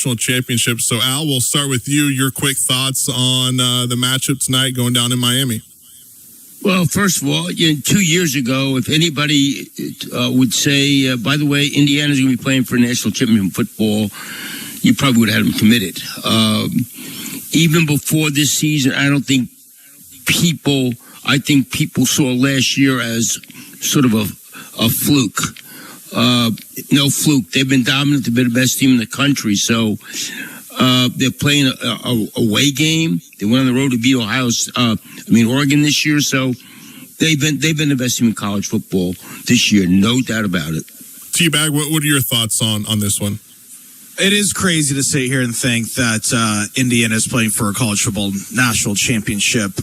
national championship. So, Al, we'll start with you. Your quick thoughts on the matchup tonight going down in Miami. Well, first of all, 2 years ago, if anybody would say, by the way, Indiana's going to be playing for national championship football, you probably would have had them committed. Even before this season, I think people saw last year as sort of a fluke. No fluke. They've been dominant. They've been the best team in the country. So they're playing a away game. They went on the road to beat Oregon this year. So they've been the best team in college football this year, no doubt about it. T-Bag, what are your thoughts on this one? It is crazy to sit here and think that Indiana is playing for a college football national championship.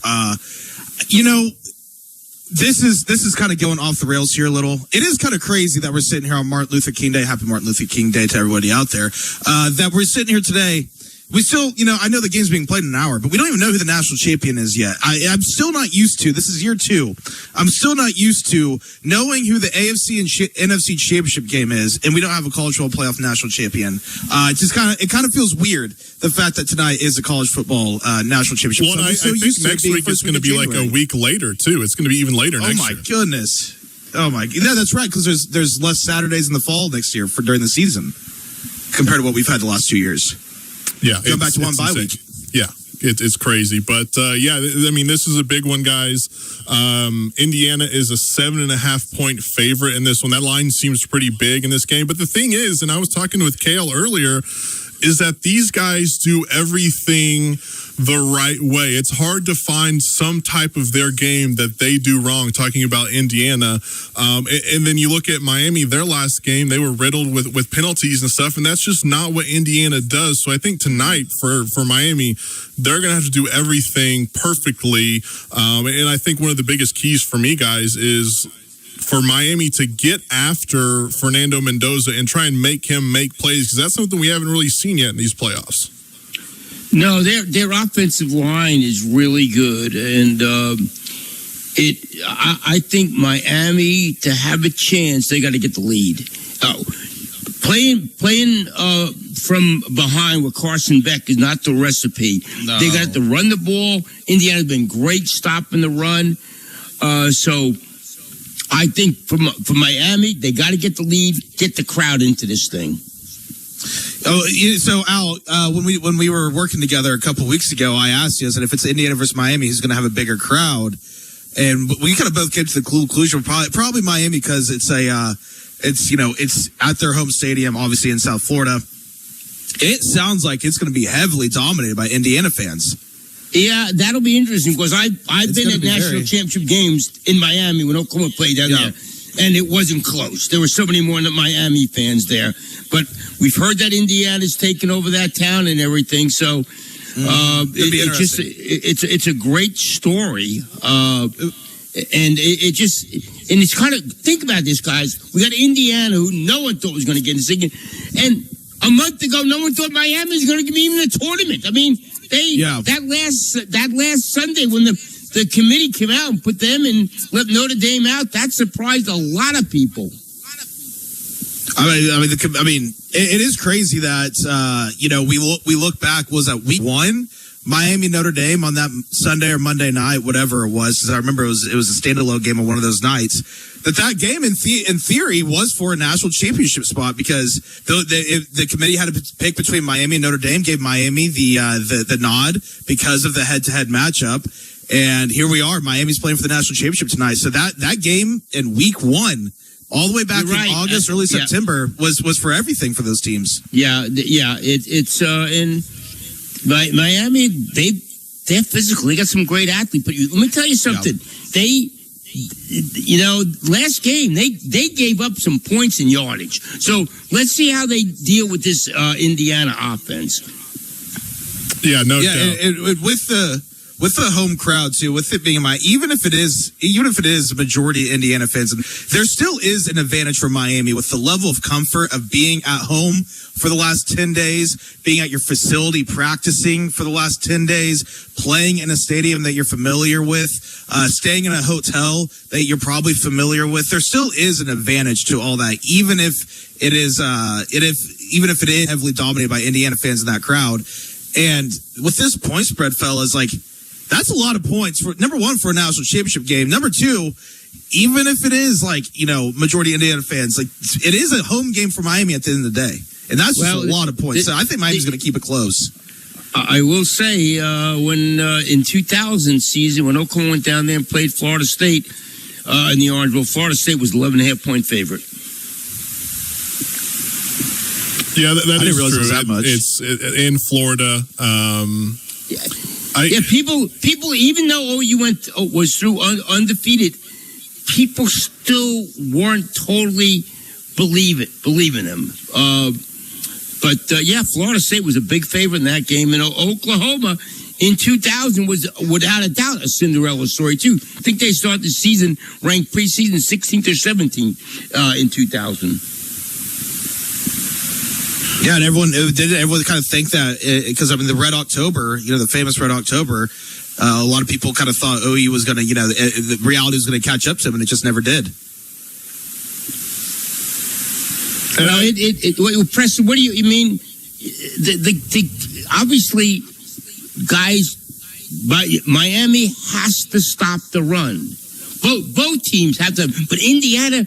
This is kind of going off the rails here a little. It is kind of crazy that we're sitting here on Martin Luther King Day. Happy Martin Luther King Day to everybody out there. That we're sitting here today. We still, I know the game's being played in an hour, but we don't even know who the national champion is yet. I'm still not used to, this is year 2, I'm still not used to knowing who the AFC and NFC championship game is, and we don't have a college football playoff national champion. It kind of feels weird, the fact that tonight is a college football national championship. Well, I think next week it's going to be like a week later, too. It's going to be even later next year. Oh, my goodness. Oh, my. Yeah, that's right, because there's less Saturdays in the fall next year during the season compared to what we've had the last 2 years. Yeah, go back to one bye week. Yeah, it's crazy, but this is a big one, guys. Indiana is a 7.5 point favorite in this one. That line seems pretty big in this game, but the thing is, and I was talking with Kale earlier, is that these guys do everything the right way. It's hard to find some type of their game that they do wrong, talking about Indiana. And then you look at Miami, their last game, they were riddled with penalties and stuff, and that's just not what Indiana does. So I think tonight for Miami, they're going to have to do everything perfectly. And I think one of the biggest keys for me, guys, is for Miami to get after Fernando Mendoza and try and make him make plays, because that's something we haven't really seen yet in these playoffs. No, their offensive line is really good, and I think Miami, to have a chance, they got to get the lead. Playing from behind with Carson Beck is not the recipe. No. They got to run the ball. Indiana's been great stopping the run. So I think for Miami, they got to get the lead, get the crowd into this thing. Oh, so Al, when we were working together a couple weeks ago, I asked you, I said, if it's Indiana versus Miami, who's going to have a bigger crowd? And we kind of both came to the conclusion probably Miami, because it's at their home stadium, obviously in South Florida. It sounds like it's going to be heavily dominated by Indiana fans. Yeah, that'll be interesting, because I've been at national championship games in Miami when Oklahoma played down there, and it wasn't close. There were so many more Miami fans there. But we've heard that Indiana's taken over that town and everything, so it's a great story. And it's kind of, think about this, guys. We got Indiana, who no one thought was going to get in the second, and a month ago, no one thought Miami was going to be even a tournament. I mean, that last Sunday when the committee came out and put them and let Notre Dame out, that surprised a lot of people. It is crazy that we look back. Was that week 1? Miami Notre Dame on that Sunday or Monday night, whatever it was, because I remember it was a standalone game on one of those nights. That game in theory was for a national championship spot, because the committee had to pick between Miami and Notre Dame, gave Miami the nod because of the head-to-head matchup, and here we are. Miami's playing for the national championship tonight. So that game in week 1, all the way back in August, early September, was for everything for those teams. It's in Miami. They're physical. They got some great athletes. But let me tell you something. They, last game they gave up some points in yardage. So let's see how they deal with this Indiana offense. Yeah, no doubt. With with the home crowd too, with it being even if it is a majority Indiana fans, there still is an advantage for Miami with the level of comfort of being at home for the last 10 days, being at your facility practicing for the last 10 days, playing in a stadium that you're familiar with, staying in a hotel that you're probably familiar with. There still is an advantage to all that, even if it is heavily dominated by Indiana fans in that crowd. And with this point spread, fellas, like, that's a lot of points for number one for a national championship game. Number two, even if it is like, majority Indiana fans, like, it is a home game for Miami at the end of the day. And that's just a lot of points. So I think Miami's going to keep it close. I will say, when in 2000 season, when Oklahoma went down there and played Florida State in the Orange Bowl, Florida State was 11.5-point favorite. Yeah, that I didn't is realize true. it was that much. It's in Florida. People, even though OU was through undefeated, people still weren't totally believing them. But Florida State was a big favorite in that game, and Oklahoma in 2000 was without a doubt a Cinderella story too. I think they started the season ranked preseason 16th or 17th in 2000. Yeah, and everyone kind of think that because the Red October, the famous Red October, a lot of people kind of thought OU was going to, the reality was going to catch up to them, and it just never did. Preston, what do you mean? Obviously, guys, Miami has to stop the run. Both teams have to, but Indiana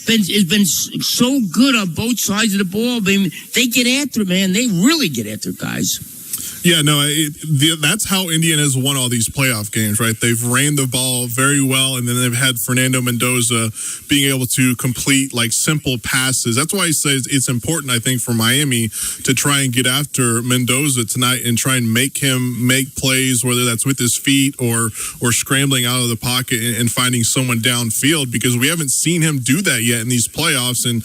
has been so good on both sides of the ball. I mean, they get after it, man. They really get after it, guys. Yeah, no, that's how Indiana has won all these playoff games, right? They've ran the ball very well, and then they've had Fernando Mendoza being able to complete like simple passes. That's why he says it's important, I think, for Miami to try and get after Mendoza tonight and try and make him make plays, whether that's with his feet or scrambling out of the pocket and finding someone downfield, because we haven't seen him do that yet in these playoffs. And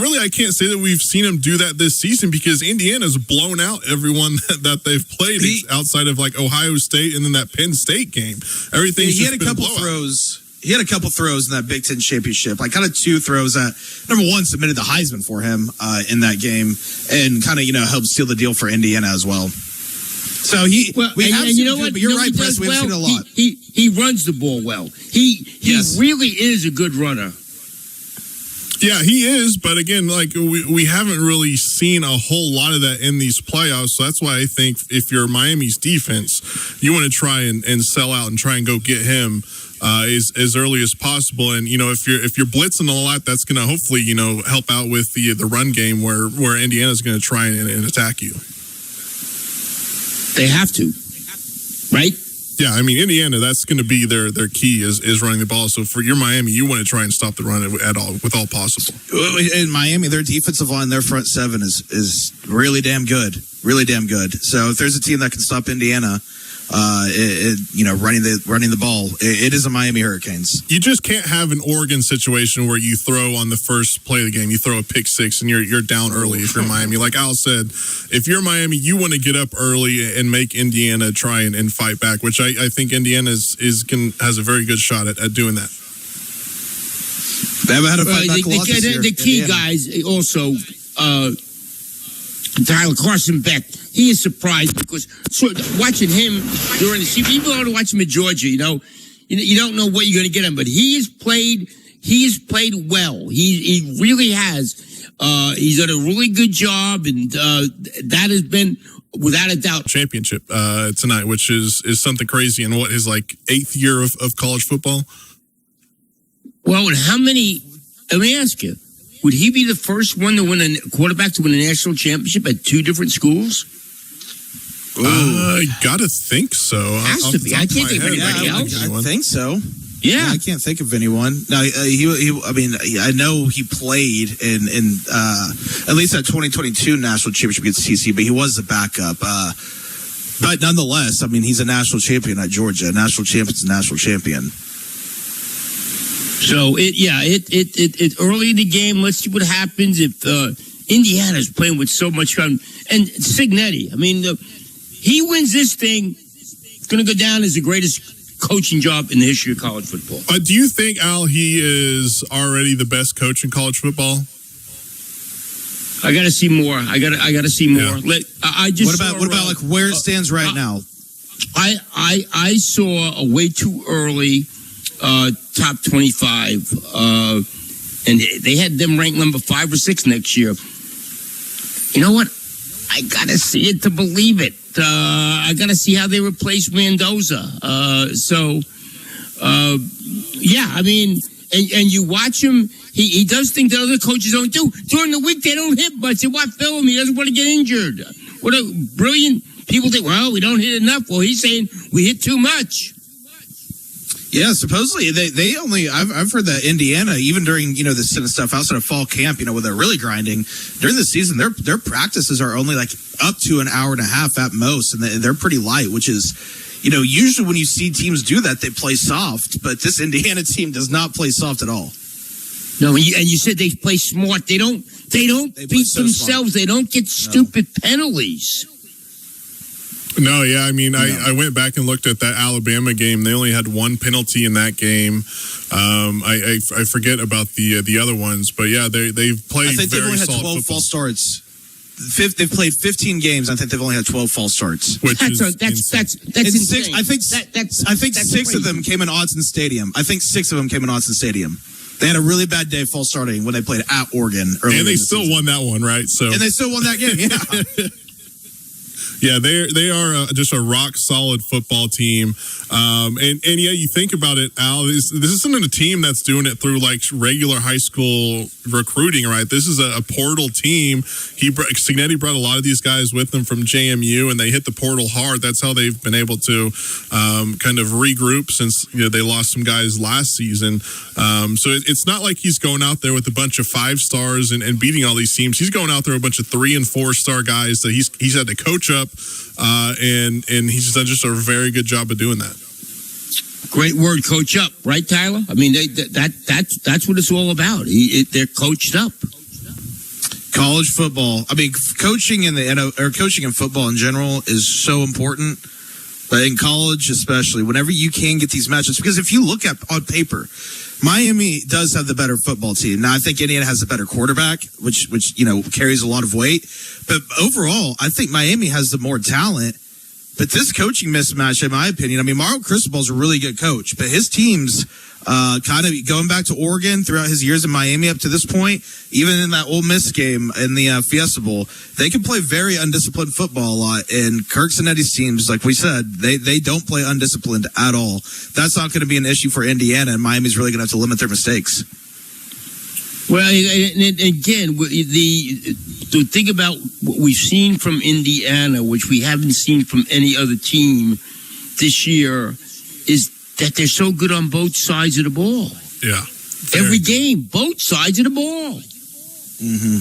really, I can't say that we've seen him do that this season, because Indiana's blown out everyone that they've played outside of like Ohio State and then that Penn State game. Everything. He had a couple throws. He had a couple throws in that Big Ten championship. Like kind of two throws that, number one, submitted the Heisman for him in that game, and kind of helped seal the deal for Indiana as well. So you're right, Press. We've seen a lot. He runs the ball well. He really is a good runner. Yeah, he is, but again, like we haven't really seen a whole lot of that in these playoffs. So that's why I think if you're Miami's defense, you want to try and sell out and try and go get him as early as possible. And if you're blitzing a lot, that's going to hopefully help out with the run game where Indiana's going to try and attack you. They have to, right? Yeah, I mean, Indiana, that's going to be their key is running the ball. So for your Miami, you want to try and stop the run with all possible. In Miami, their defensive line, their front seven is really damn good. Really damn good. So if there's a team that can stop Indiana, running the ball, it is a Miami Hurricanes. You just can't have an Oregon situation where you throw on the first play of the game, you throw a pick six and you're down early if you're Miami. Like Al said, if you're Miami, you want to get up early and make Indiana try and fight back, which I think Indiana has a very good shot at doing that. They haven't had a fight back a lot this year. The key guys also, Tyler Carson Beck, he is surprised because watching him during the season, even though to watch him at Georgia, you don't know what you're going to get him, but he's played well. He really has. He's done a really good job, and that has been without a doubt championship tonight, which is something crazy in what his like 8th year of college football. Well, and how many? Let me ask you. Would he be the first one to win a quarterback to win a national championship at 2 different schools? I gotta think so. Has to be. I can't think of anybody else. I think so. Yeah, I can't think of anyone. No, I know he played in at least that 2022 national championship against TCU, but he was the backup. But nonetheless, he's a national champion at Georgia. A national champion's a national champion. So it early in the game. Let's see what happens if Indiana's playing with so much fun. And Cignetti, he wins this thing going to go down as the greatest coaching job in the history of college football. Do you think, Al, he is already the best coach in college football? I got to see more. I got to see more. Yeah. What about like where it stands right now? I saw a way too early top 25, and they had them ranked number 5 or 6 next year. You know what? I got to see it to believe it. I got to see how they replace Mendoza. Yeah, I mean, and you watch him. He does things that other coaches don't do. During the week, they don't hit much. They watch film. He doesn't want to get injured. What a brilliant... People think, well, we don't hit enough. Well, he's saying we hit too much. Yeah, supposedly they only. I've heard that Indiana, even during this kind of stuff outside of fall camp, when they're really grinding during the season, their practices are only like up to an hour and a half at most, and they're pretty light, which is, usually when you see teams do that, they play soft, but this Indiana team does not play soft at all. No, and you said they play smart. They don't beat themselves. They don't get stupid penalties. No, yeah, I mean, I went back and looked at that Alabama game. They only had 1 penalty in that game. I forget about the other ones, but yeah, they've played. I think they've only had 12 football. false starts. They've played 15 games. I think they've only had 12 false starts. That's insane. I think 6 of them came in Autzen Stadium. They had a really bad day false starting when they played at Oregon earlier. And they still won that one, right? And they still won that game. Yeah. Yeah, they are just a rock solid football team, and yeah, you think about it, Al. This isn't a team that's doing it through like regular high school recruiting, right? This is a portal team. Signetti brought a lot of these guys with them from JMU, and they hit the portal hard. That's how they've been able to kind of regroup since they lost some guys last season. So it's not like he's going out there with a bunch of 5 stars and beating all these teams. He's going out there with a bunch of 3 and 4 star guys that he's had to coach up. And he's done just a very good job of doing that. Great word, coach up, right, Tyler? I mean, that's what it's all about. They're coached up. College football. I mean, coaching coaching in football in general is so important, but in college especially, whenever you can get these matchups, because if you look at on paper, Miami does have the better football team. Now, I think Indiana has the better quarterback, which carries a lot of weight. But overall, I think Miami has the more talent. But this coaching mismatch, in my opinion, I mean, Mario Cristobal's a really good coach, but his teams kind of going back to Oregon throughout his years in Miami up to this point, even in that Ole Miss game in the Fiesta Bowl, they can play very undisciplined football a lot. And Kirk Cinetti's teams, like we said, they don't play undisciplined at all. That's not going to be an issue for Indiana, and Miami's really going to have to limit their mistakes. Well, and again, the thing about what we've seen from Indiana, which we haven't seen from any other team this year, is that they're so good on both sides of the ball. Yeah. Every game, both sides of the ball. Mm-hmm.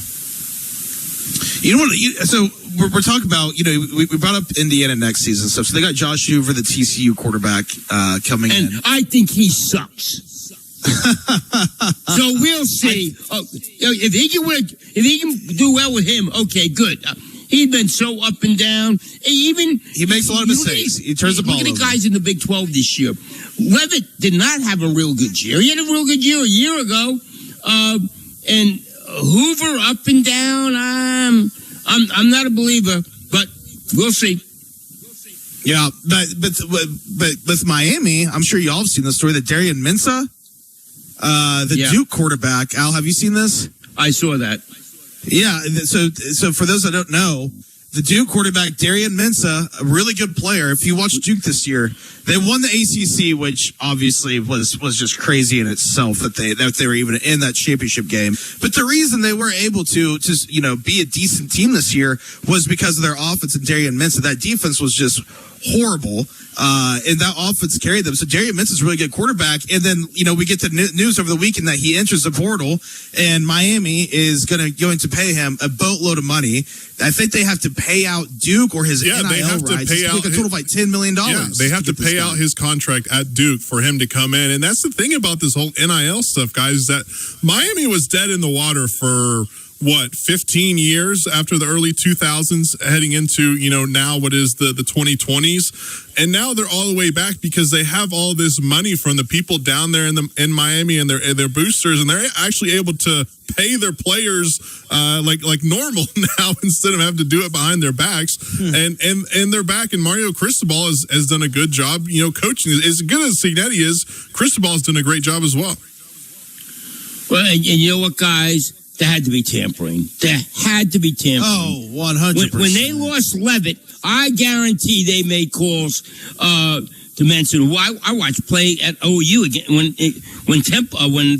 You know what? So we're talking about, we brought up Indiana next season stuff. So they got Josh Hoover, the TCU quarterback, coming in. And I think he sucks. So we'll see. If he can do well with him, okay, good. He's been so up and down. He makes a lot of mistakes. He turns the ball over. Look at the guys in the Big 12 this year. Levitt did not have a real good year. He had a real good year a year ago. And Hoover up and down. I'm not a believer, but we'll see. Yeah, but with Miami, I'm sure y'all have seen the story that Darian Mensah, Duke quarterback. Al, have you seen this? I saw that. Yeah, so for those that don't know, the Duke quarterback, Darian Mensah, a really good player. If you watch Duke this year, they won the ACC, which obviously was just crazy in itself that they were even in that championship game. But the reason they were able to just be a decent team this year was because of their offense and Darian Mensah. That defense was just horrible. And that offense carried them. So Darian Mensah's a really good quarterback. And then, we get the news over the weekend that he enters the portal and Miami is going to pay him a boatload of money. I think they have to pay out Duke or his NIL they have rights. To pay out a total of like $10 million. Yeah, they have to pay out his contract at Duke for him to come in. And that's the thing about this whole NIL stuff, guys, is that Miami was dead in the water for 15 years after the early 2000s, heading into, now what is the 2020s. And now they're all the way back because they have all this money from the people down there in Miami and their boosters, and they're actually able to pay their players like normal now instead of having to do it behind their backs. And they're back, and Mario Cristobal has done a good job, coaching. As good as Cignetti is, Cristobal has done a great job as well. Well, and you know what, guys? There had to be tampering. There had to be tampering. Oh, 100%. When they lost Levitt, I guarantee they made calls to mention. I watched play at OU again when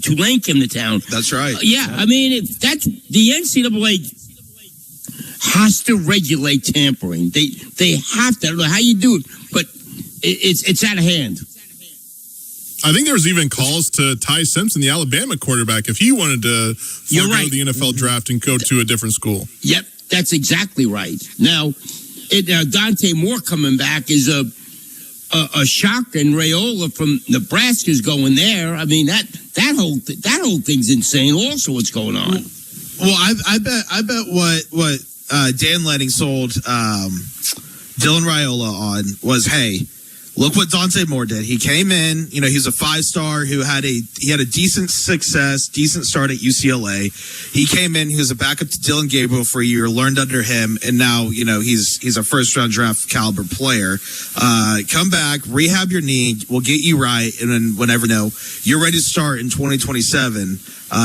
Tulane came to town. That's right. Yeah, I mean, that's the NCAA has to regulate tampering. They have to. I don't know how you do it, but it's out of hand. I think there was even calls to Ty Simpson, the Alabama quarterback, if he wanted to forego the NFL draft and go to a different school. Yep, that's exactly right. Now, Dante Moore coming back is a shock, and Raiola from Nebraska is going there. I mean, that whole thing's insane. Also, what's going on? Well, I bet what Dan Lanning sold Dylan Raiola on was, hey, look what Dante Moore did. He came in, he's a 5-star who had a decent success, decent start at UCLA. He came in, he was a backup to Dylan Gabriel for a year, learned under him, and now, he's a first-round draft caliber player. Come back, rehab your knee, we'll get you right, and then whenever you're ready to start in 2027.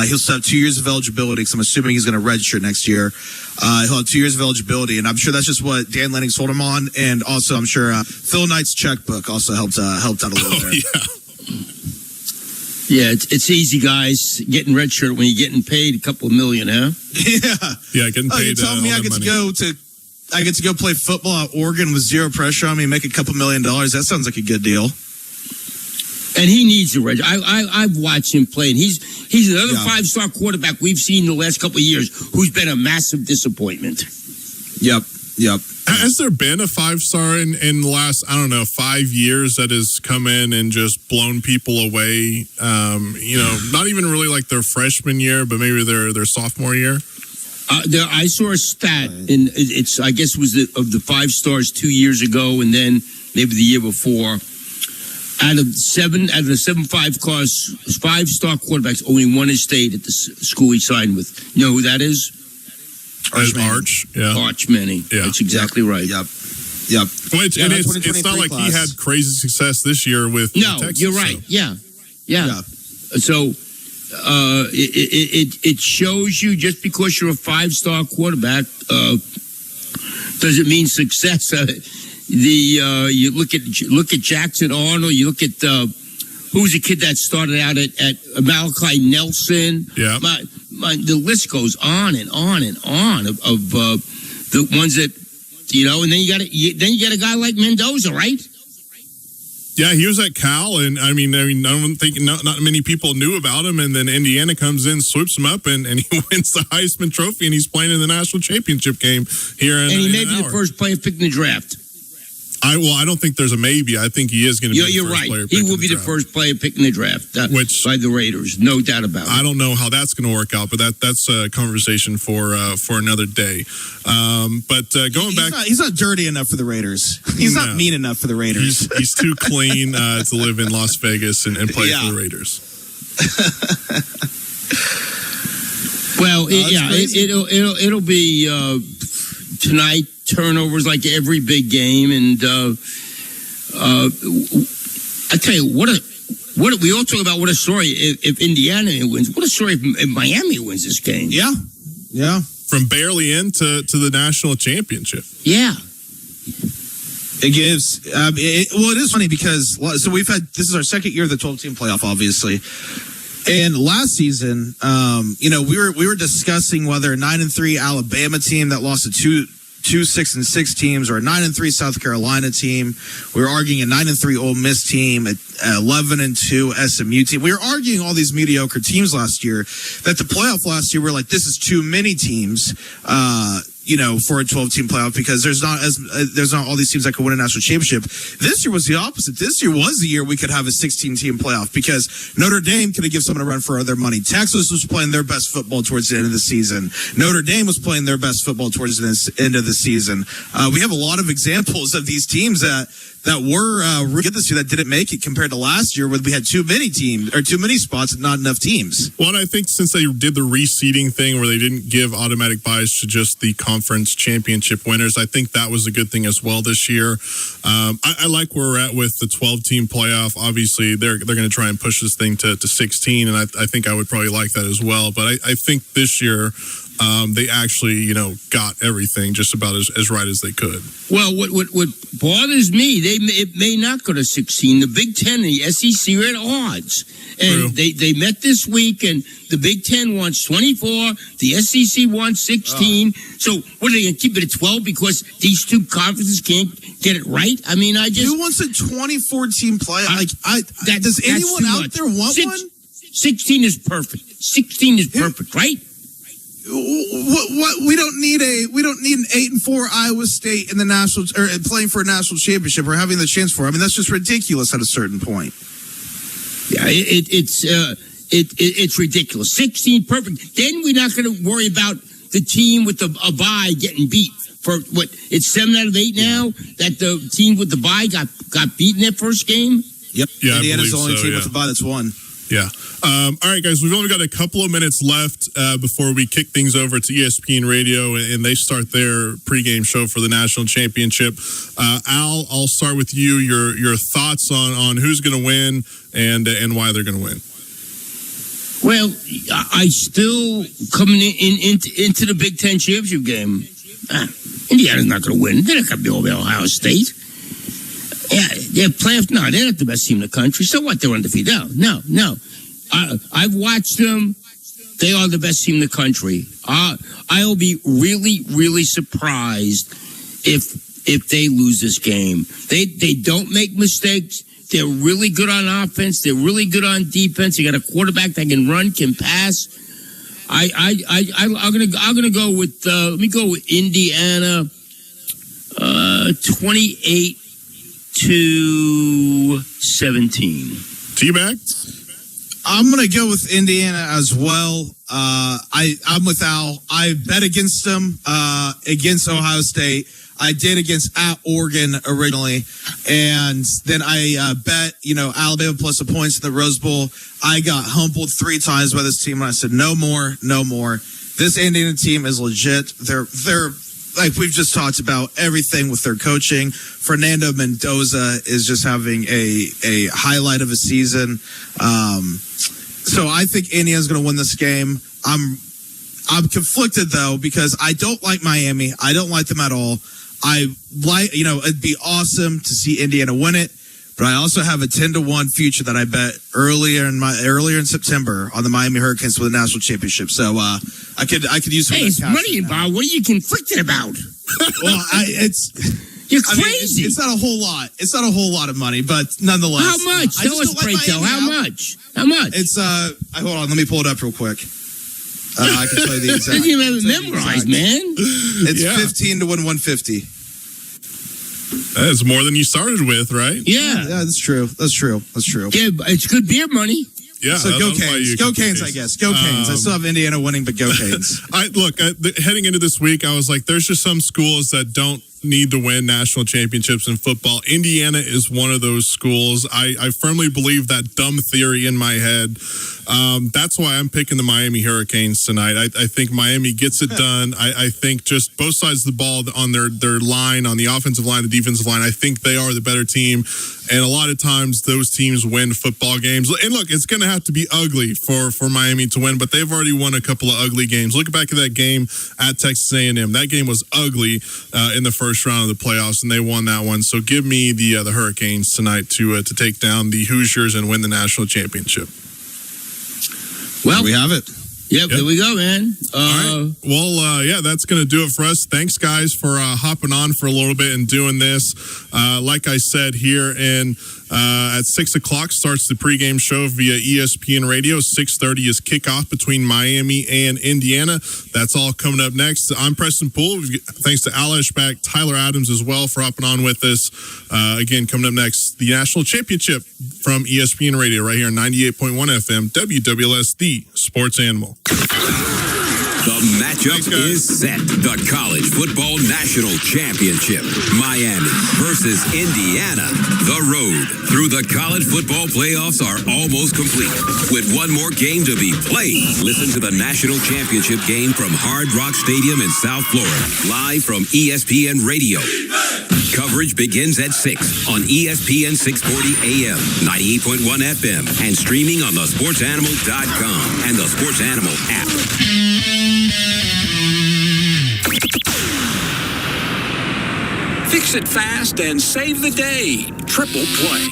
He'll still have 2 years of eligibility because I'm assuming he's going to redshirt next year. He'll have 2 years of eligibility, and I'm sure that's just what Dan Lanning sold him on. And also, I'm sure Phil Knight's checkbook also helped out a little bit. Yeah, it's easy, guys. Getting redshirt when you're getting paid a couple of million, huh? Yeah, getting paid. You telling me I get to go play football at Oregon with zero pressure on me and make a couple $1 million? That sounds like a good deal. And he needs a red. I've watched him play, and he's another 5-star quarterback we've seen the last couple of years who's been a massive disappointment. Yep. Has there been a 5-star in the last, 5 years that has come in and just blown people away? Not even really like their freshman year, but maybe their sophomore year. I saw a stat, and I guess it was of the 5 stars 2 years ago, and then maybe the year before. Out of the 5-star quarterbacks, only one has stayed at the school he signed with. You know who that is? Arch. Yeah. Arch Manning. Yeah. That's exactly right. Yep. Well, it's not like he had crazy success this year with Texas. You're right. So. Yeah. So it shows you just because you're a 5-star quarterback doesn't mean success. You look at Jackson Arnold. You look at who was the kid that started out at Malachi Nelson. Yeah, the list goes on and on and on of the ones that and then you got a guy like Mendoza, right? Yeah, he was at Cal, and I don't think not many people knew about him, and then Indiana comes in, swoops him up, and he wins the Heisman Trophy, and he's playing in the national championship game here. And he may be the first player picked in the draft. I don't think there's a maybe. I think he is going to be the first player. He will be the first player picked in the draft, by the Raiders, no doubt about it. I don't know how that's going to work out, but that's a conversation for another day. But going back, he's not dirty enough for the Raiders. He's not mean enough for the Raiders. He's too clean to live in Las Vegas and play for the Raiders. Well, it'll be tonight. Turnovers like every big game, and I tell you what we all talk about. What a story if Indiana wins. What a story if Miami wins this game. Yeah. From barely in to the national championship. Yeah. It gives. It is funny because this is our second year of the 12-team playoff, obviously. And last season, we were discussing whether a 9-3 Alabama team that lost to two 6-6 teams or a 9-3 South Carolina team. We were arguing a 9-3 Ole Miss team, a 11-2 SMU team. We were arguing all these mediocre teams last year. That the playoff last year, we're like, this is too many teams. for a 12-team playoff because there's not all these teams that could win a national championship. This year was the opposite. This year was the year we could have a 16-team playoff because Notre Dame could have given someone a run for their money. Texas was playing their best football towards the end of the season. Notre Dame was playing their best football towards the end of the season. We have a lot of examples of these teams that were really good this year that didn't make it compared to last year where we had too many teams or too many spots and not enough teams. Well, and I think since they did the reseeding thing where they didn't give automatic buys to just the conference championship winners, I think that was a good thing as well this year. I like where we're at with the 12-team playoff. Obviously, they're going to try and push this thing to 16, and I think I would probably like that as well. But I think this year they actually, got everything just about as right as they could. Well, what bothers me, it may not go to 16. The Big Ten and the SEC are at odds. And they met this week, and the Big Ten wants 24, the SEC wants 16. So what are they going to keep it at 12 because these two conferences can't get it right? I mean, who wants a 24-team playoff? Does anyone out there want one? 16 is perfect. 16 is perfect, right? What we don't need an 8-4 Iowa State in the national or playing for a national championship or having the chance for. I mean, that's just ridiculous at a certain point. Yeah, it's ridiculous. 16 perfect. Then we're not going to worry about the team with a bye getting beat for what? It's 7 out of 8 now that the team with the bye got beaten that first game. Yep. Yeah, Indiana's the only team with the bye that's won. Yeah. All right, guys, we've only got a couple of minutes left before we kick things over to ESPN Radio, and they start their pregame show for the national championship. Al, I'll start with you. Your thoughts on who's going to win and why they're going to win. Well, I still coming into the Big Ten championship game. Indiana's not going to win. They're not going to be over Ohio State. Yeah, they're playoff. No, they're not the best team in the country. So what? They're undefeated. No. I've watched them. They are the best team in the country. I'll be really, really surprised if they lose this game. They don't make mistakes. They're really good on offense. They're really good on defense. They got a quarterback that can run, can pass. I'm gonna go with. Let me go with Indiana. 28-17. T-Bag? I'm going to go with Indiana as well. I'm with Al. I bet against them against Ohio State. I did against at Oregon originally. And then I bet, Alabama plus the points in the Rose Bowl. I got humbled 3 times by this team. And I said, no more. This Indiana team is legit. They're like we've just talked about everything with their coaching. Fernando Mendoza is just having a highlight of a season. So I think Indiana's going to win this game. I'm conflicted though because I don't like Miami. I don't like them at all. I like, it'd be awesome to see Indiana win it, but I also have a 10-1 future that I bet earlier in September on the Miami Hurricanes for the national championship. So I could use some. Hey, it's money involved. What are you conflicted about? Well, you're crazy. It's not a whole lot. It's not a whole lot of money, but nonetheless. How much? Tell us, Prego. How much? It's hold on. Let me pull it up real quick. I can tell you the exact. You have it memorized, man. It's 15 to win 150. That's more than you started with, right? Yeah, that's true. Yeah, it's good beer money. Yeah, so go Canes. Go Canes, I guess. Go Canes. I still have Indiana winning, but go Canes. Heading into this week, I was like, there's just some schools that don't need to win national championships in football. Indiana is one of those schools. I firmly believe that dumb theory in my head. That's why I'm picking the Miami Hurricanes tonight. I think Miami gets it done. I think just both sides of the ball on their line, on the offensive line, the defensive line, I think they are the better team. And a lot of times those teams win football games. And look, it's going to have to be ugly for Miami to win, but they've already won a couple of ugly games. Look back at that game at Texas A&M. That game was ugly in the first round of the playoffs, and they won that one. So give me the Hurricanes tonight to take down the Hoosiers and win the national championship. Well, we have it. Yep, there we go, man. All right. Well, yeah, that's going to do it for us. Thanks, guys, for hopping on for a little bit and doing this. Like I said, here at 6 o'clock starts the pregame show via ESPN Radio. 6:30 is kickoff between Miami and Indiana. That's all coming up next. I'm Preston Poole. Thanks to Al Eschbach, Tyler Adams as well for hopping on with us. Again, coming up next, the National Championship from ESPN Radio right here on 98.1 FM, WWLS, the Sports Animal. The matchup is set. The College Football National Championship. Miami versus Indiana. The road through the college football playoffs are almost complete. With one more game to be played, listen to the National Championship game from Hard Rock Stadium in South Florida. Live from ESPN Radio. Coverage begins at 6 on ESPN 640 AM, 98.1 FM, and streaming on thesportsanimal.com and the Sports Animal app. Fix it fast and save the day. Triple Play.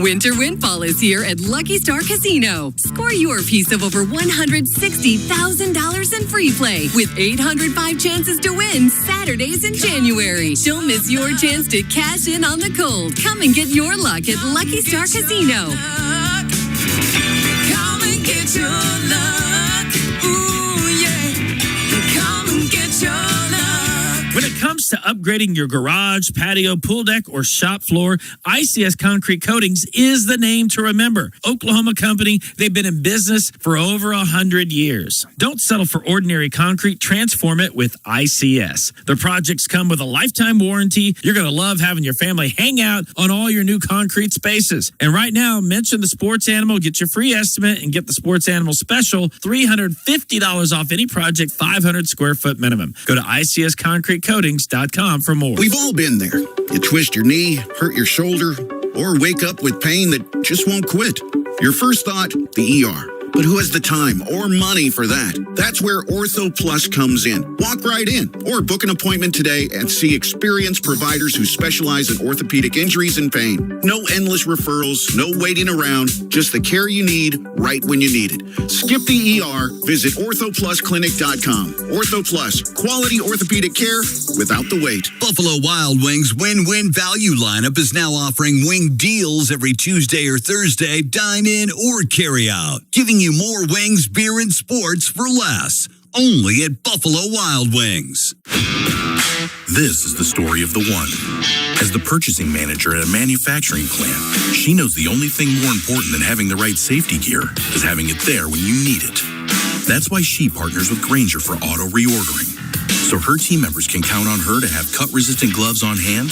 Winter Windfall is here at Lucky Star Casino. Score your piece of over $160,000 in free play with 805 chances to win Saturdays in January. Don't miss your chance to cash in on the cold. Come and get your luck at Lucky Star Casino. Come and get your luck. Ooh, yeah. Come and get your luck. When it comes to upgrading your garage, patio, pool deck, or shop floor, ICS Concrete Coatings is the name to remember. Oklahoma company, they've been in business for over 100 years. Don't settle for ordinary concrete. Transform it with ICS. Their projects come with a lifetime warranty. You're going to love having your family hang out on all your new concrete spaces. And right now, mention the Sports Animal, get your free estimate, and get the Sports Animal special, $350 off any project, 500 square foot minimum. Go to ICSConcreteCoatings.com for more. We've all been there. You twist your knee, hurt your shoulder, or wake up with pain that just won't quit. Your first thought, the ER. But who has the time or money for that? That's where Ortho Plus comes in. Walk right in or book an appointment today and see experienced providers who specialize in orthopedic injuries and pain. No endless referrals, no waiting around, just the care you need right when you need it. Skip the ER, visit orthoplusclinic.com. Ortho Plus, quality orthopedic care without the wait. Buffalo Wild Wings win-win value lineup is now offering wing deals every Tuesday or Thursday, dine in or carry out, giving you more wings, beer, and sports for less. Only at Buffalo Wild Wings. This is the story of the one. As the purchasing manager at a manufacturing plant, she knows the only thing more important than having the right safety gear is having it there when you need it. That's why she partners with Grainger for auto reordering, so her team members can count on her to have cut-resistant gloves on hand,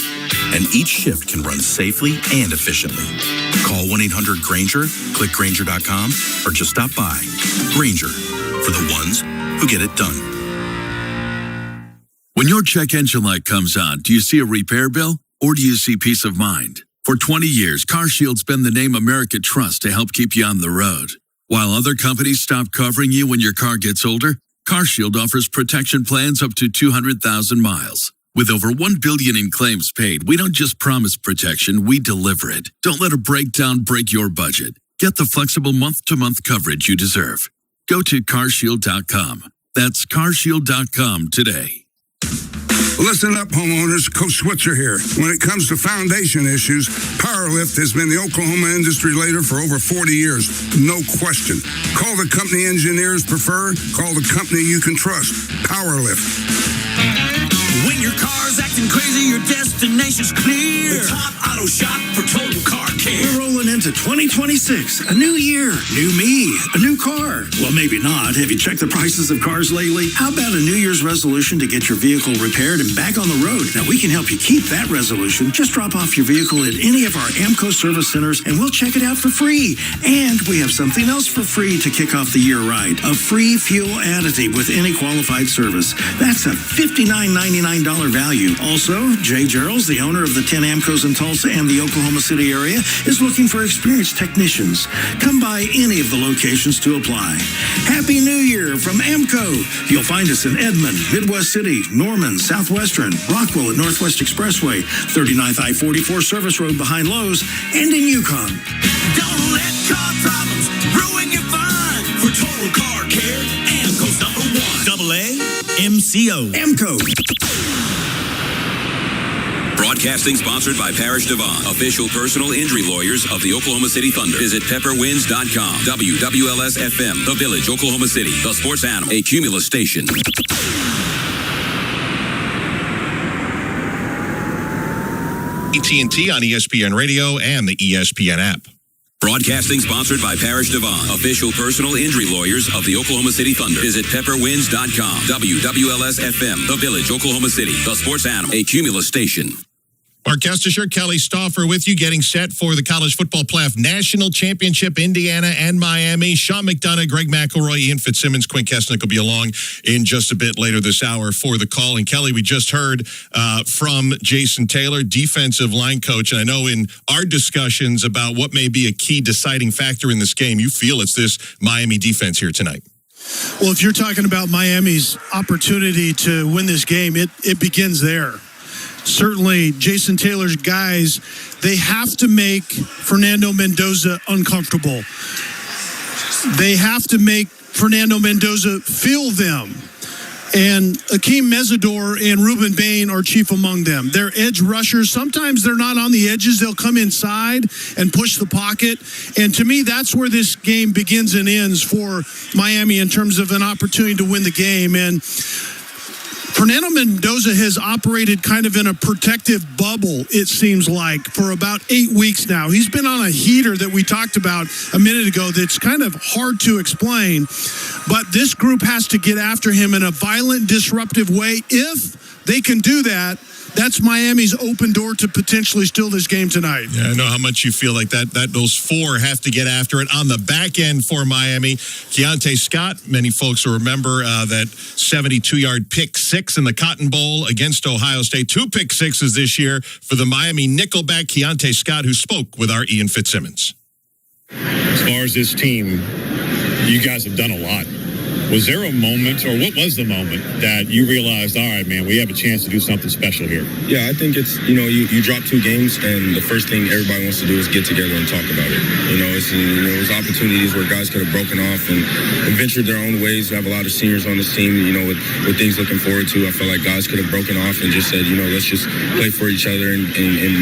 and each shift can run safely and efficiently. Call 1-800-GRAINGER, click Grainger.com, or just stop by. Grainger, for the ones who get it done. When your check engine light comes on, do you see a repair bill, or do you see peace of mind? For 20 years, CarShield's been the name America trusts to help keep you on the road. While other companies stop covering you when your car gets older, CarShield offers protection plans up to 200,000 miles. With over $1 billion in claims paid, we don't just promise protection, we deliver it. Don't let a breakdown break your budget. Get the flexible month-to-month coverage you deserve. Go to carshield.com. That's carshield.com today. Listen up, homeowners. Coach Switzer here. When it comes to foundation issues, Powerlift has been the Oklahoma industry leader for over 40 years. No question. Call the company engineers prefer. Call the company you can trust. Powerlift. When your car's acting crazy, your destination's clear. The Top Auto Shop for total car care. We're rolling into 2026. A new year, new me, a new car. Well, maybe not. Have you checked the prices of cars lately? How about a New Year's resolution to get your vehicle repaired and back on the road? Now, we can help you keep that resolution. Just drop off your vehicle at any of our AMCO service centers, and we'll check it out for free. And we have something else for free to kick off the year right. A free fuel additive with any qualified service. That's a $59.99 value. Also, Jay Gerald's, the owner of the 10 AMCOs in Tulsa and the Oklahoma City area, is looking for experienced technicians. Come by any of the locations to apply. Happy New Year from AMCO. You'll find us in Edmond, Midwest City, Norman, Southwestern, Rockwell at Northwest Expressway, 39th I-44 Service Road behind Lowe's, and in Yukon. Don't let car problems ruin your fun. For total car care, AMCO's #1. AAMCO. AMCO. Broadcasting sponsored by Parish Devon, official personal injury lawyers of the Oklahoma City Thunder. Visit pepperwinds.com. WWLS FM, The Village, Oklahoma City, the sports animal, a Cumulus station. AT&T on ESPN Radio and the ESPN app. Broadcasting sponsored by Parish Devon, official personal injury lawyers of the Oklahoma City Thunder. Visit pepperwinds.com. WWLS FM, The Village, Oklahoma City, the sports animal, a Cumulus station. Mark Kestisher, Kelly Stauffer with you, getting set for the College Football Playoff National Championship, Indiana and Miami. Sean McDonough, Greg McElroy, Ian Fitzsimmons, Quinn Kesnick will be along in just a bit later this hour for the call. And Kelly, we just heard from Jason Taylor, defensive line coach. And I know in our discussions about what may be a key deciding factor in this game, you feel it's this Miami defense here tonight. Well, if you're talking about Miami's opportunity to win this game, it begins there. Certainly, Jason Taylor's guys, they have to make Fernando Mendoza uncomfortable. They have to make Fernando Mendoza feel them. And Akeem Mesidor and Ruben Bain are chief among them. They're edge rushers. Sometimes they're not on the edges. They'll come inside and push the pocket. And to me, that's where this game begins and ends for Miami in terms of an opportunity to win the game. And Fernando Mendoza has operated kind of in a protective bubble, it seems like, for about 8 weeks now. He's been on a heater that we talked about a minute ago that's kind of hard to explain. But this group has to get after him in a violent, disruptive way. If they can do that, that's Miami's open door to potentially steal this game tonight. Yeah, I know how much you feel like that those four have to get after it. On the back end for Miami, Keontae Scott, many folks will remember that 72-yard pick six in the Cotton Bowl against Ohio State. 2 pick sixes this year for the Miami nickelback, Keontae Scott, who spoke with our Ian Fitzsimmons. As far as this team, you guys have done a lot. Was there a moment, or what was the moment that you realized, all right, man, we have a chance to do something special here? Yeah, I think it's, you drop 2 games, and the first thing everybody wants to do is get together and talk about it. It was opportunities where guys could have broken off and ventured their own ways. We have a lot of seniors on this team, with things looking forward to. I feel like guys could have broken off and just said, let's just play for each other and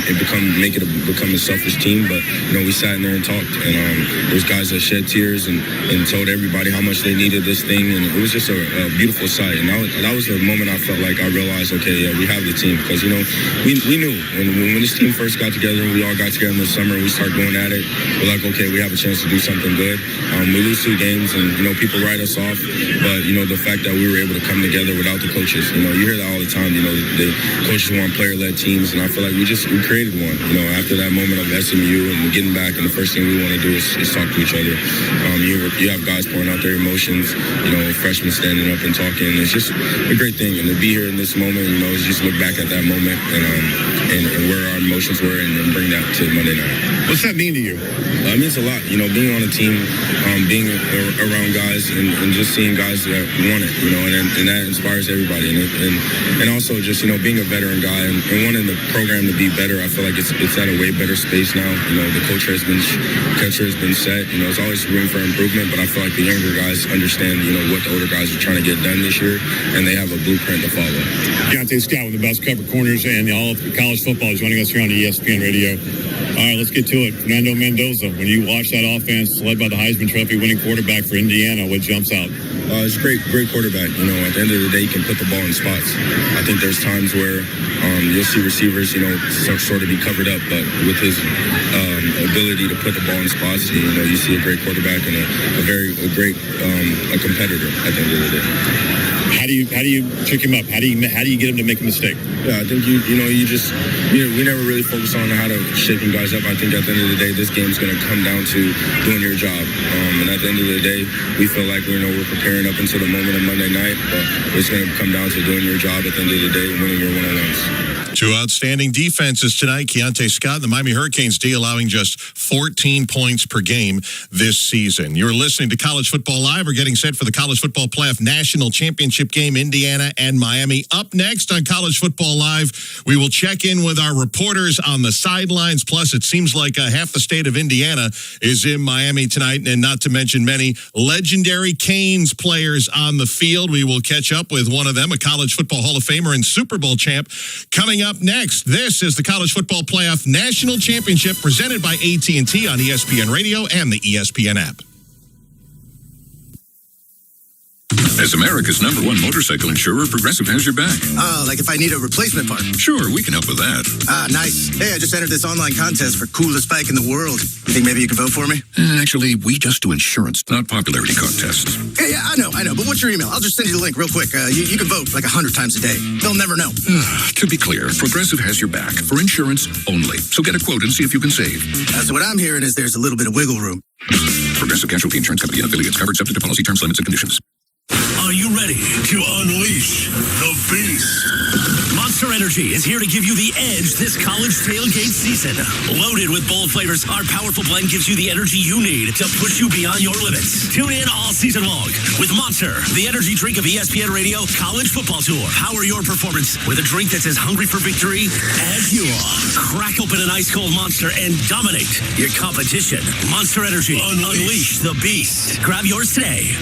become a selfish team. But, we sat in there and talked, and there was guys that shed tears and told everybody how much they needed this thing. And it was just a beautiful sight. And that was the moment I felt like I realized, okay, yeah, we have the team. Because, we knew when this team first got together and we all got together in the summer and we started going at it, we're like, okay, we have a chance to do something good. We lose 2 games and, people write us off. But, the fact that we were able to come together without the coaches, you hear that all the time, the coaches want player-led teams. And I feel like we created one, after that moment of SMU and getting back. And the first thing we want to do is talk to each other. You have guys pouring out their emotions, freshmen standing up and talking. It's just a great thing. And to be here in this moment, is just look back at that moment and where our emotions were and bring that to Monday night. What's that mean to you? It means a lot. Being on a team, being around guys and just seeing guys that want it, and that inspires everybody. And also just, being a veteran guy and wanting the program to be better, I feel like it's at a way better space now. The culture has been set. There's always room for improvement, but I feel like the younger guys understand, what the older guys are trying to get done this year, and they have a blueprint to follow. Keontae Scott, one of the best cover corners in all of college football, is joining us here on ESPN Radio. All right, let's get to it. Fernando Mendoza, when you watch that offense led by the Heisman Trophy winning quarterback for Indiana, what jumps out? It's a great quarterback. At the end of the day, he can put the ball in spots. I think there's times where you'll see receivers, sort of be covered up, but with his ability to put the ball in spots, you see a great quarterback and a great competitor at the end of the day. How do you trick him up? How do you get him to make a mistake? Yeah, I think we never really focus on how to shaking guys up. I think at the end of the day, this game's going to come down to doing your job. And at the end of the day, we feel like we're preparing up until the moment of Monday night, but it's going to come down to doing your job at the end of the day and winning your one-on-ones. Two outstanding defenses tonight. Keontae Scott and the Miami Hurricanes D allowing just 14 points per game this season. You're listening to College Football Live. We're getting set for the College Football Playoff National Championship game, Indiana and Miami. Up next on College Football Live, we will check in with our reporters on the sidelines. Plus, it seems like half the state of Indiana is in Miami tonight, and not to mention many legendary Canes players on the field. We will catch up with one of them, a College Football Hall of Famer and Super Bowl champ. Coming up next, this is the College Football Playoff National Championship presented by AT&T on ESPN Radio and the ESPN app. As America's #1 motorcycle insurer, Progressive has your back. Like if I need a replacement part? Sure, we can help with that. Nice. Hey, I just entered this online contest for coolest bike in the world. You think maybe you can vote for me? Actually, we just do insurance, not popularity contests. Yeah, I know. But what's your email? I'll just send you the link real quick. You can vote like 100 times a day. They'll never know. To be clear, Progressive has your back for insurance only. So get a quote and see if you can save. So what I'm hearing is there's a little bit of wiggle room. Progressive Casualty Insurance Company and affiliates covered subject to policy terms, limits, and conditions. Are you ready to unleash the beast? Monster Energy is here to give you the edge this college tailgate season. Loaded with bold flavors, our powerful blend gives you the energy you need to push you beyond your limits. Tune in all season long with Monster, the energy drink of ESPN Radio College Football Tour. Power your performance with a drink that's as hungry for victory as you are. Crack open an ice-cold Monster and dominate your competition. Monster Energy. Unleash the beast. Grab yours today.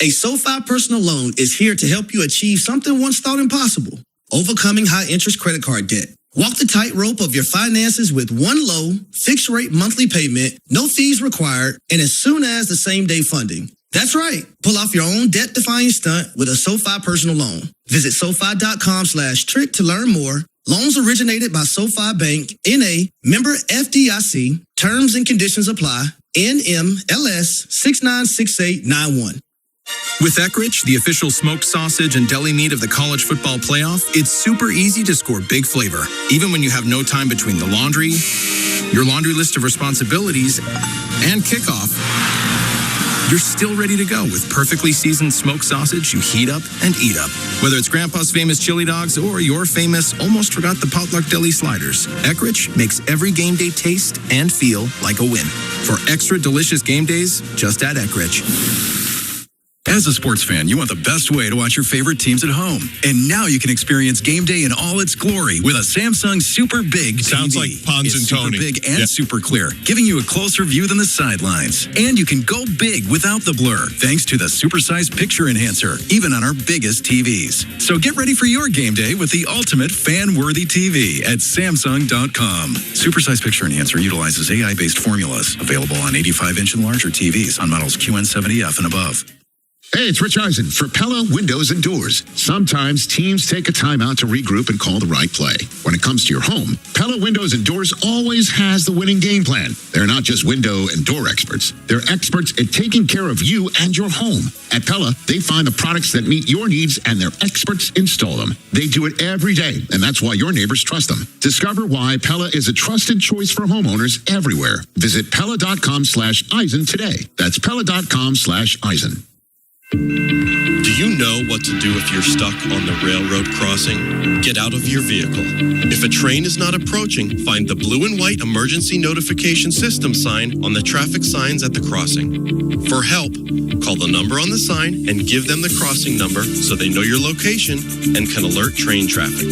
A SoFi personal loan is here to help you achieve something once thought impossible: overcoming high-interest credit card debt. Walk the tightrope of your finances with one low, fixed-rate monthly payment, no fees required, and as soon as the same-day funding. That's right. Pull off your own debt-defying stunt with a SoFi personal loan. Visit SoFi.com/trick to learn more. Loans originated by SoFi Bank, N.A., member FDIC. Terms and conditions apply. NMLS 696891. With Eckrich, the official smoked sausage and deli meat of the college football playoff, it's super easy to score big flavor, even when you have no time between the laundry, your laundry list of responsibilities, and kickoff. You're still ready to go with perfectly seasoned smoked sausage you heat up and eat up. Whether it's Grandpa's famous chili dogs or your famous almost forgot the potluck deli sliders, Eckrich makes every game day taste and feel like a win. For extra delicious game days, just add Eckrich. As a sports fan, you want the best way to watch your favorite teams at home. And now you can experience game day in all its glory with a Samsung Super Big TV. Sounds like Pons and Tony. Super big and super clear, giving you a closer view than the sidelines. And you can go big without the blur, thanks to the supersized picture enhancer, even on our biggest TVs. So get ready for your game day with the ultimate fan-worthy TV at Samsung.com. Supersized picture enhancer utilizes AI-based formulas, available on 85-inch and larger TVs on models QN70F and above. Hey, it's Rich Eisen for Pella Windows and Doors. Sometimes teams take a time out to regroup and call the right play. When it comes to your home, Pella Windows and Doors always has the winning game plan. They're not just window and door experts. They're experts at taking care of you and your home. At Pella, they find the products that meet your needs and their experts install them. They do it every day, and that's why your neighbors trust them. Discover why Pella is a trusted choice for homeowners everywhere. Visit Pella.com/Eisen today. That's Pella.com/Eisen. Do you know what to do if you're stuck on the railroad crossing? Get out of your vehicle. If a train is not approaching, find the blue and white emergency notification system sign on the traffic signs at the crossing. For help, call the number on the sign and give them the crossing number so they know your location and can alert train traffic.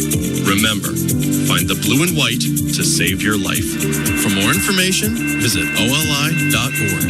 Remember, find the blue and white to save your life. For more information, visit oli.org.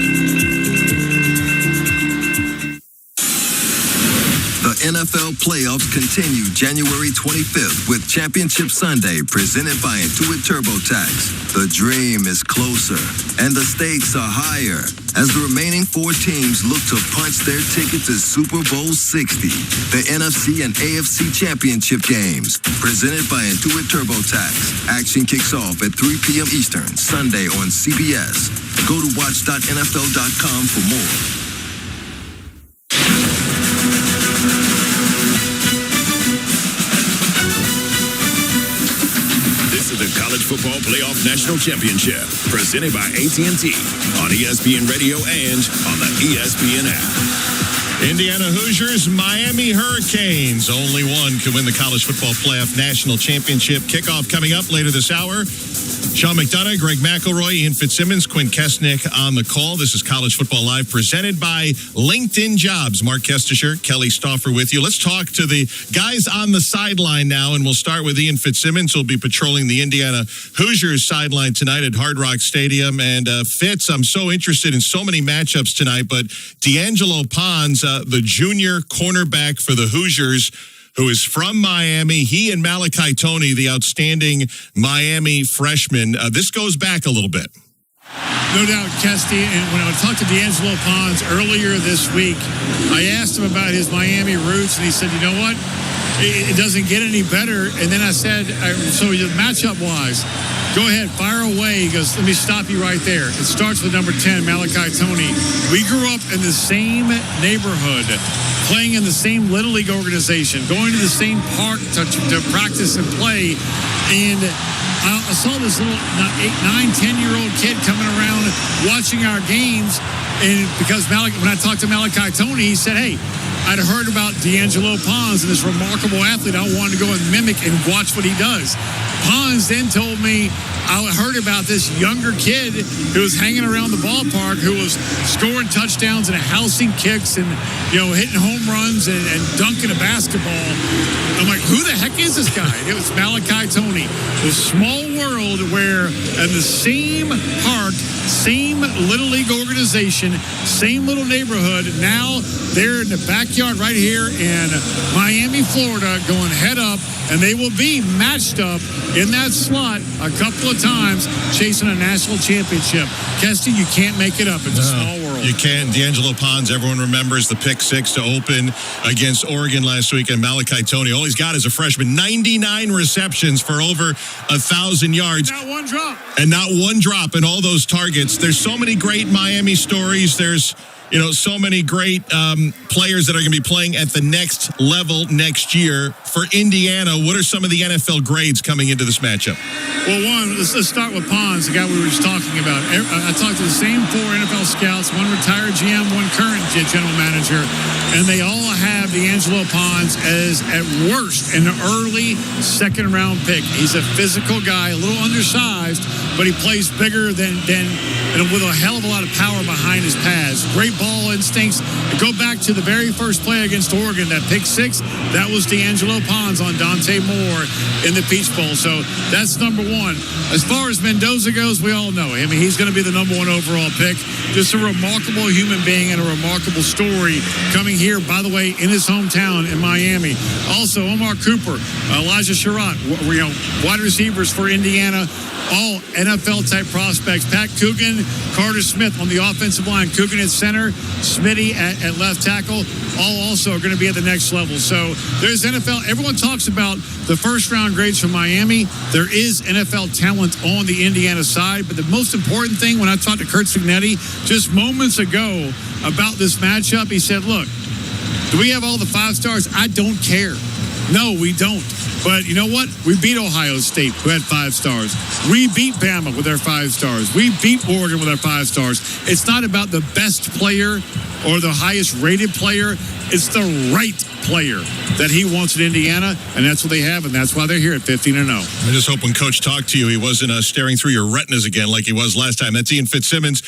The NFL playoffs continue January 25th with Championship Sunday presented by Intuit TurboTax. The dream is closer and the stakes are higher as the remaining 4 teams look to punch their ticket to Super Bowl 60. The NFC and AFC Championship games presented by Intuit TurboTax. Action kicks off at 3 p.m. Eastern Sunday on CBS. Go to watch.nfl.com for more. College Football Playoff National Championship, presented by AT&T on ESPN Radio and on the ESPN app. Indiana Hoosiers, Miami Hurricanes. Only one can win the College Football Playoff National Championship. Kickoff coming up later this hour. Sean McDonough, Greg McElroy, Ian Fitzsimmons, Quinn Kesnick on the call. This is College Football Live presented by LinkedIn Jobs. Mark Kestisher, Kelly Stauffer with you. Let's talk to the guys on the sideline now, and we'll start with Ian Fitzsimmons, who will be patrolling the Indiana Hoosiers sideline tonight at Hard Rock Stadium. And Fitz, I'm so interested in so many matchups tonight, but D'Angelo Pons, the junior cornerback for the Hoosiers, who is from Miami. He and Malachi Toney, the outstanding Miami freshman. This goes back a little bit. No doubt, Kesty. And when I talked to D'Angelo Pons earlier this week, I asked him about his Miami roots, and he said, you know what? It doesn't get any better. And then I said, so matchup-wise, go ahead, fire away. He goes, let me stop you right there. It starts with number 10, Malachi Toney. We grew up in the same neighborhood, playing in the same Little League organization, going to the same park to practice and play. And I saw this little 8, 9, 10-year-old kid coming around watching our games. And because when I talked to Malachi Toney, he said, hey, I'd heard about D'Angelo Pons and this remarkable athlete. I wanted to go and mimic and watch what he does. Pons then told me I heard about this younger kid who was hanging around the ballpark, who was scoring touchdowns and housing kicks and, hitting home runs and dunking a basketball. I'm like, who the heck is this guy? It was Malachi Toney. The small world where in the same park, same Little League organization, same little neighborhood, now they're in the backyard right here in Miami, Florida, going head up, and they will be matched up in that slot a couple of times, chasing a national championship. Kesty, you can't make it up. It's a small world. You can. D'Angelo Pons, everyone remembers the pick six to open against Oregon last week, and Malachi Toney, all he's got as a freshman, 99 receptions for over 1,000 yards. Not one drop. And not one drop in all those targets. There's so many great Miami stories. There's so many great players that are going to be playing at the next level next year. For Indiana, what are some of the NFL grades coming into this matchup? Well, let's start with Pons, the guy we were just talking about. I talked to the same 4 NFL scouts, one retired GM, one current general manager, and they all have D'Angelo Pons as, at worst, an early second-round pick. He's a physical guy, a little undersized, but he plays bigger than and with a hell of a lot of power behind his pads. Great ball instincts. Go back to the very first play against Oregon, that pick six, that was D'Angelo Pons on Dante Moore in the Peach Bowl. So that's number one. As far as Mendoza goes, we all know him. He's going to be the number 1 overall pick. Just a remarkable human being and a remarkable story coming here, by the way, in his hometown in Miami. Also, Omar Cooper, Elijah Sherratt, wide receivers for Indiana, all NFL-type prospects. Pat Coogan, Carter Smith on the offensive line. Coogan at center, Smitty at left tackle. All also are going to be at the next level. So there's NFL. Everyone talks about the first-round grades from Miami. There is NFL talent on the Indiana side. But the most important thing, when I talked to Kurt Cignetti just moments ago about this matchup, he said, look, do we have all the 5 stars? I don't care. No, we don't. But you know what? We beat Ohio State, who had 5 stars. We beat Bama with their 5 stars. We beat Oregon with our 5 stars. It's not about the best player or the highest rated player. It's the right player that he wants in Indiana, and that's what they have, and that's why they're here at 15-0. I just hope when Coach talked to you, he wasn't staring through your retinas again like he was last time. That's Ian Fitzsimmons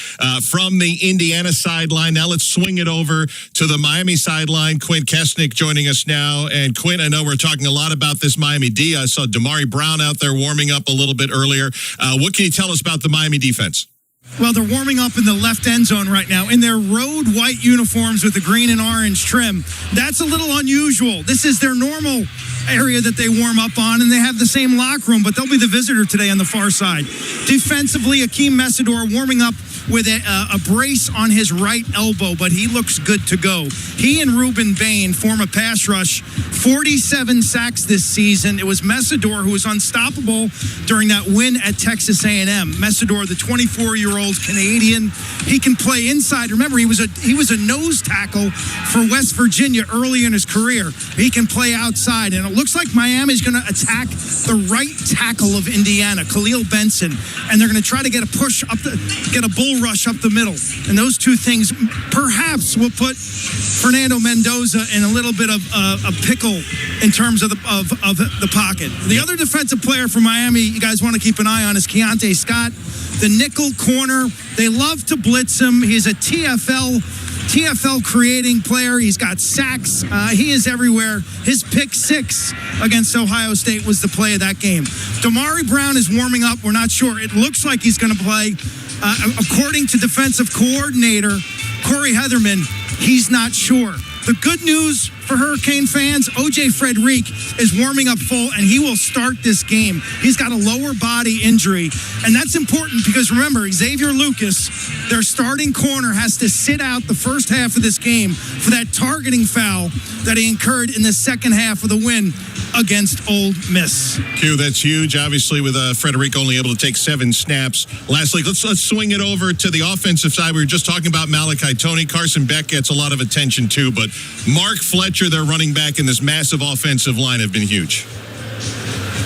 from the Indiana sideline. Now let's swing it over to the Miami sideline. Quinn Kesnick joining us now. And Quinn, I know we're talking a lot about this Miami D. I saw Damari Brown out there warming up a little bit earlier. What can you tell us about the Miami defense? Well, they're warming up in the left end zone right now in their road white uniforms with the green and orange trim. That's a little unusual. This is their normal area that they warm up on, and they have the same locker room, but they'll be the visitor today on the far side. Defensively, Akeem Messidor warming up with a brace on his right elbow, but he looks good to go. He and Ruben Bain form a pass rush 47 sacks this season. It was Messidor who was unstoppable during that win at Texas A&M. Messidor, the 24-year-old Canadian, he can play inside. Remember, he was a nose tackle for West Virginia early in his career. He can play outside, and it looks like Miami's going to attack the right tackle of Indiana, Khalil Benson, and they're going to try to get a bull rush up the middle. And those two things perhaps will put Fernando Mendoza in a little bit of a pickle in terms of the pocket. The other defensive player for Miami you guys want to keep an eye on is Keontae Scott, the nickel corner. They love to blitz him. He's a TFL creating player. He's got sacks. He is everywhere. His pick 6 against Ohio State was the play of that game. Damari Brown is warming up. We're not sure. It looks like he's going to play. According to defensive coordinator Corey Heatherman, he's not sure. The good news for Hurricane fans, O.J. Frederick is warming up full, and he will start this game. He's got a lower body injury, and that's important because, remember, Xavier Lucas, their starting corner, has to sit out the first half of this game for that targeting foul that he incurred in the second half of the win against Ole Miss. Q, that's huge, obviously, with Frederick only able to take 7 snaps. Lastly, let's swing it over to the offensive side. We were just talking about Malachi Tony. Carson Beck gets a lot of attention, too, but Mark Fletcher, their running back, and this massive offensive line have been huge.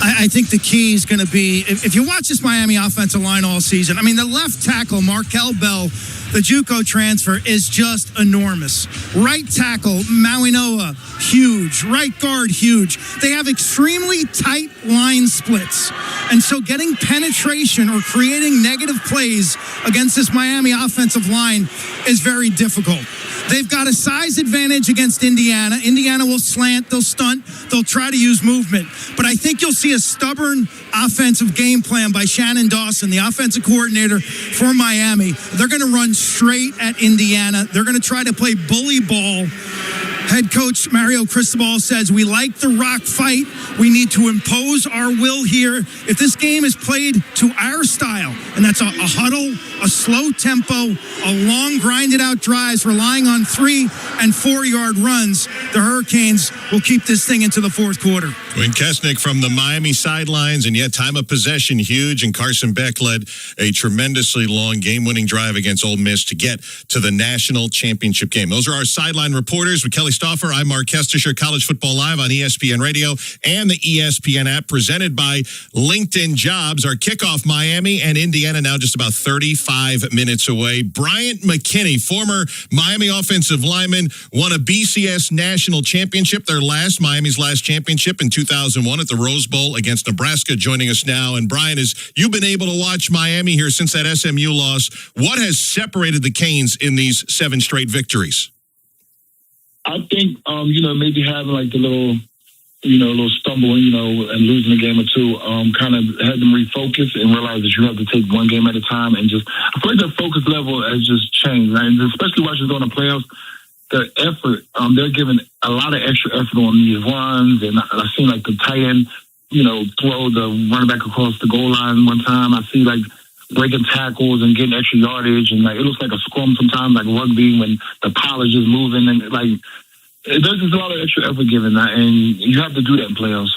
I think the key is going to be, if you watch this Miami offensive line all season, I mean, the left tackle, Markel Bell, the JUCO transfer, is just enormous. Right tackle, Mauinoa, huge. Right guard, huge. They have extremely tight line splits. And so getting penetration or creating negative plays against this Miami offensive line is very difficult. They've got a size advantage against Indiana. Indiana will slant, they'll stunt, they'll try to use movement. But I think you'll see a stubborn offensive game plan by Shannon Dawson, the offensive coordinator for Miami. They're going to run straight at Indiana. They're going to try to play bully ball. Head coach Mario Cristobal says, we like the rock fight. We need to impose our will here. If this game is played to our style, and that's a huddle, a slow tempo, a long grinded out drives relying on 3- and 4-yard runs, the Hurricanes will keep this thing into the fourth quarter. Wayne Kesnick from the Miami sidelines, and yet time of possession huge, and Carson Beck led a tremendously long game-winning drive against Ole Miss to get to the national championship game. Those are our sideline reporters with Kelly Stauffer. I'm Mark Kestisher, College Football Live on ESPN Radio and the ESPN app, presented by LinkedIn Jobs. Our kickoff, Miami and Indiana, now just about 35 minutes away. Bryant McKinney, former Miami offensive lineman, won a BCS national championship, Miami's last championship in 2001 at the Rose Bowl against Nebraska, joining us now. And Brian, as you've been able to watch Miami here since that SMU loss, what has separated the Canes in these 7 straight victories? I think, maybe having like the little stumbling, and losing a game or two, kind of had them refocus and realize that you have to take one game at a time. And I feel like their focus level has just changed, right? And especially watching during the playoffs, their effort, they're giving a lot of extra effort on these runs. And I seen like the tight end, throw the running back across the goal line one time. I see like breaking tackles and getting extra yardage, and like it looks like a scrum sometimes, like rugby when the pile is just moving, and like there's just a lot of extra effort given, and you have to do that in playoffs.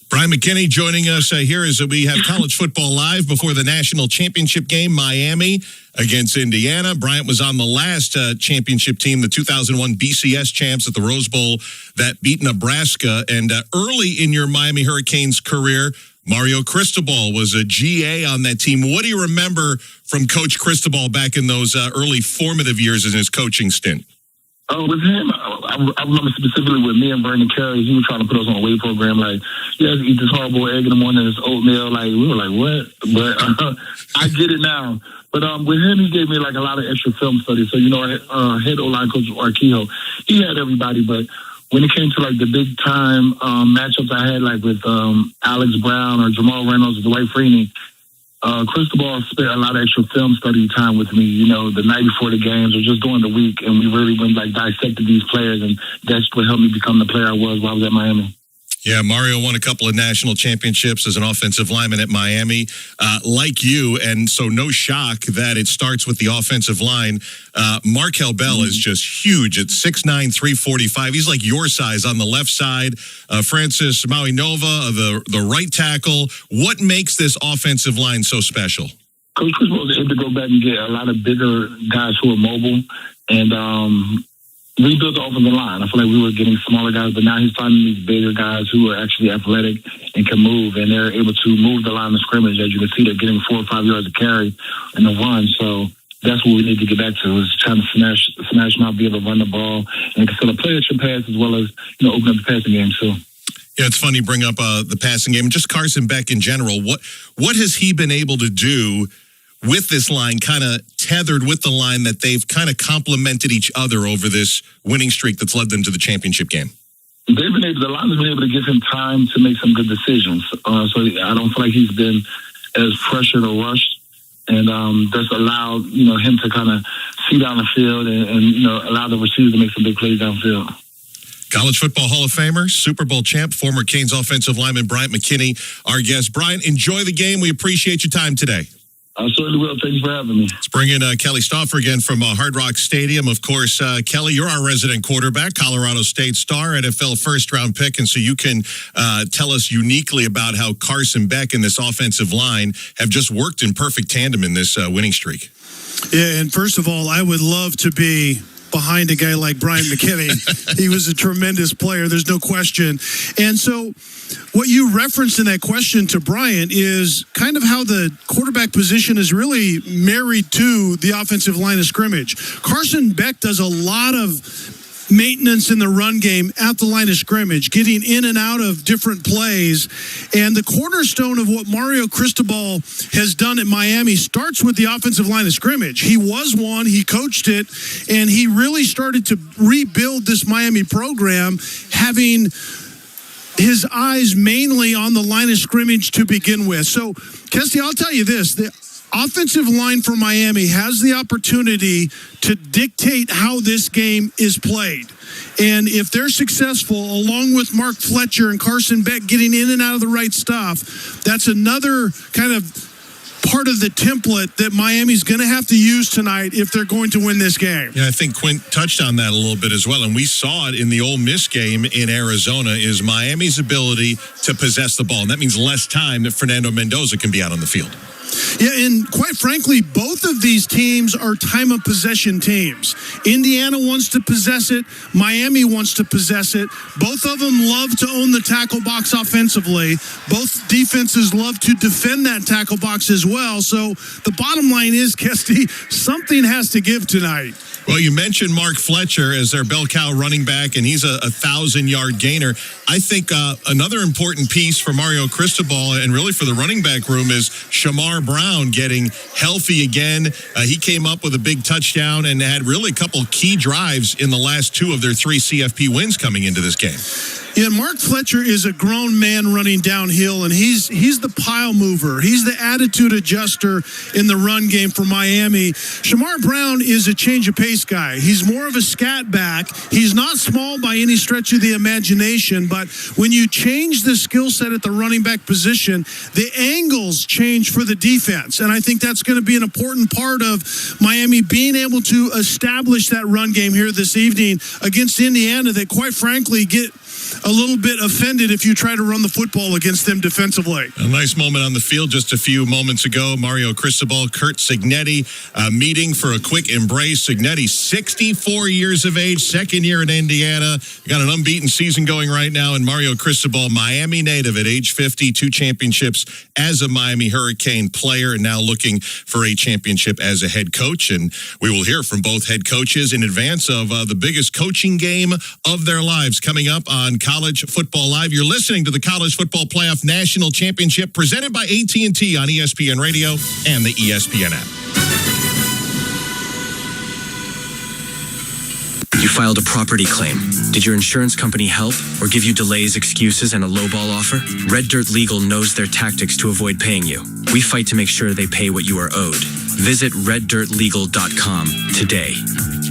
Brian McKinney joining us here as we have College Football Live before the national championship game, Miami against Indiana. Bryant was on the last championship team, the 2001 BCS champs at the Rose Bowl that beat Nebraska. And early in your Miami Hurricanes career, Mario Cristobal was a GA on that team. What do you remember from Coach Cristobal back in those early formative years in his coaching stint? With him, I remember specifically with me and Vernon Carey, he was trying to put us on a weight program. Like, you have to eat this horrible egg in the morning, this oatmeal. Like, we were like, what? But I get it now. But with him, he gave me like a lot of extra film study. So, head O-line coach Arquijo, he had everybody. But when it came to like the big time matchups I had, like with Alex Brown or Jamal Reynolds or Dwight Freeney, Cristobal spent a lot of extra film study time with me, the night before the games or just during the week. And we really went dissected these players, and that's what helped me become the player I was while I was at Miami. Yeah, Mario won a couple of national championships as an offensive lineman at Miami, like you, and so no shock that it starts with the offensive line. Markel Bell is just huge at 6'9", 345. He's like your size on the left side. Francis Maui Nova, the right tackle. What makes this offensive line so special? Coach Cristobal was able to go back and get a lot of bigger guys who are mobile and rebuild the offensive line. I feel like we were getting smaller guys, but now he's finding these bigger guys who are actually athletic and can move, and they're able to move the line of scrimmage. As you can see, they're getting 4 or 5 yards of carry in the run. So that's what we need to get back to, is trying to smash them out, be able to run the ball, and can still play extra pass as well as open up the passing game too. Yeah, it's funny you bring up the passing game and just Carson Beck in general. What has he been able to do with this line, kind of tethered with the line that they've kind of complemented each other over this winning streak that's led them to the championship game? The line has been able to give him time to make some good decisions. So I don't feel like he's been as pressured or rushed, and that's allowed him to kind of see down the field and allow the receivers to make some big plays downfield. College Football Hall of Famer, Super Bowl champ, former Canes offensive lineman Bryant McKinney, our guest. Bryant, enjoy the game. We appreciate your time today. I certainly will. Thanks for having me. Let's bring in Kelly Stauffer again from Hard Rock Stadium. Of course, Kelly, you're our resident quarterback, Colorado State star, NFL first-round pick, and so you can tell us uniquely about how Carson Beck and this offensive line have just worked in perfect tandem in this winning streak. Yeah, and first of all, I would love to be behind a guy like Bryant McKinney. He was a tremendous player, there's no question. And so what you referenced in that question to Bryant is kind of how the quarterback position is really married to the offensive line of scrimmage. Carson Beck does a lot of maintenance in the run game at the line of scrimmage, getting in and out of different plays. And the cornerstone of what Mario Cristobal has done at Miami starts with the offensive line of scrimmage. He was one, he coached it, and he really started to rebuild this Miami program, having his eyes mainly on the line of scrimmage to begin with. So, Kesty, I'll tell you this, the offensive line for Miami has the opportunity to dictate how this game is played. And if they're successful, along with Mark Fletcher and Carson Beck getting in and out of the right stuff, that's another kind of part of the template that Miami's going to have to use tonight if they're going to win this game. Yeah, I think Quint touched on that a little bit as well, and we saw it in the Ole Miss game in Arizona, is Miami's ability to possess the ball, and that means less time that Fernando Mendoza can be out on the field. Yeah, and quite frankly, both of these teams are time of possession teams. Indiana wants to possess it. Miami wants to possess it. Both of them love to own the tackle box offensively. Both defenses love to defend that tackle box as well. So the bottom line is, Kesty, something has to give tonight. Well, you mentioned Mark Fletcher as their bell cow running back, and he's a 1,000-yard gainer. I think another important piece for Mario Cristobal and really for the running back room is Shamar Brown getting healthy again. He came up with a big touchdown and had really a couple key drives in the last 2 of their 3 CFP wins coming into this game. Yeah, Mark Fletcher is a grown man running downhill, and he's the pile mover. He's the attitude adjuster in the run game for Miami. Shamar Brown is a change of pace guy. He's more of a scat back. He's not small by any stretch of the imagination, but when you change the skill set at the running back position, the angles change for the defense, and I think that's going to be an important part of Miami being able to establish that run game here this evening against Indiana that, quite frankly, get a little bit offended if you try to run the football against them defensively. A nice moment on the field just a few moments ago. Mario Cristobal, Curt Cignetti meeting for a quick embrace. Cignetti, 64 years of age, second year in Indiana. Got an unbeaten season going right now. And Mario Cristobal, Miami native at age 50, 2 championships as a Miami Hurricane player, and now looking for a championship as a head coach. And we will hear from both head coaches in advance of the biggest coaching game of their lives coming up on College Football Live. You're listening to the College Football Playoff National Championship presented by AT&T on ESPN Radio and the ESPN app. You filed a property claim. Did your insurance company help or give you delays, excuses, and a lowball offer? Red Dirt Legal knows their tactics to avoid paying you. We fight to make sure they pay what you are owed. Visit reddirtlegal.com today.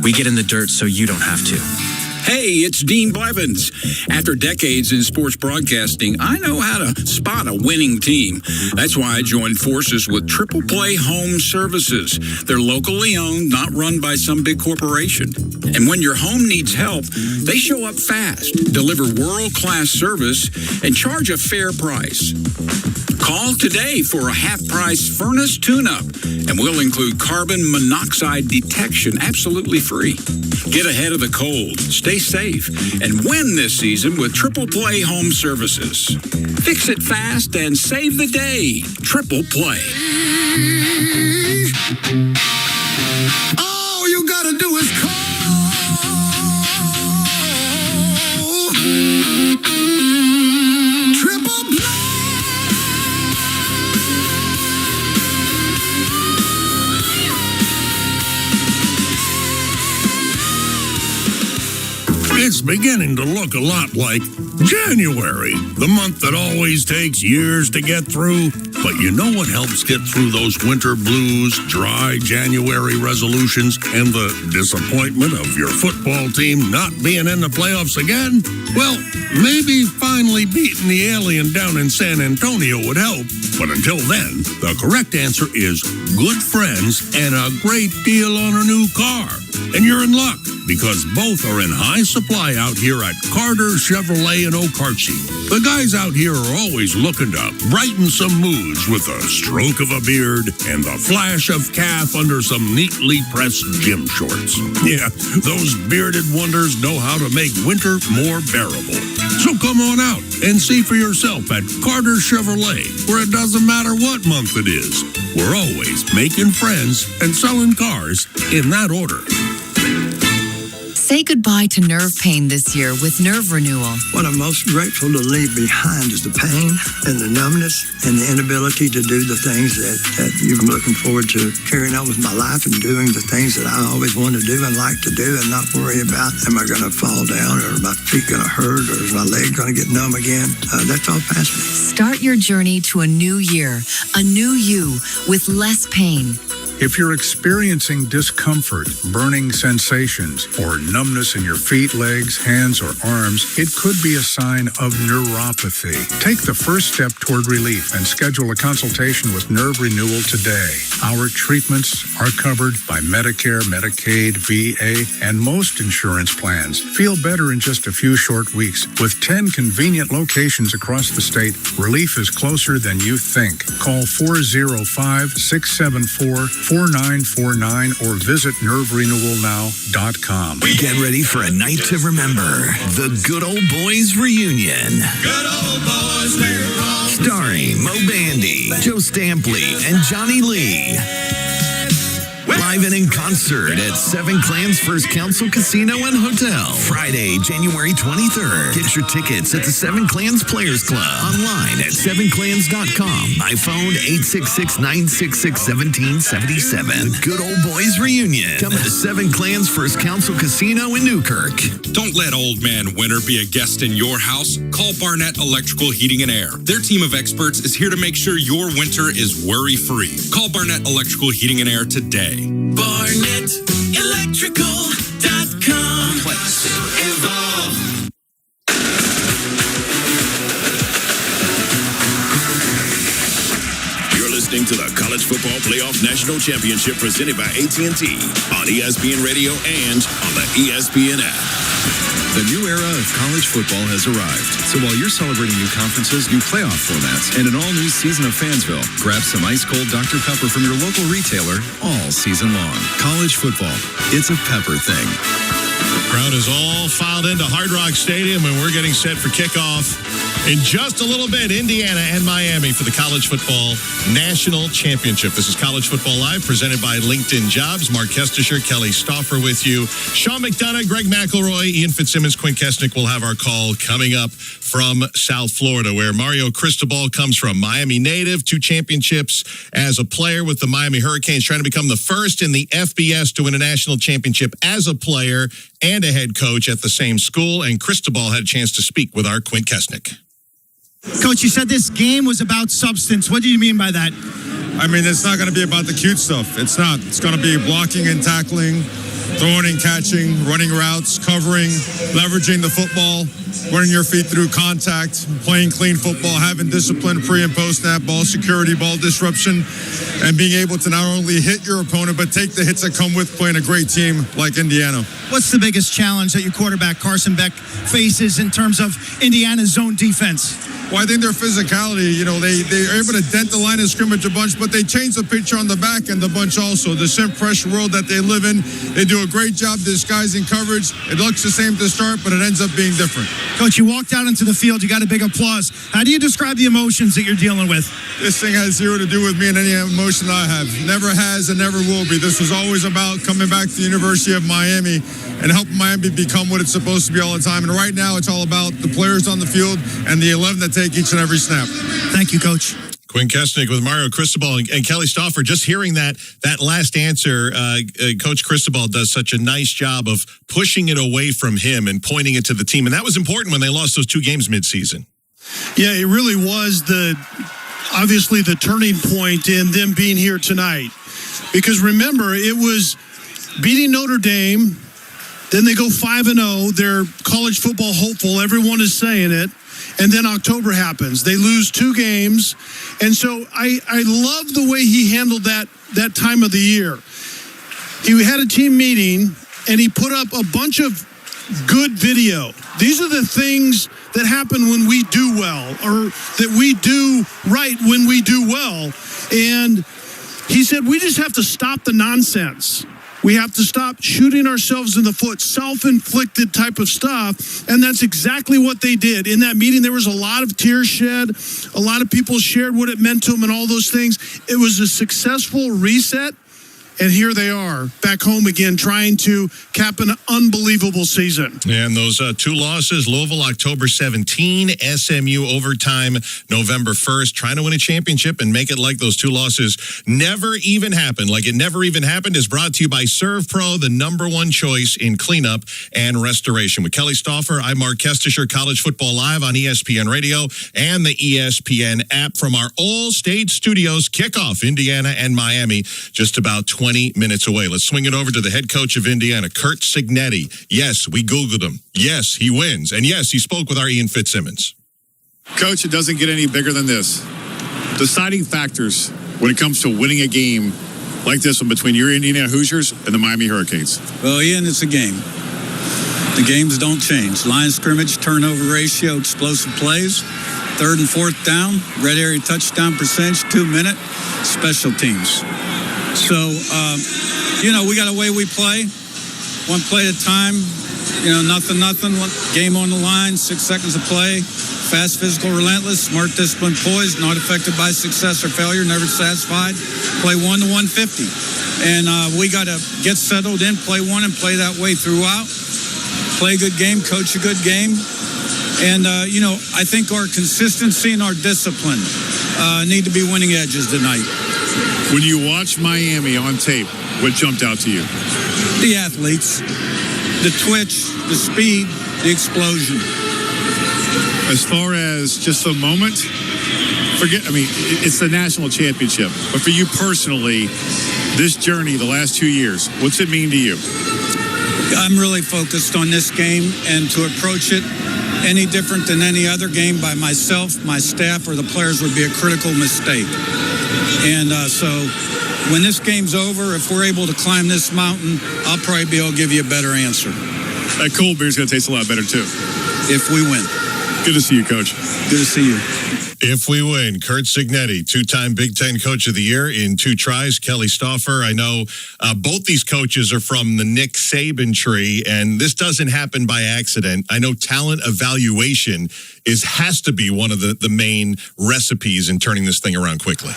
We get in the dirt so you don't have to. Hey, it's Dean Blevins. After decades in sports broadcasting, I know how to spot a winning team. That's why I joined forces with Triple Play Home Services. They're locally owned, not run by some big corporation. And when your home needs help, they show up fast, deliver world-class service, and charge a fair price. Call today for a half-price furnace tune-up, and we'll include carbon monoxide detection absolutely free. Get ahead of the cold, stay safe, and win this season with Triple Play Home Services. Fix it fast and save the day. Triple Play. All you gotta do is call. Triple Play. It's beginning to look a lot like January, the month that always takes years to get through. But you know what helps get through those winter blues, dry January resolutions, and the disappointment of your football team not being in the playoffs again? Well, maybe finally beating the alien down in San Antonio would help. But until then, the correct answer is good friends and a great deal on a new car. And you're in luck, because both are in high supply out here at Carter Chevrolet in Okarche. The guys out here are always looking to brighten some moods with a stroke of a beard and the flash of calf under some neatly pressed gym shorts. Yeah, those bearded wonders know how to make winter more bearable. So come on out and see for yourself at Carter Chevrolet, where it doesn't matter what month it is. We're always making friends and selling cars in that order. Say goodbye to nerve pain this year with Nerve Renewal. What I'm most grateful to leave behind is the pain and the numbness and the inability to do the things that you've been looking forward to carrying on with my life and doing the things that I always want to do and like to do and not worry about, am I going to fall down or are my feet going to hurt or is my leg going to get numb again? That's all past me. Start your journey to a new year, a new you with less pain. If you're experiencing discomfort, burning sensations, or numbness in your feet, legs, hands, or arms, it could be a sign of neuropathy. Take the first step toward relief and schedule a consultation with Nerve Renewal today. Our treatments are covered by Medicare, Medicaid, VA, and most insurance plans. Feel better in just a few short weeks. With 10 convenient locations across the state, relief is closer than you think. Call 405-674-4949 or visit nerverenewalnow.com. Get ready for a night to remember. The Good Old Boys Reunion. Good old boys, we're all Starring Mo Bandy, Joe Stampley, and Johnny Lee. Live and in concert at Seven Clans First Council Casino and Hotel. Friday, January 23rd. Get your tickets at the Seven Clans Players Club. Online at sevenclans.com. My phone, 866-966-1777. The Good Old Boys Reunion. Coming to Seven Clans First Council Casino in Newkirk. Don't let Old Man Winter be a guest in your house. Call Barnett Electrical Heating and Air. Their team of experts is here to make sure your winter is worry-free. Call Barnett Electrical Heating and Air today. BarnettElectrical.com. Let's evolve. You're listening to the College Football Playoff National Championship presented by AT&T on ESPN Radio and on the ESPN app. The new era of college football has arrived. So while you're celebrating new conferences, new playoff formats, and an all-new season of Fansville, grab some ice-cold Dr. Pepper from your local retailer all season long. College football, it's a pepper thing. Crowd is all filed into Hard Rock Stadium, and we're getting set for kickoff in just a little bit. Indiana and Miami for the College Football National Championship. This is College Football Live, presented by LinkedIn Jobs. Mark Kestisher, Kelly Stauffer with you. Sean McDonough, Greg McElroy, Ian Fitzsimmons, Quinn Kesnick will have our call coming up from South Florida, where Mario Cristobal comes from. Miami native, 2 championships as a player with the Miami Hurricanes, trying to become the first in the FBS to win a national championship as a player and a head coach at the same school. And Cristobal had a chance to speak with our Quinn Kesnick. Coach, you said this game was about substance. What do you mean by that? I mean, it's not going to be about the cute stuff. It's not. It's going to be blocking and tackling, throwing and catching, running routes, covering, leveraging the football, running your feet through contact, playing clean football, having discipline pre and post snap, ball security, ball disruption, and being able to not only hit your opponent, but take the hits that come with playing a great team like Indiana. What's the biggest challenge that your quarterback, Carson Beck, faces in terms of Indiana's zone defense? Well, I think their physicality, they're able to dent the line of scrimmage a bunch, but they change the picture on the back end a bunch also. The sim pressure world that they live in, they do a great job disguising coverage. It looks the same to start, but it ends up being different. Coach, you walked out into the field. You got a big applause. How do you describe the emotions that you're dealing with? This thing has zero to do with me and any emotion I have. Never has and never will be. This was always about coming back to the University of Miami and helping Miami become what it's supposed to be all the time. And right now, it's all about the players on the field and the 11 that take each and every snap. Thank you, Coach. Quinn Kesnick with Mario Cristobal and Kelly Stauffer. Just hearing that last answer, Coach Cristobal does such a nice job of pushing it away from him and pointing it to the team. And that was important when they lost those 2 games midseason. Yeah, it really was obviously the turning point in them being here tonight. Because remember, it was beating Notre Dame, then they go 5-0. They're college football hopeful. Everyone is saying it. And then October happens. They lose 2 games. And so I love the way he handled that time of the year. He had a team meeting, and he put up a bunch of good video. These are the things that happen when we do well, or that we do right when we do well. And he said, we just have to stop the nonsense. We have to stop shooting ourselves in the foot, self-inflicted type of stuff. And that's exactly what they did. In that meeting, there was a lot of tears shed. A lot of people shared what it meant to them and all those things. It was a successful reset. And here they are, back home again, trying to cap an unbelievable season. And those 2 losses, Louisville, October 17, SMU overtime, November 1st, trying to win a championship and make it like those 2 losses never even happened. Like it never even happened is brought to you by Serve Pro, the #1 choice in cleanup and restoration. With Kelly Stauffer, I'm Mark Kestisher, College Football Live on ESPN Radio and the ESPN app from our all-state studios. Kickoff, Indiana and Miami, just about 20 minutes away. Let's swing it over to the head coach of Indiana, Curt Cignetti. Yes, we Googled him. Yes, he wins. And yes, he spoke with our Ian Fitzsimmons. Coach, it doesn't get any bigger than this. Deciding factors when it comes to winning a game like this one between your Indiana Hoosiers and the Miami Hurricanes. Well, Ian, it's a game. The games don't change. Line scrimmage, turnover ratio, explosive plays, 3rd and 4th down, red area touchdown percentage, 2-minute, special teams. So, we got a way we play, 1 play at a time, nothing, game on the line, 6 seconds of play, fast, physical, relentless, smart, disciplined, poised, not affected by success or failure, never satisfied, play 1 to 150. And we got to get settled in, play 1 and play that way throughout, play a good game, coach a good game. And, I think our consistency and our discipline need to be winning edges tonight. When you watch Miami on tape, what jumped out to you? The athletes, the twitch, the speed, the explosion. As far as just the moment, it's the national championship. But for you personally, this journey, the last 2 years, what's it mean to you? I'm really focused on this game, and to approach it any different than any other game by myself, my staff, or the players would be a critical mistake. And so when this game's over, if we're able to climb this mountain, I'll probably be able to give you a better answer. That cold beer's going to taste a lot better, too. If we win. Good to see you, Coach. Good to see you. If we win, Curt Cignetti, 2-time Big Ten Coach of the Year in 2 tries. Kelly Stauffer, I know both these coaches are from the Nick Saban tree, and this doesn't happen by accident. I know talent evaluation has to be one of the main recipes in turning this thing around quickly.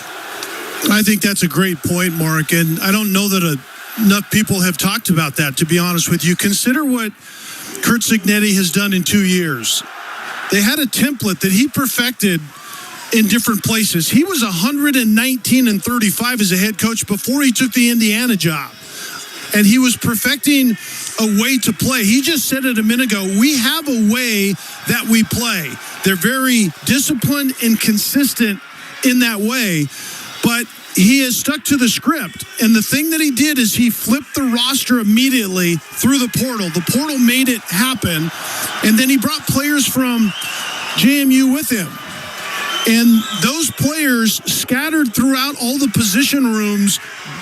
I think that's a great point, Mark, and I don't know that enough people have talked about that, to be honest with you. Consider what Curt Cignetti has done in 2 years. They had a template that he perfected in different places. He was 119-35 as a head coach before he took the Indiana job. And he was perfecting a way to play. He just said it a minute ago. We have a way that we play. They're very disciplined and consistent in that way. But he has stuck to the script. And the thing that he did is he flipped the roster immediately through the portal. The portal made it happen. And then he brought players from JMU with him. And those players scattered throughout all the position rooms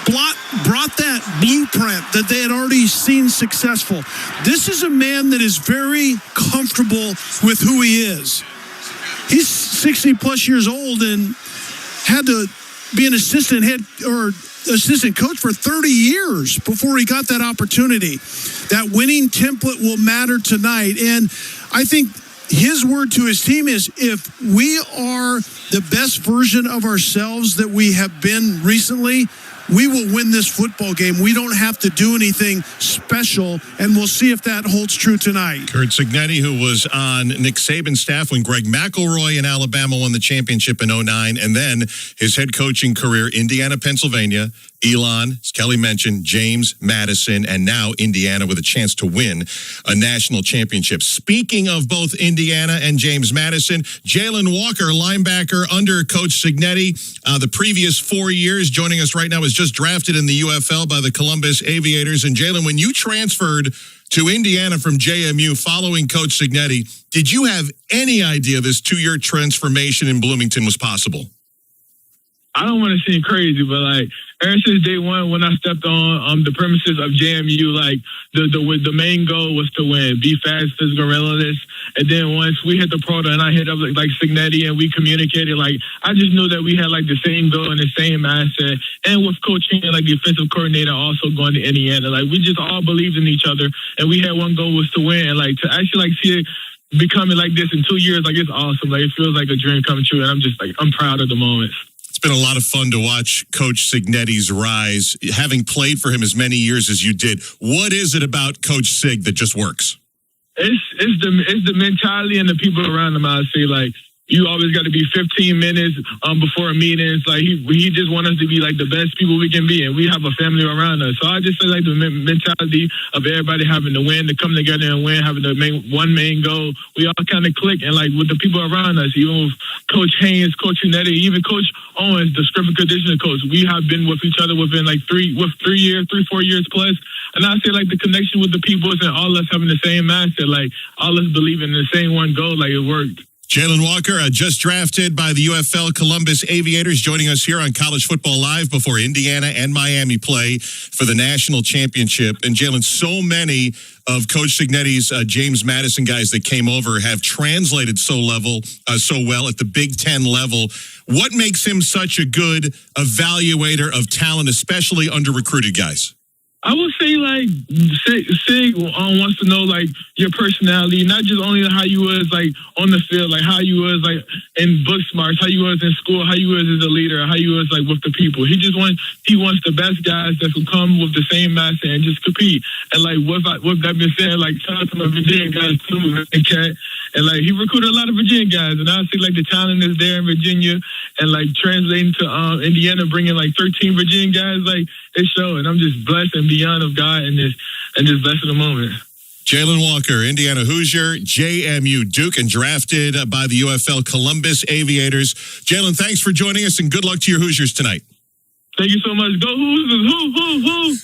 brought that blueprint that they had already seen successful. This is a man that is very comfortable with who he is. He's 60 plus years old and had to be an assistant coach for 30 years before he got that opportunity. That winning template will matter tonight. And I think his word to his team is, if we are the best version of ourselves that we have been recently, we will win this football game. We don't have to do anything special, and we'll see if that holds true tonight. Curt Cignetti, who was on Nick Saban's staff when Greg McElroy in Alabama won the championship in 2009, and then his head coaching career, Indiana, Pennsylvania, Elon, as Kelly mentioned, James Madison, and now Indiana with a chance to win a national championship. Speaking of both Indiana and James Madison, Jalen Walker, linebacker under Coach Cignetti, the previous 4 years, joining us right now, is just drafted in the UFL by the Columbus Aviators. And Jalen, when you transferred to Indiana from JMU following Coach Cignetti, did you have any idea this 2-year transformation in Bloomington was possible? I don't want to seem crazy, but like ever since day one, when I stepped on the premises of JMU, like the main goal was to win, be fast, physical, relentless. And then once we hit the portal and I hit up like Cignetti and we communicated, like I just knew that we had like the same goal and the same mindset. And with coaching and like the offensive coordinator also going to Indiana, like we just all believed in each other and we had one goal was to win. And like to actually like see it becoming like this in 2 years, like it's awesome. Like it feels like a dream coming true, and I'm proud of the moments. It's been a lot of fun to watch Coach Cignetti's rise, having played for him as many years as you did. What is it about Coach Sig that just works? It's the mentality and the people around him. I say, like, you always got to be 15 minutes before meetings. Like he just wants us to be like the best people we can be, and we have a family around us. So I just say like the mentality of everybody having to win, to come together and win, having the one main goal. We all kind of click, and like with the people around us, even with Coach Haynes, Coach Cignetti, even Coach Owens, the strength and conditioning coach, we have been with each other within like 4 years plus. And I say like the connection with the people and all us having the same mindset, like all us believing in the same one goal, like it worked. Jalen Walker, just drafted by the UFL Columbus Aviators, joining us here on College Football Live before Indiana and Miami play for the national championship. And Jalen, so many of Coach Cignetti's James Madison guys that came over have translated so well at the Big Ten level. What makes him such a good evaluator of talent, especially under-recruited guys? I would say, like, Sig wants to know, like, your personality, not just only how you was, like, on the field, like, how you was, like, in book smarts, how you was in school, how you was as a leader, how you was, like, with the people. He wants the best guys that will come with the same mindset and just compete. And, like, with that being said, like, shout out to my Virginia guys, too, okay? And, like, he recruited a lot of Virginia guys, and I see, like, the talent is there in Virginia, and, like, translating to Indiana, bringing, like, 13 Virginia guys, like, it showed. And I'm just blessed and beyond of God and just blessed in the moment. Jalen Walker, Indiana Hoosier, JMU Duke, and drafted by the UFL Columbus Aviators. Jalen, thanks for joining us, and good luck to your Hoosiers tonight. Thank you so much. Go Hoosiers!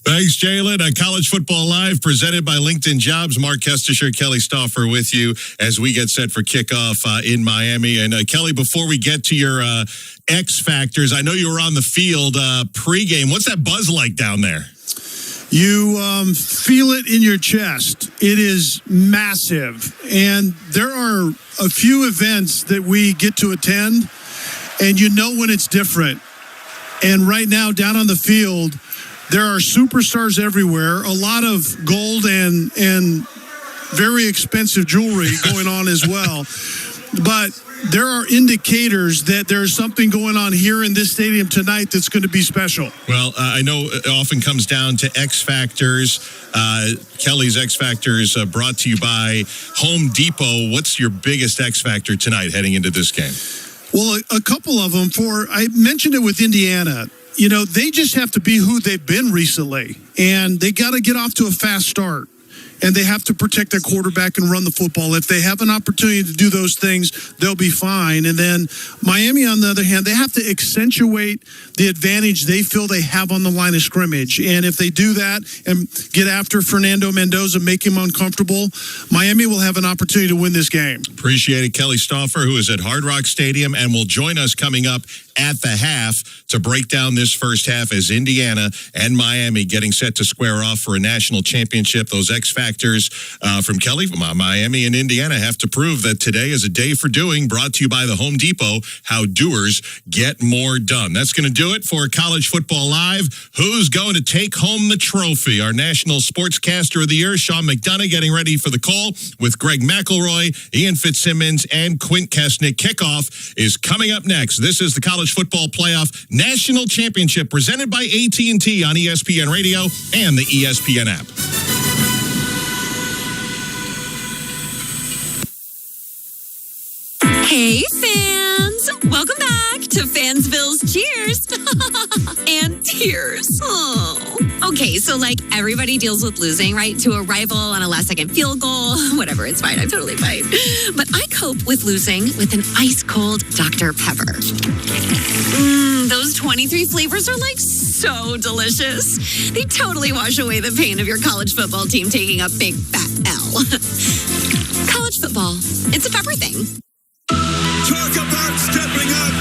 Thanks, Jalen. College Football Live, presented by LinkedIn Jobs. Mark Kestisher, Kelly Stauffer with you as we get set for kickoff in Miami. And Kelly, before we get to your X factors, I know you were on the field pregame. What's that buzz like down there? You feel it in your chest. It is massive. And there are a few events that we get to attend, and you know when it's different. And right now, down on the field, there are superstars everywhere, a lot of gold and very expensive jewelry going on as well. But there are indicators that there's something going on here in this stadium tonight that's going to be special. Well, I know it often comes down to X Factors. Kelly's X Factors brought to you by Home Depot. What's your biggest X Factor tonight heading into this game? Well, a couple of them. I mentioned it with Indiana. You know, they just have to be who they've been recently, and they got to get off to a fast start. and they have to protect their quarterback and run the football. If they have an opportunity to do those things, they'll be fine. And then Miami, on the other hand, they have to accentuate the advantage they feel they have on the line of scrimmage. And if they do that and get after Fernando Mendoza, make him uncomfortable, Miami will have an opportunity to win this game. Appreciate it, Kelly Stauffer, who is at Hard Rock Stadium and will join us coming up at the half to break down this first half as Indiana and Miami getting set to square off for a national championship. Those X factors from Kelly, Miami and Indiana have to prove that today is a day for doing, brought to you by the Home Depot, how doers get more done. That's going to do it for College Football Live. Who's going to take home the trophy? Our National Sportscaster of the Year, Sean McDonough, getting ready for the call with Greg McElroy, Ian Fitzsimmons, and Quint Kesnick. Kickoff is coming up next. This is the College Football Playoff National Championship presented by AT&T on ESPN Radio and the ESPN app. Hey, fans! Welcome back to Fansville's Cheers and Tears. Oh. Okay, so like everybody deals with losing, right? To a rival on a last-second field goal. Whatever, it's fine. I'm totally fine. But I cope with losing with an ice-cold Dr. Pepper. Those 23 flavors are like so delicious. They totally wash away the pain of your college football team taking a big fat L. College football, it's a pepper thing. Talk about stepping up.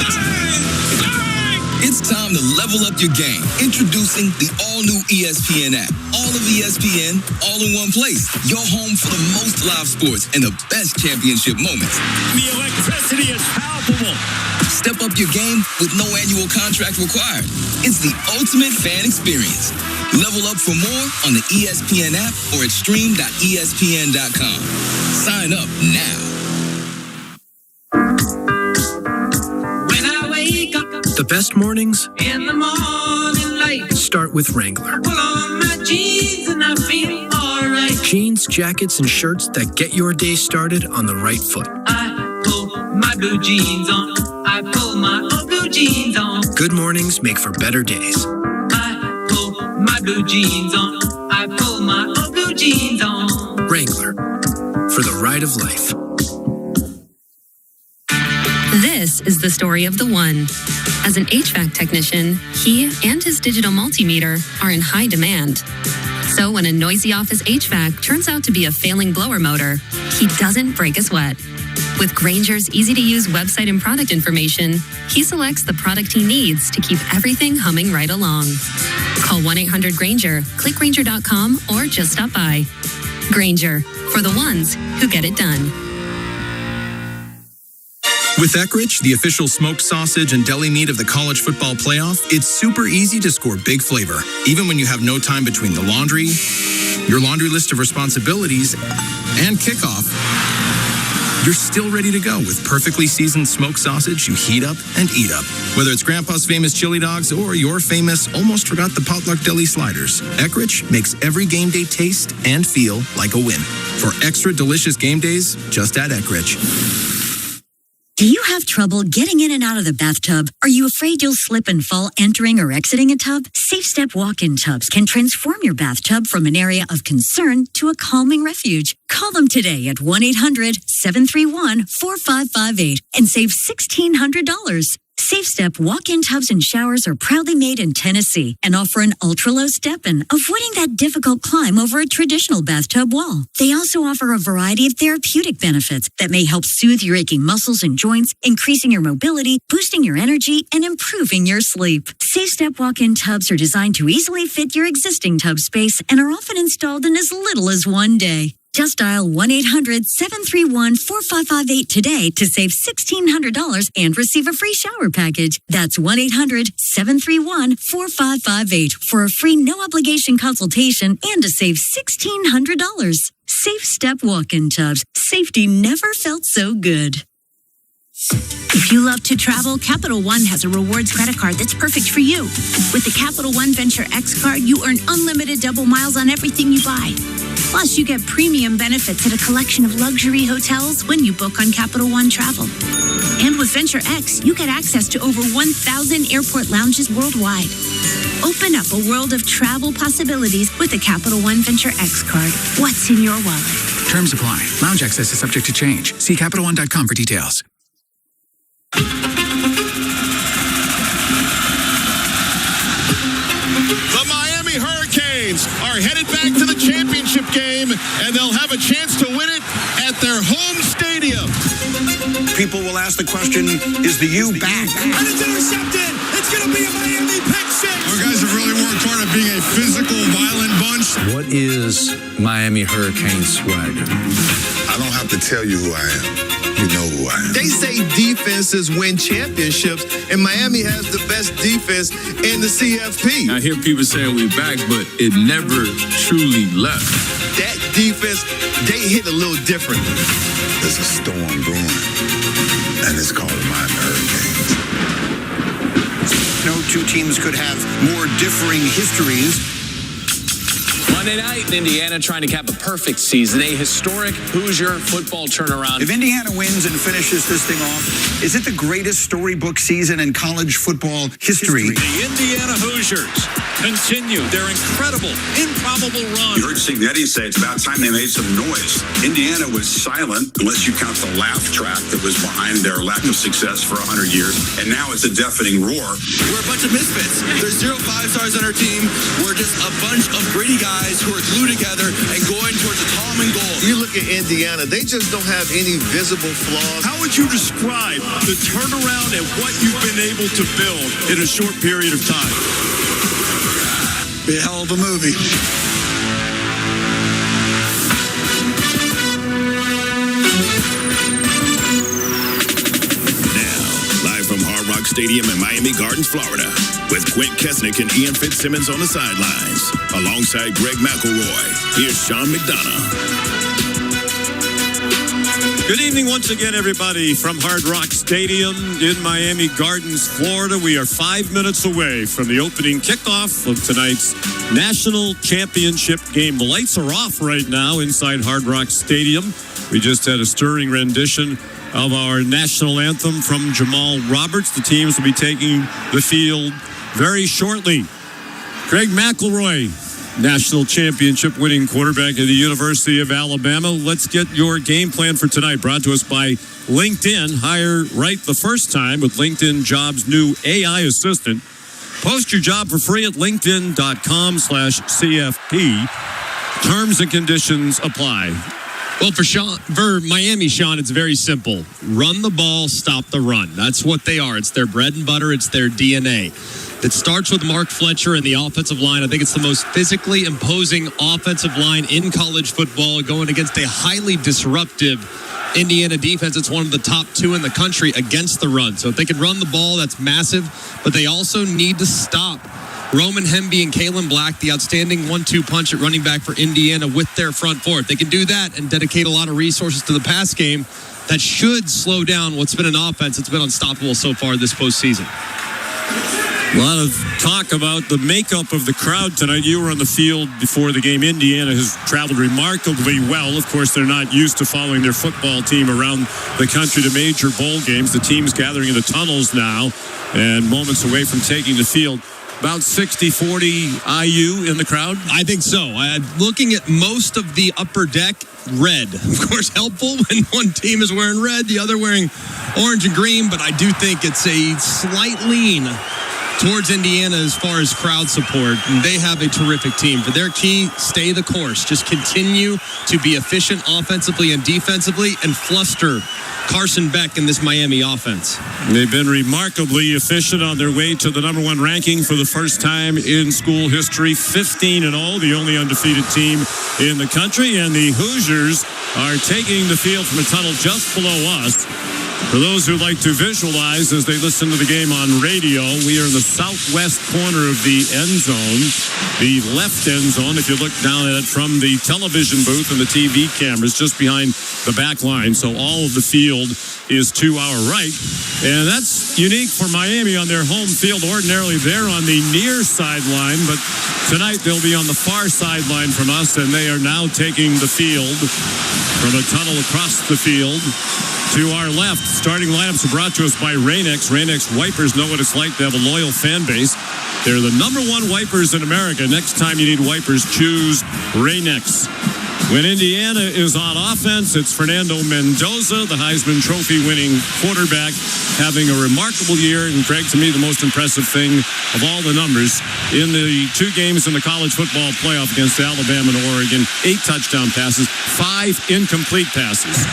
It's time to level up your game. Introducing the all-new ESPN app. All of ESPN, all in one place. Your home for the most live sports and the best championship moments. The electricity is palpable. Step up your game with no annual contract required. It's the ultimate fan experience. Level up for more on the ESPN app or at stream.espn.com. Sign up now. The best mornings In the morning light, start with Wrangler. pull on my jeans and I feel alright. Jeans, jackets, and shirts that get your day started on the right foot. I pull my blue jeans on. I pull my old blue jeans on. Good mornings make for better days. I pull my blue jeans on. I pull my old blue jeans on. Wrangler, for the ride of life. This is the story of the one. As an HVAC technician, he and his digital multimeter are in high demand. So when a noisy office HVAC turns out to be a failing blower motor, he doesn't break a sweat. With Grainger's easy-to-use website and product information, he selects the product he needs to keep everything humming right along. Call 1-800-GRAINGER, click Grainger.com, or just stop by. Grainger, for the ones who get it done. With Eckrich, the official smoked sausage and deli meat of the college football playoff, it's super easy to score big flavor, even when you have no time between the laundry, your laundry list of responsibilities, and kickoff. You're still ready to go with perfectly seasoned smoked sausage you heat up and eat up. Whether it's Grandpa's famous chili dogs or your famous almost forgot the potluck deli sliders, Eckrich makes every game day taste and feel like a win. For extra delicious game days, just add Eckrich. Do you have trouble getting in and out of the bathtub? Are you afraid you'll slip and fall entering or exiting a tub? Safe Step walk-in tubs can transform your bathtub from an area of concern to a calming refuge. Call them today at 1-800-731-4558 and save $1,600. Safe Step walk-in tubs and showers are proudly made in Tennessee and offer an ultra-low step-in, avoiding that difficult climb over a traditional bathtub wall. They also offer a variety of therapeutic benefits that may help soothe your aching muscles and joints, increasing your mobility, boosting your energy, and improving your sleep. Safe Step walk-in tubs are designed to easily fit your existing tub space and are often installed in as little as one day. Just dial 1-800-731-4558 today to save $1,600 and receive a free shower package. That's 1-800-731-4558 for a free no-obligation consultation and to save $1,600. Safe Step walk-in tubs. Safety never felt so good. If you love to travel, Capital One has a rewards credit card that's perfect for you. With the Capital One Venture X card, you earn unlimited double miles on everything you buy. Plus, you get premium benefits at a collection of luxury hotels when you book on Capital One Travel. And with Venture X, you get access to over 1,000 airport lounges worldwide. Open up a world of travel possibilities with the Capital One Venture X card. What's in your wallet? Terms apply. Lounge access is subject to change. See CapitalOne.com for details. The Miami Hurricanes are headed back to the championship game, and they'll have a chance to win it at their home stadium. People will ask the question, is the U back? And it's intercepted. It's going to be a Miami pick six. Our guys have really worked hard at being a physical, violent bunch. What is Miami Hurricane swagger? I don't have to tell you who I am. You know who I am. They say defenses win championships, and Miami has the best defense in the CFP. I hear people saying we're back, but it never truly left. That defense, they hit a little different. There's a storm brewing, and it's called the Miami Hurricanes. No two teams could have more differing histories. Monday night in Indiana, trying to cap a perfect season, a historic Hoosier football turnaround. If Indiana wins and finishes this thing off, is it the greatest storybook season in college football history? The Indiana Hoosiers continue their incredible, improbable run. You heard Signetti say it's about time they made some noise. Indiana was silent, unless you count the laugh track that was behind their lack of success for 100 years, and now it's a deafening roar. We're a bunch of misfits. There's 0 5-stars on our team. We're just a bunch of gritty guys who are glued together and going towards a common goal. You look at Indiana, they just don't have any visible flaws. How would you describe the turnaround and what you've been able to build in a short period of time? Be a hell of a movie. From Hard Rock Stadium in Miami Gardens, Florida, with Quint Kesnick and Ian Fitzsimmons on the sidelines, alongside Greg McElroy. Here's Sean McDonough. Good evening once again, everybody, from Hard Rock Stadium in Miami Gardens, Florida. We are 5 minutes away from the opening kickoff of tonight's national championship game. The lights are off right now inside Hard Rock Stadium. We just had a stirring rendition of our national anthem from Jamal Roberts. The teams will be taking the field very shortly. Greg McElroy, national championship winning quarterback at the University of Alabama. Let's get your game plan for tonight, brought to us by LinkedIn. Hire right the first time with LinkedIn Jobs' new AI assistant. Post your job for free at linkedin.com/CFP. Terms and conditions apply. Well, for Miami, Sean, it's very simple. Run the ball, stop the run. That's what they are. It's their bread and butter. It's their DNA. It starts with Mark Fletcher and the offensive line. I think it's the most physically imposing offensive line in college football, going against a highly disruptive Indiana defense. It's one of the top 2 in the country against the run. So if they can run the ball, that's massive. But they also need to stop Roman Hemby and Kalen Black, the outstanding 1-2 punch at running back for Indiana with their front four. If they can do that and dedicate a lot of resources to the pass game, that should slow down what's been an offense that's been unstoppable so far this postseason. A lot of talk about the makeup of the crowd tonight. You were on the field before the game. Indiana has traveled remarkably well. Of course, they're not used to following their football team around the country to major bowl games. The team's gathering in the tunnels now and moments away from taking the field. About 60-40 IU in the crowd? I think so. Looking at most of the upper deck, red. Of course, helpful when one team is wearing red, the other wearing orange and green, but I do think it's a slight lean towards Indiana as far as crowd support. And they have a terrific team. For their key, stay the course. Just continue to be efficient offensively and defensively and fluster Carson Beck in this Miami offense. They've been remarkably efficient on their way to the number 1 ranking for the first time in school history. 15-0, the only undefeated team in the country. And the Hoosiers are taking the field from a tunnel just below us. For those who like to visualize as they listen to the game on radio, we are in the southwest corner of the end zone, the left end zone, if you look down at it from the television booth and the TV cameras, just behind the back line. So all of the field is to our right. And that's unique for Miami on their home field. Ordinarily, they're on the near sideline, but tonight they'll be on the far sideline from us, and they are now taking the field from a tunnel across the field to our left. Starting lineups are brought to us by Rain-X. Rain-X wipers know what it's like to have a loyal fan base. They're the #1 wipers in America. Next time you need wipers, choose Rain-X. When Indiana is on offense, it's Fernando Mendoza, the Heisman Trophy winning quarterback, having a remarkable year. And Craig, to me, the most impressive thing of all the numbers in the 2 games in the college football playoff against Alabama and Oregon, 8 touchdown passes, 5 incomplete passes.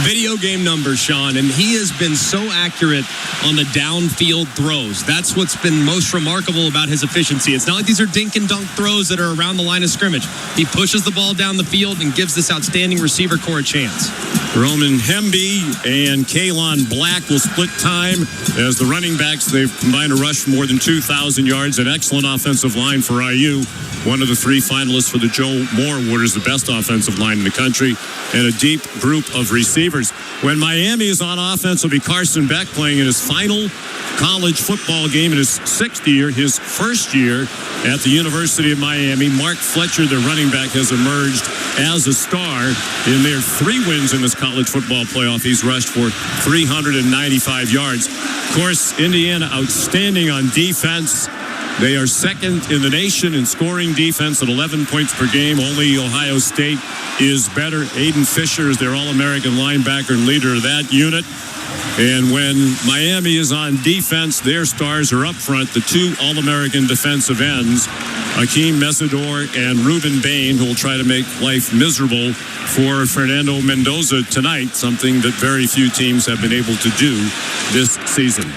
Video game numbers, Sean, and he has been so accurate on the downfield throws. That's what's been most remarkable about his efficiency. It's not like these are dink and dunk throws that are around the line of scrimmage. He pushes the ball down the field and gives this outstanding receiver core a chance. Roman Hemby and Kaylon Black will split time as the running backs. They've combined to rush for more than 2,000 yards. An excellent offensive line for IU. One of the 3 finalists for the Joe Moore Award as the best offensive line in the country, and a deep group of receivers. When Miami is on offense, it'll be Carson Beck playing in his final college football game in his 6th year, his first year at the University of Miami. Mark Fletcher, their running back, has emerged as a star in their 3 wins in this college football playoff. He's rushed for 395 yards. Of course, Indiana outstanding on defense. They are second in the nation in scoring defense at 11 points per game. Only Ohio State is better. Aiden Fisher is their All-American linebacker and leader of that unit. And when Miami is on defense, their stars are up front, the 2 All-American defensive ends, Akeem Mesidor and Ruben Bain, who will try to make life miserable for Fernando Mendoza tonight, something that very few teams have been able to do this season.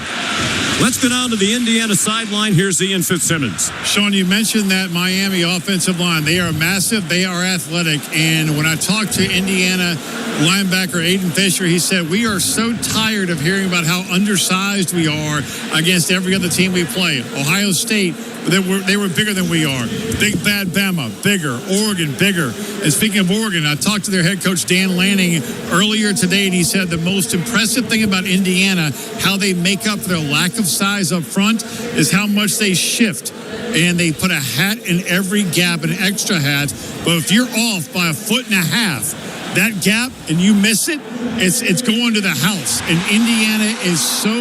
Let's go down to the Indiana sideline. Here's Ian Fitzsimmons. Sean, you mentioned that Miami offensive line. They are massive. They are athletic. And when I talked to Indiana linebacker Aiden Fisher, he said, we are so tired of hearing about how undersized we are against every other team we play. Ohio State, they were bigger than we are. Big Bad Bama, bigger. Oregon, bigger. And speaking of Oregon, I talked to their head coach, Dan Lanning, earlier today, and he said the most impressive thing about Indiana, how they make up for their lack of size up front, is how much they shift. And they put a hat in every gap, an extra hat. But if you're off by 1.5 feet, that gap, and you miss it, it's going to the house. And Indiana is so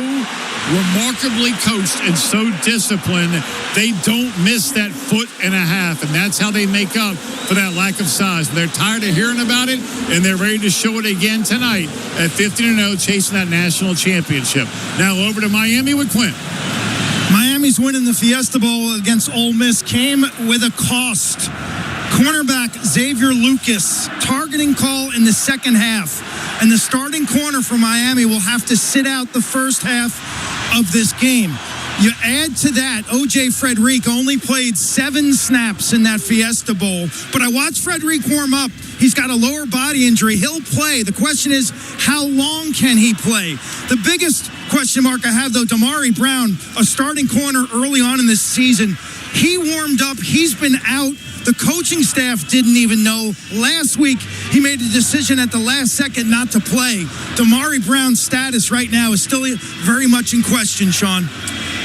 remarkably coached and so disciplined, they don't miss that 1.5 feet. And that's how they make up for that lack of size. They're tired of hearing about it, and they're ready to show it again tonight at 15-0, chasing that national championship. Now over to Miami with Quinn. Miami's win in the Fiesta Bowl against Ole Miss came with a cost. Cornerback Xavier Lucas, targeting call in the second half. And the starting corner for Miami will have to sit out the first half of this game. You add to that, O.J. Frederick only played 7 snaps in that Fiesta Bowl. But I watched Frederick warm up. He's got a lower body injury. He'll play. The question is, how long can he play? The biggest question mark I have, though, Damari Brown, a starting corner early on in this season. He warmed up. He's been out. The coaching staff didn't even know. Last week, he made a decision at the last second not to play. Damari Brown's status right now is still very much in question, Sean.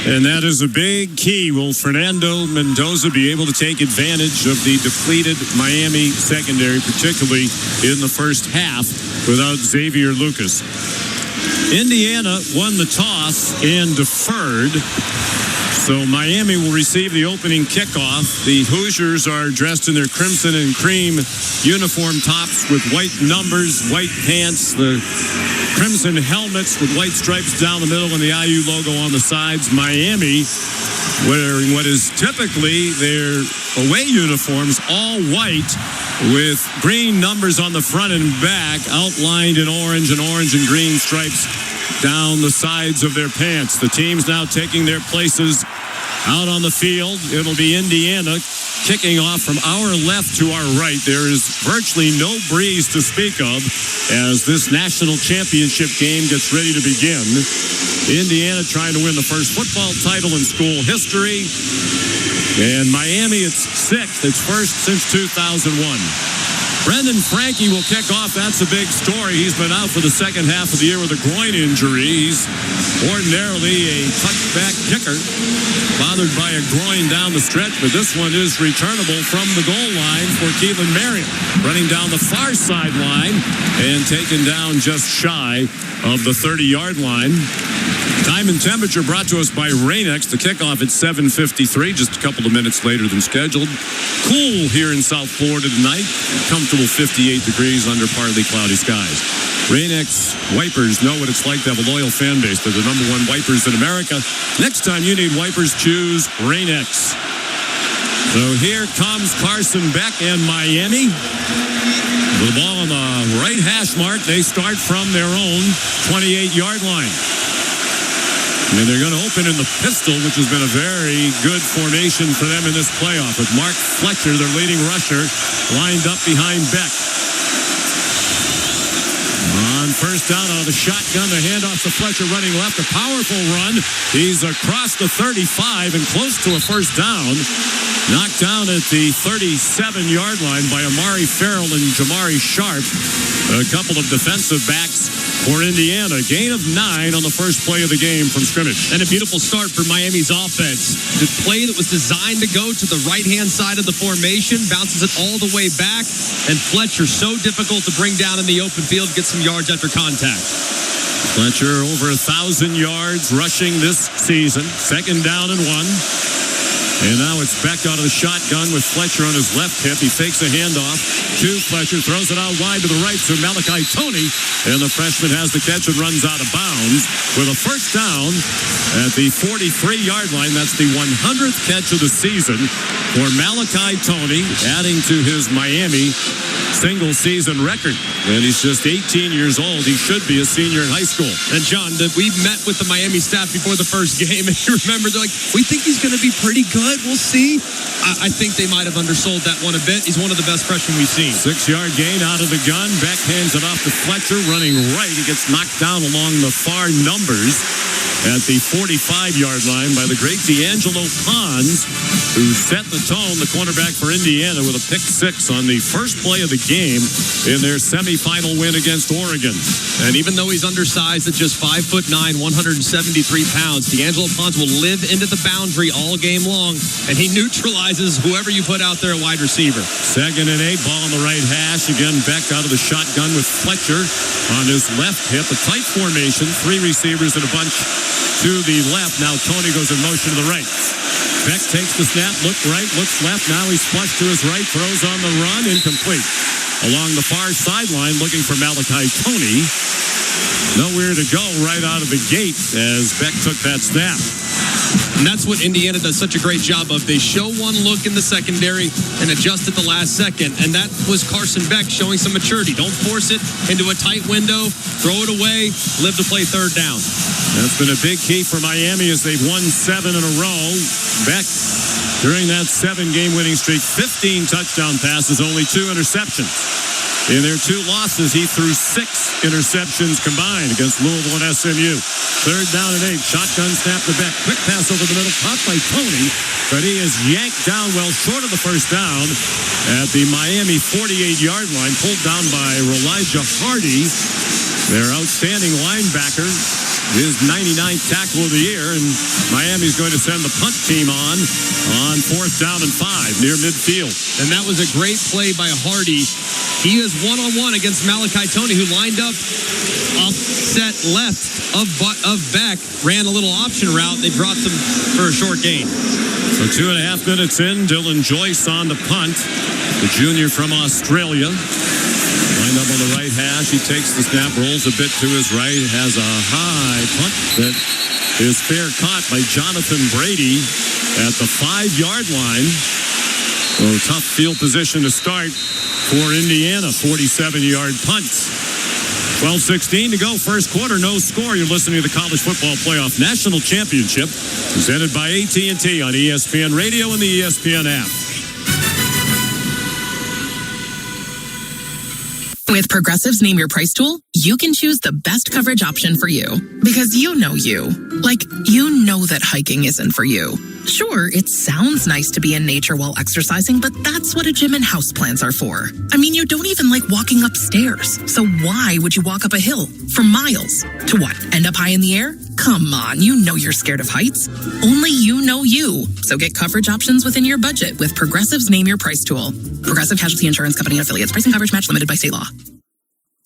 And that is a big key. Will Fernando Mendoza be able to take advantage of the depleted Miami secondary, particularly in the first half, without Xavier Lucas? Indiana won the toss and deferred. So Miami will receive the opening kickoff. The Hoosiers are dressed in their crimson and cream uniform tops with white numbers, white pants, the crimson helmets with white stripes down the middle and the IU logo on the sides. Miami wearing what is typically their away uniforms, all white with green numbers on the front and back, outlined in orange and green stripes down the sides of their pants. The teams now taking their places out on the field. It'll be Indiana kicking off from our left to our right. There is virtually no breeze to speak of as this national championship game gets ready to begin. Indiana trying to win the first football title in school history. And Miami, it's sixth. It's first since 2001. Brendan Franke will kick off. That's a big story. He's been out for the second half of the year with a groin injury. He's ordinarily a touchback kicker, bothered by a groin down the stretch, but this one is returnable from the goal line for Keelan Marion, running down the far sideline and taken down just shy of the 30-yard line. Time and temperature brought to us by Rain-X. The kickoff at 7:53, just a couple of minutes later than scheduled. Cool here in South Florida tonight. Comfortable 58 degrees under partly cloudy skies. Rain-X wipers know what it's like to have a loyal fan base. They're the number one wipers in America. Next time you need wipers, choose Rain-X. So here comes Carson Beck and Miami. With the ball on the right hash mark, they start from their own 28-yard line. And they're going to open in the pistol, which has been a very good formation for them in this playoff, with Mark Fletcher, their leading rusher, lined up behind Beck. On first down out of the shotgun, the handoff to Fletcher running left, a powerful run. He's across the 35 and close to a first down. Knocked down at the 37-yard line by Amari Farrell and Jamari Sharp, a couple of defensive backs for Indiana. Gain of 9 on the first play of the game from scrimmage. And a beautiful start for Miami's offense. The play that was designed to go to the right-hand side of the formation, bounces it all the way back, and Fletcher, so difficult to bring down in the open field, gets some yards after contact. Fletcher over 1,000 yards rushing this season. Second down and 1. And now it's Beck out of the shotgun with Fletcher on his left hip. He fakes a handoff to Fletcher, throws it out wide to the right to Malachi Toney. And the freshman has the catch and runs out of bounds with a first down at the 43-yard line. That's the 100th catch of the season for Malachi Toney, adding to his Miami single-season record. And he's just 18 years old. He should be a senior in high school. And, John, we met with the Miami staff before the first game, and you remember, they're like, we think he's going to be pretty good. We'll see. I think they might have undersold that one a bit. He's one of the best freshmen we've seen. 6-yard gain out of the gun. Beck hands it off to Fletcher, running right. He gets knocked down along the far numbers at the 45-yard line by the great D'Angelo Pons, who set the tone, the cornerback for Indiana, with a pick six on the first play of the game in their semifinal win against Oregon. And even though he's undersized at just 5'9", 173 pounds, D'Angelo Pons will live into the boundary all game long, and he neutralizes whoever you put out there at wide receiver. 2nd and 8, ball on the right hash. Again, Beck out of the shotgun with Fletcher on his left hip. A tight formation, 3 receivers in a bunch to the left. Now Toney goes in motion to the right. Beck takes the snap, looks right, looks left. Now he's flushed to his right, throws on the run, incomplete. Along the far sideline, looking for Malachi Toney. Nowhere to go right out of the gate as Beck took that snap. And that's what Indiana does such a great job of. They show one look in the secondary and adjust at the last second. And that was Carson Beck showing some maturity. Don't force it into a tight window. Throw it away. Live to play third down. That's been a big key for Miami as they've won 7 in a row. Beck, during that 7-game winning streak, 15 touchdown passes, only 2 interceptions. In their 2 losses, he threw 6 interceptions combined against Louisville and SMU. 3rd down and 8. Shotgun snap to Beck. Quick pass over the middle. Caught by Toney. But he is yanked down well short of the first down at the Miami 48-yard line. Pulled down by Elijah Hardy, their outstanding linebacker. His 99th tackle of the year. And Miami's going to send the punt team on 4th down and 5 near midfield. And that was a great play by Hardy. He is one-on-one against Malachi Toney, who lined up offset left of Beck, ran a little option route. They dropped him for a short gain. So 2.5 minutes in, Dylan Joyce on the punt, the junior from Australia. Lined up on the right hash. He takes the snap, rolls a bit to his right, has a high punt that is fair caught by Jonathan Brady at the 5-yard line. So tough field position to start for Indiana. 47-yard punt. 12:16 to go. First quarter, no score. You're listening to the College Football Playoff National Championship, presented by AT&T on ESPN Radio and the ESPN app. With Progressive's Name Your Price tool, you can choose the best coverage option for you. Because you know you. Like, you know that hiking isn't for you. Sure, it sounds nice to be in nature while exercising, but that's what a gym and houseplants are for. I mean, you don't even like walking upstairs. So why would you walk up a hill for miles? To what, end up high in the air? Come on, you know you're scared of heights. Only you know you. So get coverage options within your budget with Progressive's Name Your Price tool. Progressive Casualty Insurance Company and affiliates. Price and coverage match limited by state law.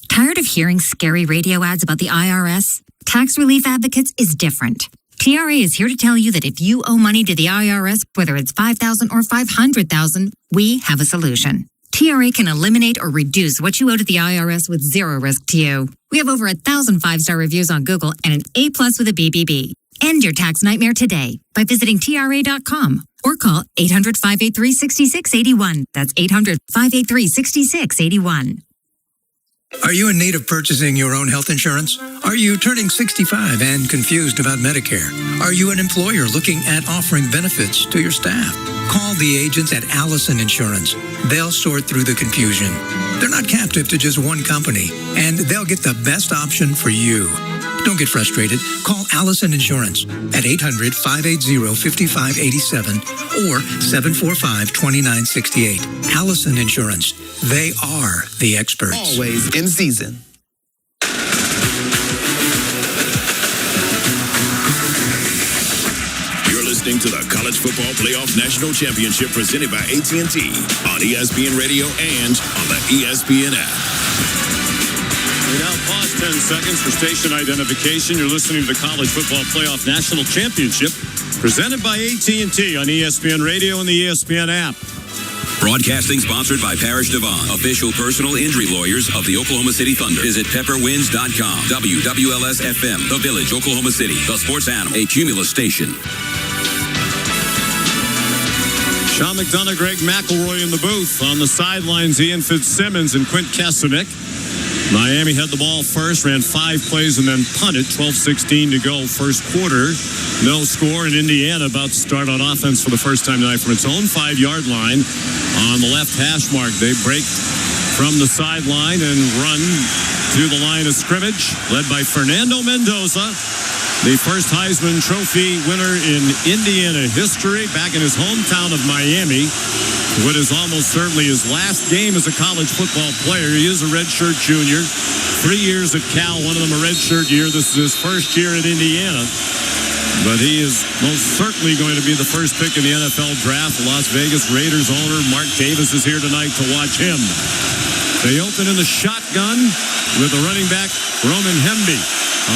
Tired of hearing scary radio ads about the IRS? Tax Relief Advocates is different. TRA is here to tell you that if you owe money to the IRS, whether it's $5,000 or $500,000, we have a solution. TRA can eliminate or reduce what you owe to the IRS with zero risk to you. We have over 1,000 5-star reviews on Google and an A+ with a BBB. End your tax nightmare today by visiting TRA.com or call 800-583-6681. That's 800-583-6681. Are you in need of purchasing your own health insurance? Are you turning 65 and confused about Medicare? Are you an employer looking at offering benefits to your staff? Call the agents at Allison Insurance. They'll sort through the confusion. They're not captive to just one company, and they'll get the best option for you. Don't get frustrated. Call Allison Insurance at 800-580-5587 or 745-2968. Allison Insurance. They are the experts. Always in season. You're listening to the College Football Playoff National Championship presented by AT&T on ESPN Radio and on the ESPN app. We now pause 10 seconds for station identification. You're listening to the College Football Playoff National Championship presented by AT&T on ESPN Radio and the ESPN app. Broadcasting sponsored by Parrish Devon, official personal injury lawyers of the Oklahoma City Thunder. Visit pepperwinds.com. WWLS-FM, The Village, Oklahoma City, the sports animal, a Cumulus station. Sean McDonough, Greg McElroy in the booth. On the sidelines, Ian Fitzsimmons and Quint Kesselnick. Miami had the ball first, ran 5 plays, and then punted. 12:16 to go, first quarter. No score, and Indiana about to start on offense for the first time tonight from its own 5-yard line on the left hash mark. They break from the sideline and run to the line of scrimmage, led by Fernando Mendoza, the first Heisman Trophy winner in Indiana history, back in his hometown of Miami. What is almost certainly his last game as a college football player. He is a redshirt junior. 3 years at Cal, one of them a redshirt year. This is his first year at Indiana. But he is most certainly going to be the first pick in the NFL draft. Las Vegas Raiders owner Mark Davis is here tonight to watch him. They open in the shotgun with the running back Roman Hemby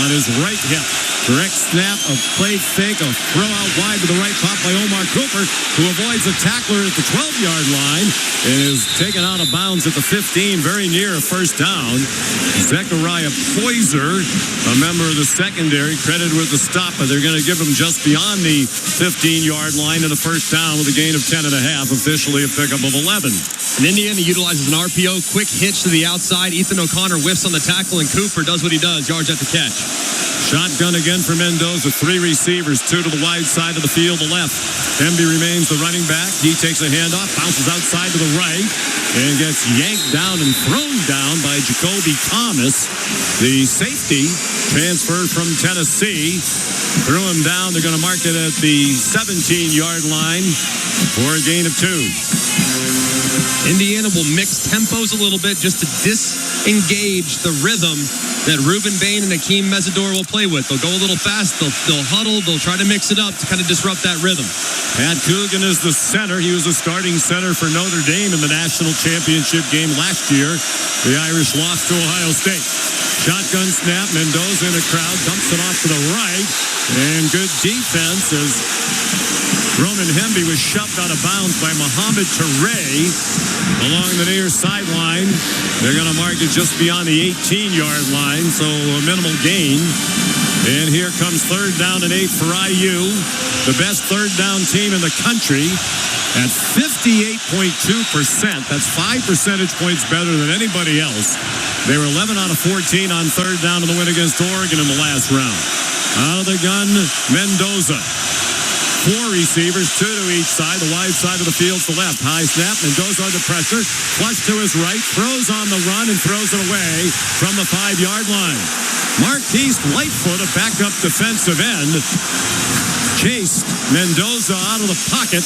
on his right hip. Direct snap, a play fake, a throw out wide to the right, caught by Omar Cooper, who avoids a tackler at the 12-yard line and is taken out of bounds at the 15, very near a first down. Zechariah Poyser, a member of the secondary, credited with the stop, but they're going to give him just beyond the 15-yard line and a first down with a gain of 10.5, officially a pickup of 11. And Indiana utilizes an RPO, quick hitch to the outside. Ethan O'Connor whiffs on the tackle, and Cooper does what he does, yards at the catch. Shotgun again for Mendoza. 3 receivers, 2 to the wide side of the field, the left. Hemby remains the running back. He takes a handoff, bounces outside to the right, and gets yanked down and thrown down by Jacoby Thomas, the safety, transferred from Tennessee. Threw him down. They're going to mark it at the 17-yard line for a gain of 2. Indiana will mix tempos a little bit just to disengage the rhythm that Ruben Bain and Akeem Mesidor will play with. They'll go a little fast, they'll huddle, they'll try to mix it up to kind of disrupt that rhythm. Pat Coogan is the center. He was a starting center for Notre Dame in the national championship game last year. The Irish lost to Ohio State. Shotgun snap, Mendoza in a crowd, dumps it off to the right, and good defense as Roman Hemby was shoved out of bounds by Mohamed Touré along the near sideline. They're going to mark it just beyond the 18-yard line, so a minimal gain. And here comes 3rd down and 8 for IU, the best 3rd down team in the country at 58.2%. That's 5 percentage points better than anybody else. They were 11 out of 14 on 3rd down in the win against Oregon in the last round. Out of the gun, Mendoza. 4 receivers, 2 to each side. The wide side of the field to left. High snap. Mendoza under pressure. Flush to his right. Throws on the run and throws it away from the 5-yard line. Marquise Lightfoot, a backup defensive end, chased Mendoza out of the pocket.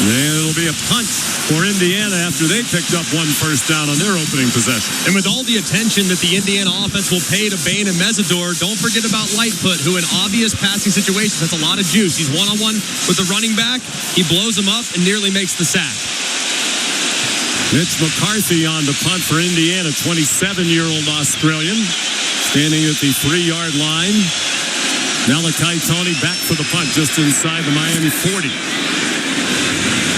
And it'll be a punt for Indiana after they picked up 1 first down on their opening possession. And with all the attention that the Indiana offense will pay to Bain and Mesidor, don't forget about Lightfoot, who in obvious passing situations has a lot of juice. He's one-on-one with the running back. He blows him up and nearly makes the sack. Mitch McCarthy on the punt for Indiana, 27-year-old Australian, standing at the 3-yard line. Malachi Toney back for the punt just inside the Miami 40.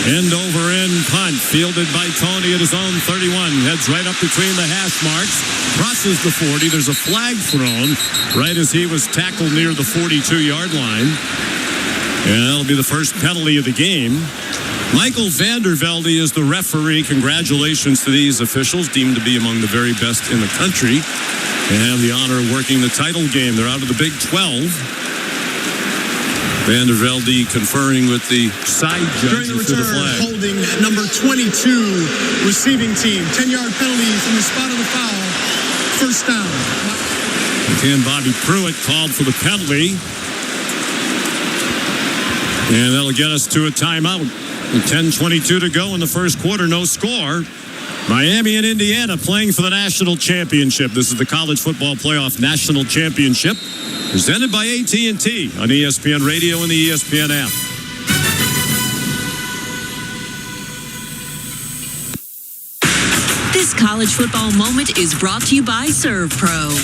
End over end punt fielded by Toney at his own 31. Heads right up between the hash marks. Crosses the 40. There's a flag thrown right as he was tackled near the 42-yard line. And that'll be the first penalty of the game. Michael Vandervelde is the referee. Congratulations to these officials, deemed to be among the very best in the country, and have the honor of working the title game. They're out of the Big 12. Vandervelde conferring with the side judge. During the return, holding number 22 receiving team. 10-yard penalty from the spot of the foul. First down. Again, Bobby Pruitt called for the penalty. And that'll get us to a timeout. 10:22 to go in the first quarter. No score. Miami and Indiana playing for the national championship. This is the College Football Playoff National Championship, presented by AT&T on ESPN Radio and the ESPN app. This college football moment is brought to you by Serve Pro.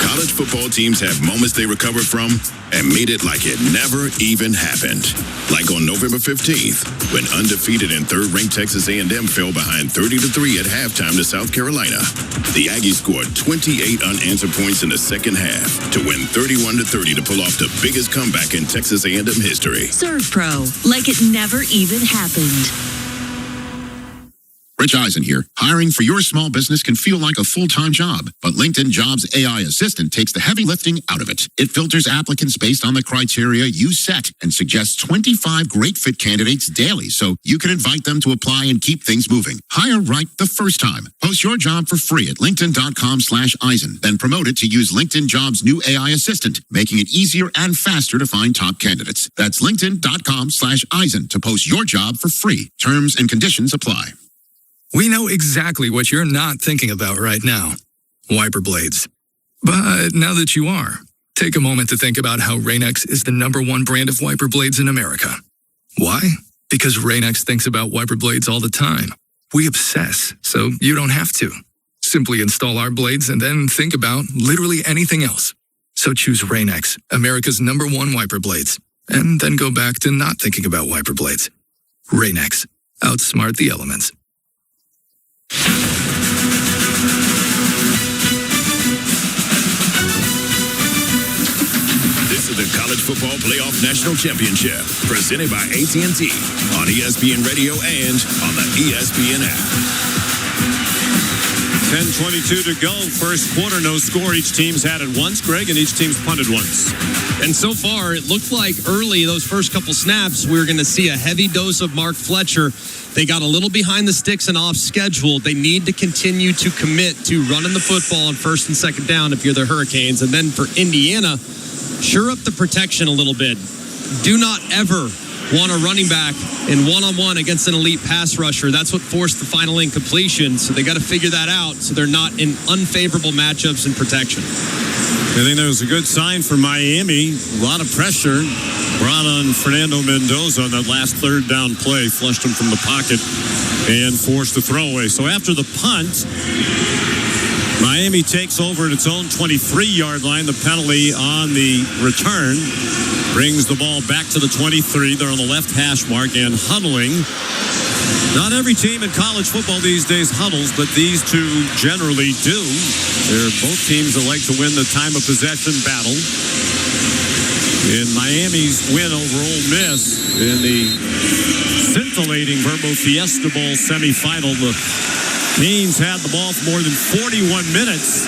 College football teams have moments they recovered from and made it like it never even happened. Like on November 15th, when undefeated and third-ranked Texas A&M fell behind 30-3 at halftime to South Carolina. The Aggies scored 28 unanswered points in the second half to win 31-30 to pull off the biggest comeback in Texas A&M history. Serve Pro, like it never even happened. Rich Eisen here. Hiring for your small business can feel like a full-time job, but LinkedIn Jobs AI Assistant takes the heavy lifting out of it. It filters applicants based on the criteria you set and suggests 25 great fit candidates daily, so you can invite them to apply and keep things moving. Hire right the first time. Post your job for free at linkedin.com/Eisen, then promote it to use LinkedIn Jobs' new AI Assistant, making it easier and faster to find top candidates. That's linkedin.com/Eisen to post your job for free. Terms and conditions apply. We know exactly what you're not thinking about right now. Wiper blades. But now that you are, take a moment to think about how Rain-X is the #1 brand of wiper blades in America. Why? Because Rain-X thinks about wiper blades all the time. We obsess, so you don't have to. Simply install our blades and then think about literally anything else. So choose Rain-X, America's #1 wiper blades, and then go back to not thinking about wiper blades. Rain-X. Outsmart the elements. This is the College Football Playoff National Championship, presented by AT&T on ESPN Radio and on the ESPN app. 10:22 to go. First quarter, no score. Each team's had it once, Greg, and each team's punted once. And so far, it looked like early, those first couple snaps, we were going to see a heavy dose of Mark Fletcher. They got a little behind the sticks and off schedule. They need to continue to commit to running the football on first and second down if you're the Hurricanes. And then for Indiana, sure up the protection a little bit. Do not ever want a running back in one-on-one against an elite pass rusher. That's what forced the final incompletion. So they got to figure that out so they're not in unfavorable matchups in protection. I think that was a good sign for Miami. A lot of pressure brought on Fernando Mendoza on that last third down play. Flushed him from the pocket and forced the throwaway. So after the punt, Miami takes over at its own 23-yard line. The penalty on the return brings the ball back to the 23. They're on the left hash mark and huddling. Not every team in college football these days huddles, but these two generally do. They're both teams that like to win the time of possession battle. In Miami's win over Ole Miss in the scintillating Verbo Fiesta Bowl semifinal, the Canes had the ball for more than 41 minutes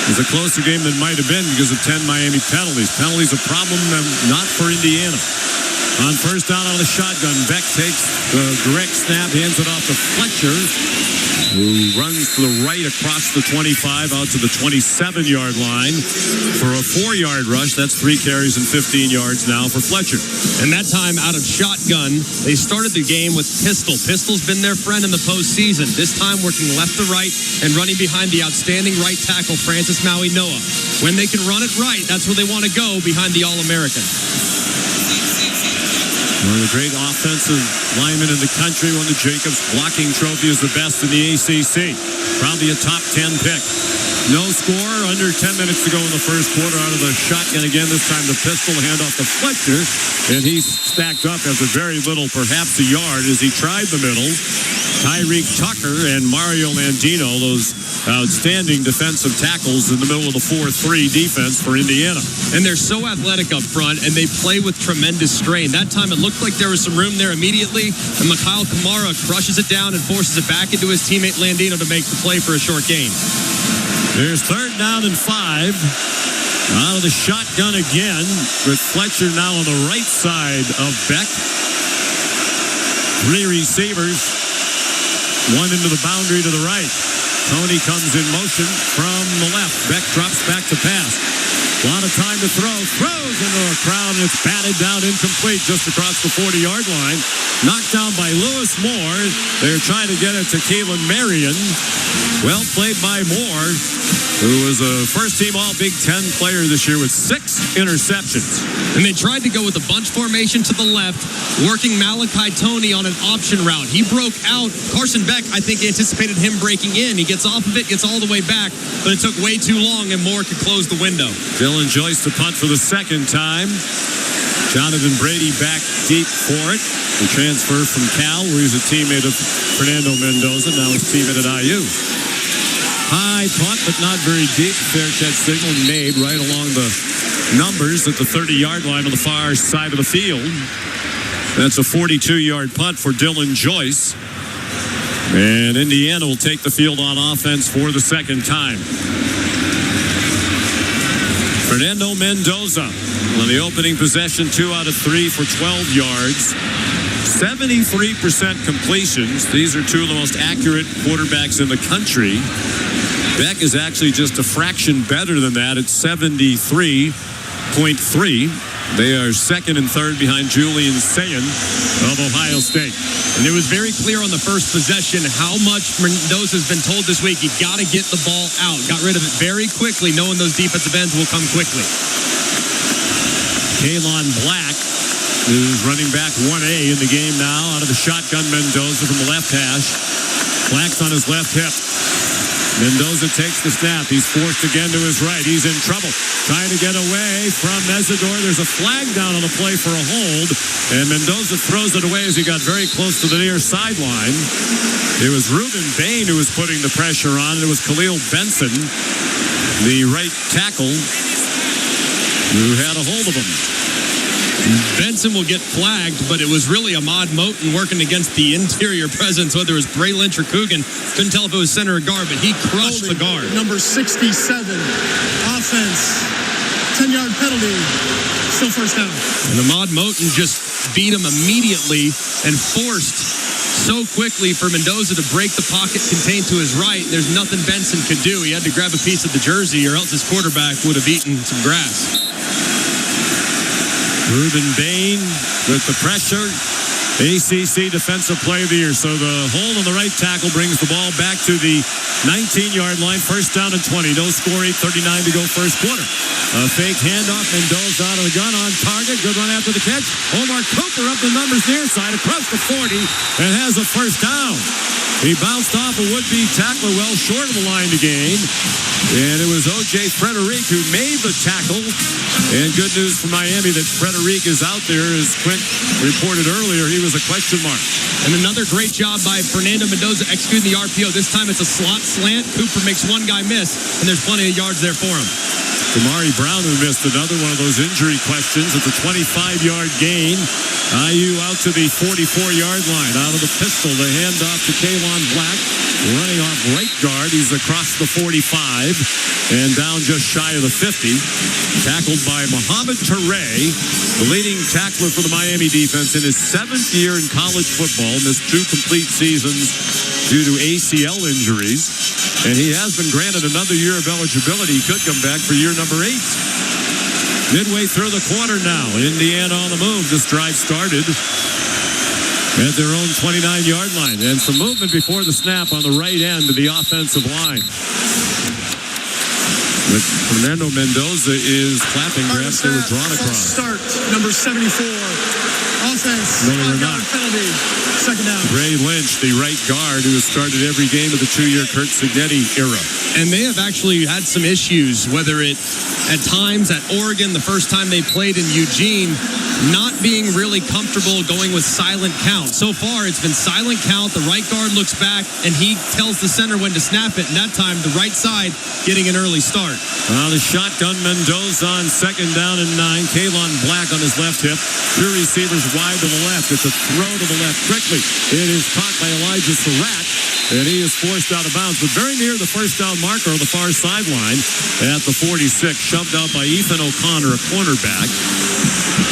It was a closer game than might have been because of 10 Miami penalties. Penalties a problem, not for Indiana. On first down out of the shotgun, Beck takes the direct snap, hands it off to Fletcher, who runs to the right across the 25 out to the 27-yard line for a 4-yard rush. That's 3 carries and 15 yards now for Fletcher. And that time out of shotgun, they started the game with Pistol. Pistol's been their friend in the postseason. This time working left to right and running behind the outstanding right tackle, Francis Maui Noah. When they can run it right, that's where they want to go, behind the All-American. One of the great offensive linemen in the country. Won the Jacobs blocking trophy as the best in the ACC. Probably a top 10 pick. No score, under 10 minutes to go in the first quarter out of the shotgun again. This time the pistol, handoff to Fletcher. And he's stacked up after very little, perhaps a yard, as he tried the middle. Tyreek Tucker and Mario Landino, those outstanding defensive tackles in the middle of the 4-3 defense for Indiana. And they're so athletic up front, and they play with tremendous strain. That time it looked like there was some room there immediately, and Mikhail Kamara crushes it down and forces it back into his teammate Landino to make the play for a short gain. There's 3rd down and 5. Out of the shotgun again, with Fletcher now on the right side of Beck. 3 receivers. 1 into the boundary to the right. Tony comes in motion from the left. Beck drops back to pass. A lot of time to throw. Throws into a crowd, and it's batted down incomplete just across the 40-yard line. Knocked down by Lewis Moore. They're trying to get it to Keelan Marion. Well played by Moore, who was a first-team All-Big Ten player this year with 6 interceptions. And they tried to go with a bunch formation to the left, working Malachi Toney on an option route. He broke out. Carson Beck, I think, anticipated him breaking in. He gets off of it, gets all the way back, but it took way too long, and Moore could close the window. Dylan Joyce to punt for the 2nd time. Jonathan Brady back deep for it. The transfer from Cal, where he's a teammate of Fernando Mendoza, now his teammate at IU. High punt, but not very deep. Fair catch signal made right along the numbers at the 30-yard line on the far side of the field. That's a 42-yard punt for Dylan Joyce. And Indiana will take the field on offense for the 2nd time. Fernando Mendoza on the opening possession, 2 out of 3 for 12 yards. 73% completions. These are 2 of the most accurate quarterbacks in the country. Beck is actually just a fraction better than that at 73.3. They are 2nd and 3rd behind Julian Sayin of Ohio State. And it was very clear on the first possession how much Mendoza's been told this week. You got to get the ball out. Got rid of it very quickly, knowing those defensive ends will come quickly. Kalon Black is running back 1A in the game now out of the shotgun. Mendoza from the left hash. Black's on his left hip. Mendoza takes the snap. He's forced again to his right. He's in trouble. Trying to get away from Mesidor. There's a flag down on the play for a hold. And Mendoza throws it away as he got very close to the near sideline. It was Reuben Bain who was putting the pressure on. It was Khalil Benson, the right tackle, who had a hold of him. Benson will get flagged, but it was really Ahmad Moten working against the interior presence, whether it was Bray Lynch or Coogan. Couldn't tell if it was center or guard, but he crushed the guard. Number 67, offense, 10-yard penalty, still first down. And Ahmad Moten just beat him immediately and forced so quickly for Mendoza to break the pocket contained to his right. There's nothing Benson could do. He had to grab a piece of the jersey, or else his quarterback would have eaten some grass. Reuben Bain with the pressure. ACC Defensive Player of the Year. So the hold on the right tackle brings the ball back to the 19-yard line. First down and 20. No score, 8:39 to go first quarter. A fake handoff. Mendoza out of the gun on target. Good run after the catch. Omar Cooper up the numbers near side across the 40 and has a first down. He bounced off a would-be tackler well short of the line to gain. And it was O.J. Frederic who made the tackle. And good news for Miami that Frederic is out there. As Quint reported earlier, he was a question mark. And another great job by Fernando Mendoza executing the RPO. This time it's a slot slant. Cooper makes one guy miss, and there's plenty of yards there for him. Damari Brown, who missed another one of those injury questions. It's a 25-yard gain IU out to the 44-yard line. Out of the pistol, the handoff to Kalon Black. Running off right guard. He's across the 45 and down just shy of the 50. Tackled by Mohamed Touré, the leading tackler for the Miami defense in his 7th year in college football. Missed 2 complete seasons due to ACL injuries. And he has been granted another year of eligibility. He could come back for year number 8. Midway through the quarter now. Indiana on the move. This drive started at their own 29-yard line. And some movement before the snap on the right end of the offensive line. But Fernando Mendoza is clapping. Perhaps they were drawn across. Start, number 74. Offense. No, they were not. Penalty. Second down. Ray Lynch, the right guard who has started every game of the 2-year Kurt Signetti era. And they have actually had some issues, whether it at times at Oregon, the first time they played in Eugene, not being really comfortable going with silent count. So far, it's been silent count. The right guard looks back, and he tells the center when to snap it. And that time, the right side getting an early start. The shotgun Mendoza on 2nd down and 9. Kalon Black on his left hip. 2 receivers wide to the left. It's a throw to the left quickly. It is caught by Elijah Surratt, and he is forced out of bounds. But very near the first down marker on the far sideline at the 46. Shoved out by Ethan O'Connor, a cornerback.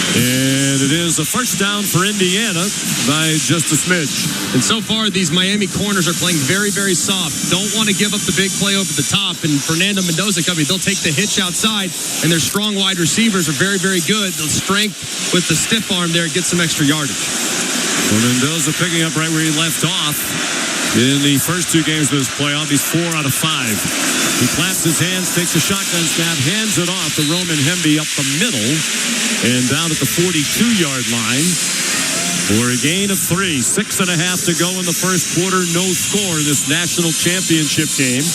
And it is a first down for Indiana by just a smidge. And so far, these Miami corners are playing very, very soft. Don't want to give up the big play over the top. And Fernando Mendoza Company, they'll take the hitch outside, and their strong wide receivers are very, very good. The strength with the stiff arm there gets some extra yardage. Well, Mendoza picking up right where he left off. In the first 2 games of this playoff, he's 4 out of 5. He claps his hands, takes a shotgun snap, hands it off to Roman Hemby up the middle and down at the 42-yard line for a gain of 3. 6.5 to go in the first quarter. No score in this national championship game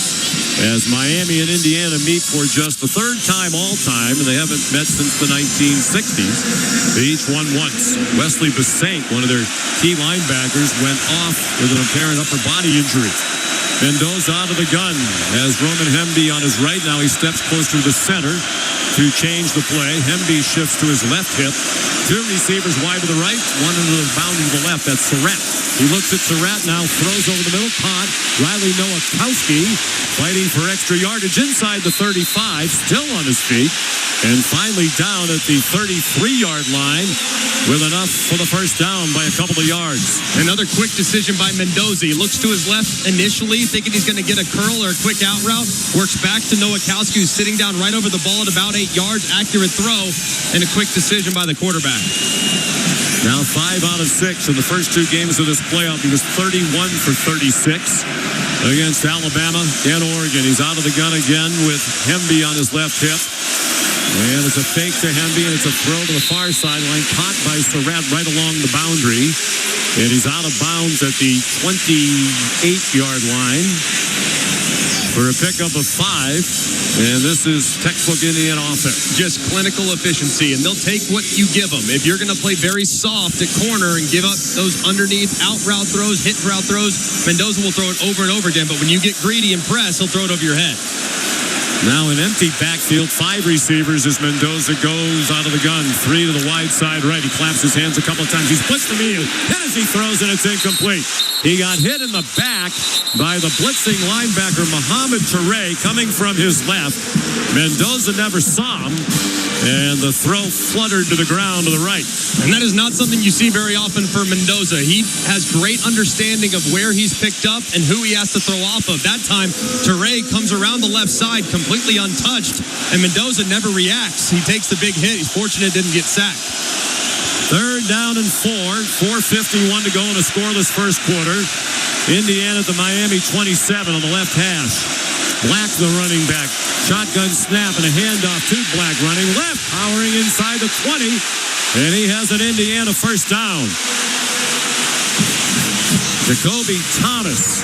as Miami and Indiana meet for just the 3rd time all time, and they haven't met since the 1960s. They each won once. Wesley Bassink, one of their key linebackers, went off with an apparent upper body injury. Mendoza out of the gun has Roman Hemby on his right. Now he steps closer to the center to change the play. Hemby shifts to his left hip. 2 receivers wide to the right, 1 into the bound to the left. That's Surratt. He looks at Surratt now, throws over the middle. Caught. Riley Nowakowski fighting for extra yardage inside the 35, still on his feet. And finally down at the 33-yard line with enough for the first down by a couple of yards. Another quick decision by Mendoza. He looks to his left initially, thinking he's going to get a curl or a quick out route. Works back to Nowakowski, who's sitting down right over the ball at about 8 yards. Accurate throw and a quick decision by the quarterback. Now 5 out of 6 in the first 2 games of this playoff. He was 31 for 36 against Alabama and Oregon. He's out of the gun again with Hemby on his left hip. And it's a fake to Hemby, and it's a throw to the far sideline, caught by Surratt right along the boundary. And he's out of bounds at the 28-yard line for a pickup of 5. And this is textbook Indiana offense. Just clinical efficiency, and they'll take what you give them. If you're going to play very soft at corner and give up those underneath out route throws, hit route throws, Mendoza will throw it over and over again. But when you get greedy and press, he'll throw it over your head. Now an empty backfield, 5 receivers as Mendoza goes out of the gun. 3 to the wide side right. He claps his hands a couple of times. He's blitzed immediately. Then as he throws, and it's incomplete. He got hit in the back by the blitzing linebacker, Mohamed Touré, coming from his left. Mendoza never saw him, and the throw fluttered to the ground to the right. And that is not something you see very often for Mendoza. He has great understanding of where he's picked up and who he has to throw off of. That time, Touré comes around the left side completely untouched, and Mendoza never reacts. He takes the big hit. He's fortunate it didn't get sacked. 3rd down and 4. 4:51 to go in a scoreless first quarter. Indiana at the Miami 27 on the left hash. Black, the running back. Shotgun snap and a handoff to Black running left, powering inside the 20. And he has an Indiana first down. Jacoby Thomas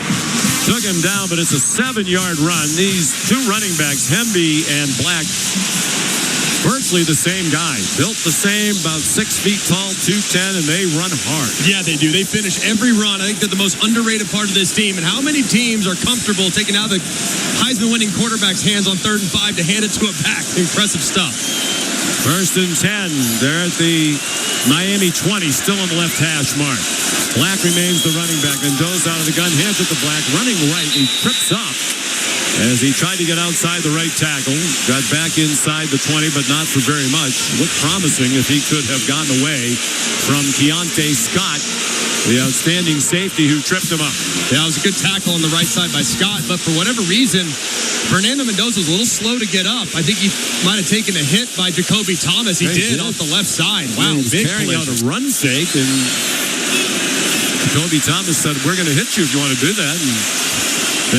took him down, but it's a 7-yard run. These 2 running backs, Hemby and Black, virtually the same guy. Built the same, about 6 feet tall, 210, and they run hard. Yeah, they do. They finish every run. I think they're the most underrated part of this team. And how many teams are comfortable taking out the Heisman-winning quarterback's hands on 3rd and 5 to hand it to a back? Impressive stuff. 1st and 10. They're at the Miami 20, still on the left hash mark. Black remains the running back. Mendoza out of the gun, hands it to Black, running right. He trips up as he tried to get outside the right tackle. Got back inside the 20, but not for very much. Looked promising if he could have gotten away from Keontae Scott, the outstanding safety who tripped him up. Yeah, it was a good tackle on the right side by Scott, but for whatever reason, Fernando Mendoza was a little slow to get up. I think he might have taken a hit by Jacoby Thomas. He did off the left side. Wow, he was big carrying collision. out a run fake, and Jacoby Thomas said, "We're going to hit you if you want to do that." And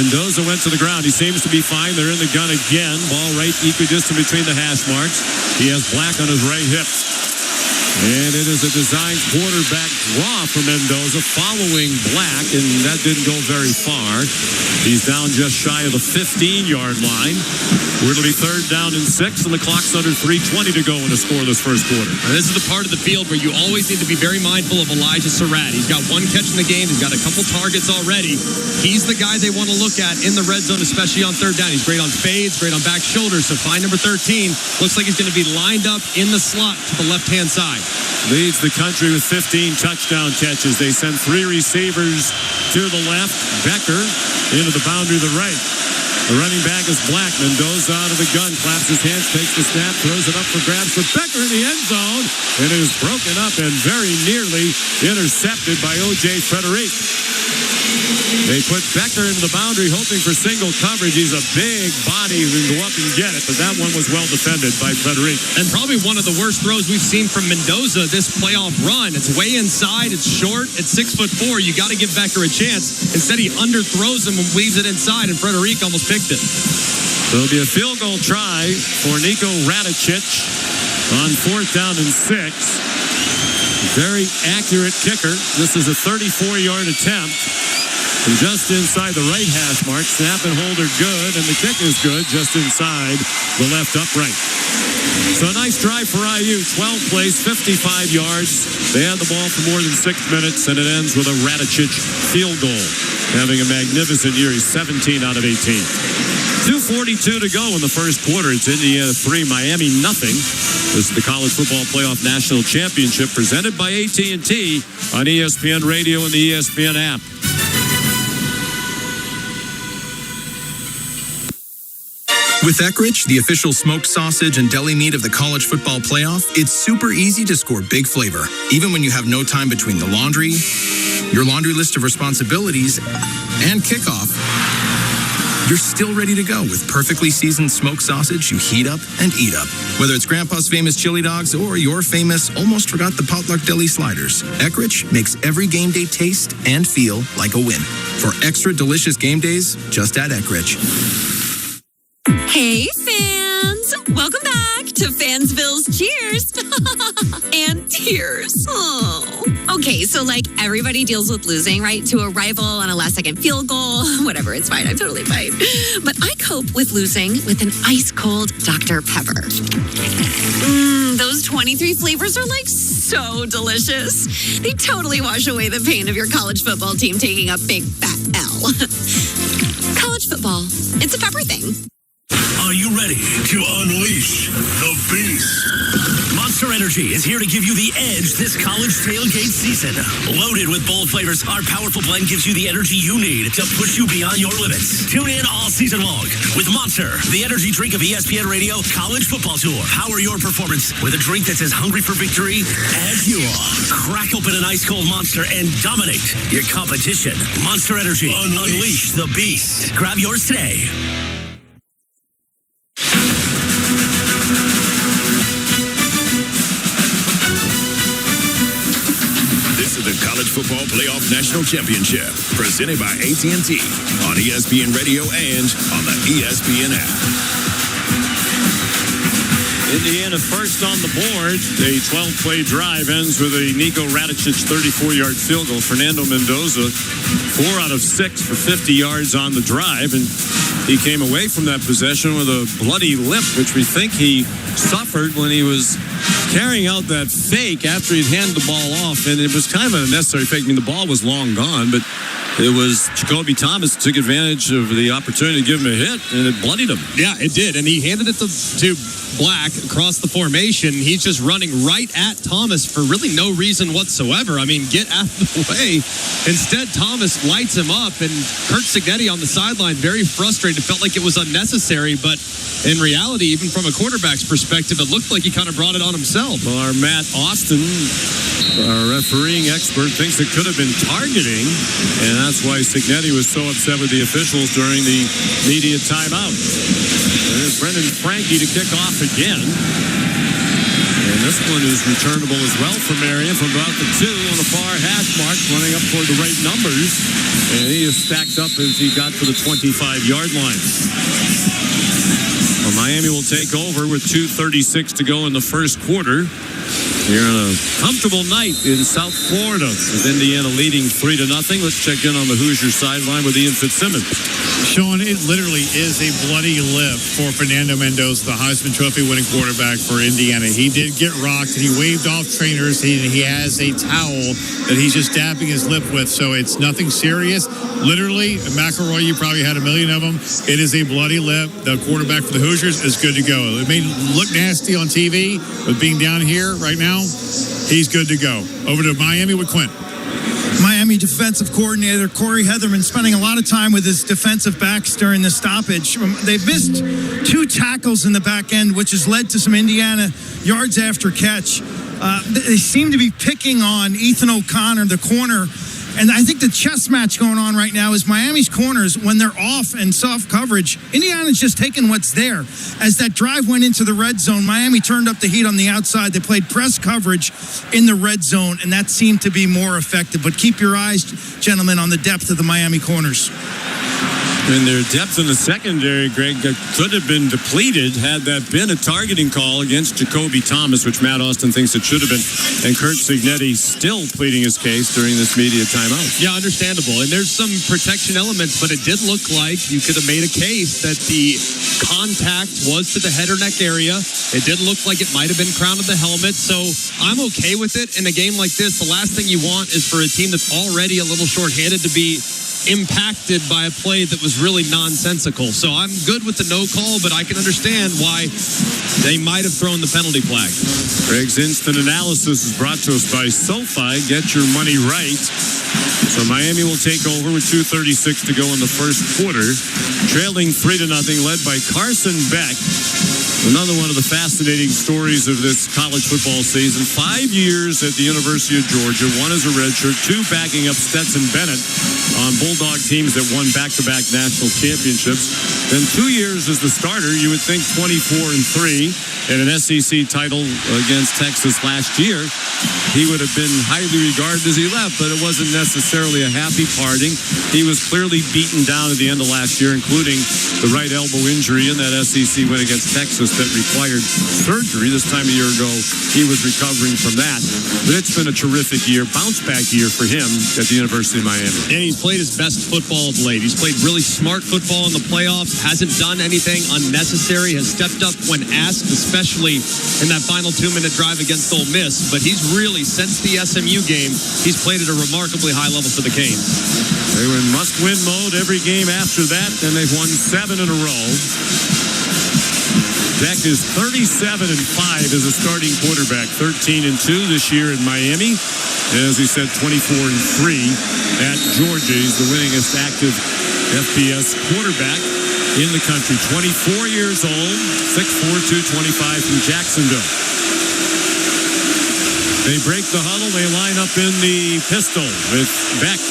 Mendoza went to the ground. He seems to be fine. They're in the gun again. Ball right equidistant between the hash marks. He has Black on his right hip. And it is a designed quarterback draw for Mendoza following Black, and that didn't go very far. He's down just shy of the 15-yard line. It'll be 3rd down and 6, and the clock's under 3:20 to go in the scoreless first quarter. And this is the part of the field where you always need to be very mindful of Elijah Surratt. He's got 1 catch in the game. He's got a couple targets already. He's the guy they want to look at in the red zone, especially on 3rd down. He's great on fades, great on back shoulders. So find number 13. Looks like he's going to be lined up in the slot to the left-hand side. Leads the country with 15 touchdown catches. They send 3 receivers to the left. Becker into the boundary to the right. The running back is Black. Mendoza out of the gun, claps his hands, takes the snap, throws it up for grabs for Becker in the end zone. And it is broken up and very nearly intercepted by O.J. Frederic. They put Becker into the boundary, hoping for single coverage. He's a big body who can go up and get it, but that one was well defended by Frederic. And probably one of the worst throws we've seen from Mendoza this playoff run. It's way inside, it's short, it's 6'4". You got to give Becker a chance. Instead, he underthrows him and weaves it inside, and Frederic almost picked it. So it'll be a field goal try for Niko Radicic on 4th down and 6. Very accurate kicker. This is a 34-yard attempt. And just inside the right hash mark, snap and hold are good, and the kick is good just inside the left upright. So a nice drive for IU. 12 plays, 55 yards. They had the ball for more than 6 minutes, and it ends with a Radicic field goal. Having a magnificent year. He's 17 out of 18. 2:42 to go in the first quarter. It's Indiana 3, Miami nothing. This is the College Football Playoff National Championship presented by AT&T on ESPN Radio and the ESPN app. With Eckrich, the official smoked sausage and deli meat of the college football playoff, it's super easy to score big flavor, even when you have no time between the laundry, your laundry list of responsibilities, and kickoff. You're still ready to go with perfectly seasoned smoked sausage you heat up and eat up. Whether it's Grandpa's famous chili dogs or your famous almost forgot the potluck deli sliders, Eckrich makes every game day taste and feel like a win. For extra delicious game days, just add Eckrich. Hey, fans! Welcome back to Fansville's Cheers and Tears. Oh. Okay, so like everybody deals with losing, right? To a rival on a last-second field goal. Whatever, it's fine. I'm totally fine. But I cope with losing with an ice-cold Dr. Pepper. Those 23 flavors are like so delicious. They totally wash away the pain of your college football team taking a big fat L. College football, it's a pepper thing. Are you ready to unleash the beast? Monster Energy is here to give you the edge this college tailgate season. Loaded with bold flavors, our powerful blend gives you the energy you need to push you beyond your limits. Tune in all season long with Monster, the energy drink of ESPN Radio College Football Tour. Power your performance with a drink that's as hungry for victory as you are. Crack open an ice-cold Monster and dominate your competition. Monster Energy. Unleash the beast. Grab yours today. This is the College Football Playoff National Championship, presented by AT&T on ESPN Radio and on the ESPN app. Indiana first on the board. A 12-play drive ends with a Niko Radicic 34-yard field goal. Fernando Mendoza, 4 out of 6 for 50 yards on the drive, and he came away from that possession with a bloody lip, which we think he suffered when he was carrying out that fake after he'd handed the ball off, and it was kind of an unnecessary fake. I mean, the ball was long gone, but It was Jacoby Thomas took advantage of the opportunity to give him a hit, and it bloodied him. Yeah, it did. And he handed it to Black across the formation. He's just running right at Thomas for really no reason whatsoever. I mean, get out of the way. Instead, Thomas lights him up, and Kurt Cignetti on the sideline, very frustrated. It felt like it was unnecessary, but in reality, even from a quarterback's perspective, it looked like he kind of brought it on himself. Well, our Matt Austin, our refereeing expert, thinks it could have been targeting, and that's why Cignetti was so upset with the officials during the media timeout. There's Brendan Frankie to kick off again. And this one is returnable as well for Marion from about the 2 on the far hash mark, running up toward the right numbers. And he is stacked up as he got to the 25-yard line. Well, Miami will take over with 2:36 to go in the first quarter. Here on a comfortable night in South Florida with Indiana leading 3-0. Let's check in on the Hoosier sideline with Ian Fitzsimmons. Sean, it literally is a bloody lip for Fernando Mendoza, the Heisman Trophy winning quarterback for Indiana. He did get rocked, and he waved off trainers. He has a towel that he's just dabbing his lip with, so it's nothing serious. Literally, McElroy, you probably had a million of them. It is a bloody lip. The quarterback for the Hoosiers is good to go. It may look nasty on TV, but being down here right now, he's good to go. Over to Miami with Quint. Miami defensive coordinator Corey Heatherman spending a lot of time with his defensive backs during the stoppage. They've missed 2 tackles in the back end, which has led to some Indiana yards after catch. They seem to be picking on Ethan O'Connor, the corner. And I think the chess match going on right now is Miami's corners, when they're off and soft coverage, Indiana's just taking what's there. As that drive went into the red zone, Miami turned up the heat on the outside. They played press coverage in the red zone, and that seemed to be more effective. But keep your eyes, gentlemen, on the depth of the Miami corners. And their depth in the secondary, Greg, could have been depleted had that been a targeting call against Jacoby Thomas, which Matt Austin thinks it should have been. And Kurt Cignetti still pleading his case during this media timeout. Yeah, understandable. And there's some protection elements, but it did look like you could have made a case that the contact was to the head or neck area. It did look like it might have been crown of the helmet. So I'm okay with it. In a game like this, the last thing you want is for a team that's already a little shorthanded to be impacted by a play that was really nonsensical. So I'm good with the no call, but I can understand why they might have thrown the penalty flag. Greg's instant analysis is brought to us by SoFi. Get your money right. So Miami will take over with 2:36 to go in the first quarter. Trailing 3-0, led by Carson Beck. Another one of the fascinating stories of this college football season. 5 years at the University of Georgia, 1 as a redshirt, 2 backing up Stetson Bennett on Bulldog teams that won back-to-back national championships. Then 2 years as the starter, you would think 24-3 and an SEC title against Texas last year. He would have been highly regarded as he left, but it wasn't necessarily a happy parting. He was clearly beaten down at the end of last year, including the right elbow injury in that SEC win against Texas that required surgery. This time a year ago, he was recovering from that. But it's been a terrific year, bounce-back year for him at the University of Miami. And he's played his best football of late. He's played really smart football in the playoffs, hasn't done anything unnecessary, has stepped up when asked, especially in that final 2-minute drive against Ole Miss. But he's really, since the SMU game, he's played at a remarkably high level for the Canes. They were in must-win mode every game after that, and they've won 7 in a row. Beck is 37-5 as a starting quarterback, 13-2 this year in Miami. And as we said, 24-3 at Georgia. He's the winningest active FBS quarterback in the country. 24 years old, 6'4", 225 from Jacksonville. They break the huddle. They line up in the pistol with Beck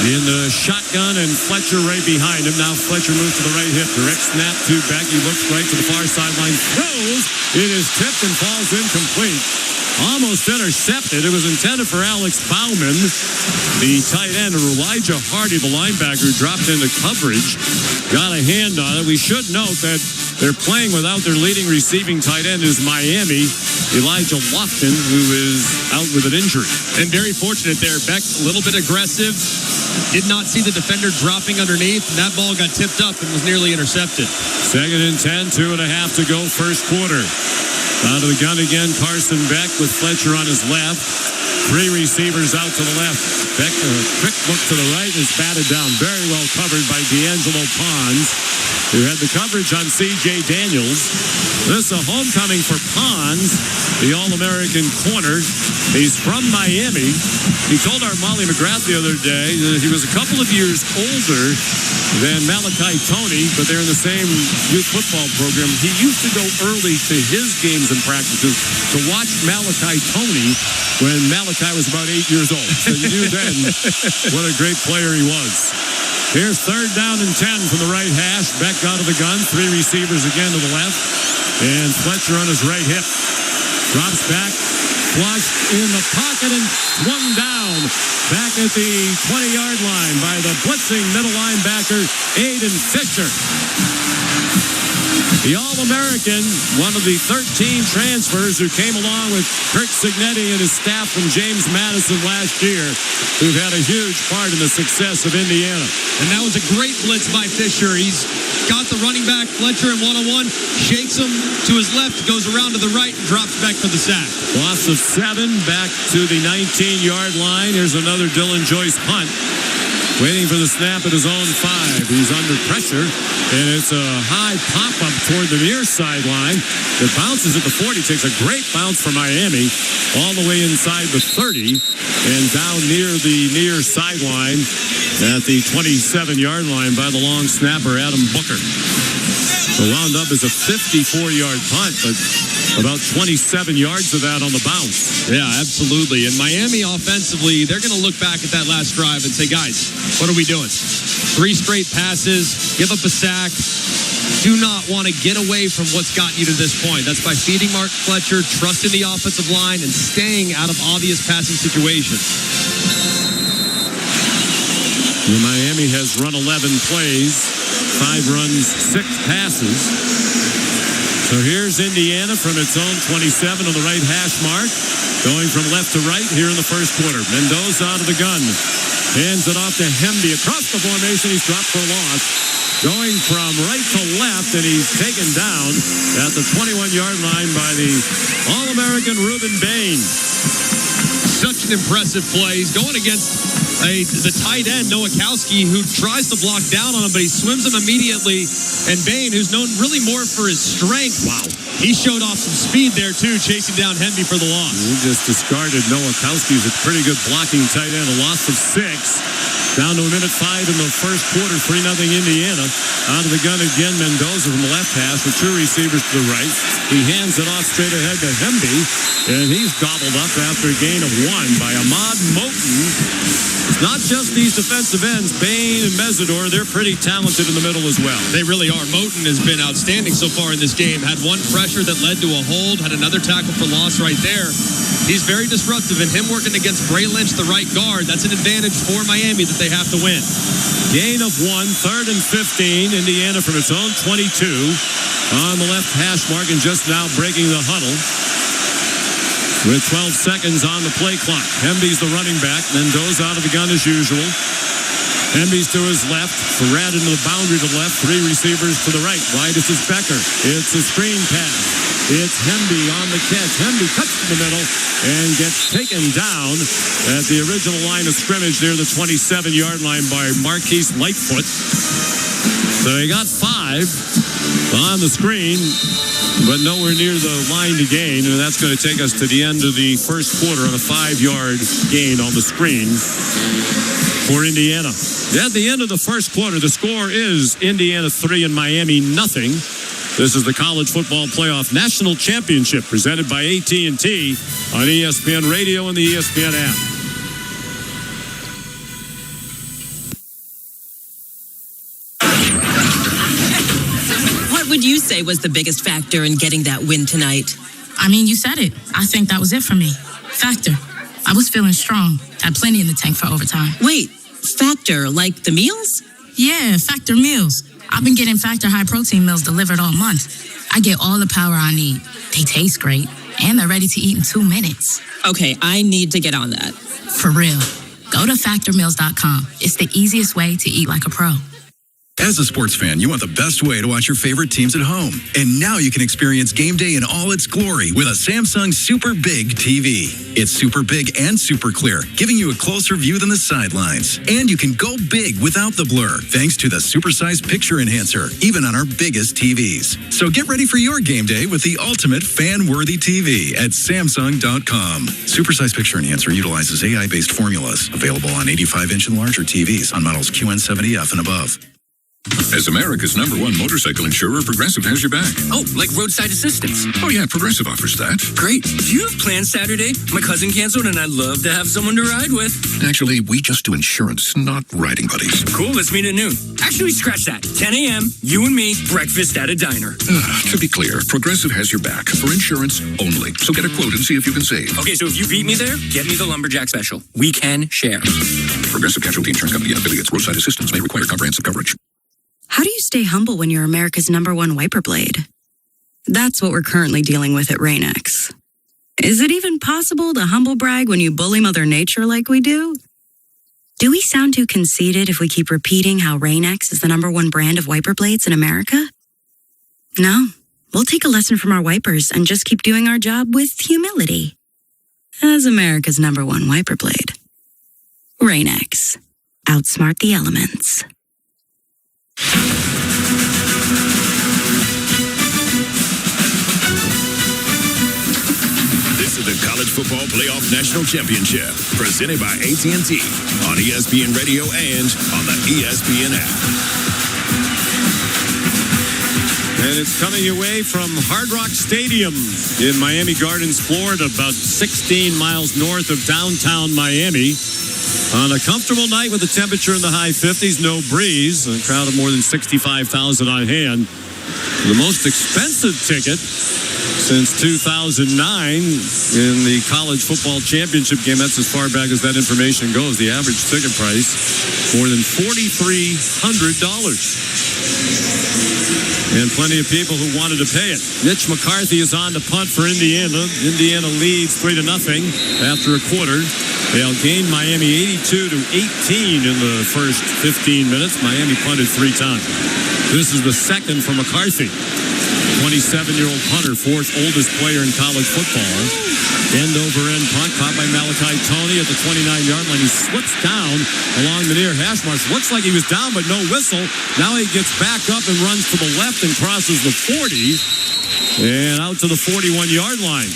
in the shotgun and Fletcher right behind him. Now Fletcher moves to the right hip. Direct snap to Beck. He looks right to the far sideline. Throws. It is tipped and falls incomplete. Almost intercepted. It was intended for Alex Bauman, the tight end, and Elijah Hardy, the linebacker, dropped into coverage. Got a hand on it. We should note that they're playing without their leading receiving tight end is Miami, Elijah Lofton, who is out with an injury. And very fortunate there. Beck, a little bit aggressive. Did not see the defender dropping underneath, and that ball got tipped up and was nearly intercepted. 2nd and 10, 2.5 to go, first quarter. Out of the gun again, Carson Beck with Fletcher on his left. Three receivers out to the left. Becker, a quick look to the right, is batted down. Very well covered by D'Angelo Pons, who had the coverage on C.J. Daniels. This is a homecoming for Pons, the All-American corner. He's from Miami. He told our Molly McGrath the other day that he was a couple of years older than Malachi Toney, but they're in the same youth football program. He used to go early to his games and practices to watch Malachi Toney when Malachi was about 8 years old. So you knew then what a great player he was. Here's 3rd down and 10 from the right hash. Beck out of the gun. Three receivers again to the left. And Fletcher on his right hip. Drops back. Flushed in the pocket and swung down. Back at the 20-yard line by the blitzing middle linebacker, Aiden Fisher. The All-American, one of the 13 transfers who came along with Kirk Cignetti and his staff from James Madison last year, who've had a huge part in the success of Indiana. And that was a great blitz by Fisher. He's got the running back, Fletcher, in one-on-one, shakes him to his left, goes around to the right, and drops back for the sack. Loss of 7, back to the 19-yard line. Here's another Dylan Joyce punt. Waiting for the snap at his own 5. He's under pressure, and it's a high pop-up toward the near sideline. It bounces at the 40, takes a great bounce for Miami, all the way inside the 30, and down near the near sideline at the 27-yard line by the long snapper, Adam Booker. So wound up as a 54-yard punt, but about 27 yards of that on the bounce. Yeah, absolutely. And Miami offensively, they're going to look back at that last drive and say, guys, what are we doing? 3 straight passes, give up a sack. Do not want to get away from what's gotten you to this point. That's by feeding Mark Fletcher, trusting the offensive line, and staying out of obvious passing situations. Miami has run 11 plays, 5 runs, 6 passes. So here's Indiana from its own 27 on the right hash mark, going from left to right here in the first quarter. Mendoza out of the gun, hands it off to Hemby across the formation. He's dropped for a loss. Going from right to left, and he's taken down at the 21-yard line by the All-American Ruben Bain. Such an impressive play. He's going against the tight end, Nowakowski, who tries to block down on him, but he swims him immediately. And Bain, who's known really more for his strength, wow, he showed off some speed there, too, chasing down Hemby for the loss. He just discarded Nowakowski. He's a pretty good blocking tight end. A loss of 6. Down to a minute 5 in the first quarter, 3-0 Indiana. Out of the gun again, Mendoza from the left hash with 2 receivers to the right. He hands it off straight ahead to Hemby, and he's gobbled up after a gain of 1 by Ahmad Moten. It's not just these defensive ends. Bain and Mesidor, they're pretty talented in the middle as well. They really are. Moten has been outstanding so far in this game. Had 1 pressure that led to a hold, had another tackle for loss right there. He's very disruptive, and him working against Bray Lynch, the right guard, that's an advantage for Miami that they have to win. Gain of 1, 3rd and 15. Indiana from its own 22 on the left hash mark, and just now breaking the huddle with 12 seconds on the play clock. Hemby's the running back. Mendoza out of the gun as usual. Hemby's to his left. Farad into the boundary to the left. 3 receivers to the right. Wide is Becker. It's a screen pass. It's Hemby on the catch. Hemby cuts to the middle and gets taken down at the original line of scrimmage near the 27-yard line by Marquise Lightfoot. So he got 5 on the screen, but nowhere near the line to gain, and that's going to take us to the end of the first quarter on a 5-yard gain on the screen for Indiana. At the end of the first quarter, the score is Indiana 3 and Miami 0. This is the College Football Playoff National Championship presented by AT&T on ESPN Radio and the ESPN app. What would you say was the biggest factor in getting that win tonight? I mean, you said it. I think that was it for me. Factor. I was feeling strong. Had plenty in the tank for overtime. Wait, Factor, like the meals? Yeah, Factor meals. I've been getting Factor high-protein meals delivered all month. I get all the power I need. They taste great, and they're ready to eat in 2 minutes. Okay, I need to get on that. For real. Go to factormeals.com. It's the easiest way to eat like a pro. As a sports fan, you want the best way to watch your favorite teams at home. And now you can experience game day in all its glory with a Samsung Super Big TV. It's super big and super clear, giving you a closer view than the sidelines. And you can go big without the blur, thanks to the supersized picture enhancer, even on our biggest TVs. So get ready for your game day with the ultimate fan-worthy TV at Samsung.com. Supersized picture enhancer utilizes AI-based formulas, available on 85-inch and larger TVs on models QN70F and above. As America's #1 motorcycle insurer, Progressive has your back. Oh, like roadside assistance. Oh, yeah, Progressive offers that. Great. Do you have plans Saturday? My cousin canceled and I'd love to have someone to ride with. Actually, we just do insurance, not riding buddies. Cool, let's meet at noon. Actually, scratch that. 10 a.m., you and me, breakfast at a diner. To be clear, Progressive has your back for insurance only. So get a quote and see if you can save. Okay, so if you beat me there, get me the Lumberjack Special. We can share. Progressive Casualty Insurance Company and affiliates. Roadside assistance may require comprehensive coverage. How do you stay humble when you're America's #1 wiper blade? That's what we're currently dealing with at Rain-X. Is it even possible to humble brag when you bully Mother Nature like we do? Do we sound too conceited if we keep repeating how Rain-X is the #1 brand of wiper blades in America? No, we'll take a lesson from our wipers and just keep doing our job with humility. As America's #1 wiper blade. Rain-X. Outsmart the elements. This is the College Football Playoff National Championship, presented by AT&T on ESPN Radio and on the ESPN app. And it's coming away from Hard Rock Stadium in Miami Gardens, Florida, about 16 miles north of downtown Miami. On a comfortable night with a temperature in the high 50s, no breeze, a crowd of more than 65,000 on hand. The most expensive ticket since 2009 in the college football championship game. That's as far back as that information goes. The average ticket price, more than $4,300. And plenty of people who wanted to pay it. Mitch McCarthy is on to punt for Indiana. Indiana leads 3-0 after a quarter. They outgained Miami 82-18 in the first 15 minutes. Miami punted 3 times. This is the second for McCarthy. 27-year-old punter, 4th oldest player in college football. End-over-end punt caught by Malachi Toney at the 29-yard line. He slips down along the near hash marks. Looks like he was down, but no whistle. Now he gets back up and runs to the left and crosses the 40 and out to the 41-yard line.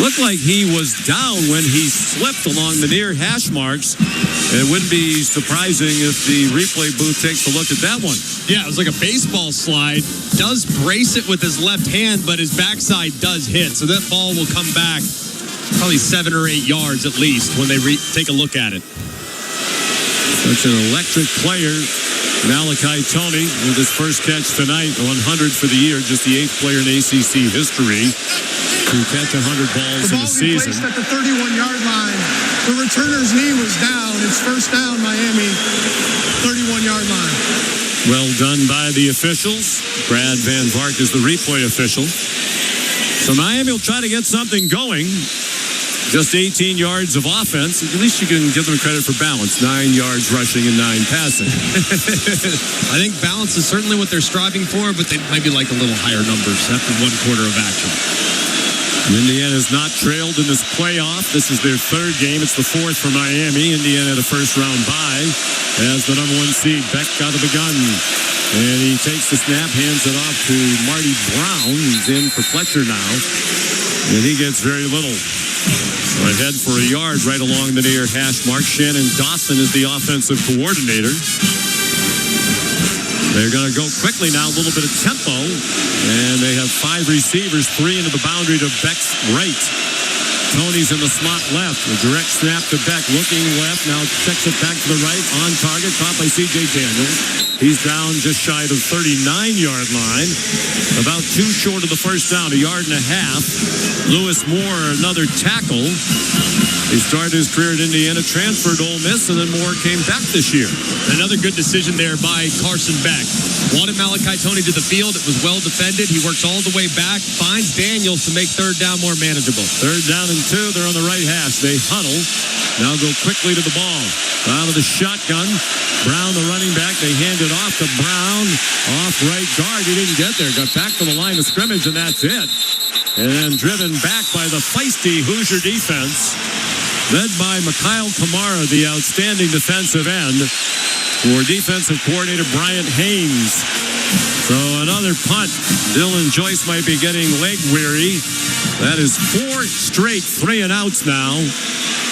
Looked like he was down when he slipped along the near hash marks. It wouldn't be surprising if the replay booth takes a look at that one. Yeah, it was like a baseball slide. Does brace it with his left hand, but his backside does hit. So that ball will come back probably 7 or 8 yards at least when they take a look at it. Such an electric player, Malachi Toney, with his first catch tonight, 100 for the year, just the 8th player in ACC history to catch 100 balls in a season. The ball placed at the 31-yard line. The returner's knee was down. It's first down, Miami, 31-yard line. Well done by the officials. Brad Van Vark is the replay official. So Miami will try to get something going. Just 18 yards of offense. At least you can give them credit for balance. 9 yards rushing and 9 passing. I think balance is certainly what they're striving for, but they might be like a little higher numbers after 1 quarter of action. Indiana's not trailed in this playoff. This is their 3rd game. It's the 4th for Miami. Indiana had a first-round bye as the #1 seed. Beck out of the gun. And he takes the snap, hands it off to Marty Brown. He's in for Fletcher now. And he gets very little. Ahead for a yard right along the near hash mark. Shannon Dawson is the offensive coordinator. They're going to go quickly now, a little bit of tempo. And they have 5 receivers, 3 into the boundary to Beck's right. Toney's in the slot left. A direct snap to Beck, looking left. Now checks it back to the right. On target, caught by C.J. Daniels. He's down just shy of the 39-yard line. About 2 short of the first down, 1.5 yards. Lewis Moore, another tackle. He started his career at Indiana, transferred to Ole Miss, and then Moore came back this year. Another good decision there by Carson Beck. Wanted Malachi Toney to the field. It was well defended. He works all the way back, finds Daniels to make 3rd down more manageable. 3rd down and 2. They're on the right hash. They huddle. now go quickly to the ball. Out of the shotgun. Brown, the running back. They hand it off to Brown. Off right guard. He didn't get there. Got back to the line of scrimmage, and that's it. And then driven back by the feisty Hoosier defense, led by Mikhail Kamara, the outstanding defensive end, for defensive coordinator Bryant Haynes. So another punt. Dylan Joyce might be getting leg weary. That is 4 straight 3-and-outs now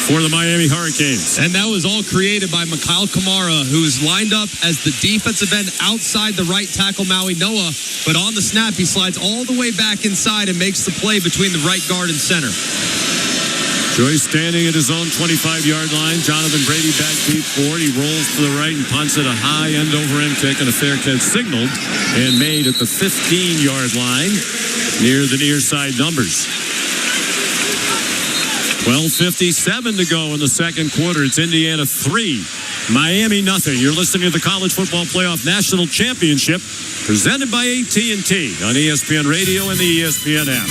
for the Miami Hurricanes. And that was all created by Mikhail Kamara, who is lined up as the defensive end outside the right tackle Maui Noah. But on the snap, he slides all the way back inside and makes the play between the right guard and center. Joyce standing at his own 25-yard line. Jonathan Brady back deep forward. He rolls to the right and punts at a high end-over-end kick, and a fair catch signaled and made at the 15-yard line near the near side numbers. 12:57 to go in the second quarter. It's Indiana 3, Miami nothing. You're listening to the College Football Playoff National Championship presented by AT&T on ESPN Radio and the ESPN app.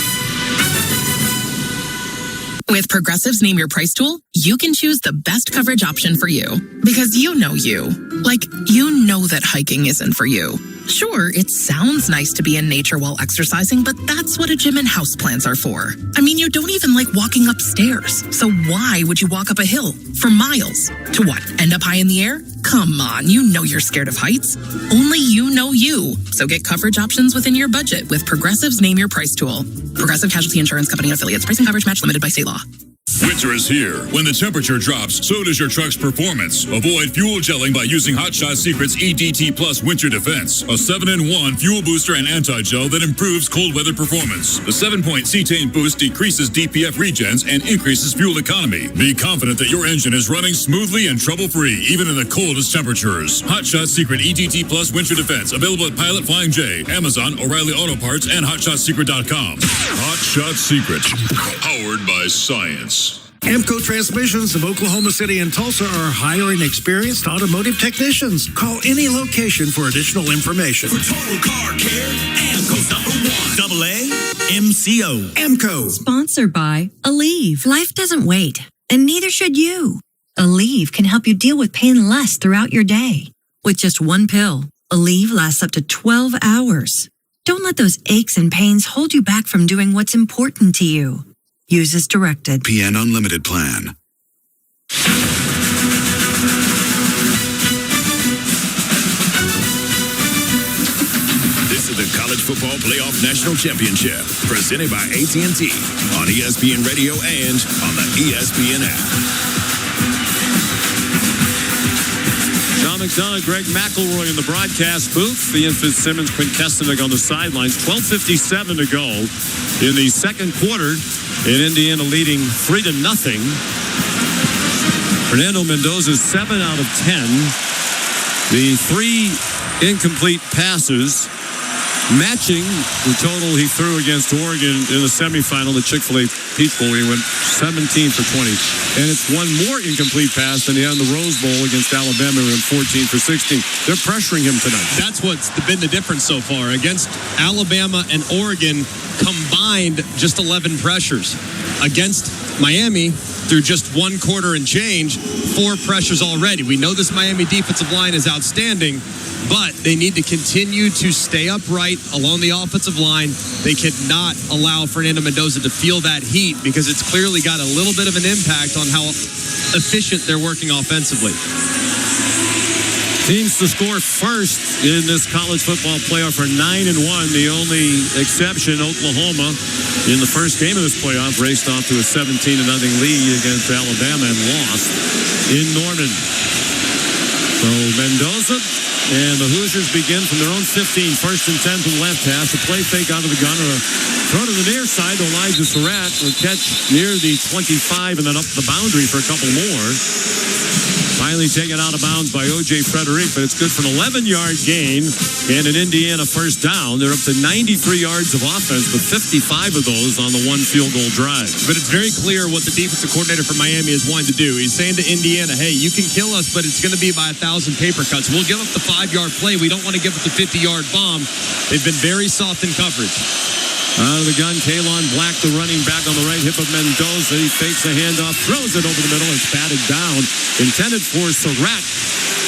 With Progressive's Name Your Price tool, you can choose the best coverage option for you. Because you know you. Like, you know that hiking isn't for you. Sure, it sounds nice to be in nature while exercising, but that's what a gym and houseplants are for. I mean, you don't even like walking upstairs. So why would you walk up a hill for miles? To what, end up high in the air? Come on, you know you're scared of heights. Only you know you. So get coverage options within your budget with Progressive's Name Your Price tool. Progressive Casualty Insurance Company and Affiliates. Price and coverage match limited by state law. Winter is here. When the temperature drops, so does your truck's performance. Avoid fuel gelling by using Hot Shot Secret's EDT Plus Winter Defense, a 7-in-1 fuel booster and anti-gel that improves cold weather performance. The 7-point cetane boost decreases DPF regens and increases fuel economy. Be confident that your engine is running smoothly and trouble-free, even in the coldest temperatures. Hot Shot Secret EDT Plus Winter Defense, available at Pilot Flying J, Amazon, O'Reilly Auto Parts, and HotShotSecret.com. Hot Shot Secret, powered by science. Amco Transmissions of Oklahoma City and Tulsa are hiring experienced automotive technicians. Call any location for additional information. For total car care, Amco's #1. AAMCO. Amco. Sponsored by Aleve. Life doesn't wait, and neither should you. Aleve can help you deal with pain less throughout your day. With just one pill, Aleve lasts up to 12 hours. Don't let those aches and pains hold you back from doing what's important to you. Use as directed. PN Unlimited Plan. This is the College Football Playoff National Championship, presented by AT&T on ESPN Radio and on the ESPN app. John McDonough, Greg McElroy in the broadcast booth. Ian Fitzsimmons, Quinn Kestenig on the sidelines. 12:57 to go in the second quarter. In Indiana leading 3-0. Fernando Mendoza 7 out of 10. The 3 incomplete passes matching the total he threw against Oregon in the semifinal, the Chick-fil-A Peach Bowl. He went 17 for 20. And it's one more incomplete pass than he had in the Rose Bowl against Alabama, who went 14 for 16. They're pressuring him tonight. That's what's been the difference so far. Against Alabama and Oregon, combined just 11 pressures. Against Miami, through just one quarter and change, 4 pressures already. We know this Miami defensive line is outstanding, but they need to continue to stay upright along the offensive line. They cannot allow Fernando Mendoza to feel that heat, because it's clearly got a little bit of an impact on how efficient they're working offensively. Teams to score first in this college football playoff are 9-1. The only exception, Oklahoma, in the first game of this playoff, raced off to a 17-0 lead against Alabama and lost in Norman. So Mendoza and the Hoosiers begin from their own 15, 1st and 10 to the left hash. A play fake out of the gun, or a throw to the near side. Elijah Surratt will catch near the 25 and then up the boundary for a couple more. Finally taken out of bounds by O.J. Frederick, but it's good for an 11-yard gain and an Indiana first down. They're up to 93 yards of offense, but 55 of those on the 1 field goal drive. But it's very clear what the defensive coordinator for Miami is wanting to do. He's saying to Indiana, hey, you can kill us, but it's going to be by 1,000 paper cuts. We'll give up the 5-yard play. We don't want to give up the 50-yard bomb. They've been very soft in coverage. Out of the gun, Kalon Black, the running back on the right hip of Mendoza. He fakes a handoff, throws it over the middle. It's batted down. Intended for Surratt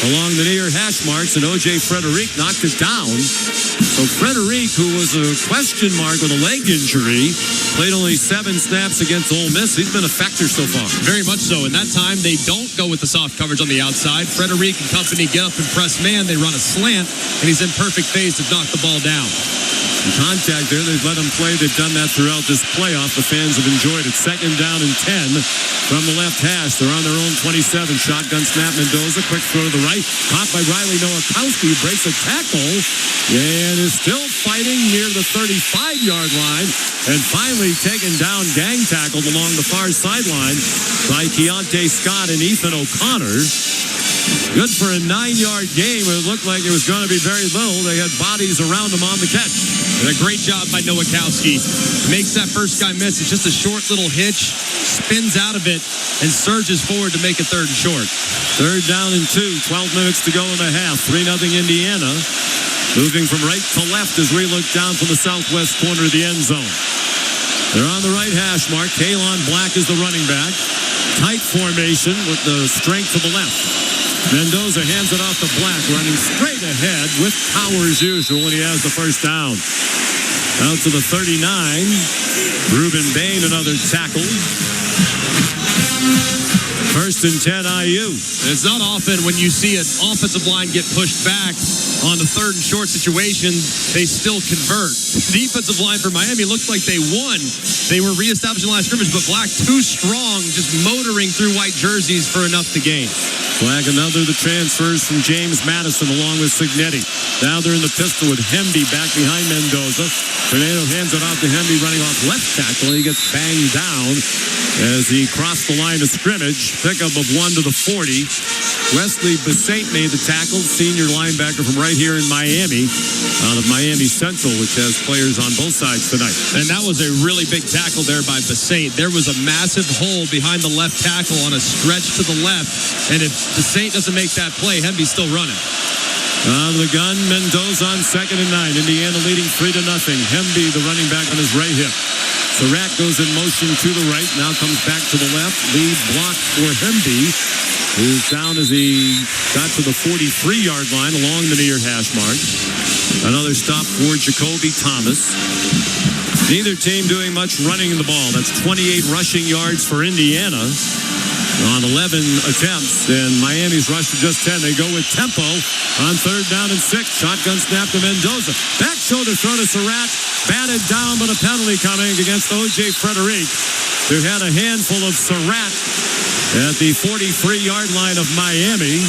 along the near hash marks, and O.J. Frederic knocked it down. So Frederic, who was a question mark with a leg injury, played only 7 snaps against Ole Miss. He's been a factor so far. Very much so. And that time, they don't go with the soft coverage on the outside. Frederic and company get up and press man. They run a slant, and he's in perfect phase to knock the ball down. Some contact there. They've let him play. They've done that throughout this playoff. The fans have enjoyed it. 2nd down and 10 from the left hash. They're on their own 27. Shotgun snap, Mendoza. Quick throw to the right. Caught by Riley Nowakowski. Breaks a tackle and is still fighting near the 35-yard line. And finally taken down, gang tackled along the far sideline by Keontae Scott and Ethan O'Connor. Good for a 9-yard game. It looked like it was going to be very little. They had bodies around them on the catch. And a great job by Nowakowski. Makes that first guy miss. It's just a short little hitch, spins out of it, and surges forward to make it 3rd and short. 3rd down and 2, 12 minutes to go in the half. 3-0 Indiana. Moving from right to left as we look down from the southwest corner of the end zone. They're on the right hash mark. Kalon Black is the running back. Tight formation with the strength to the left. Mendoza hands it off to Black, running straight ahead with power as usual, and he has the first down. Out to the 39. Ruben Bain, another tackle. 1st and 10 IU. And it's not often when you see an offensive line get pushed back on the 3rd and short situation, they still convert. The defensive line for Miami looked like they won. They were reestablishing the line of scrimmage, but Black too strong, just motoring through white jerseys for enough to gain. Black, another of the transfers from James Madison along with Signetti. Now they're in the pistol with Hemby back behind Mendoza. Fernando hands it off to Hemby running off left tackle. He gets banged down as he crossed the line of scrimmage. Pickup of 1 to the 40. Wesley Bassett made the tackle, senior linebacker from right here in Miami, out of Miami Central, which has players on both sides tonight. And that was a really big tackle there by Bassett. There was a massive hole behind the left tackle on a stretch to the left, and if Bassett doesn't make that play, Hemby's still running. Out of the gun, Mendoza on 2nd and 9. Indiana leading 3-0. Hemby, the running back, on his right hip. Surratt goes in motion to the right, now comes back to the left. Lead block for Hemby, who's down as he got to the 43-yard line along the near hash mark. Another stop for Jacoby Thomas. Neither team doing much running the ball. That's 28 rushing yards for Indiana on 11 attempts, and Miami's rushed to just 10. They go with tempo on 3rd down and 6. Shotgun snap to Mendoza. Back shoulder throw to Surratt. Batted down, but a penalty coming against O.J. Frederic, who had a handful of Surratt at the 43-yard line of Miami.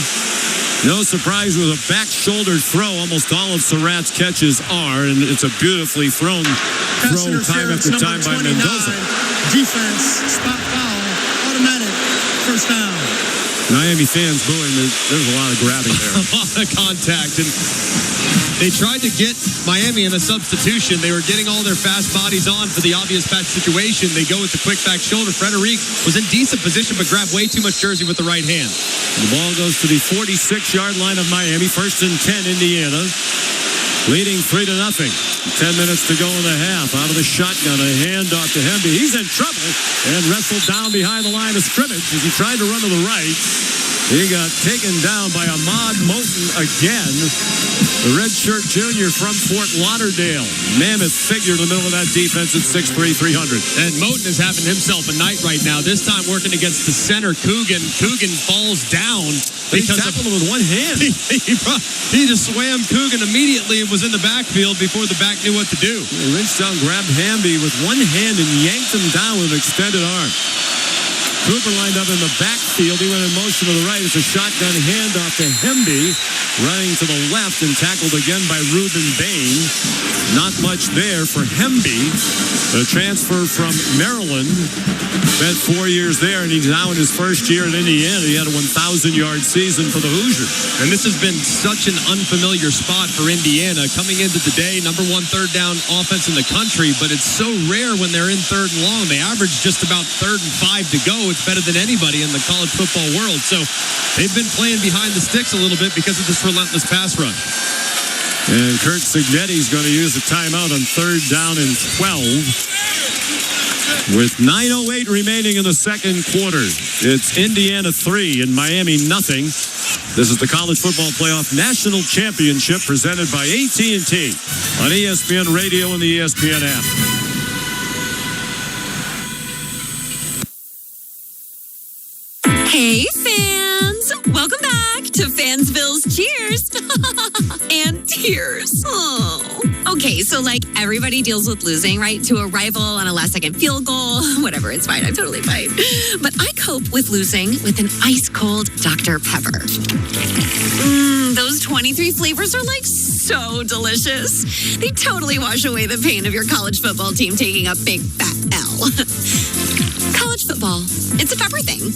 No surprise with a back shoulder throw. Almost all of Surratt's catches are, and it's a beautifully thrown throw time after time by Mendoza. Defense, spot foul, automatic, 1st down. Miami fans booing. There's a lot of grabbing there. A lot of contact. And they tried to get Miami in a substitution. They were getting all their fast bodies on for the obvious patch situation. They go with the quick back shoulder. Frederic was in decent position, but grabbed way too much jersey with the right hand. The ball goes to the 46-yard line of Miami. 1st and 10, Indiana. Leading 3-0. 10 minutes to go in the half. Out of the shotgun, a handoff to Hemby. He's in trouble and wrestled down behind the line of scrimmage as he tried to run to the right. He got taken down by Ahmad Moten again. The redshirt junior from Fort Lauderdale. Mammoth figure in the middle of that defense at 6'3", 300. And Moten is having himself a night right now. This time working against the center, Coogan. Coogan falls down. He tackled him with one hand. He just swam Coogan immediately and was in the backfield before the back knew what to do. He reached down, grabbed Hamby with one hand and yanked him down with an extended arm. Cooper lined up in the backfield. He went in motion to the right. It's a shotgun handoff to Hemby, running to the left and tackled again by Ruben Bain. Not much there for Hemby. The transfer from Maryland. Spent 4 years there, and he's now in his first year at Indiana. He had a 1,000-yard season for the Hoosiers. And this has been such an unfamiliar spot for Indiana. Coming into the day, number 1 third down offense in the country, but it's so rare when they're in 3rd and long. They average just about 3rd and 5 to go. It's better than anybody in the college football world. So they've been playing behind the sticks a little bit because of this relentless pass rush. And Kurt Signetti's going to use a timeout on 3rd down and 12. With 9:08 remaining in the second quarter, it's Indiana 3 and Miami nothing. This is the College Football Playoff National Championship presented by AT&T on ESPN Radio and the ESPN app. Hey, fans! Welcome back to Fansville's Cheers and Tears. Oh. Okay, so like everybody deals with losing, right? To a rival on a last-second field goal. Whatever, it's fine. I'm totally fine. But I cope with losing with an ice-cold Dr. Pepper. Those 23 flavors are like so delicious. They totally wash away the pain of your college football team taking a big fat L. College football, it's a pepper thing.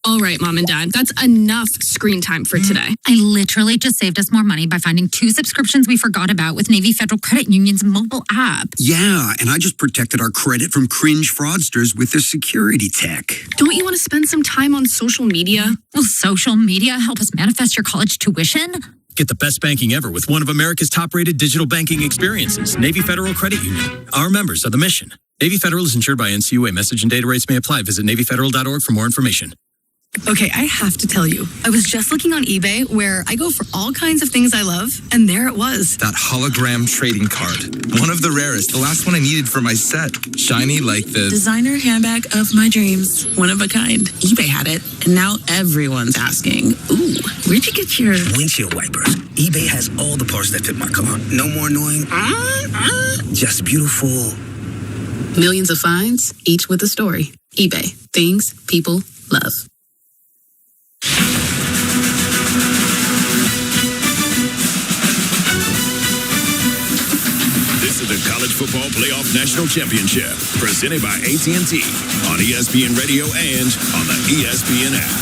All right, Mom and Dad, that's enough screen time for today. I literally just saved us more money by finding 2 subscriptions we forgot about with Navy Federal Credit Union's mobile app. Yeah, and I just protected our credit from cringe fraudsters with their security tech. Don't you want to spend some time on social media? Will social media help us manifest your college tuition? Get the best banking ever with one of America's top-rated digital banking experiences, Navy Federal Credit Union. Our members are the mission. Navy Federal is insured by NCAA. Message and data rates may apply. Visit NavyFederal.org for more information. Okay, I have to tell you, I was just looking on eBay where I go for all kinds of things I love, and there it was. That hologram trading card. One of the rarest. The last one I needed for my set. Shiny like the Designer handbag of my dreams. One of a kind. eBay had it, and now everyone's asking, ooh, where'd you get your windshield wipers? eBay has all the parts that fit my car. No more annoying. Just beautiful. Millions of finds, each with a story. eBay. Things people love. This is the College Football Playoff National Championship, presented by AT&T on ESPN Radio and on the ESPN app.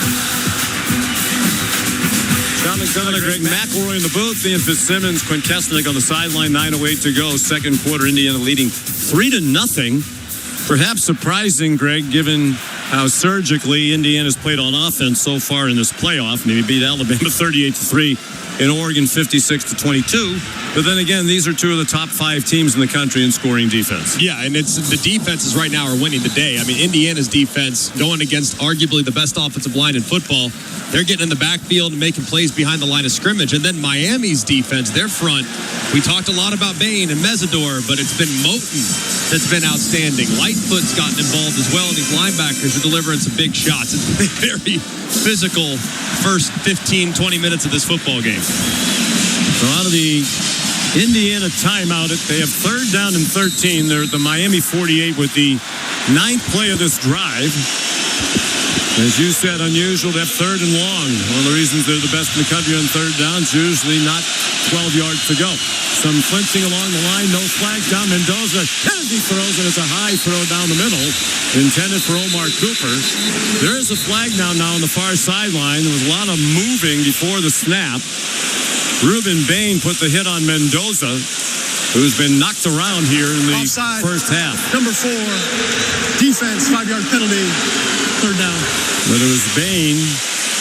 John McDonough, Greg McElroy in the booth, Ian Fitzsimmons, Quinn Kessler on the sideline, 9:08 to go. Second quarter, Indiana leading 3-0. Perhaps surprising, Greg, given how surgically Indiana's played on offense so far in this playoff. Maybe beat Alabama 38-3 in Oregon 56-22. But then again, these are 2 of the top 5 teams in the country in scoring defense. Yeah, and it's the defenses right now are winning the day. I mean, Indiana's defense going against arguably the best offensive line in football. They're getting in the backfield and making plays behind the line of scrimmage. And then Miami's defense, their front, we talked a lot about Bain and Mesidor, but it's been Moten that's been outstanding. Lightfoot's gotten involved as well, and these linebackers are delivering some big shots. It's been a very physical first 15, 20 minutes of this football game. So out of the Indiana timeout, they have 3rd down and 13. They're at the Miami 48 with the 9th play of this drive. As you said, unusual to have 3rd and long. One of the reasons they're the best in the country on 3rd downs, usually not 12 yards to go. Some flinching along the line, no flags down. Mendoza, Kennedy throws, and it's a high throw down the middle, intended for Omar Cooper. There is a flag now on the far sideline. There was a lot of moving before the snap. Ruben Bain put the hit on Mendoza, who's been knocked around here in the Offside. first half. Number 4, defense, 5-yard penalty, 3rd down. But it was Bain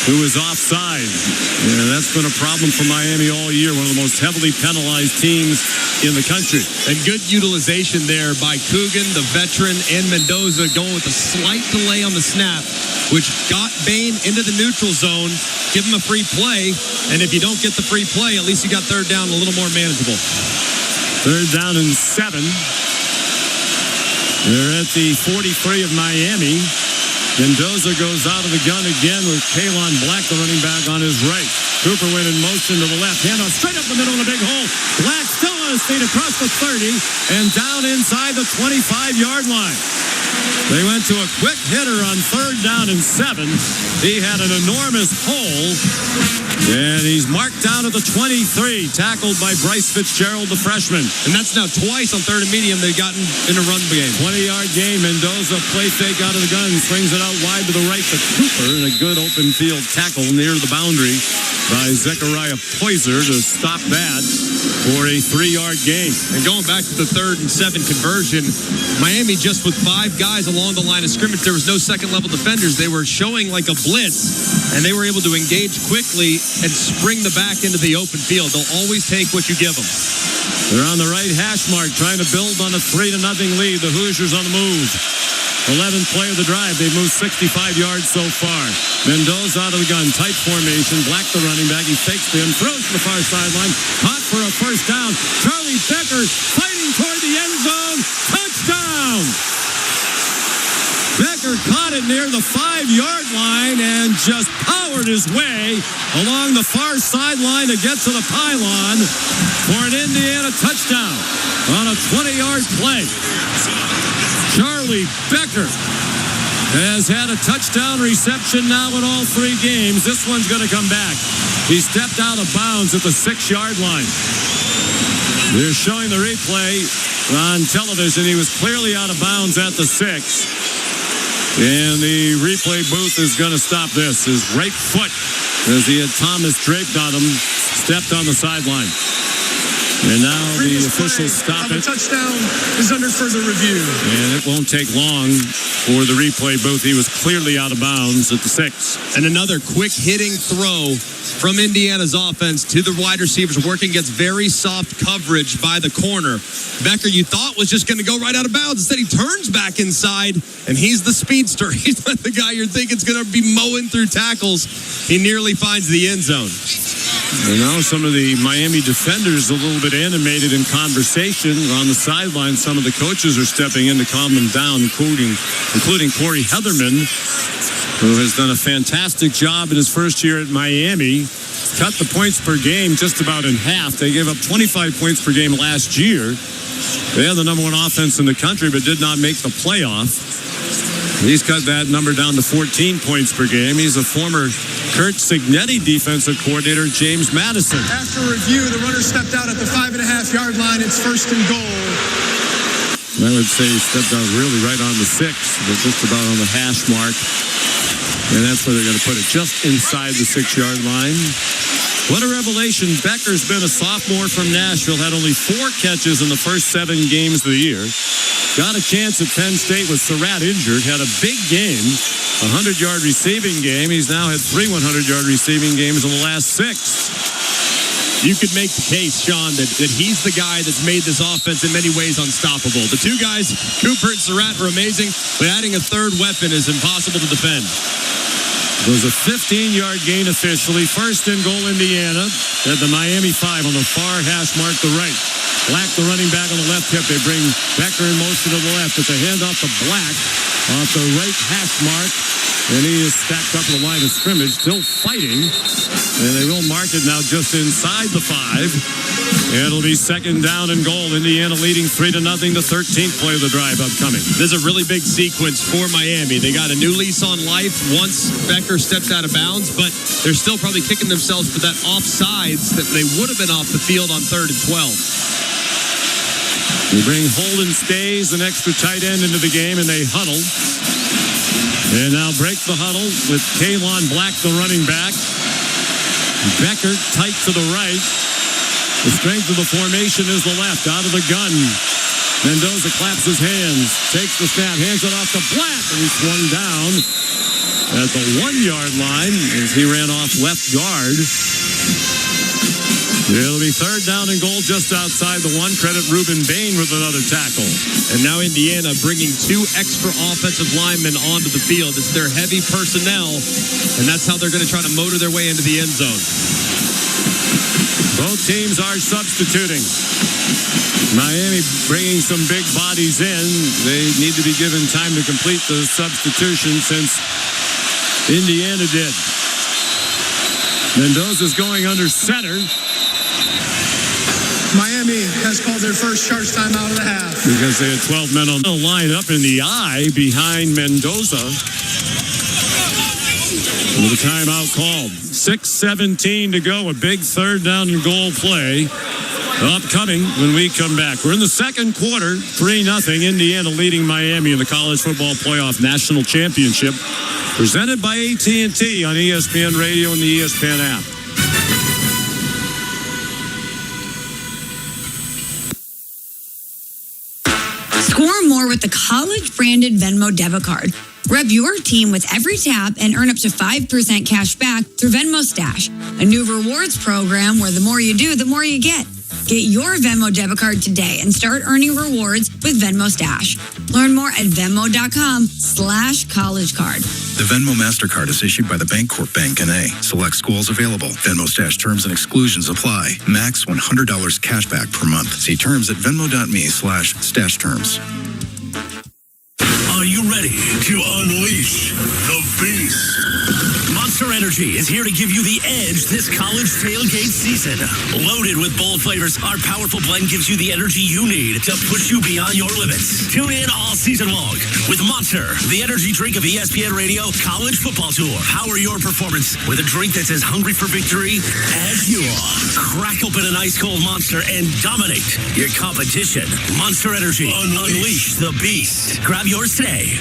who was offside. Yeah, that's been a problem for Miami all year. One of the most heavily penalized teams in the country. And good utilization there by Coogan, the veteran, and Mendoza going with a slight delay on the snap, which got Bain into the neutral zone, give him a free play, and if you don't get the free play, at least you got 3rd down a little more manageable. 3rd down and 7. They're at the 43 of Miami. Mendoza goes out of the gun again with Kalon Black, the running back, on his right. Cooper went in motion to the left. Handoff straight up the middle in a big hole. Black still on his feet across the 30 and down inside the 25-yard line. They went to a quick hitter on 3rd down and 7. He had an enormous hole, and he's marked down at the 23, tackled by Bryce Fitzgerald, the freshman. And that's now twice on 3rd and medium they've gotten in a run game. 20-yard game. Mendoza play fake out of the gun, swings it out wide to the right to Cooper, and a good open field tackle near the boundary by Zechariah Poyser to stop that for a 3-yard gain. And going back to the 3rd and 7 conversion, Miami just with 5 guys along the line of scrimmage. There was no second-level defenders. They were showing like a blitz, and they were able to engage quickly and spring the back into the open field. They'll always take what you give them. They're on the right hash mark, trying to build on a 3-0 lead. The Hoosiers on the move. 11th play of the drive. They've moved 65 yards so far. Mendoza out of the gun. Tight formation. Black the running back. He fakes him. Throws to the far sideline. Caught for a first down. Charlie Becker fighting toward the end zone. Touchdown! Becker caught it near the 5-yard line and just powered his way along the far sideline to get to the pylon for an Indiana touchdown on a 20-yard play. Charlie Becker has had a touchdown reception now in all 3 games. This one's going to come back. He stepped out of bounds at the 6-yard line. They're showing the replay on television. He was clearly out of bounds at the 6. And the replay booth is going to stop this. His right foot, as he had Thomas draped on him, stepped on the sideline. And now the officials stop it. The touchdown is under further review. And it won't take long for the replay booth. He was clearly out of bounds at the 6. And another quick hitting throw from Indiana's offense to the wide receivers, working against very soft coverage by the corner. Becker, you thought was just going to go right out of bounds. Instead, he turns back inside, and he's the speedster. He's not the guy you're thinking is going to be mowing through tackles. He nearly finds the end zone. And now some of the Miami defenders a little bit animated in conversation on the sideline. Some of the coaches are stepping in to calm them down, including Corey Heatherman, who has done a fantastic job in his first year at Miami. Cut the points per game just about in half. They gave up 25 points per game last year. They had the number 1 offense in the country, but did not make the playoff. He's cut that number down to 14 points per game. He's a former Kurt Signetti defensive coordinator, James Madison. After review, the runner stepped out at the 5.5-yard line. It's 1st and goal. I would say he stepped out really right on the 6, but just about on the hash mark. And that's where they're going to put it, just inside the 6-yard line. What a revelation. Becker's been a sophomore from Nashville, had only 4 catches in the first 7 games of the year. Got a chance at Penn State with Surratt injured, had a big game, a 100-yard receiving game. He's now had 3 100-yard receiving games in the last 6. You could make the case, Sean, that he's the guy that's made this offense in many ways unstoppable. The 2 guys, Cooper and Surratt, are amazing, but adding a 3rd weapon is impossible to defend. It was a 15-yard gain officially. 1st and goal, Indiana at the Miami 5 on the far hash mark to right. Black, the running back on the left hip. They bring Becker in motion to the left. It's a handoff to Black off the right hash mark. And he is stacked up in the line of scrimmage, still fighting. And they will mark it now just inside the 5. It'll be 2nd down and goal. Indiana leading 3-0. The 13th play of the drive upcoming. This is a really big sequence for Miami. They got a new lease on life once Becker steps out of bounds, but they're still probably kicking themselves for that offsides that they would have been off the field on 3rd and 12. They bring Holden Stays, an extra tight end, into the game, and they huddle. And now break the huddle with Kalon Black, the running back. Becker tight to the right. The strength of the formation is the left, out of the gun. Mendoza claps his hands, takes the snap, hands it off to Black, and he's swung down at the 1-yard line as he ran off left guard. It'll be 3rd down and goal just outside the 1. Credit Ruben Bain with another tackle. And now Indiana bringing 2 extra offensive linemen onto the field. It's their heavy personnel, and that's how they're going to try to motor their way into the end zone. Both teams are substituting. Miami bringing some big bodies in. They need to be given time to complete the substitution since Indiana did. Mendoza's going under center. Miami has called their first charge timeout of the half. Because they had 12 men on the line up in the eye behind Mendoza. With a timeout called. 6:17 to go. A big 3rd down and goal play upcoming when we come back. We're in the 2nd quarter. 3-0. Indiana leading Miami in the College Football Playoff National Championship. Presented by AT&T on ESPN Radio and the ESPN app. more with the college-branded Venmo debit card. Rep your team with every tap and earn up to 5% cash back through Venmo Stash, a new rewards program where the more you do, the more you get. Get your Venmo debit card today and start earning rewards with Venmo Stash. Learn more at Venmo.com/collegecard. The Venmo MasterCard is issued by the Bancorp Bank N.A. Select schools available. Venmo Stash terms and exclusions apply. Max $100 cash back per month. See terms at venmo.me/stash terms. Are you ready to unleash the beast? Monster Energy is here to give you the edge this college tailgate season. Loaded with bold flavors, our powerful blend gives you the energy you need to push you beyond your limits. Tune in all season long with Monster, the energy drink of ESPN Radio College Football Tour. Power your performance with a drink that's as hungry for victory as you are. Crack open an ice-cold Monster and dominate your competition. Monster Energy. Unleash the beast. Grab yours today.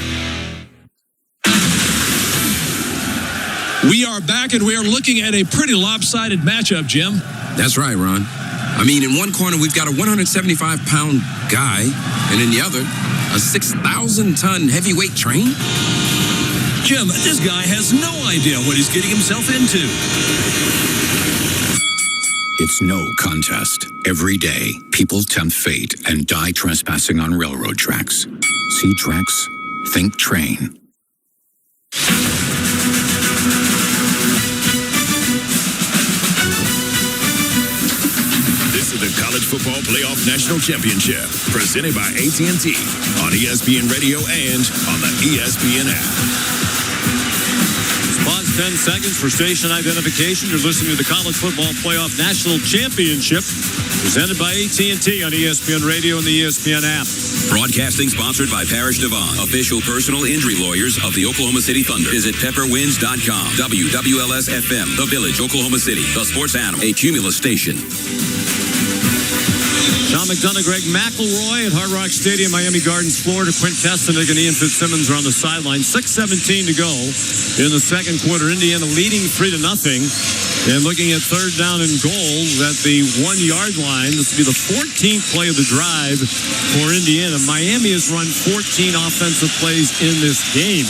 We are back, and we are looking at a pretty lopsided matchup, Jim. That's right, Ron. I mean, in one corner, we've got a 175-pound guy, and in the other, a 6,000-ton heavyweight train. Jim, this guy has no idea what he's getting himself into. It's no contest. Every day, people tempt fate and die trespassing on railroad tracks. See tracks? Think train. This is the College Football Playoff National Championship, presented by AT&T on ESPN Radio and on the ESPN app. Pause 10 seconds for station identification. You're listening to the College Football Playoff National Championship, presented by AT&T on ESPN Radio and the ESPN app. Broadcasting sponsored by Parrish Devon, official personal injury lawyers of the Oklahoma City Thunder. Visit pepperwinds.com. WWLS FM, The Village, Oklahoma City, the sports animal, a Cumulus station. Sean McDonough, Greg McElroy at Hard Rock Stadium, Miami Gardens, Florida. Quint Kestenig and Ian Fitzsimmons are on the sideline. 6:17 to go in the second quarter. Indiana leading 3-0. And looking at third down and goal at the 1 yard line. This will be the 14th play of the drive for Indiana. Miami has run 14 offensive plays in this game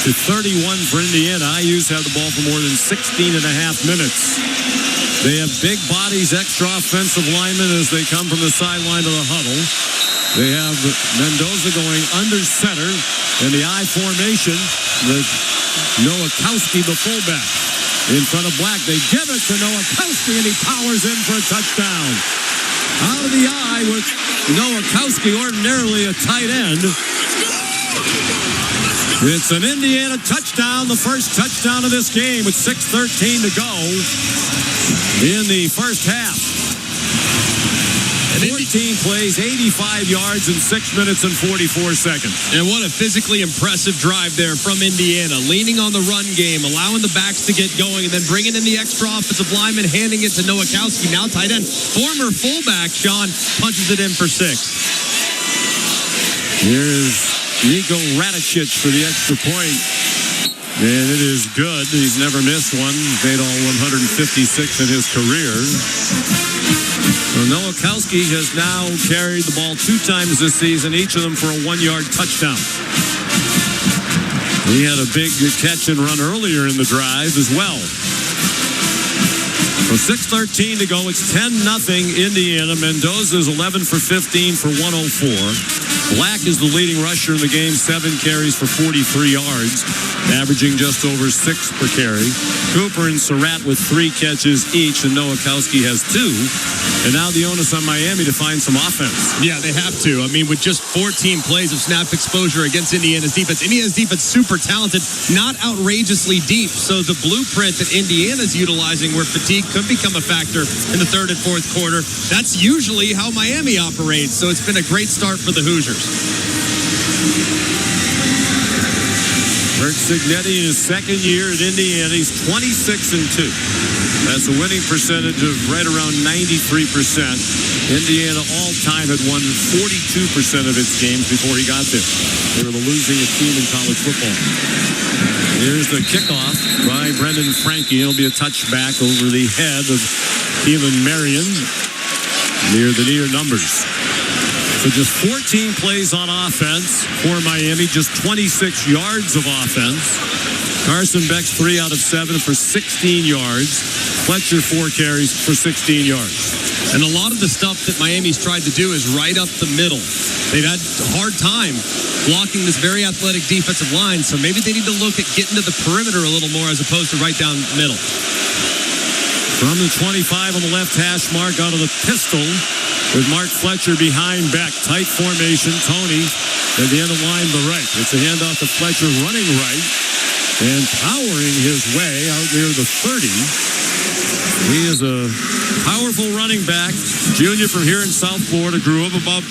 to 31 for Indiana. IU's had the ball for more than 16 and a half minutes. They have big bodies, extra offensive linemen as they come from the sideline to the huddle. They have Mendoza going under center in the I formation with Nowakowski, the fullback, in front of Black. They give it to Nowakowski, and he powers in for a touchdown. Out of the I with Nowakowski, ordinarily a tight end. It's an Indiana touchdown, the first touchdown of this game with 6:13 to go in the first half. 14 plays, 85 yards in 6 minutes and 44 seconds. And what a physically impressive drive there from Indiana. Leaning on the run game, allowing the backs to get going, and then bringing in the extra offensive lineman, handing it to Nowakowski, now tight end. Former fullback, Sean, punches it in for 6. Here's Nico Radicic for the extra point. And it is good. He's never missed one. He's made all 156 in his career. So Nowakowski has now carried the ball 2 times this season, each of them for a 1 yard touchdown. He had a big catch and run earlier in the drive as well. So 6:13 to go. It's 10-0 Indiana. Mendoza is 11 for 15 for 104. Black is the leading rusher in the game, 7 carries for 43 yards, averaging just over 6 per carry. Cooper and Surratt with 3 catches each, and Nowakowski has 2. And now the onus on Miami to find some offense. Yeah, they have to. I mean, with just 14 plays of snap exposure against Indiana's defense. Indiana's defense super talented, not outrageously deep. So the blueprint that Indiana's utilizing, where fatigue could become a factor in the third and fourth quarter, that's usually how Miami operates. So it's been a great start for the Hoosiers. Bert Signetti in his second year at Indiana, he's 26-2. That's a winning percentage of right around 93%. Indiana all-time had won 42% of its games before he got there. They were the losing team in college football. Here's the kickoff by Brendan Frankie. It'll be a touchback over the head of Keelan Marion near the near numbers. So just 14 plays on offense for Miami, just 26 yards of offense. Carson Beck's 3 out of 7 for 16 yards. Fletcher 4 carries for 16 yards. And a lot of the stuff that Miami's tried to do is right up the middle. They've had a hard time blocking this very athletic defensive line, so maybe they need to look at getting to the perimeter a little more as opposed to right down the middle. From the 25 on the left hash mark out of the pistol with Mark Fletcher behind Beck. Tight formation. Tony at the end of the line to the right. It's a handoff to Fletcher running right and powering his way out near the 30. He is a powerful running back. Junior from here in South Florida. Grew up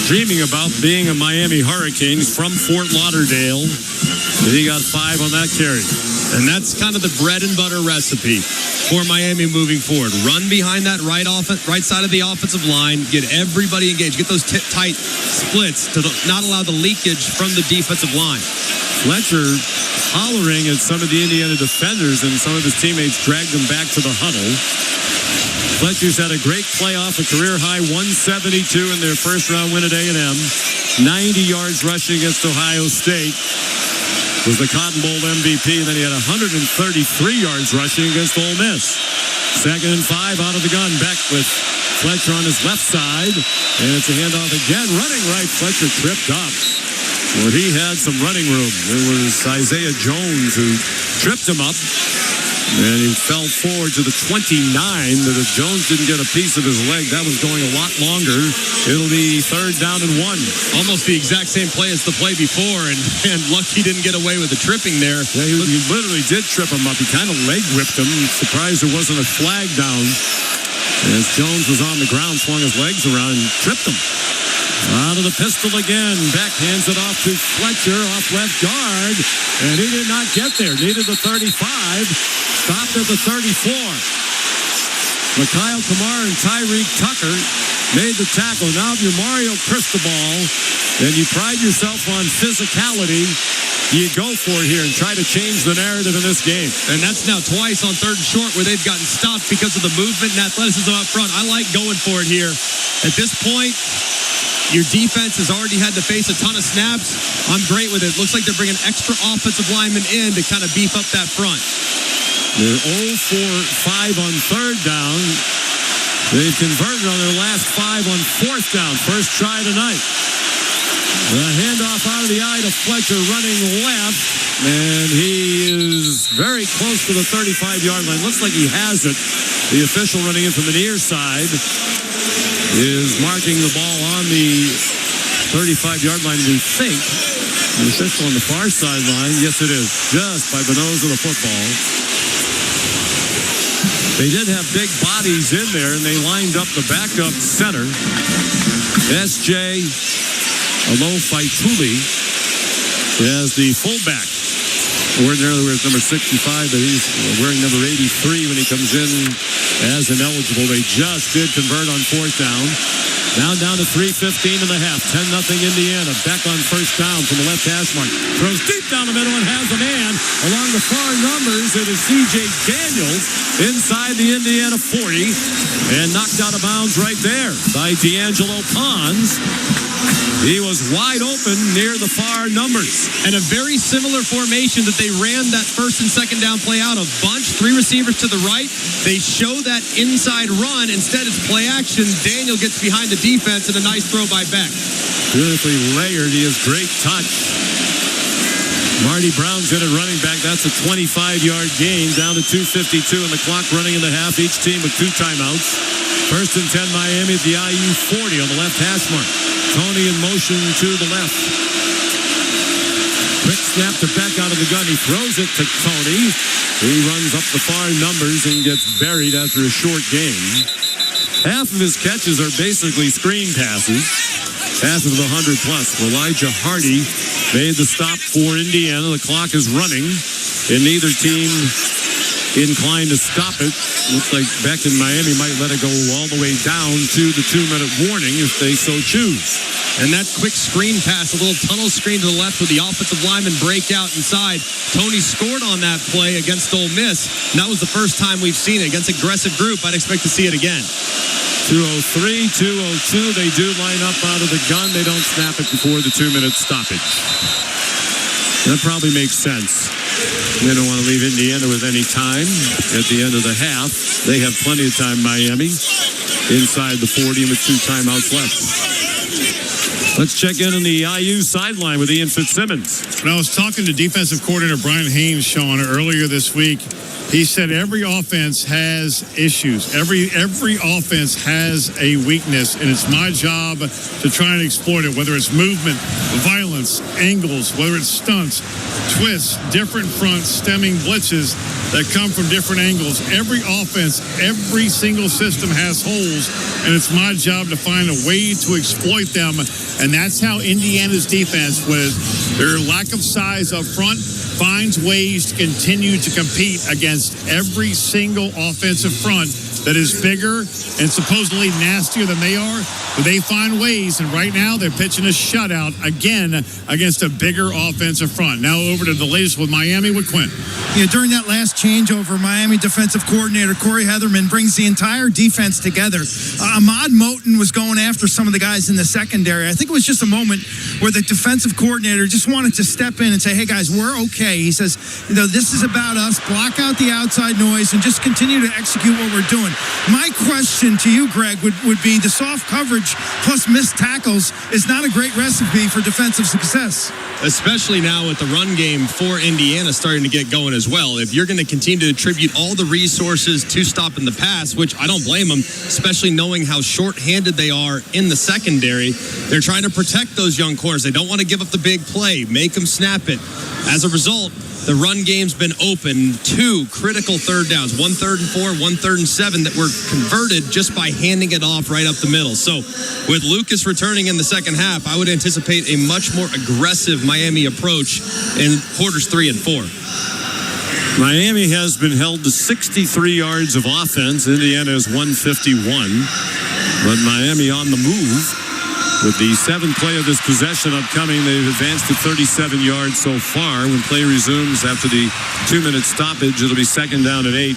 dreaming about being a Miami Hurricane. He's from Fort Lauderdale. He got 5 on that carry. And that's kind of the bread and butter recipe for Miami moving forward. Run behind that right side of the offensive line. Get everybody engaged. Get those tight splits to not allow the leakage from the defensive line. Fletcher hollering at some of the Indiana defenders, and some of his teammates dragged him back to the huddle. Fletcher's had a great playoff, a career-high 172 in their first-round win at A&M. 90 yards rushing against Ohio State. Was the Cotton Bowl MVP, and then he had 133 yards rushing against Ole Miss. 2nd and 5 out of the gun. Beck with Fletcher on his left side, and it's a handoff again. Running right, Fletcher tripped up where he had some running room. It was Isaiah Jones who tripped him up, and he fell forward to the 29. That if Jones didn't get a piece of his leg, that was going a lot longer. It'll be 3rd down and 1. Almost the exact same play as the play before, and lucky didn't get away with the tripping there. Yeah, he literally did trip him up. He kind of leg whipped him. Surprised there wasn't a flag down. As Jones was on the ground, swung his legs around and tripped him. Out of the pistol again. Beck hands it off to Fletcher off left guard, and he did not get there. Needed the 35. Stopped at the 34. Mikhail Kamar and Tyreek Tucker made the tackle. Now if you're Mario Cristobal and you pride yourself on physicality, you go for it here and try to change the narrative in this game. And that's now twice on 3rd and short where they've gotten stopped because of the movement and athleticism up front. I like going for it here. At this point, your defense has already had to face a ton of snaps. I'm great with it. Looks like they're bringing extra offensive linemen in to kind of beef up that front. They're 0 for 5 on 3rd down. They've converted on their last 5 on 4th down. First try tonight. The handoff out of the eye to Fletcher running left. And he is very close to the 35-yard line. Looks like he has it. The official running in from the near side is marking the ball on the 35-yard line, we think. The official on the far sideline. Yes, it is. Just by the nose of the football. They did have big bodies in there, and they lined up the backup center. S.J. Alofaituli as the fullback. Ordinarily wears number 65, but he's wearing number 83 when he comes in as ineligible. They just did convert on 4th down. Now down to 3:15 in the half. 10-0 Indiana. Beck on first down from the left hash mark. Throws deep down the middle and has a man along the far numbers. It is C.J. Daniels inside the Indiana 40 and knocked out of bounds right there by D'Angelo Pons. He was wide open near the far numbers. And a very similar formation that they ran that 1st and 2nd down play out of. Bunch, 3 receivers to the right. They show that inside run. Instead, it's play action. Daniel gets behind the defense and a nice throw by Beck. Beautifully layered. He has great touch. Marty Brown's in at running back. That's a 25-yard gain down to 2:52 and the clock running in the half. Each team with 2 timeouts. 1st and 10 Miami at the IU 40 on the left hash mark. Tony in motion to the left. Quick snap to Beck out of the gun. He throws it to Tony. He runs up the far numbers and gets buried after a short gain. Half of his catches are basically screen passes. Half of the 100-plus. Elijah Hardy made the stop for Indiana. The clock is running, and neither team inclined to stop it. Looks like Beck and Miami might let it go all the way down to the 2-minute warning if they so choose. And that quick screen pass, a little tunnel screen to the left with the offensive lineman break out inside. Tony scored on that play against Ole Miss. And that was the first time we've seen it against an aggressive group. I'd expect to see it again. 2:03, 2:02. They do line up out of the gun. They don't snap it before the 2-minute stoppage. That probably makes sense. They don't want to leave Indiana with any time at the end of the half. They have plenty of time, Miami, inside the 40 and with 2 timeouts left. Let's check in on the IU sideline with Ian Fitzsimmons. When I was talking to defensive coordinator Brian Haynes, Sean, earlier this week, he said every offense has issues. Every offense has a weakness, and it's my job to try and exploit it, whether it's movement, violence, angles, whether it's stunts, twists, different fronts, stemming blitzes that come from different angles. Every offense, every single system has holes, and it's my job to find a way to exploit them. And that's how Indiana's defense, with their lack of size up front, finds ways to continue to compete against every single offensive front that is bigger and supposedly nastier than they are. But they find ways, and right now they're pitching a shutout again against a bigger offensive front. Now over to the latest with Miami with Quinn. Yeah, during that last changeover, Miami defensive coordinator Corey Heatherman brings the entire defense together. Ahmad Moten was going after some of the guys in the secondary. I think it was just a moment where the defensive coordinator just wanted to step in and say, hey guys, we're okay. He says, this is about us. Block out the outside noise and just continue to execute what we're doing. My question to you, Greg, would be the soft coverage plus missed tackles is not a great recipe for defensive success. Especially now with the run game for Indiana starting to get going as well. If you're going to continue to attribute all the resources to stopping the pass, which I don't blame them, especially knowing how short-handed they are in the secondary, they're trying to protect those young corners. They don't want to give up the big play, make them snap it. As a result, the run game's been open. 2 critical third downs, 1 3rd and 4, 1 3rd and 7 that were converted just by handing it off right up the middle. So with Lucas returning in the second half, I would anticipate a much more aggressive Miami approach in quarters 3 and 4. Miami has been held to 63 yards of offense. Indiana is 151. But Miami on the move. With the 7th play of this possession upcoming, they've advanced to 37 yards so far. When play resumes after the 2-minute stoppage, it'll be 2nd down and 8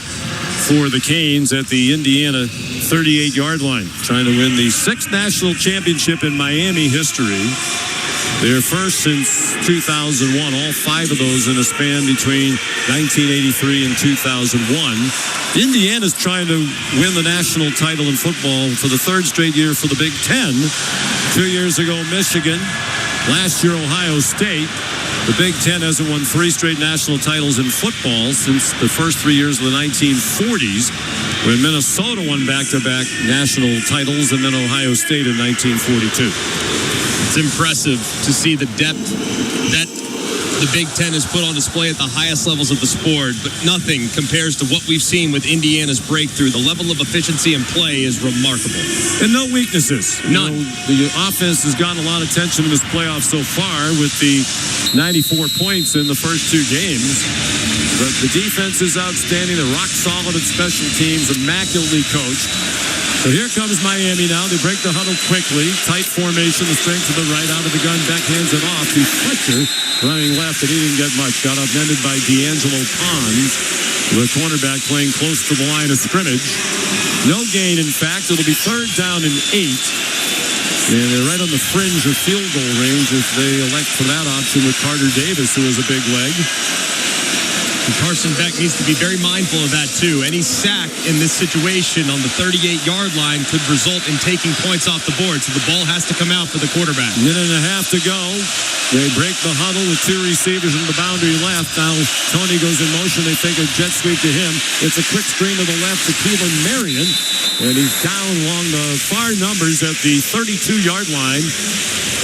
for the Canes at the Indiana 38-yard line. Trying to win the 6th national championship in Miami history. Their first since 2001, all 5 of those in a span between 1983 and 2001. Indiana's trying to win the national title in football for the 3rd straight year for the Big Ten. 2 years ago, Michigan. Last year, Ohio State. The Big Ten hasn't won 3 straight national titles in football since the first 3 years of the 1940s, when Minnesota won back-to-back national titles, and then Ohio State in 1942. It's impressive to see the depth that the Big Ten has put on display at the highest levels of the sport, but nothing compares to what we've seen with Indiana's breakthrough. The level of efficiency and play is remarkable. And no weaknesses. None. The offense has gotten a lot of attention in this playoff so far with the 94 points in the first 2 games. But the defense is outstanding. They're rock solid at special teams, immaculately coached. So here comes Miami now. They break the huddle quickly. Tight formation, the strength to the right, out of the gun, backhands it off to Fletcher. Running left, and he didn't get much. Got upended by D'Angelo Pons, the cornerback playing close to the line of scrimmage. No gain, in fact. It'll be 3rd down and 8. And they're right on the fringe of field goal range if they elect for that option with Carter Davis, who has a big leg. And Carson Beck needs to be very mindful of that, too. Any sack in this situation on the 38-yard line could result in taking points off the board, so the ball has to come out for the quarterback. Minute and a half to go. They break the huddle with 2 receivers in the boundary left. Now Tony goes in motion. They take a jet sweep to him. It's a quick screen to the left to Keelan Marion, and he's down along the far numbers at the 32-yard line.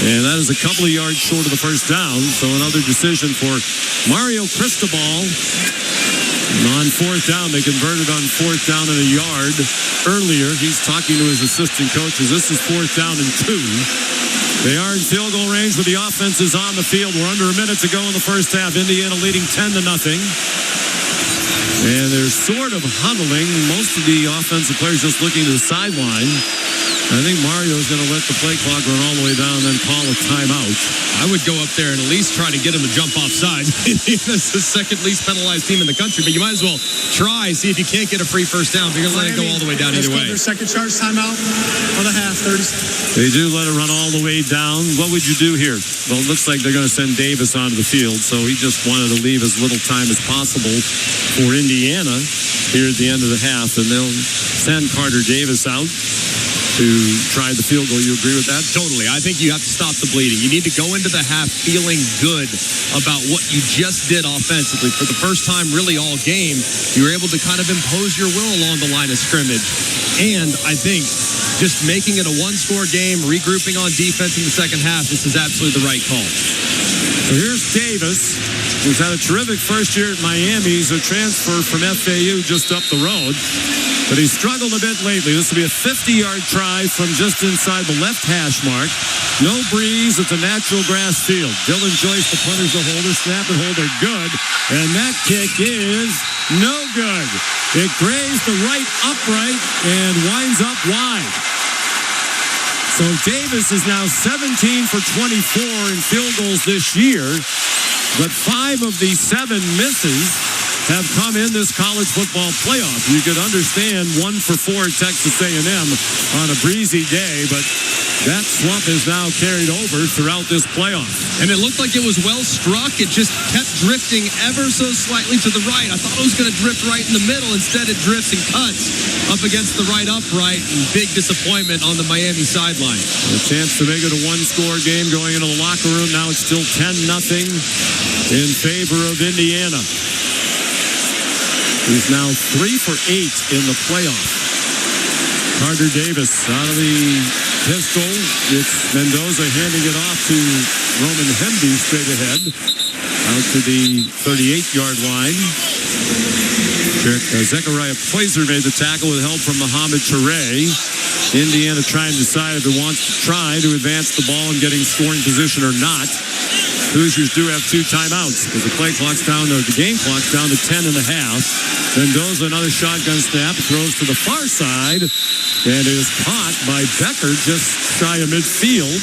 And that is a couple of yards short of the first down. So another decision for Mario Cristobal. On 4th down, they converted on 4th down and a yard earlier. He's talking to his assistant coaches. This is 4th down and 2. They are in field goal range, but the offense is on the field. We're under a minute to go in the first half. Indiana leading 10-0. And they're sort of huddling. Most of the offensive players just looking to the sideline. I think Mario's going to let the play clock run all the way down and then call a timeout. I would go up there and at least try to get him to jump off sides. That's the second least penalized team in the country, but you might as well try, see if you can't get a free first down. You're going to let it go all the way down either way. Their second charge timeout on the half, 30 seconds. They do let it run all the way down. What would you do here? Well, it looks like they're going to send Davis onto the field, so he just wanted to leave as little time as possible for Indiana here at the end of the half, and they'll send Carter Davis out to try the field goal. You agree with that? Totally. I think you have to stop the bleeding. You need to go into the half feeling good about what you just did offensively. For the first time really all game, you were able to kind of impose your will along the line of scrimmage. And I think just making it a one-score game, regrouping on defense in the second half, this is absolutely the right call. So here's Davis, who's had a terrific first year at Miami. He's a transfer from FAU just up the road, but he struggled a bit lately. This will be a 50-yard try from just inside the left hash mark. No breeze. It's a natural grass field. Dylan Joyce, the punter's the holder. Snap and hold are good. And that kick is no good. It grazed the right upright and winds up wide. So Davis is now 17 for 24 in field goals this year, but 5 of the 7 misses have come in this college football playoff. You could understand 1 for 4 at Texas A&M on a breezy day, but that slump is now carried over throughout this playoff. And it looked like it was well struck. It just kept drifting ever so slightly to the right. I thought it was going to drift right in the middle. Instead, it drifts and cuts up against the right upright. And big disappointment on the Miami sideline. A chance to make it a one-score game going into the locker room. Now it's still 10-0 in favor of Indiana. He's now 3 for 8 in the playoff. Carter Davis out of the pistol. It's Mendoza handing it off to Roman Hemby straight ahead. Out to the 38-yard line. Zechariah Poyser made the tackle with help from Mohamed Touré. Indiana trying to decide if it wants to try to advance the ball and getting scoring position or not. Hoosiers do have 2 timeouts because the game clock's down to 10 and a half. Mendoza, another shotgun snap, throws to the far side and is caught by Becker just shy of midfield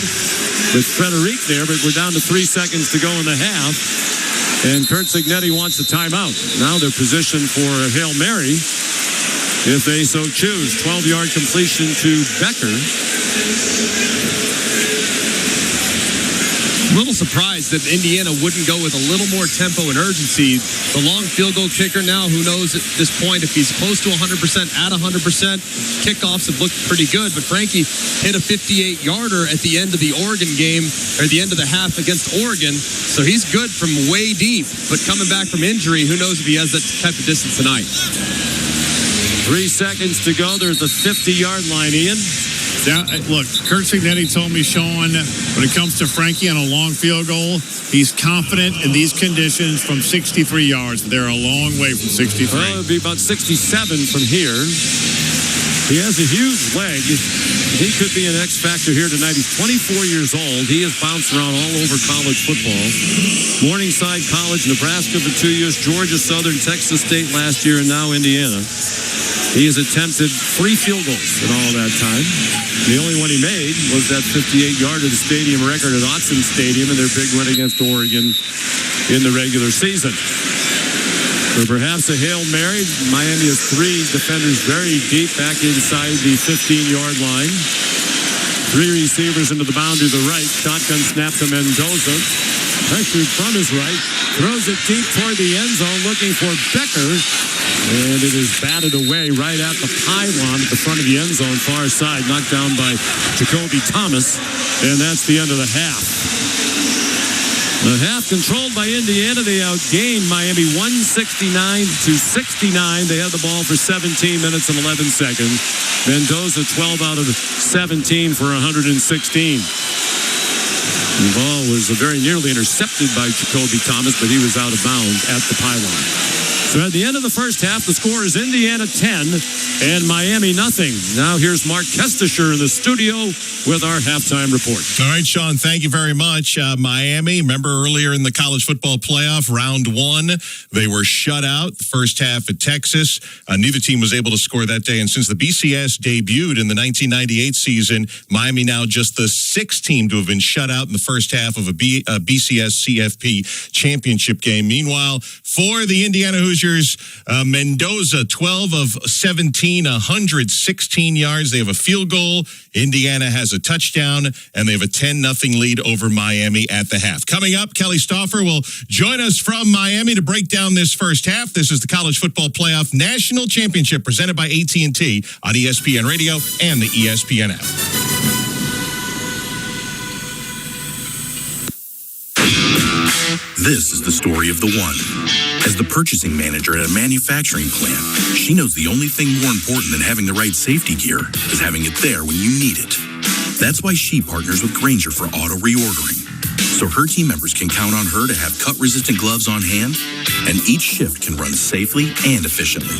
with Frederic there, but we're down to 3 seconds to go in the half. And Kurt Cignetti wants a timeout. Now they're positioned for a Hail Mary if they so choose. 12-yard completion to Becker. A little surprised that Indiana wouldn't go with a little more tempo and urgency. The long field goal kicker now, who knows at this point if he's close to 100%, at 100%. Kickoffs have looked pretty good, but Frankie hit a 58-yarder at the end of the Oregon game, or the end of the half against Oregon. So he's good from way deep, but coming back from injury, who knows if he has that type of distance tonight. 3 seconds to go. There's a 50-yard line, Ian. Yeah, look, Kurt Cignetti told me, Sean, when it comes to Frankie on a long field goal, he's confident in these conditions from 63 yards. They're a long way from 63. Well, it'll be about 67 from here. He has a huge leg. He could be an X factor here tonight. He's 24 years old. He has bounced around all over college football. Morningside College, Nebraska for 2 years, Georgia Southern, Texas State last year, and now Indiana. He has attempted 3 field goals in all that time. The only one he made was that 58-yarder, the stadium record at Autzen Stadium in their big win against Oregon in the regular season. So perhaps a Hail Mary. Miami has 3 defenders very deep back inside the 15-yard line. 3 receivers into the boundary to the right. Shotgun snap to Mendoza. Pressured from his right. Throws it deep toward the end zone looking for Becker. And it is batted away right at the pylon at the front of the end zone, far side, knocked down by Jacoby Thomas. And that's the end of the half. The half controlled by Indiana. They outgained Miami 169-69. They had the ball for 17 minutes and 11 seconds. Mendoza 12 out of 17 for 116. The ball was very nearly intercepted by Jacoby Thomas, but he was out of bounds at the pylon. So at the end of the first half, the score is Indiana 10 and Miami nothing. Now here's Mark Kestisher in the studio with our halftime report. All right, Sean, thank you very much. Miami, remember earlier in the college football playoff, round one, they were shut out the first half at Texas. Neither team was able to score that day. And since the BCS debuted in the 1998 season, Miami now just the sixth team to have been shut out in the first half of a BCS CFP championship game. Meanwhile, for the Indiana Hoosiers, Mendoza, 12 of 17, 116 yards. They have a field goal. Indiana has a touchdown, and they have a 10-0 lead over Miami at the half. Coming up, Kelly Stauffer will join us from Miami to break down this first half. This is the College Football Playoff National Championship presented by AT&T on ESPN Radio and the ESPN app. This is the story of the one. As the purchasing manager at a manufacturing plant, she knows the only thing more important than having the right safety gear is having it there when you need it. That's why she partners with Grainger for auto reordering, so her team members can count on her to have cut-resistant gloves on hand, and each shift can run safely and efficiently.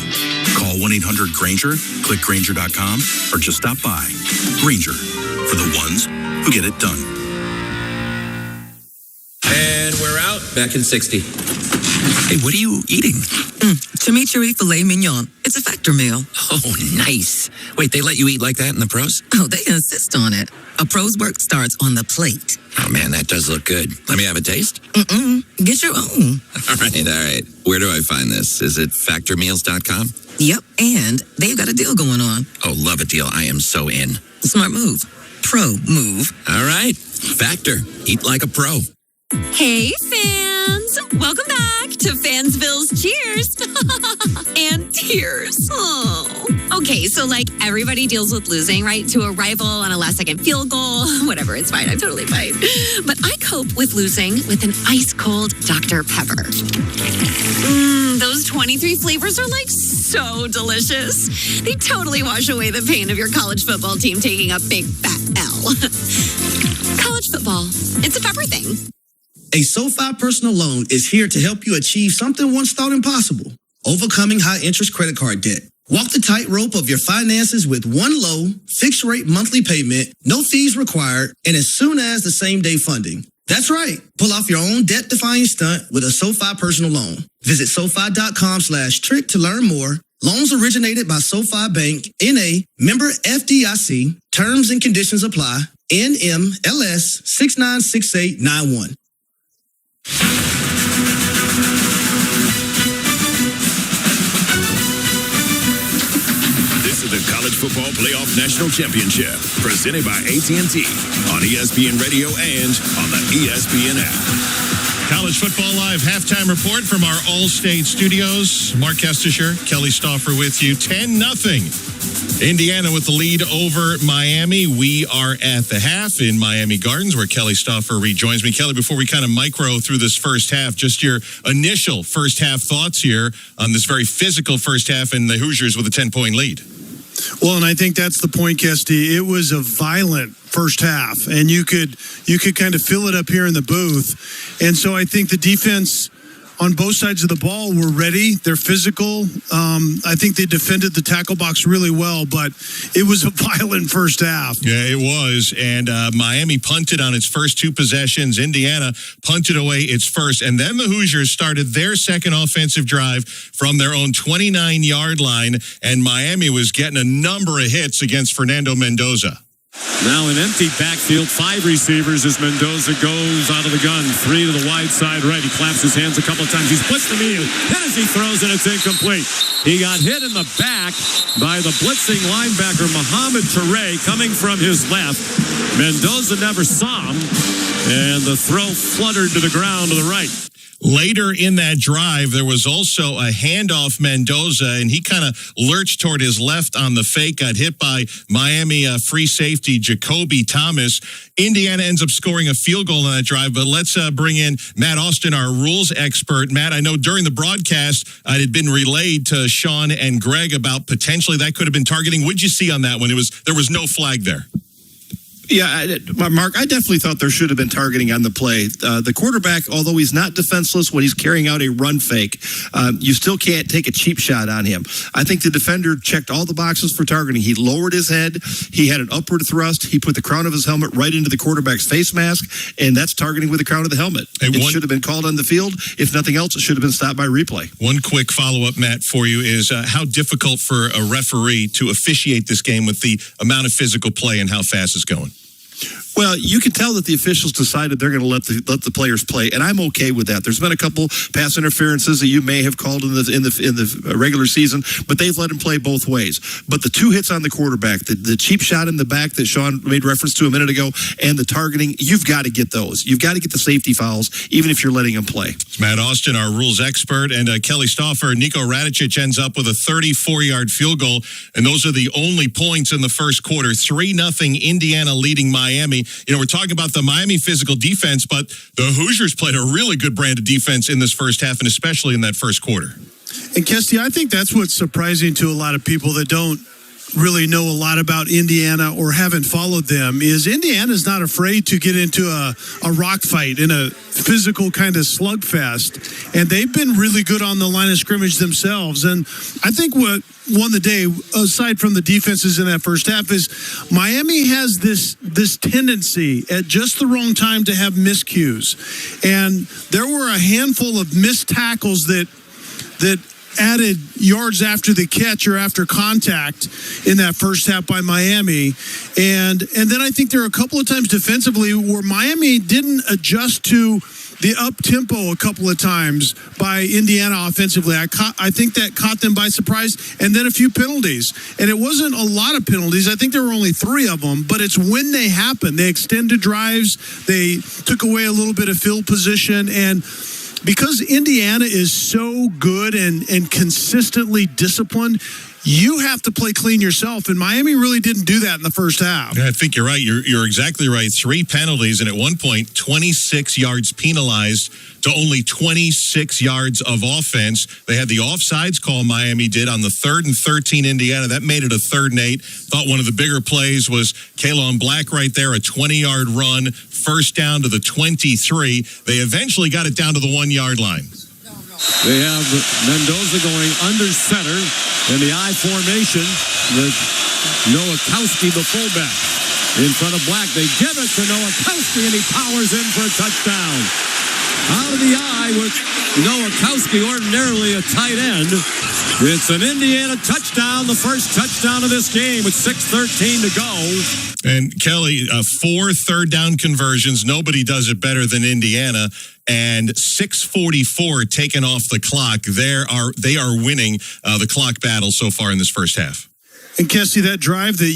Call 1-800-GRAINGER, click Grainger.com, or just stop by. Grainger, for the ones who get it done. And we're out. Back in 60. Hey, what are you eating? Chimichurri filet mignon. It's a Factor meal. Oh, nice. Wait, they let you eat like that in the pros? Oh, they insist on it. A pro's work starts on the plate. Oh, man, that does look good. Let me have a taste? Get your own. All right. Where do I find this? Is it factormeals.com? Yep, and they've got a deal going on. Oh, love a deal. I am so in. Smart move. Pro move. All right. Factor. Eat like a pro. Hey, fans! Welcome back to Fansville's Cheers and Tears. Oh. Okay, so like everybody deals with losing, right? To a rival on a last-second field goal. Whatever, it's fine. I'm totally fine. But I cope with losing with an ice-cold Dr. Pepper. Those 23 flavors are like so delicious. They totally wash away the pain of your college football team taking a big fat L. College football, it's a pepper thing. A SoFi personal loan is here to help you achieve something once thought impossible: overcoming high-interest credit card debt. Walk the tightrope of your finances with one low, fixed-rate monthly payment, no fees required, and as soon as the same-day funding. That's right. Pull off your own debt-defying stunt with a SoFi personal loan. Visit SoFi.com/trick to learn more. Loans originated by SoFi Bank, N.A., member FDIC. Terms and conditions apply. NMLS 696891. This is the College Football Playoff National Championship, presented by AT&T on ESPN Radio and on the ESPN app. College Football Live halftime report from our All-State studios. Mark Kestisher, Kelly Stauffer with you. 10-0. Indiana with the lead over Miami. We are at the half in Miami Gardens, where Kelly Stauffer rejoins me. Kelly, before we kind of micro through this first half, just your initial first half thoughts here on this very physical first half and the Hoosiers with a 10-point lead. Well, and I think that's the point, Kesty. It was a violent first half, and you could kind of feel it up here in the booth. And so I think the defense on both sides of the ball were ready. They're physical. I think they defended the tackle box really well, but it was a violent first half. Yeah, it was. And Miami punted on its first two possessions. Indiana punted away its first. And then the Hoosiers started their second offensive drive from their own 29-yard line. And Miami was getting a number of hits against Fernando Mendoza. Now an empty backfield, 5 receivers as Mendoza goes out of the gun. 3 to the wide side right. He claps his hands a couple of times. He's pushed the median. Then as he throws it, it's incomplete. He got hit in the back by the blitzing linebacker, Mohamed Toure, coming from his left. Mendoza never saw him, and the throw fluttered to the ground to the right. Later in that drive, there was also a handoff Mendoza, and he kind of lurched toward his left on the fake, got hit by Miami free safety Jacoby Thomas. Indiana ends up scoring a field goal on that drive, but let's bring in Matt Austin, our rules expert. Matt, I know during the broadcast, it had been relayed to Sean and Greg about potentially that could have been targeting. What'd you see on that one? There was no flag there. Yeah, Mark, I definitely thought there should have been targeting on the play. The quarterback, although he's not defenseless when he's carrying out a run fake, you still can't take a cheap shot on him. I think the defender checked all the boxes for targeting. He lowered his head. He had an upward thrust. He put the crown of his helmet right into the quarterback's face mask, and that's targeting with the crown of the helmet. It should have been called on the field. If nothing else, it should have been stopped by replay. One quick follow-up, Matt, for you is how difficult for a referee to officiate this game with the amount of physical play and how fast it's going? Well, you can tell that the officials decided they're going to let the players play, and I'm okay with that. There's been a couple pass interferences that you may have called in the regular season, but they've let him play both ways. But the two hits on the quarterback, the cheap shot in the back that Sean made reference to a minute ago, and the targeting, you've got to get those. You've got to get the safety fouls, even if you're letting them play. It's Matt Austin, our rules expert, and Kelly Stauffer. Nico Radicic ends up with a 34-yard field goal, and those are the only points in the first quarter. 3-0 Indiana leading Miami. You know, we're talking about the Miami physical defense, but the Hoosiers played a really good brand of defense in this first half, and especially in that first quarter. And Kesty, I think that's what's surprising to a lot of people that don't really know a lot about Indiana or haven't followed them is Indiana's not afraid to get into a rock fight in a physical kind of slugfest. And they've been really good on the line of scrimmage themselves. And I think what won the day, aside from the defenses in that first half, is Miami has this tendency at just the wrong time to have miscues. And there were a handful of missed tackles that added yards after the catch or after contact in that first half by Miami. And then I think there are a couple of times defensively where Miami didn't adjust to the up-tempo a couple of times by Indiana offensively. I think that caught them by surprise. And then a few penalties. And it wasn't a lot of penalties. I think there were only 3 of them. But it's when they happen. They extended drives. They took away a little bit of field position. And because Indiana is so good and consistently disciplined, you have to play clean yourself. And Miami really didn't do that in the first half. I think you're right. You're exactly right. 3 penalties, and at one point, 26 yards penalized to only 26 yards of offense. They had the offsides call, Miami did, on the 3rd and 13 Indiana. That made it a 3rd and 8. Thought one of the bigger plays was Kalon Black right there, a 20-yard run, first down to the 23. They eventually got it down to the 1-yard line. They have Mendoza going under center in the I formation with Nowakowski, the fullback, in front of Black. They give it to Nowakowski, and he powers in for a touchdown. Out of the I with Nowakowski, ordinarily a tight end. It's an Indiana touchdown, the first touchdown of this game with 6:13 to go. And Kelly, 4 third-down conversions. Nobody does it better than Indiana. And 6:44 taken off the clock. They are winning the clock battle so far in this first half. And Kessie, that drive that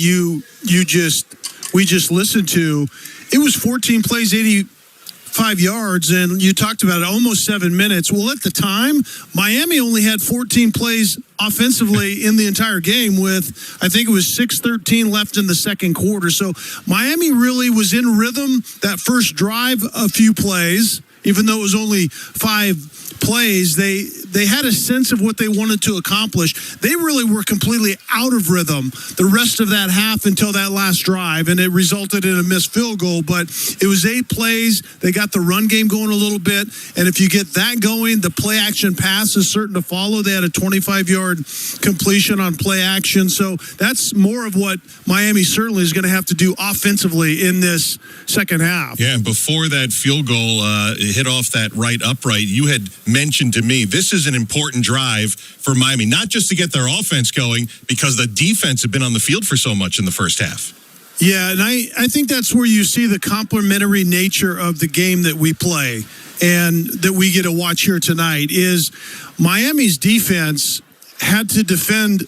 we just listened to, it was 14 plays, 85 yards, and you talked about it, almost 7 minutes. Well, at the time, Miami only had 14 plays offensively in the entire game with, I think it was 6:13 left in the second quarter. So Miami really was in rhythm that first drive, a few plays. Even though it was only 5 plays, they had a sense of what they wanted to accomplish. They really were completely out of rhythm the rest of that half until that last drive, and it resulted in a missed field goal. But it was 8 plays. They got the run game going a little bit, and if you get that going, the play action pass is certain to follow. They had a 25-yard completion on play action. So that's more of what Miami certainly is going to have to do offensively in this second half. Yeah, and before that field goal hit off that right upright, you had mentioned to me this is an important drive for Miami, not just to get their offense going, because the defense had been on the field for so much in the first half. Yeah, and I think that's where you see the complementary nature of the game that we play and that we get to watch here tonight is Miami's defense had to defend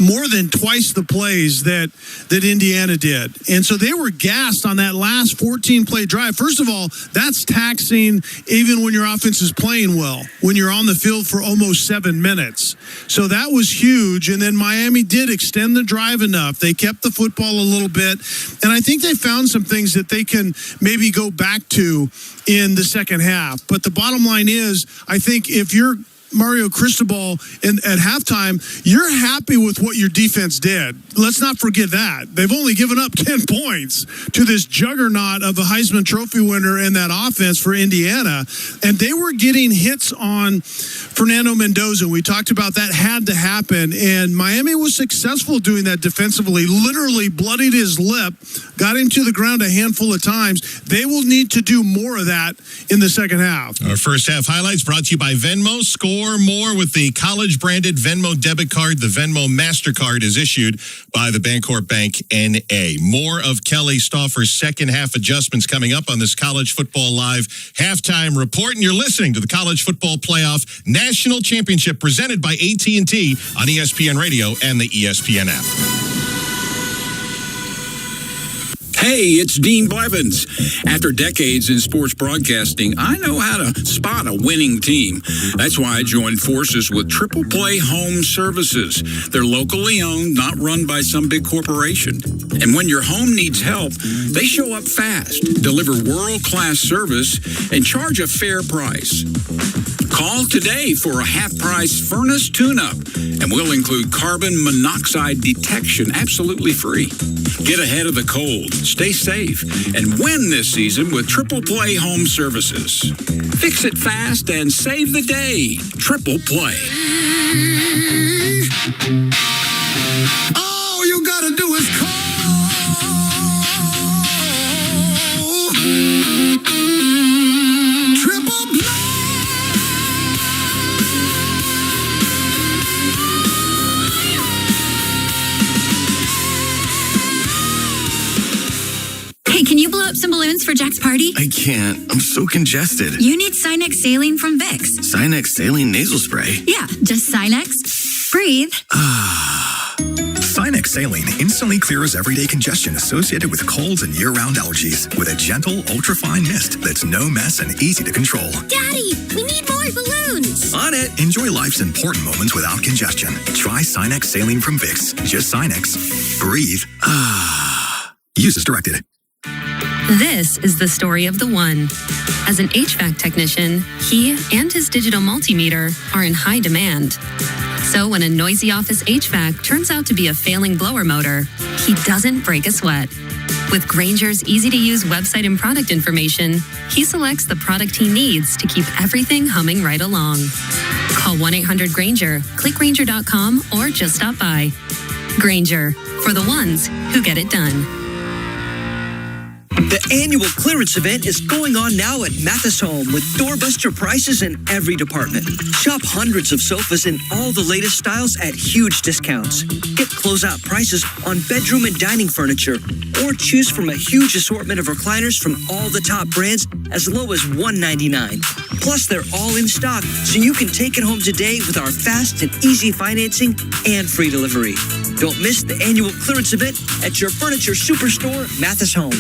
more than twice the plays that Indiana did. And so they were gassed on that last 14-play drive. First of all, that's taxing even when your offense is playing well, when you're on the field for almost 7 minutes. So that was huge. And then Miami did extend the drive enough. They kept the football a little bit. And I think they found some things that they can maybe go back to in the second half. But the bottom line is, I think if you're Mario Cristobal at halftime, you're happy with what your defense did. Let's not forget that. They've only given up 10 points to this juggernaut of a Heisman Trophy winner in that offense for Indiana, and they were getting hits on Fernando Mendoza. We talked about that had to happen, and Miami was successful doing that defensively, literally bloodied his lip, got him to the ground a handful of times. They will need to do more of that in the second half. Our first half highlights brought to you by Venmo. Score more with the college-branded Venmo debit card. The Venmo MasterCard is issued by the Bancorp Bank N.A. More of Kelly Stauffer's second half adjustments coming up on this College Football Live halftime report. And you're listening to the College Football Playoff National Championship presented by AT&T on ESPN Radio and the ESPN app. Hey, it's Dean Blevins. After decades in sports broadcasting, I know how to spot a winning team. That's why I joined forces with Triple Play Home Services. They're locally owned, not run by some big corporation. And when your home needs help, they show up fast, deliver world-class service, and charge a fair price. Call today for a half-price furnace tune-up, and we'll include carbon monoxide detection absolutely free. Get ahead of the cold, stay safe, and win this season with Triple Play Home Services. Fix it fast and save the day. Triple Play. All you gotta do is call. Triple Play. Hey, can you blow up some balloons for Jack's party? I can't. I'm so congested. You need Sinex Saline from Vicks. Sinex Saline Nasal Spray. Yeah, just Sinex. Breathe. Sinex Saline instantly clears everyday congestion associated with colds and year-round allergies with a gentle, ultra-fine mist that's no mess and easy to control. Daddy, we need more balloons. On it! Enjoy life's important moments without congestion. Try Sinex Saline from Vicks. Just Sinex. Breathe. Use as directed. This is the story of the one. As an HVAC technician, he and his digital multimeter are in high demand. So when a noisy office HVAC turns out to be a failing blower motor, he doesn't break a sweat. With Grainger's easy-to-use website and product information, he selects the product he needs to keep everything humming right along. Call 1-800-GRAINGER, click Grainger.com, or just stop by. Grainger, for the ones who get it done. The annual clearance event is going on now at Mathis Home with doorbuster prices in every department. Shop hundreds of sofas in all the latest styles at huge discounts. Get closeout prices on bedroom and dining furniture, or choose from a huge assortment of recliners from all the top brands as low as $199. Plus, they're all in stock, so you can take it home today with our fast and easy financing and free delivery. Don't miss the annual clearance event at your furniture superstore, Mathis Home.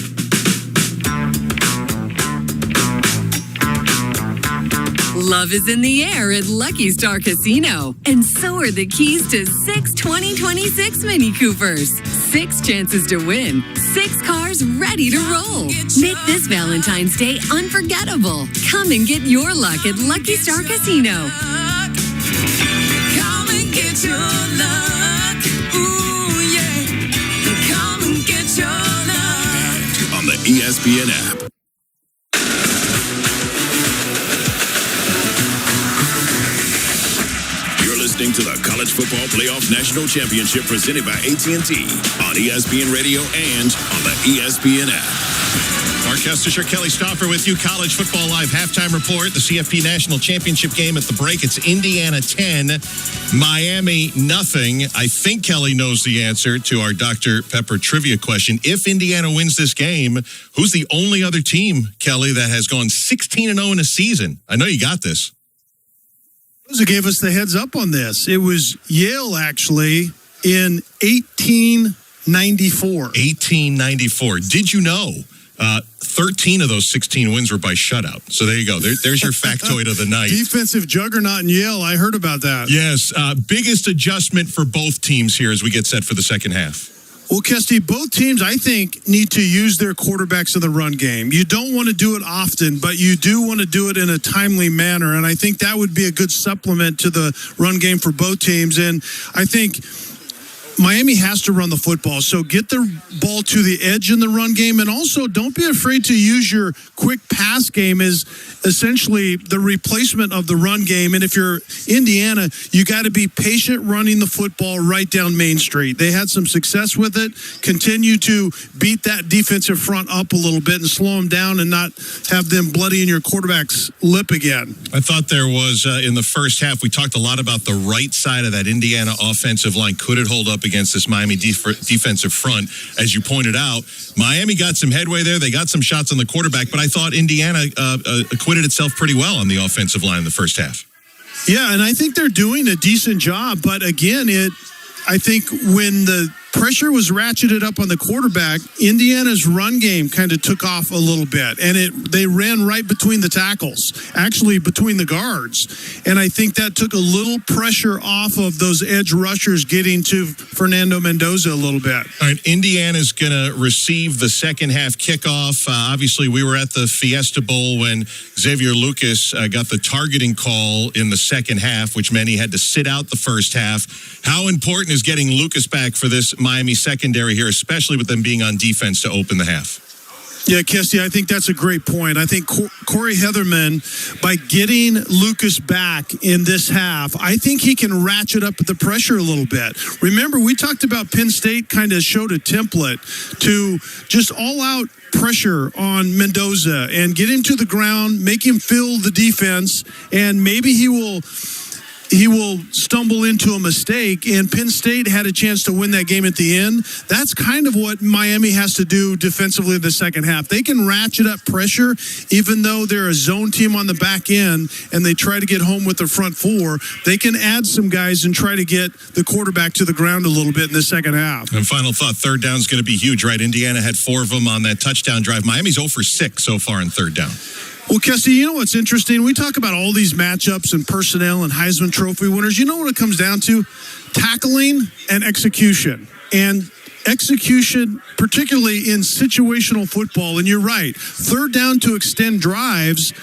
Love is in the air at Lucky Star Casino, and so are the keys to 6 2026 Mini Coopers. 6 chances to win, 6 cars ready to roll. Make this Valentine's Day unforgettable. Come and get your luck at Lucky Star Casino. Come and get your luck. Ooh, yeah. Come and get your luck. On the ESPN app. Listening to the College Football Playoff National Championship presented by AT&T on ESPN Radio and on the ESPN app. Mark Kestisher, Kelly Stauffer with you. College Football Live halftime report. The CFP National Championship game at the break. It's Indiana 10, Miami nothing. I think Kelly knows the answer to our Dr. Pepper trivia question. If Indiana wins this game, who's the only other team, Kelly, that has gone 16-0 in a season? I know you got this. Who gave us the heads up on this? It was Yale, actually, in 1894. 1894. Did you know 13 of those 16 wins were by shutout? So there you go. There's your factoid of the night. Defensive juggernaut in Yale. I heard about that. Yes. Biggest adjustment for both teams here as we get set for the second half. Well, Kesty, both teams, I think, need to use their quarterbacks in the run game. You don't want to do it often, but you do want to do it in a timely manner. And I think that would be a good supplement to the run game for both teams. And I think Miami has to run the football. So get the ball to the edge in the run game. And also don't be afraid to use your quick pass game as essentially the replacement of the run game. And if you're Indiana, you got to be patient running the football right down Main Street. They had some success with it. Continue to beat that defensive front up a little bit and slow them down and not have them bloodying your quarterback's lip again. I thought there was, in the first half, we talked a lot about the right side of that Indiana offensive line. Could it hold up against this Miami defensive front? As you pointed out, Miami got some headway there. They got some shots on the quarterback, but I thought Indiana acquitted itself pretty well on the offensive line in the first half. Yeah, and I think they're doing a decent job. But again, I think when the pressure was ratcheted up on the quarterback, Indiana's run game kind of took off a little bit, and they ran right between the tackles, actually between the guards. And I think that took a little pressure off of those edge rushers getting to Fernando Mendoza a little bit. All right, Indiana's going to receive the second half kickoff. Obviously, we were at the Fiesta Bowl when Xavier Lucas got the targeting call in the second half, which meant he had to sit out the first half. How important is getting Lucas back for this Miami secondary here, especially with them being on defense to open the half? Yeah, Kesty, I think that's a great point. I think Corey Heatherman, by getting Lucas back in this half, I think he can ratchet up the pressure a little bit. Remember, we talked about Penn State kind of showed a template to just all-out pressure on Mendoza and get him to the ground, make him feel the defense, and maybe he will stumble into a mistake, and Penn State had a chance to win that game at the end. That's kind of what Miami has to do defensively in the second half. They can ratchet up pressure, even though they're a zone team on the back end, and they try to get home with the front four. They can add some guys and try to get the quarterback to the ground a little bit in the second half. And final thought, third down is going to be huge, right? Indiana had 4 of them on that touchdown drive. Miami's 0 for 6 so far in third down. Well, Kesty, you know what's interesting? We talk about all these matchups and personnel and Heisman Trophy winners. You know what it comes down to? Tackling and execution. And execution, particularly in situational football. And you're right. Third down to extend drives.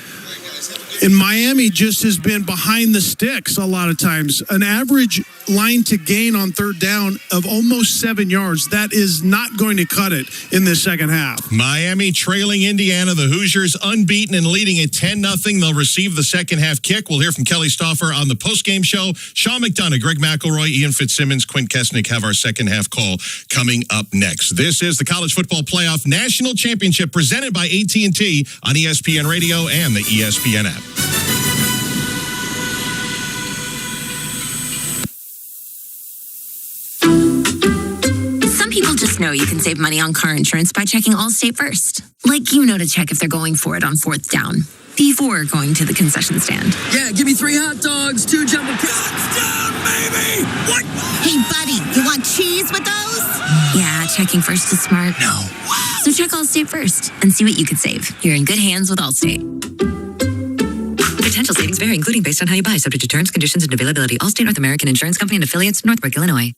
And Miami just has been behind the sticks a lot of times. An average line to gain on third down of almost 7 yards. That is not going to cut it in this second half. Miami trailing Indiana. The Hoosiers unbeaten and leading at 10-0. They'll receive the second half kick. We'll hear from Kelly Stauffer on the postgame show. Sean McDonough, Greg McElroy, Ian Fitzsimmons, Quint Kesnick have our second half call coming up next. This is the College Football Playoff National Championship presented by AT&T on ESPN Radio and the ESPN app. People just know you can save money on car insurance by checking Allstate first. Like, you know to check if they're going for it on fourth down before going to the concession stand. Yeah, give me 3 hot dogs, 2 jumbo touchdown, baby! What? Hey, buddy, you want cheese with those? Yeah, checking first is smart. No. So check Allstate first and see what you could save. You're in good hands with Allstate. Potential savings vary, including based on how you buy, subject to terms, conditions, and availability. Allstate North American Insurance Company and affiliates, Northbrook, Illinois.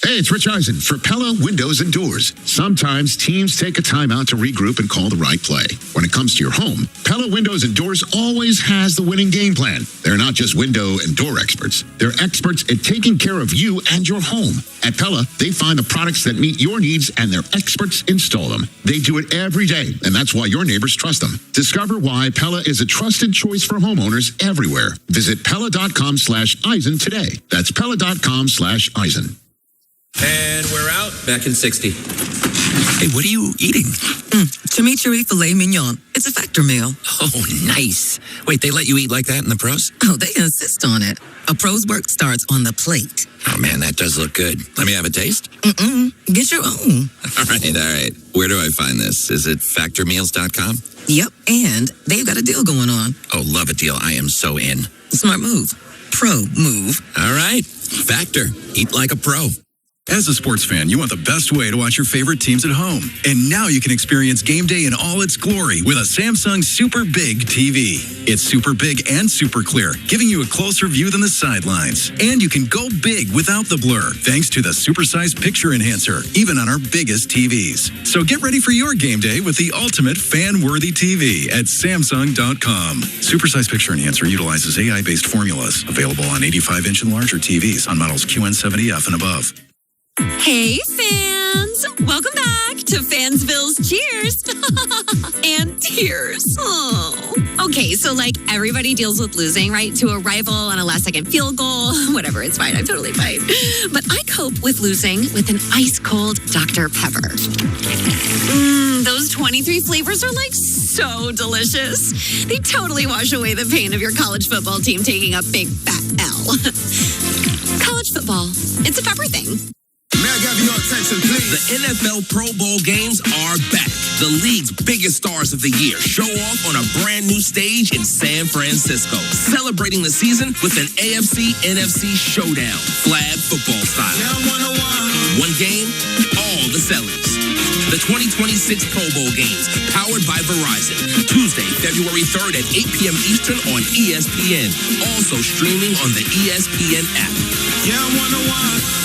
Hey, it's Rich Eisen for Pella Windows and Doors. Sometimes teams take a timeout to regroup and call the right play. When it comes to your home, Pella Windows and Doors always has the winning game plan. They're not just window and door experts. They're experts at taking care of you and your home. At Pella, they find the products that meet your needs and their experts install them. They do it every day, and that's why your neighbors trust them. Discover why Pella is a trusted choice for homeowners everywhere. Visit Pella.com/Eisen today. That's Pella.com/Eisen. And we're out. Back in 60. Hey, what are you eating? Chimichurri filet mignon. It's a factor meal. Oh, nice. Wait, they let you eat like that in the pros? Oh, they insist on it. A pro's work starts on the plate. Oh, man, that does look good. Let me have a taste. Get your own. All right. Where do I find this? Is it factormeals.com? Yep, and they've got a deal going on. Oh, love a deal. I am so in. Smart move. Pro move. All right. Factor. Eat like a pro. As a sports fan, you want the best way to watch your favorite teams at home. And now you can experience game day in all its glory with a Samsung Super Big TV. It's super big and super clear, giving you a closer view than the sidelines. And you can go big without the blur, thanks to the supersized picture enhancer, even on our biggest TVs. So get ready for your game day with the ultimate fan-worthy TV at Samsung.com. Supersized picture enhancer utilizes AI-based formulas, available on 85-inch and larger TVs on models QN70F and above. Hey, fans! Welcome back to Fansville's Cheers and Tears. Oh. Okay, so like everybody deals with losing, right? To a rival on a last-second field goal. Whatever, it's fine. I'm totally fine. But I cope with losing with an ice-cold Dr. Pepper. Those 23 flavors are like so delicious. They totally wash away the pain of your college football team taking a big fat L. College football, it's a pepper thing. May I have your attention, please? The NFL Pro Bowl games are back. The league's biggest stars of the year show off on a brand new stage in San Francisco, celebrating the season with an AFC-NFC showdown, flag football style. One game, all the sellies. The 2026 Pro Bowl games, powered by Verizon. Tuesday, February 3rd at 8 p.m. Eastern on ESPN. Also streaming on the ESPN app. Yeah, 101.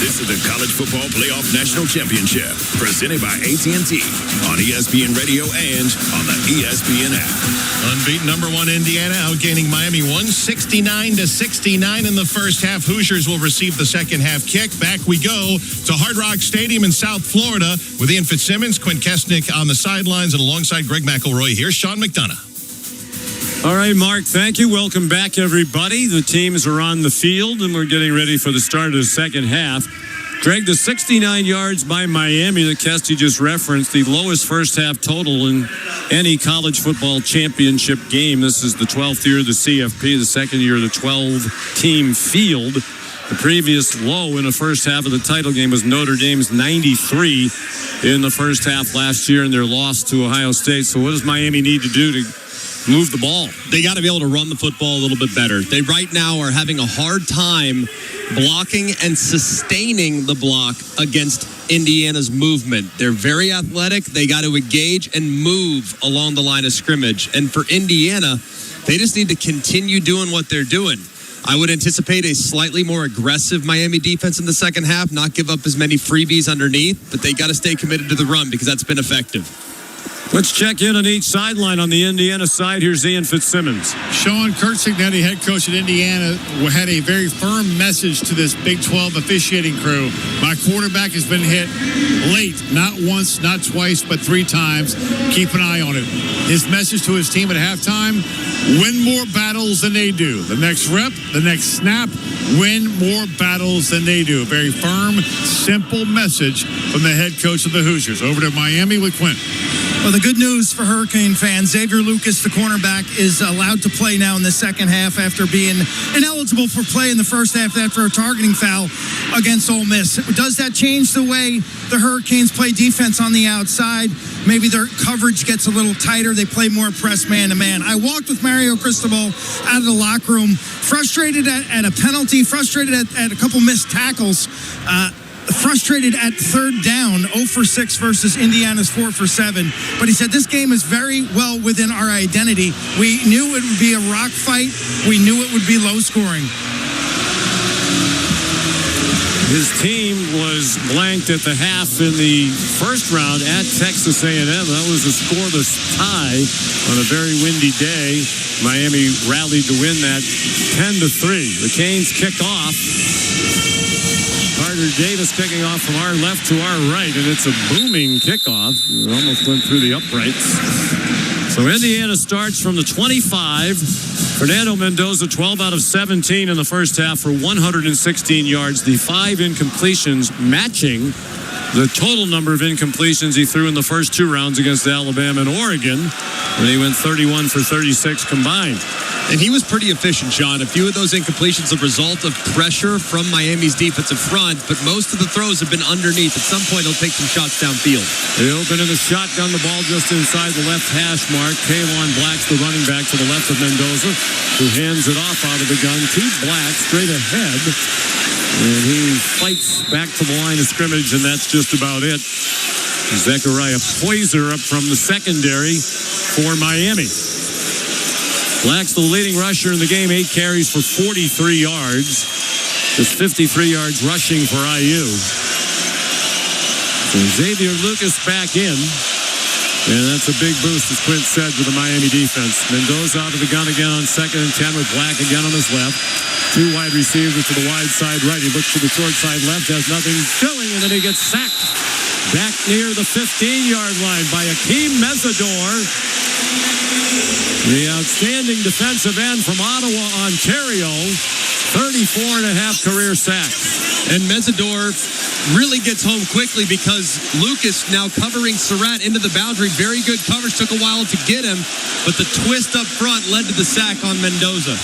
This is the College Football Playoff National Championship, presented by AT&T on ESPN Radio and on the ESPN app. Unbeaten number one Indiana outgaining Miami 169-69 in the first half. Hoosiers will receive the second half kick. Back we go to Hard Rock Stadium in South Florida with Ian Fitzsimmons, Quinn Kesnick on the sidelines, and alongside Greg McElroy, here's Sean McDonough. All right, Mark, thank you. Welcome back, everybody. The teams are on the field, and we're getting ready for the start of the second half. Greg, the 69 yards by Miami that Kesty just referenced, the lowest first half total in any college football championship game. This is the 12th year of the CFP, the second year of the 12-team field. The previous low in the first half of the title game was Notre Dame's 93 in the first half last year in their loss to Ohio State. So what does Miami need to do to move the ball? They got to be able to run the football a little bit better. They right now are having a hard time blocking and sustaining the block against Indiana's movement. They're very athletic. They got to engage and move along the line of scrimmage. And for Indiana, they just need to continue doing what they're doing. I would anticipate a slightly more aggressive Miami defense in the second half, not give up as many freebies underneath, but they got to stay committed to the run because that's been effective. Let's check in on each sideline. On the Indiana side, here's Ian Fitzsimmons. Sean Kurtzignetti, head coach at Indiana, had a very firm message to this Big 12 officiating crew. My quarterback has been hit late, not once, not twice, but 3 times. Keep an eye on it. His message to his team at halftime, win more battles than they do. The next rep, the next snap, win more battles than they do. A very firm, simple message from the head coach of the Hoosiers. Over to Miami with Quinn. Well, the good news for Hurricane fans, Xavier Lucas, the cornerback, is allowed to play now in the second half after being ineligible for play in the first half after a targeting foul against Ole Miss. Does that change the way the Hurricanes play defense on the outside? Maybe their coverage gets a little tighter. They play more press man-to-man. I walked with Mario Cristobal out of the locker room, frustrated at a penalty, frustrated at a couple missed tackles, frustrated at third down, 0 for 6 versus Indiana's 4 for 7. But he said this game is very well within our identity. We knew it would be a rock fight. We knew it would be low scoring. His team was blanked at the half in the first round at Texas A&M. That was a scoreless tie on a very windy day. Miami rallied to win that 10-3. The Canes kick off. Carter Davis kicking off from our left to our right, and it's a booming kickoff. It almost went through the uprights. So Indiana starts from the 25. Fernando Mendoza, 12 out of 17 in the first half for 116 yards. The 5 incompletions matching the total number of incompletions he threw in the first 2 rounds against Alabama and Oregon, when he went 31 for 36 combined. And he was pretty efficient, Sean. A few of those incompletions a result of pressure from Miami's defensive front, but most of the throws have been underneath. At some point, he'll take some shots downfield. They open in the shotgun, the ball just inside the left hash mark. Kaylon Black's the running back to the left of Mendoza, who hands it off out of the gun to Black straight ahead. And he fights back to the line of scrimmage, and that's just about it. Zechariah Poyser up from the secondary for Miami. Black's the leading rusher in the game, 8 carries for 43 yards. Just 53 yards rushing for IU. So Xavier Lucas back in. And that's a big boost, as Quint said, to the Miami defense. Mendoza out of the gun again on 2nd and 10 with Black again on his left. 2 wide receivers to the wide side right. He looks to the short side left, has nothing doing, and then he gets sacked. Back near the 15-yard line by Akeem Mesidor. The outstanding defensive end from Ottawa, Ontario. 34.5 career sacks. And Mesidor really gets home quickly because Lucas now covering Surratt into the boundary. Very good coverage. Took a while to get him, but the twist up front led to the sack on Mendoza.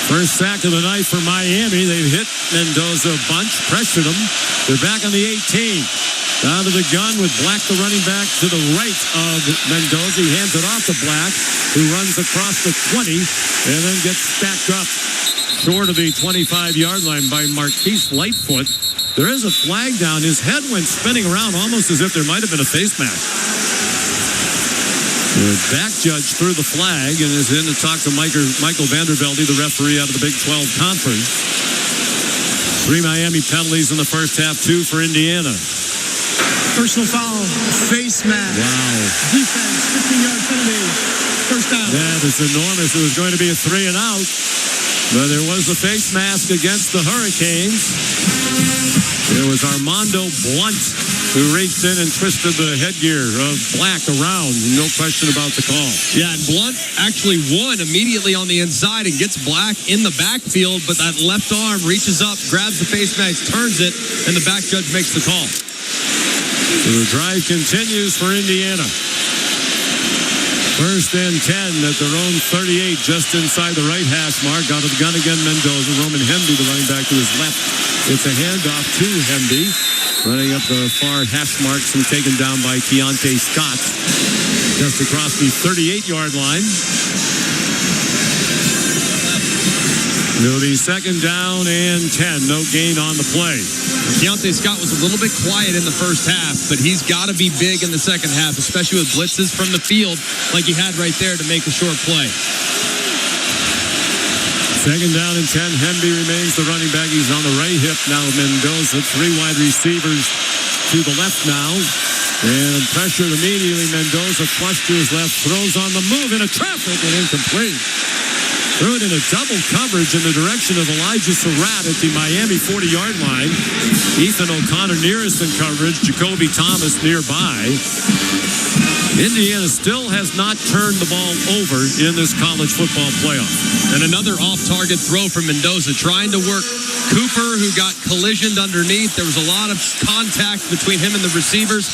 First sack of the night for Miami. They've hit Mendoza a bunch, pressured him. They're back on the 18. Down to the gun with Black, the running back, to the right of Mendoza. He hands it off to Black, who runs across the 20 and then gets stacked up short of the 25-yard line by Marquise Lightfoot. There is a flag down. His head went spinning around almost as if there might have been a face mask. The back judge threw the flag and is in to talk to Michael Vandervelde, the referee out of the Big 12 Conference. 3 Miami penalties in the first half, 2 for Indiana. Personal foul, face mask. Wow. Defense, 15-yard penalty, first down. That is enormous. It was going to be a 3 and out, but there was a face mask against the Hurricanes. It was Armando Blunt who reached in and twisted the headgear of Black around. No question about the call. Yeah, and Blunt actually won immediately on the inside and gets Black in the backfield, but that left arm reaches up, grabs the face mask, turns it, and the back judge makes the call. So the drive continues for Indiana. First and 10 at their own 38, just inside the right hash mark. Out of the gun again, Mendoza. Roman Hemby, the running back, to his left. It's a handoff to Hemby. Running up the far hash marks and taken down by Keontae Scott. Just across the 38-yard line. It'll be second down and 10. No gain on the play. Keontae Scott was a little bit quiet in the first half, but he's got to be big in the second half, especially with blitzes from the field like he had right there to make a short play. Second down and 10. Hemby remains the running back. He's on the right hip now. Mendoza, 3 wide receivers to the left now. And pressured immediately. Mendoza flushed to his left, throws on the move into traffic and incomplete. Threw it in a double coverage in the direction of Elijah Surratt at the Miami 40-yard line. Ethan O'Connor nearest in coverage. Jacoby Thomas nearby. Indiana still has not turned the ball over in this college football playoff. And another off-target throw from Mendoza, trying to work Cooper, who got collisioned underneath. There was a lot of contact between him and the receivers.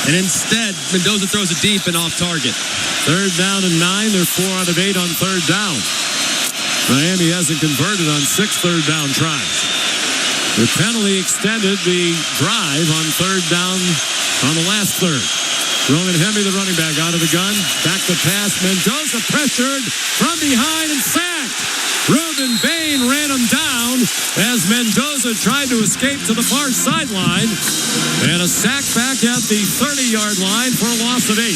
And instead, Mendoza throws it deep and off-target. Third down and 9. They're 4 out of 8 on third down. Miami hasn't converted on 6 third down tries. The penalty extended the drive on third down on the last third. Roman Hemby, the running back, out of the gun. Back to pass. Mendoza pressured from behind and sacked. Reuben Bain ran him down as Mendoza tried to escape to the far sideline. And a sack back at the 30-yard line for a loss of 8.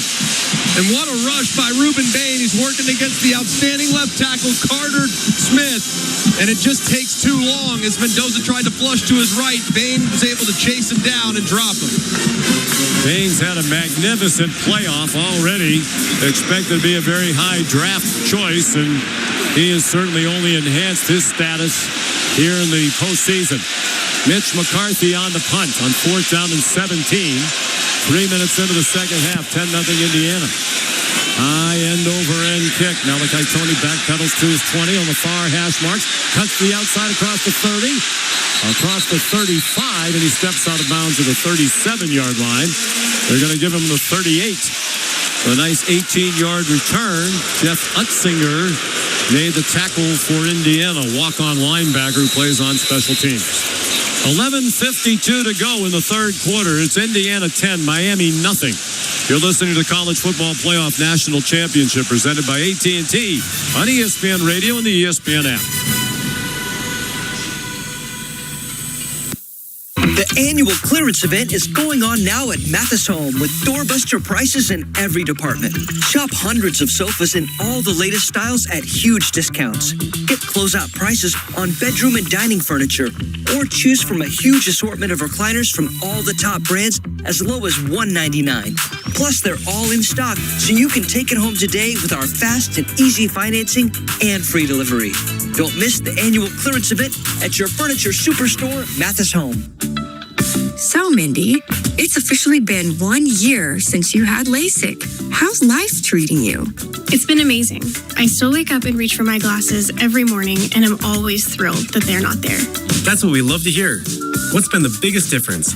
And what a rush by Reuben Bain. He's working against the outstanding left tackle, Carter Smith. And it just takes too long. As Mendoza tried to flush to his right, Bain was able to chase him down and drop him. Bain's had a magnificent playoff already. Expected to be a very high draft choice, and he has certainly only enhanced his status here in the postseason. Mitch McCarthy on the punt on 4th down and 17. 3 minutes into the second half, 10-0 Indiana. High end over end kick. Malachi Tony backpedals to his 20 on the far hash marks. Cuts to the outside across the 30. across the 35, and he steps out of bounds at the 37-yard line. They're going to give him the 38. A nice 18-yard return. Jeff Utzinger made the tackle for Indiana, walk-on linebacker who plays on special teams. 11:52 to go in the third quarter. It's Indiana 10, Miami nothing. You're listening to the College Football Playoff National Championship presented by AT&T on ESPN Radio and the ESPN app. The annual clearance event is going on now at Mathis Home with doorbuster prices in every department. Shop hundreds of sofas in all the latest styles at huge discounts. Get closeout prices on bedroom and dining furniture, or choose from a huge assortment of recliners from all the top brands as low as $199. Plus, they're all in stock, so you can take it home today with our fast and easy financing and free delivery. Don't miss the annual clearance event at your furniture superstore, Mathis Home. So, Mindy, it's officially been 1 year since you had LASIK. How's life treating you? It's been amazing. I still wake up and reach for my glasses every morning, and I'm always thrilled that they're not there. That's what we love to hear. What's been the biggest difference?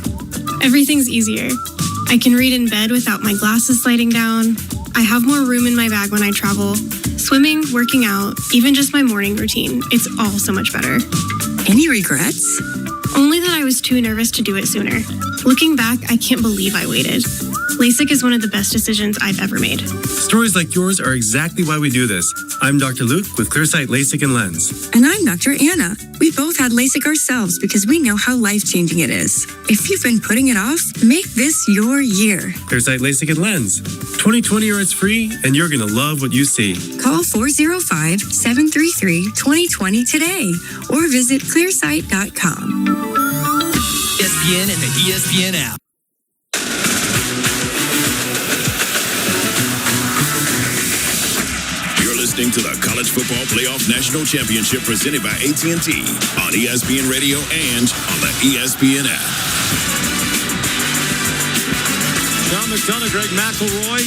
Everything's easier. I can read in bed without my glasses sliding down. I have more room in my bag when I travel. Swimming, working out, even just my morning routine. It's all so much better. Any regrets? Only that I was too nervous to do it sooner. Looking back, I can't believe I waited. LASIK is one of the best decisions I've ever made. Stories like yours are exactly why we do this. I'm Dr. Luke with Clearsight LASIK and Lens. And I'm Dr. Anna. We both had LASIK ourselves because we know how life-changing it is. If you've been putting it off, make this your year. Clearsight LASIK and Lens. 2020 or it's free, and you're going to love what you see. Call 405-733-2020 today or visit clearsight.com. ESPN and the ESPN app. You're listening to the College Football Playoff National Championship presented by AT&T on ESPN Radio and on the ESPN app. John McDonough, Greg McElroy,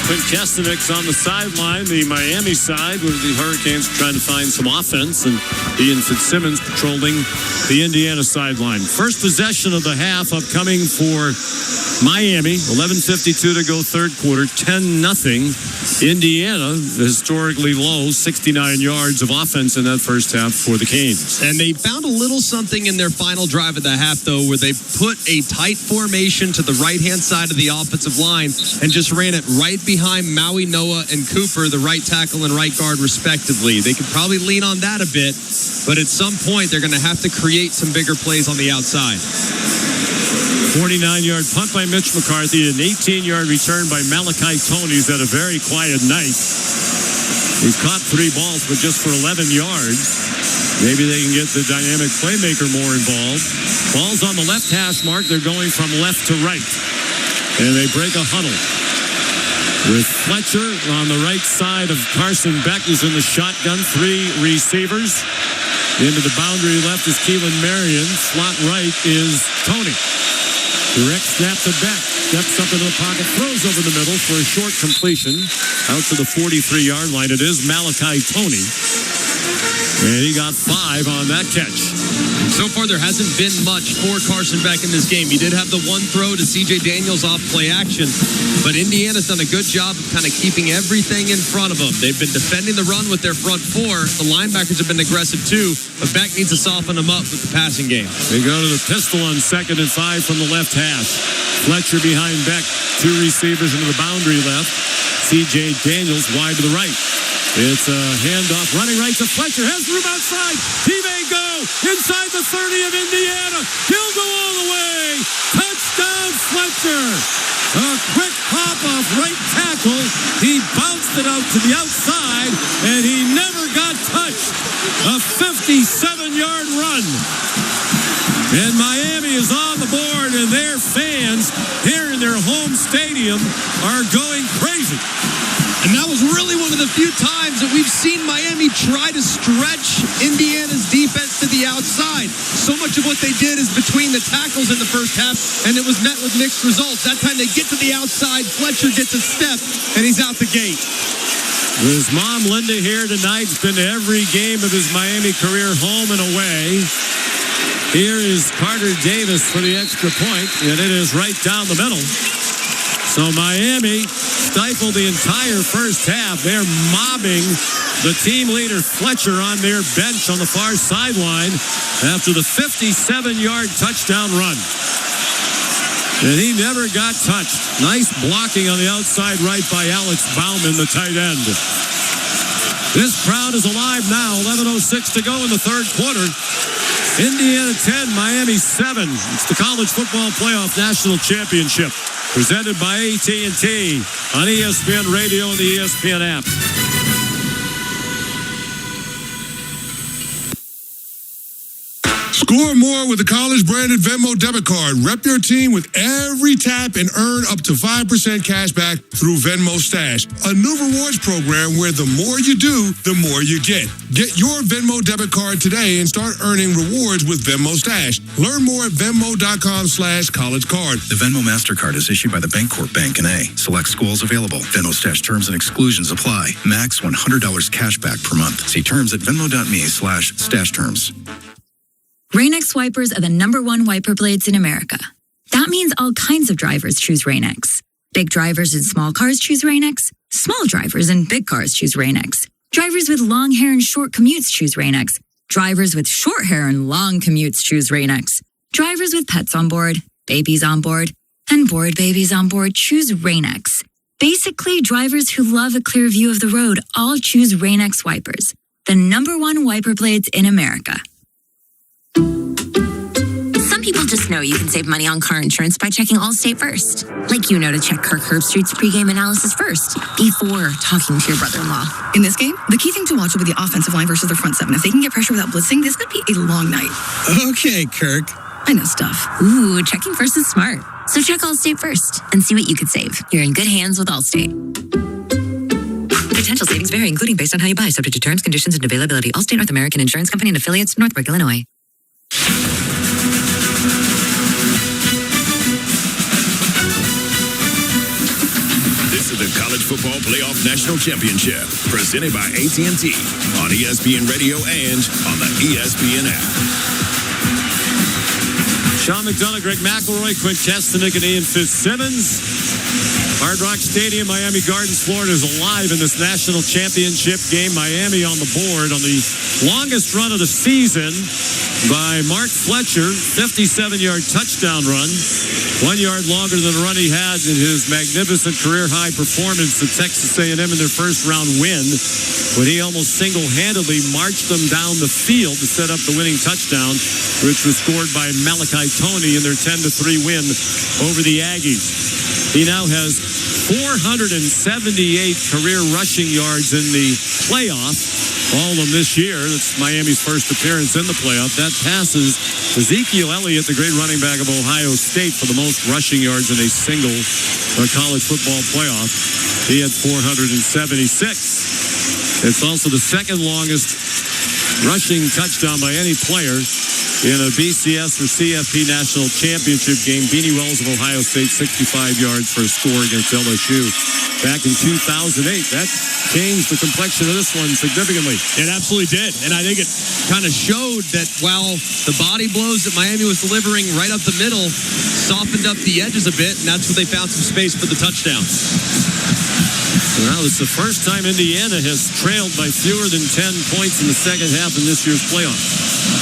Quinn Kestenik's on the sideline, the Miami side, where the Hurricanes are trying to find some offense, and Ian Fitzsimmons patrolling the Indiana sideline. First possession of the half upcoming for Miami. 11:52 to go third quarter, 10-0. Indiana, historically low, 69 yards of offense in that first half for the Canes. And they found a little something in their final drive of the half, though, where they put a tight formation to the right-hand side of the offensive line and just ran it right behind Maui Noah and Cooper, the right tackle and right guard, respectively. They could probably lean on that a bit, but at some point they're going to have to create some bigger plays on the outside. 49-yard punt by Mitch McCarthy, an 18-yard return by Malachi Tony, who's had a very quiet night. He's caught 3 balls, but just for 11 yards. Maybe they can get the dynamic playmaker more involved. Ball's on the left hash mark. They're going from left to right. And they break a huddle with Fletcher on the right side of Carson Beck, who's in the shotgun. 3 receivers. Into the boundary left is Keelan Marion. Slot right is Tony. Direct snap to Beck. Steps up into the pocket. Throws over the middle for a short completion. Out to the 43-yard line. It is Malachi Tony. And he got 5 on that catch. So far, there hasn't been much for Carson Beck in this game. He did have the one throw to C.J. Daniels off play action, but Indiana's done a good job of kind of keeping everything in front of them. They've been defending the run with their front 4. The linebackers have been aggressive too, but Beck needs to soften them up with the passing game. They go to the pistol on 2nd and 5 from the left hash. Fletcher behind Beck. 2 receivers into the boundary left. C.J. Daniels wide to the right. It's a handoff, running right to Fletcher. Has room outside. He may go inside the 30 of Indiana. He'll go all the way. Touchdown, Fletcher. A quick hop off right tackle. He bounced it out to the outside, and he never got touched. A 57-yard run. And Miami is on the board, and their fans here in their home stadium are going crazy. And that was really one of the few times that we've seen Miami try to stretch Indiana's defense to the outside. So much of what they did is between the tackles in the first half, and it was met with mixed results. That time they get to the outside, Fletcher gets a step, and he's out the gate. His mom, Linda, here tonight. Has been to every game of his Miami career, home and away. Here is Carter Davis for the extra point, and it is right down the middle. So Miami stifled the entire first half. They're mobbing the team leader Fletcher on their bench on the far sideline after the 57-yard touchdown run. And he never got touched. Nice blocking on the outside right by Alex Bauman, the tight end. This crowd is alive now. 11:06 to go in the third quarter. Indiana 10, Miami 7. It's the College Football Playoff National Championship, presented by AT&T on ESPN Radio and the ESPN app. Score more with the college-branded Venmo debit card. Rep your team with every tap and earn up to 5% cash back through Venmo Stash, a new rewards program where the more you do, the more you get. Get your Venmo debit card today and start earning rewards with Venmo Stash. Learn more at Venmo.com/collegecard. The Venmo MasterCard is issued by the Bancorp Bank N.A. Select schools available. Venmo Stash terms and exclusions apply. Max $100 cash back per month. See terms at venmo.me/stash terms. Rain-X wipers are the #1 wiper blades in America. That means all kinds of drivers choose Rain-X. Big drivers in small cars choose Rain-X. Small drivers in big cars choose Rain-X. Drivers with long hair and short commutes choose Rain-X. Drivers with short hair and long commutes choose Rain-X. Drivers with pets on board, babies on board, and bored babies on board choose Rain-X. Basically, drivers who love a clear view of the road all choose Rain-X wipers, the #1 wiper blades in America. Some people just know you can save money on car insurance by checking Allstate first. Like you know to check Kirk Herbstreit's pregame analysis first, before talking to your brother-in-law. In this game, the key thing to watch will be the offensive line versus the front seven. If they can get pressure without blitzing, this could be a long night. Okay, Kirk. I know stuff. Ooh, checking first is smart. So check Allstate first and see what you could save. You're in good hands with Allstate. Potential savings vary, including based on how you buy, subject to terms, conditions, and availability. Allstate North American Insurance Company and affiliates, Northbrook, Illinois. This is the College Football Playoff National Championship, presented by AT&T on ESPN Radio and on the ESPN app. Sean McDonough, Greg McElroy, Quint Chestenick, and Ian Fitzsimmons. Hard Rock Stadium, Miami Gardens, Florida is alive in this national championship game. Miami on the board on the longest run of the season by Mark Fletcher, 57-yard touchdown run. 1 yard longer than the run he had in his magnificent career-high performance at Texas A&M in their first-round win, when he almost single-handedly marched them down the field to set up the winning touchdown, which was scored by Malachi Toney in their 10-3 win over the Aggies. He now has 478 career rushing yards in the playoff, all of them this year. That's Miami's first appearance in the playoff. That passes Ezekiel Elliott, the great running back of Ohio State, for the most rushing yards in a single college football playoff. He had 476. It's also the second longest rushing touchdown by any player in a BCS or CFP national championship game. Beanie Wells of Ohio State, 65 yards for a score against LSU back in 2008. That changed the complexion of this one significantly. It absolutely did. And I think it kind of showed that while the body blows that Miami was delivering right up the middle softened up the edges a bit, and that's where they found some space for the touchdown. Well, it's the first time Indiana has trailed by fewer than 10 points in the second half in this year's playoff.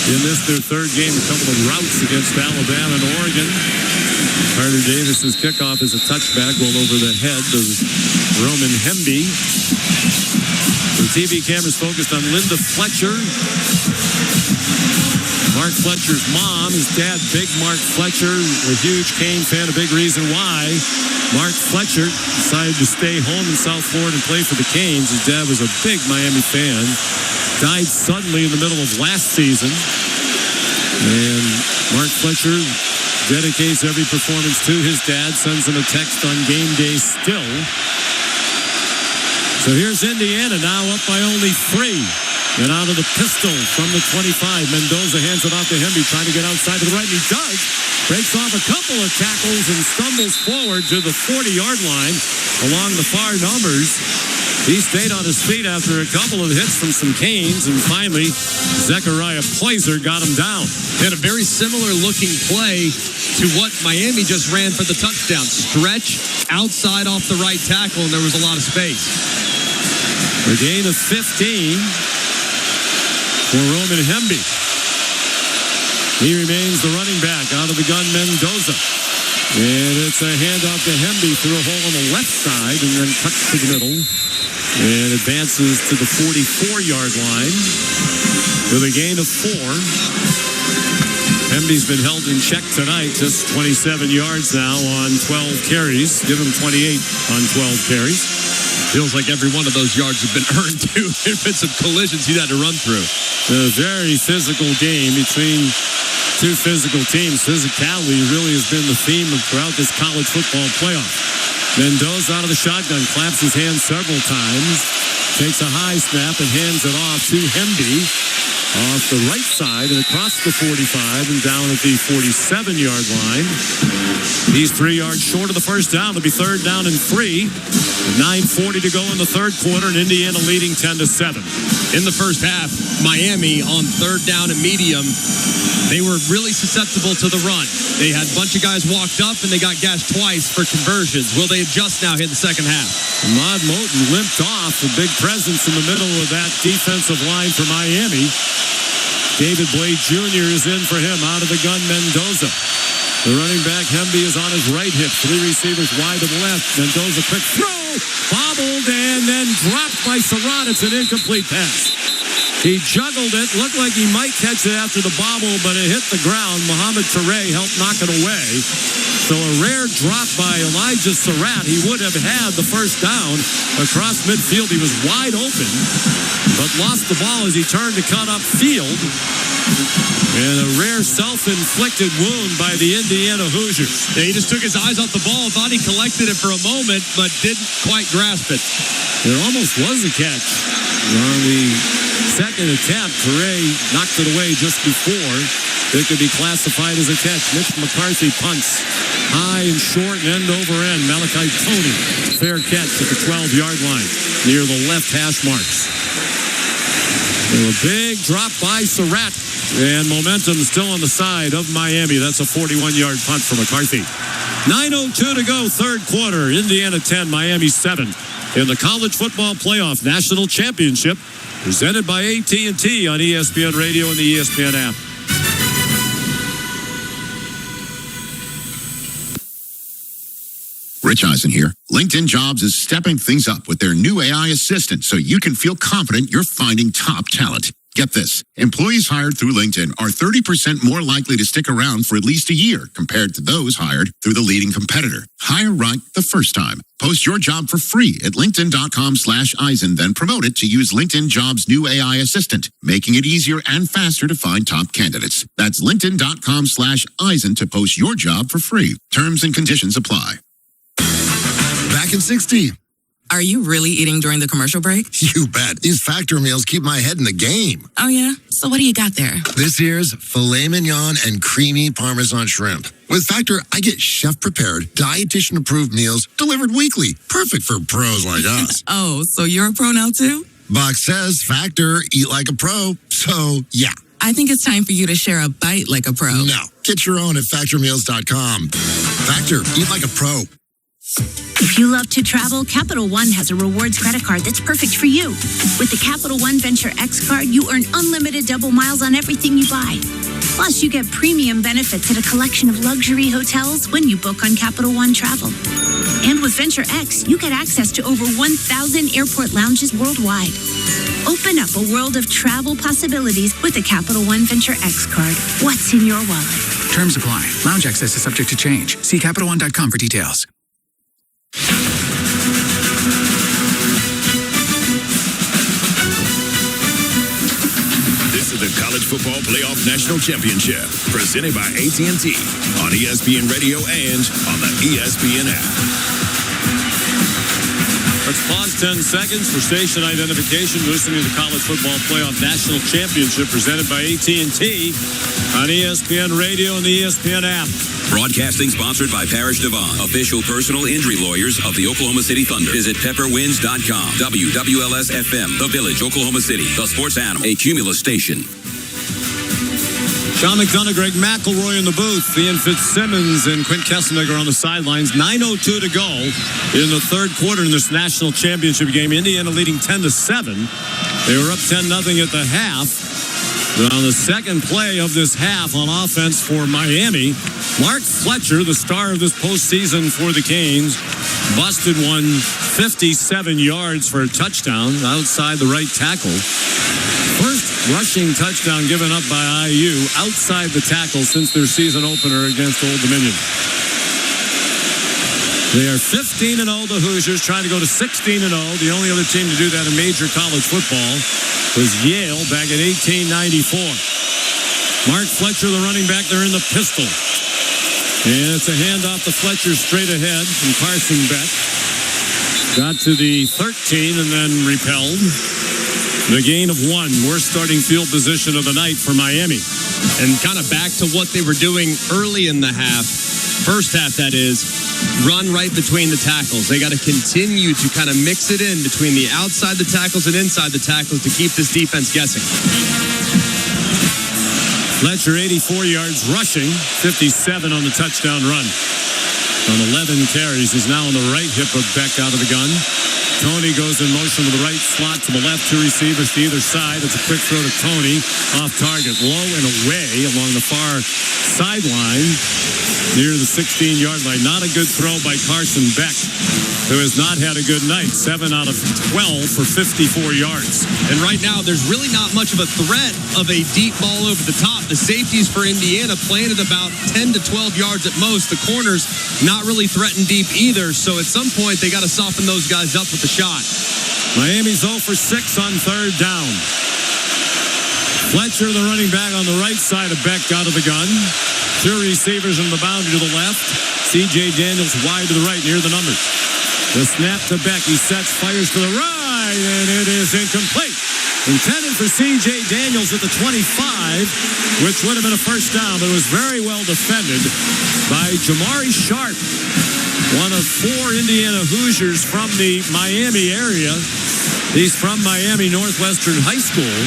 In this, their third game, a couple of routs against Alabama and Oregon. Carter Davis's kickoff is a touchback well over the head of Roman Hemby. The TV cameras focused on Linda Fletcher. Mark Fletcher's mom, his dad, big Mark Fletcher, a huge Cane fan, a big reason why Mark Fletcher decided to stay home in South Florida and play for the Canes. His dad was a big Miami fan. Died suddenly in the middle of last season. And Mark Fletcher dedicates every performance to his dad, sends him a text on game day still. So here's Indiana now up by only 3. And out of the pistol from the 25. Mendoza hands it off to Hemby, trying to get outside to the right, and he does. Breaks off a couple of tackles and stumbles forward to the 40-yard line along the far numbers. He stayed on his feet after a couple of hits from some canes, and finally, Zechariah Poyser got him down. Had a very similar looking play to what Miami just ran for the touchdown. Stretch outside off the right tackle, and there was a lot of space. A gain of 15 for Roman Hemby. He remains the running back out of the gun, Mendoza. And it's a handoff to Hemby through a hole on the left side and then cuts to the middle and advances to the 44-yard line with a gain of 4. Hemby's been held in check tonight, just 27 yards now on 12 carries. Give him 28 on 12 carries. Feels like every one of those yards have been earned, too. There's been some collisions he's had to run through. A very physical game between two physical teams. Physicality really has been the theme throughout this college football playoff. Mendoza out of the shotgun, claps his hands several times, takes a high snap and hands it off to Hemby off the right side and across the 45 and down at the 47-yard line. He's 3 yards short of the first down. It'll be third down and 3. 9:40 to go in the third quarter, and Indiana leading 10-7. In the first half, Miami on third down and medium, they were really susceptible to the run. They had a bunch of guys walked up, and they got gashed twice for conversions. Will they adjust now here in the second half? Ahmad Moten limped off, a big presence in the middle of that defensive line for Miami. David Blade Jr. is in for him out of the gun, Mendoza. The running back, Hemby, is on his right hip. 3 receivers wide to the left. Mendoza, quick throw, bobbled, and then dropped by Surratt. It's an incomplete pass. He juggled it, looked like he might catch it after the bobble, but it hit the ground. Mohamed Touré helped knock it away. So a rare drop by Elijah Surratt. He would have had the first down across midfield. He was wide open, but lost the ball as he turned to cut upfield. And a rare self-inflicted wound by the Indiana Hoosiers. Yeah, he just took his eyes off the ball, thought he collected it for a moment, but didn't quite grasp it. There almost was a catch on the second attempt. Touré knocked it away just before it could be classified as a catch. Mitch McCarthy punts high and short and end over end. Malachi Toney, fair catch at the 12-yard line near the left hash marks. And a big drop by Surratt. And momentum still on the side of Miami. That's a 41-yard punt for McCarthy. 9:02 to go, third quarter. Indiana 10, Miami 7. In the College Football Playoff National Championship, presented by AT&T on ESPN Radio and the ESPN app. Rich Eisen here. LinkedIn Jobs is stepping things up with their new AI assistant so you can feel confident you're finding top talent. Get this. Employees hired through LinkedIn are 30% more likely to stick around for at least a year compared to those hired through the leading competitor. Hire right the first time. Post your job for free at linkedin.com/Eisen, then promote it to use LinkedIn Jobs' new AI assistant, making it easier and faster to find top candidates. That's linkedin.com/Eisen to post your job for free. Terms and conditions apply. Back in 60. Are you really eating during the commercial break? You bet. These Factor meals keep my head in the game. Oh, yeah? So what do you got there? This year's filet mignon and creamy Parmesan shrimp. With Factor, I get chef-prepared, dietitian-approved meals delivered weekly. Perfect for pros like us. Oh, so you're a pro now, too? Box says Factor, eat like a pro. So, yeah. I think it's time for you to share a bite like a pro. No. Get your own at factormeals.com. Factor, eat like a pro. If you love to travel, Capital One has a rewards credit card that's perfect for you. With the Capital One Venture X card, you earn unlimited double miles on everything you buy. Plus, you get premium benefits at a collection of luxury hotels when you book on Capital One Travel. And with Venture X, you get access to over 1,000 airport lounges worldwide. Open up a world of travel possibilities with the Capital One Venture X card. What's in your wallet? Terms apply. Lounge access is subject to change. See CapitalOne.com for details. This is the College Football Playoff National Championship, presented by AT&T on ESPN Radio and on the ESPN app. Let's pause 10 seconds for station identification. Listening to the College Football Playoff National Championship presented by AT&T on ESPN Radio and the ESPN app. Broadcasting sponsored by Parrish Devon, official personal injury lawyers of the Oklahoma City Thunder. Visit pepperwinds.com. WWLS FM, The Village, Oklahoma City, the sports animal, a Cumulus station. Sean McDonough, Greg McElroy in the booth. Ian Fitzsimmons and Quint Kesselniger on the sidelines. 9:02 to go in the third quarter in this national championship game. Indiana leading 10-7. They were up 10-0 at the half. But on the second play of this half on offense for Miami, Mark Fletcher, the star of this postseason for the Canes, busted one 57 yards for a touchdown outside the right tackle. First rushing touchdown given up by IU outside the tackle since their season opener against Old Dominion. They are 15-0, the Hoosiers, trying to go to 16-0. The only other team to do that in major college football was Yale back in 1894. Mark Fletcher, the running back, they're in the pistol. And it's a handoff to Fletcher straight ahead from Carson Beck. Got to the 13 and then repelled. The gain of 1, worst starting field position of the night for Miami. And kind of back to what they were doing early in the half, first half that is, run right between the tackles. They got to continue to kind of mix it in between the outside the tackles and inside the tackles to keep this defense guessing. Fletcher, 84 yards rushing, 57 on the touchdown run. On 11 carries, he's now on the right hip of Beck out of the gun. Tony goes in motion to the right slot to the left, 2 receivers to either side. It's a quick throw to Tony, off target, low and away along the far sideline near the 16-yard line. Not a good throw by Carson Beck, who has not had a good night. 7 out of 12 for 54 yards. And right now, there's really not much of a threat of a deep ball over the top. The safeties for Indiana playing at about 10 to 12 yards at most. The corners not really threatened deep either. So at some point, they got to soften those guys up with the shot. Miami's 0 for 6 on third down. Fletcher, the running back, on the right side of Beck out of the gun. 2 receivers on the boundary to the left. C.J. Daniels wide to the right near the numbers. The snap to Beck. He sets, fires to the right, and it is incomplete. Intended for C.J. Daniels at the 25, which would have been a first down, but it was very well defended by Jamari Sharp, one of 4 Indiana Hoosiers from the Miami area. He's from Miami Northwestern High School.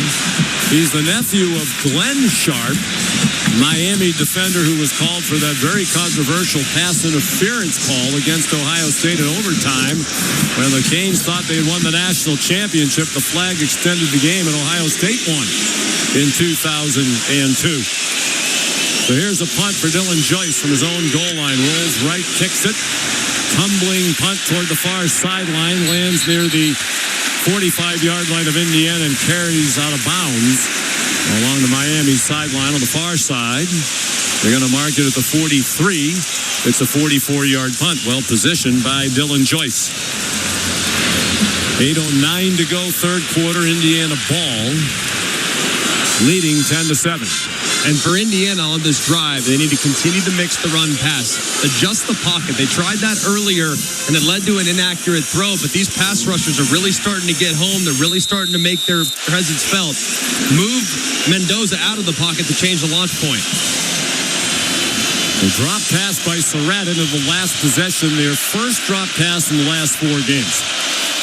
He's the nephew of Glenn Sharp, Miami defender who was called for that very controversial pass interference call against Ohio State in overtime when the Canes thought they had won the national championship. The flag extended the game and Ohio State won in 2002. So here's a punt for Dylan Joyce from his own goal line. Rolls right, kicks it. Tumbling punt toward the far sideline. Lands near the 45-yard line of Indiana and carries out of bounds along the Miami sideline on the far side. They're going to mark it at the 43. It's a 44-yard punt. Well positioned by Dylan Joyce. 8:09 to go, third quarter. Indiana ball, leading 10-7. And for Indiana on this drive, they need to continue to mix the run pass, adjust the pocket. They tried that earlier, and it led to an inaccurate throw, but these pass rushers are really starting to get home. They're really starting to make their presence felt. Move Mendoza out of the pocket to change the launch point. The drop pass by Surratt into the last possession, their first drop pass in the last 4 games.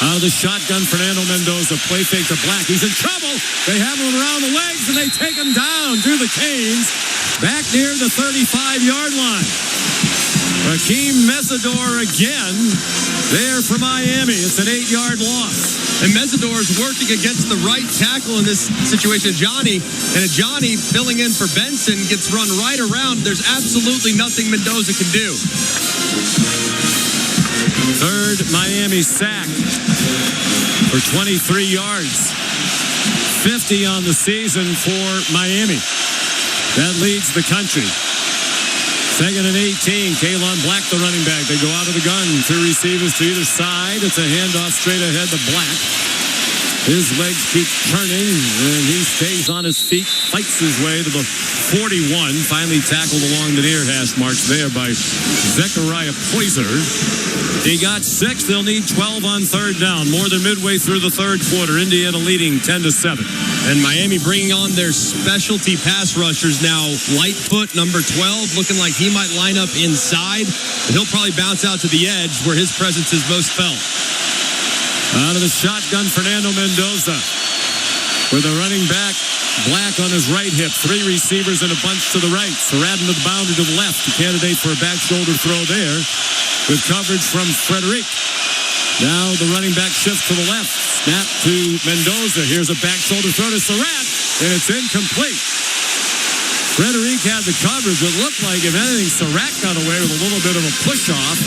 Out of the shotgun, Fernando Mendoza, play fake to Black. He's in trouble. They have him around the legs, and they take him down through the Canes, back near the 35-yard line. Raheem Mesidor again there for Miami. It's an 8-yard loss. And Mesidor is working against the right tackle in this situation, Johnny. And Johnny, filling in for Benson, gets run right around. There's absolutely nothing Mendoza can do. Third Miami sack for 23 yards. 50 on the season for Miami. That leads the country. Second and 18. Kalon Black, the running back. They go out of the gun. 2 receivers to either side. It's a handoff straight ahead to Black. His legs keep turning, and he stays on his feet, fights his way to the 41. Finally tackled along the near hash marks there by Zechariah Poyser. He got 6. They'll need 12 on third down. More than midway through the third quarter. Indiana leading 10-7. And Miami bringing on their specialty pass rushers now. Lightfoot, number 12, looking like he might line up inside. But he'll probably bounce out to the edge where his presence is most felt. Out of the shotgun, Fernando Mendoza. With a running back, Black on his right hip. 3 receivers in a bunch to the right. Sarratten to the boundary to the left. The candidate for a back shoulder throw there. With coverage from Frederic. Now the running back shifts to the left. Snap to Mendoza. Here's a back shoulder throw to Surratt. And it's incomplete. Frederic had the coverage. It looked like, if anything, Surratt got away with a little bit of a push-off.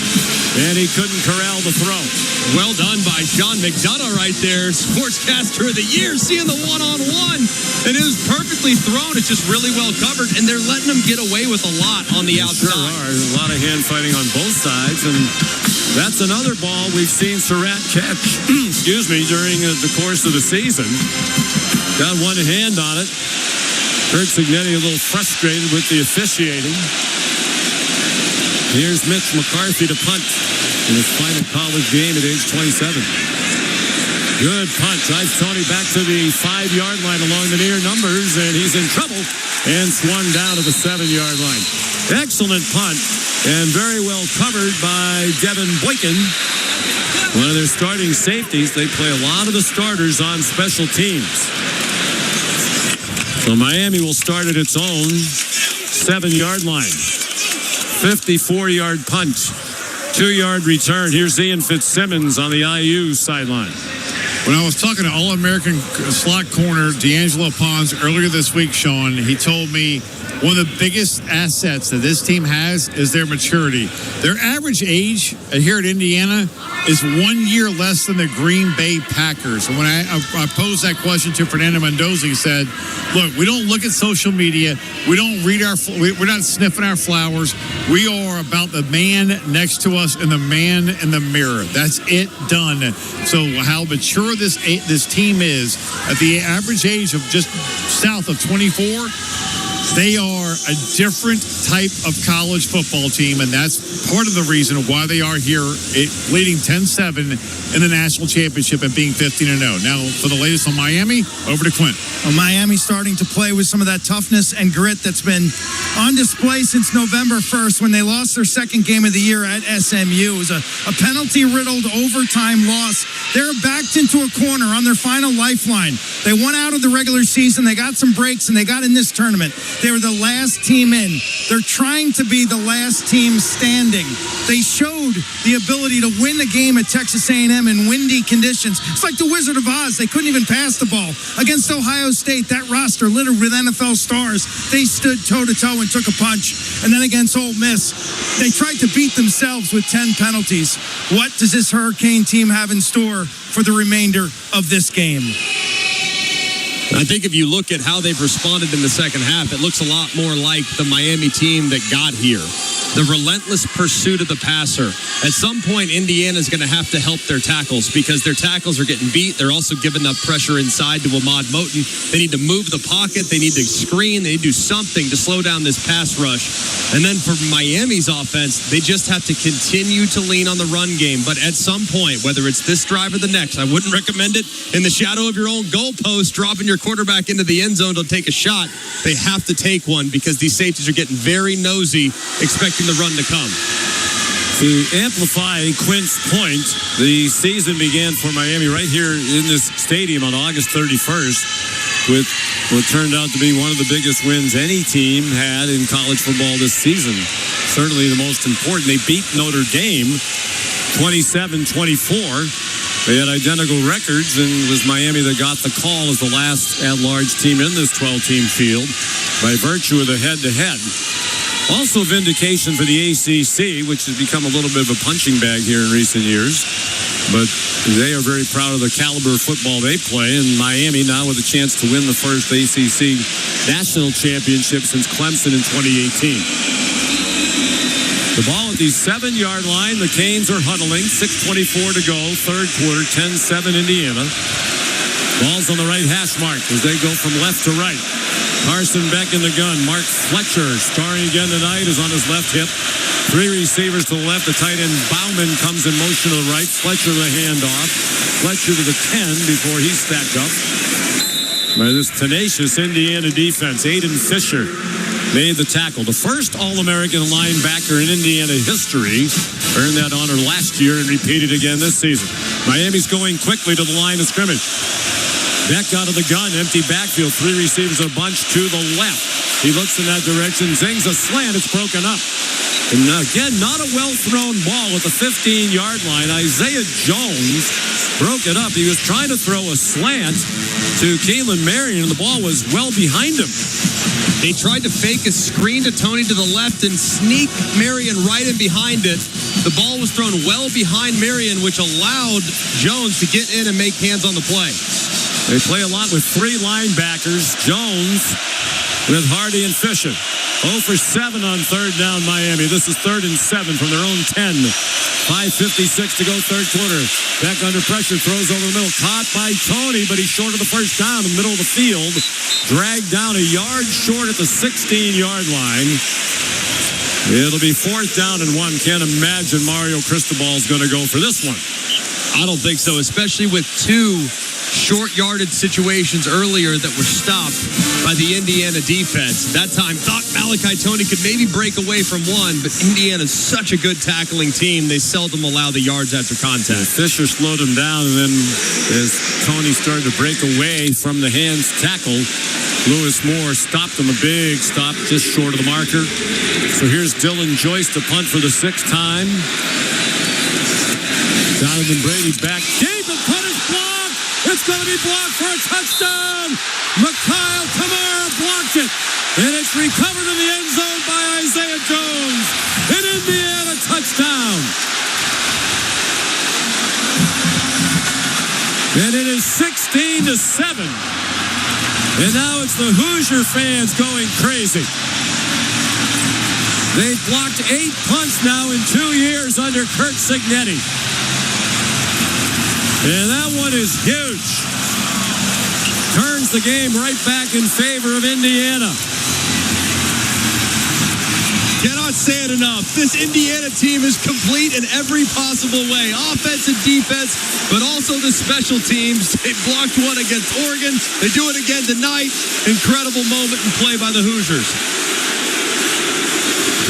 And he couldn't corral the throw. Well done by Sean McDonough right there. Sportscaster of the year, seeing the one-on-one. And it was perfectly thrown. It's just really well covered. And they're letting him get away with a lot on the outside. Sure are. There's a lot of hand fighting on both sides. And that's another ball we've seen Surratt catch, during the course of the season. Got one hand on it. Kurt Cignetti a little frustrated with the officiating. Here's Mitch McCarthy to punt in his final college game at age 27. Good punt. Drives Tony back to the 5-yard line along the near numbers, and he's in trouble and swung down to the 7-yard line. Excellent punt and very well covered by Devin Boykin, one of their starting safeties. They play a lot of the starters on special teams. So Miami will start at its own 7-yard line. 54-yard punt. 2-yard return. Here's Ian Fitzsimmons on the IU sideline. When I was talking to All-American slot corner D'Angelo Pons earlier this week, Sean, he told me one of the biggest assets that this team has is their maturity. Their average age here at Indiana is 1 year less than the Green Bay Packers. And when I posed that question to Fernando Mendoza, he said, look, we don't look at social media. We don't read we're not sniffing our flowers. We are about the man next to us and the man in the mirror. That's it, done. So how mature this team is at the average age of just south of 24, they are a different type of college football team, and that's part of the reason why they are here leading 10-7 in the national championship and being 15-0. Now, for the latest on Miami, over to Quint. Well, Miami starting to play with some of that toughness and grit that's been on display since November 1st when they lost their second game of the year at SMU. It was a penalty-riddled overtime loss. They're backed into a corner on their final lifeline. They won out of the regular season. They got some breaks, and they got in this tournament. They were the last team in. They're trying to be the last team standing. They showed the ability to win the game at Texas A&M in windy conditions. It's like the Wizard of Oz. They couldn't even pass the ball. Against Ohio State, that roster littered with NFL stars. They stood toe-to-toe and took a punch. And then against Ole Miss, they tried to beat themselves with 10 penalties. What does this Hurricane team have in store for the remainder of this game? I think if you look at how they've responded in the second half, it looks a lot more like the Miami team that got here. The relentless pursuit of the passer. At some point, Indiana's going to have to help their tackles because their tackles are getting beat. They're also giving up pressure inside to Ahmad Moten. They need to move the pocket. They need to screen. They need to do something to slow down this pass rush. And then for Miami's offense, they just have to continue to lean on the run game. But at some point, whether it's this drive or the next, I wouldn't recommend it in the shadow of your own goalpost, dropping your quarterback into the end zone to take a shot. They have to take one because these safeties are getting very nosy, expecting the run to come. To amplify Quint's point, the season began for Miami right here in this stadium on August 31st with what turned out to be one of the biggest wins any team had in college football this season. Certainly the most important. They beat Notre Dame 27-24. They had identical records, and it was Miami that got the call as the last at-large team in this 12-team field by virtue of the head-to-head. Also vindication for the ACC, which has become a little bit of a punching bag here in recent years. But they are very proud of the caliber of football they play. And Miami now with a chance to win the first ACC national championship since Clemson in 2018. The ball at the 7-yard line. The Canes are huddling. 6:24 to go. Third quarter, 10-7 Indiana. Ball's on the right hash mark as they go from left to right. Carson Beck in the gun. Mark Fletcher, starring again tonight, is on his left hip. 3 receivers to the left. The tight end Bauman comes in motion to the right. Fletcher the handoff. Fletcher to the 10 before he's stacked up by this tenacious Indiana defense. Aiden Fisher made the tackle. The first All-American linebacker in Indiana history. Earned that honor last year and repeated again this season. Miami's going quickly to the line of scrimmage. Beck out of the gun, empty backfield, 3 receivers a bunch to the left. He looks in that direction, zings a slant, it's broken up. And again, not a well-thrown ball at the 15-yard line. Isaiah Jones broke it up. He was trying to throw a slant to Keelan Marion, and the ball was well behind him. They tried to fake a screen to Tony to the left and sneak Marion right in behind it. The ball was thrown well behind Marion, which allowed Jones to get in and make hands on the play. They play a lot with 3 linebackers. Jones with Hardy and Fisher. 0 for 7 on third down, Miami. This is 3rd and 7 from their own 10. 5:56 to go, third quarter. Beck under pressure, throws over the middle. Caught by Tony, but he's short of the first down in the middle of the field. Dragged down a yard short at the 16-yard line. It'll be 4th down and 1. Can't imagine Mario Cristobal's going to go for this one. I don't think so, especially with 2 short-yarded situations earlier that were stopped by the Indiana defense. That time, thought Malachi Tony could maybe break away from one, but Indiana's such a good tackling team, they seldom allow the yards after contact. Yeah, Fisher slowed him down, and then as Tony started to break away from the hands tackle, Lewis Moore stopped him, a big stop just short of the marker. So here's Dylan Joyce to punt for the 6th time. Jonathan Brady back deep, and punt is blocked. It's going to be blocked for a touchdown. Mikhail Kamara blocked it. And it's recovered in the end zone by Isaiah Jones. An Indiana touchdown. And it is 16-7. And now it's the Hoosier fans going crazy. They've blocked 8 punts now in 2 years under Kurt Cignetti. And that one is huge. Turns the game right back in favor of Indiana. Cannot say it enough. This Indiana team is complete in every possible way. Offense and defense, but also the special teams. They blocked one against Oregon. They do it again tonight. Incredible moment and play by the Hoosiers.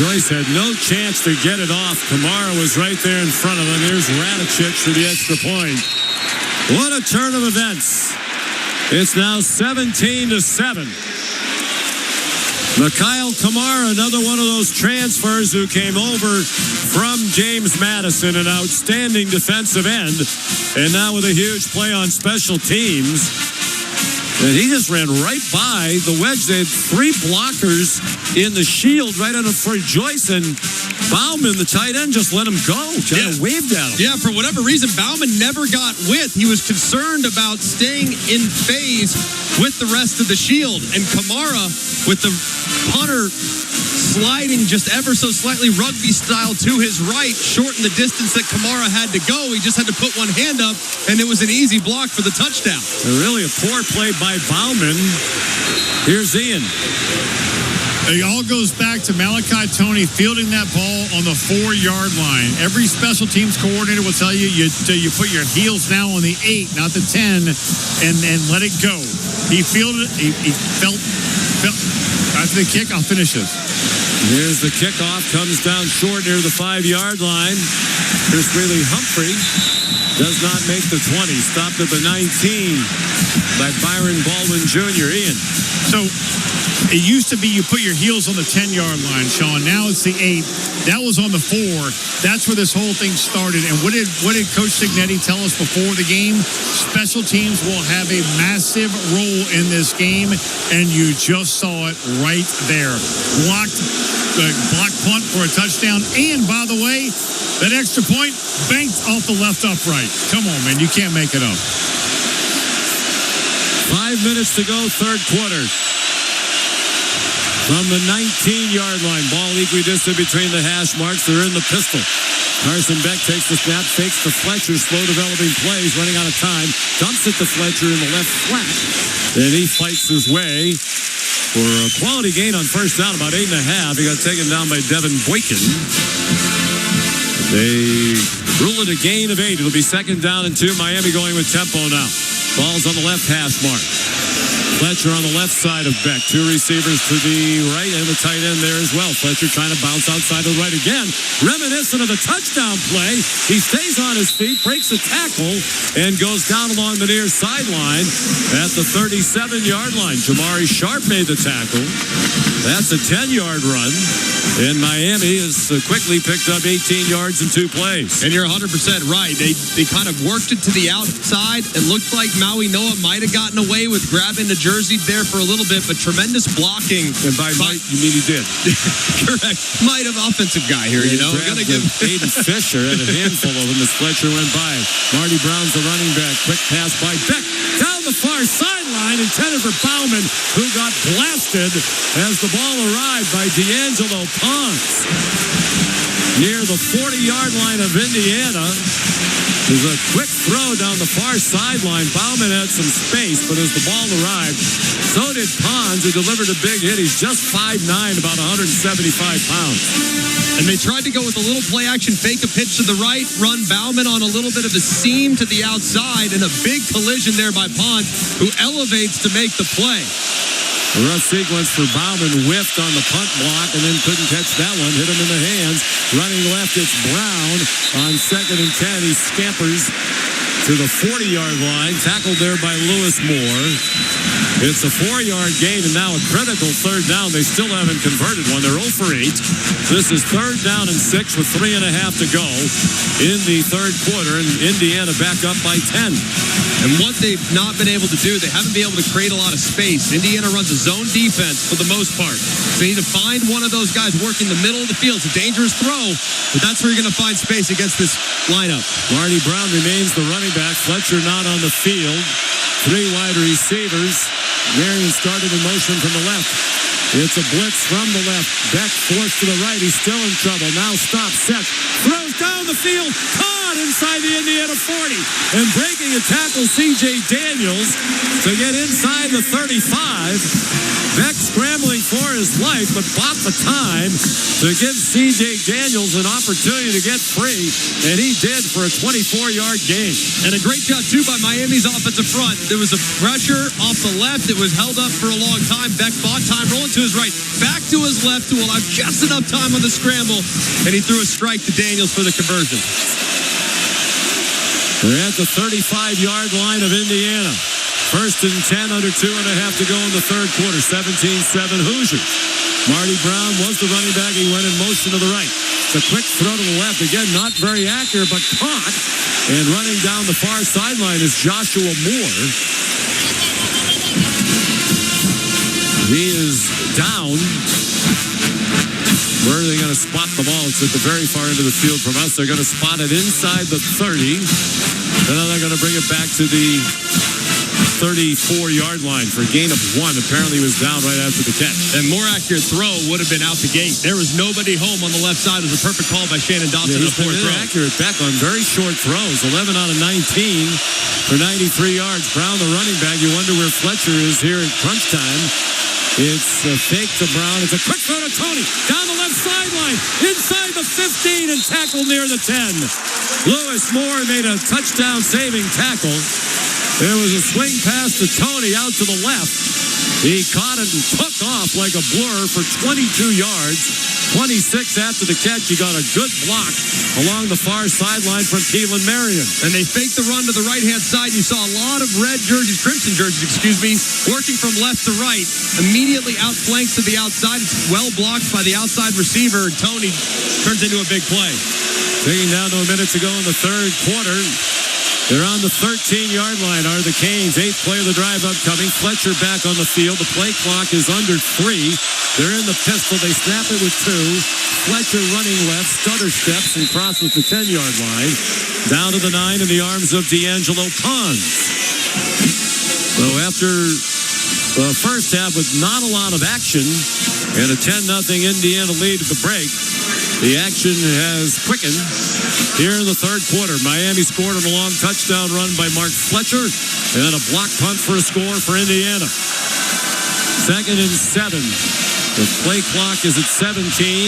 Joyce had no chance to get it off. Kamara was right there in front of him. Here's Radicic for the extra point. What a turn of events. It's now 17-7. Mikhail Kamara, another one of those transfers who came over from James Madison, an outstanding defensive end, and now with a huge play on special teams. And he just ran right by the wedge. They had 3 blockers in the shield right under for Joyce, and Bauman, the tight end, just let him go. Kind of waved at him. Yeah, for whatever reason, Bauman never got width. He was concerned about staying in phase with the rest of the shield. And Kamara, with the punter sliding just ever so slightly rugby style to his right, shortened the distance that Kamara had to go. He just had to put one hand up, and it was an easy block for the touchdown. Really a poor play by Bauman. Here's Ian. It all goes back to Malachi Tony fielding that ball on the 4-yard line. Every special teams coordinator will tell you, you put your heels now on the 8, not the 10, and let it go. He fielded it. He felt after the kick. I'll finish this. Here's the kickoff. Comes down short near the 5-yard line. Chris Humphrey does not make the 20. Stopped at the 19 by Byron Baldwin Jr. Ian. So it used to be you put your heels on the 10-yard line, Sean. Now it's the 8. That was on the 4. That's where this whole thing started. And what did Coach Cignetti tell us before the game? Special teams will have a massive role in this game, and you just saw it right there. Block punt for a touchdown. And by the way, that extra point banked off the left upright. Come on, man. You can't make it up. 5 minutes to go, third quarter. From the 19-yard line, ball equidistant between the hash marks. They're in the pistol. Carson Beck takes the snap, fakes to Fletcher, slow developing plays, running out of time, dumps it to Fletcher in the left flat, and he fights his way for a quality gain on first down, about 8.5. He got taken down by Devin Boykin. They rule it a gain of 8. It'll be 2nd down and 2. Miami going with tempo now. Ball's on the left hash mark. Fletcher on the left side of Beck. 2 receivers to the right and the tight end there as well. Fletcher trying to bounce outside to the right again. Reminiscent of the touchdown play. He stays on his feet, breaks a tackle, and goes down along the near sideline at the 37-yard line. Jamari Sharp made the tackle. That's a 10-yard run. And Miami has quickly picked up 18 yards in 2 plays. And you're 100% right. They kind of worked it to the outside. It looked like Maui Noah might have gotten away with grabbing the jersey there for a little bit, but tremendous blocking. And by might, you mean he did. Correct. Might have offensive guy here, you know. We're going to give Aiden Fisher and a handful of them as Fletcher went by. Marty Brown's the running back. Quick pass by Beck. Down the far sideline, intended for Bauman, who got blasted as the ball arrived by D'Angelo Pons. Near the 40-yard line of Indiana. There's a quick throw down the far sideline. Bauman had some space, but as the ball arrived, so did Pons, who delivered a big hit. He's just 5'9", about 175 pounds. And they tried to go with a little play action, fake a pitch to the right, run Bauman on a little bit of a seam to the outside, and a big collision there by Pons, who elevates to make the play. The rough sequence for Bauman, whiffed on the punt block and then couldn't catch that one. Hit him in the hands. Running left, it's Brown on 2nd and 10. He scampers to the 40-yard line. Tackled there by Lewis Moore. It's a 4-yard gain and now a critical 3rd down. They still haven't converted one. They're 0 for 8. This is 3rd down and 6 with 3.5 to go in the 3rd quarter. And Indiana back up by 10. And what they've not been able to do, they haven't been able to create a lot of space. Indiana runs a zone defense for the most part. So you need to find one of those guys working the middle of the field. It's a dangerous throw, but that's where you're going to find space against this lineup. Marty Brown remains the running back. Fletcher not on the field. 3 wide receivers. Marion started in motion from the left. It's a blitz from the left. Beck forced to the right. He's still in trouble. Now stops, set, throws down the field. Caught inside the Indiana 40. And breaking a tackle, C.J. Daniels to get inside the 35. Beck scrambling for his life, but bought the time to give C.J. Daniels an opportunity to get free. And he did for a 24-yard gain. And a great job, too, by Miami's offensive front. There was a pressure off the left. It was held up for a long time. Beck bought time, rolling to his right, back to his left to allow just enough time on the scramble, and he threw a strike to Daniels for the conversion. They're at the 35-yard line of Indiana. 1st and 10, under 2.5 to go in the 3rd quarter. 17-7 Hoosiers. Marty Brown was the running back. He went in motion to the right. It's a quick throw to the left. Again, not very accurate, but caught. And running down the far sideline is Joshua Moore. He is down. Where are they going to spot the ball? It's at the very far end of the field from us. They're going to spot it inside the 30. And then they're going to bring it back to the 34-yard line for a gain of 1. Apparently he was down right after the catch. And more accurate throw would have been out the gate. There was nobody home on the left side. It was a perfect call by Shannon Dotson in the 4th throw. Accurate back on very short throws. 11 out of 19 for 93 yards. Brown, the running back. You wonder where Fletcher is here at crunch time. It's a fake to Brown. It's a quick throw to Tony. Down the left sideline. Inside the 15 and tackled near the 10. Lewis Moore made a touchdown-saving tackle. There was a swing pass to Tony out to the left. He caught it and took off like a blur for 22 yards. 26 after the catch. He got a good block along the far sideline from Keelan Marion. And they faked the run to the right-hand side. You saw a lot of red jerseys, crimson jerseys, working from left to right. Immediately outflanked to the outside. It's well blocked by the outside receiver. Tony turns into a big play. Taking down to a minute to go in the 3rd quarter. They're on the 13-yard line are the Canes. 8th play of the drive upcoming. Fletcher back on the field. The play clock is under 3. They're in the pistol. They snap it with 2. Fletcher running left, stutter steps and crosses the 10-yard line. Down to the 9 in the arms of D'Angelo Pons. So after the first half with not a lot of action and a 10-0 Indiana lead at the break, The action has quickened here in the third quarter. Miami scored on a long touchdown run by Mark Fletcher and a block punt for a score for Indiana. 2nd and 7. The play clock is at 17.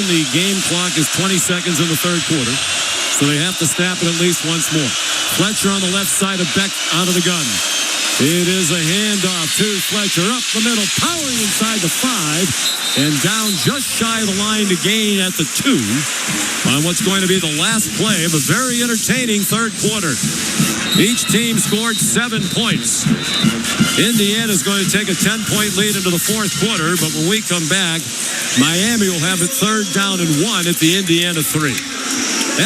The game clock is 20 seconds in the third quarter. So they have to snap it at least once more. Fletcher on the left side of Beck out of the gun. It is a handoff to Fletcher up the middle, powering inside the 5 and down just shy of the line to gain at the 2 on what's going to be the last play of a very entertaining third quarter. Each team scored 7 points. Indiana's going to take a 10-point lead into the fourth quarter, but when we come back, Miami will have it 3rd down and 1 at the Indiana 3.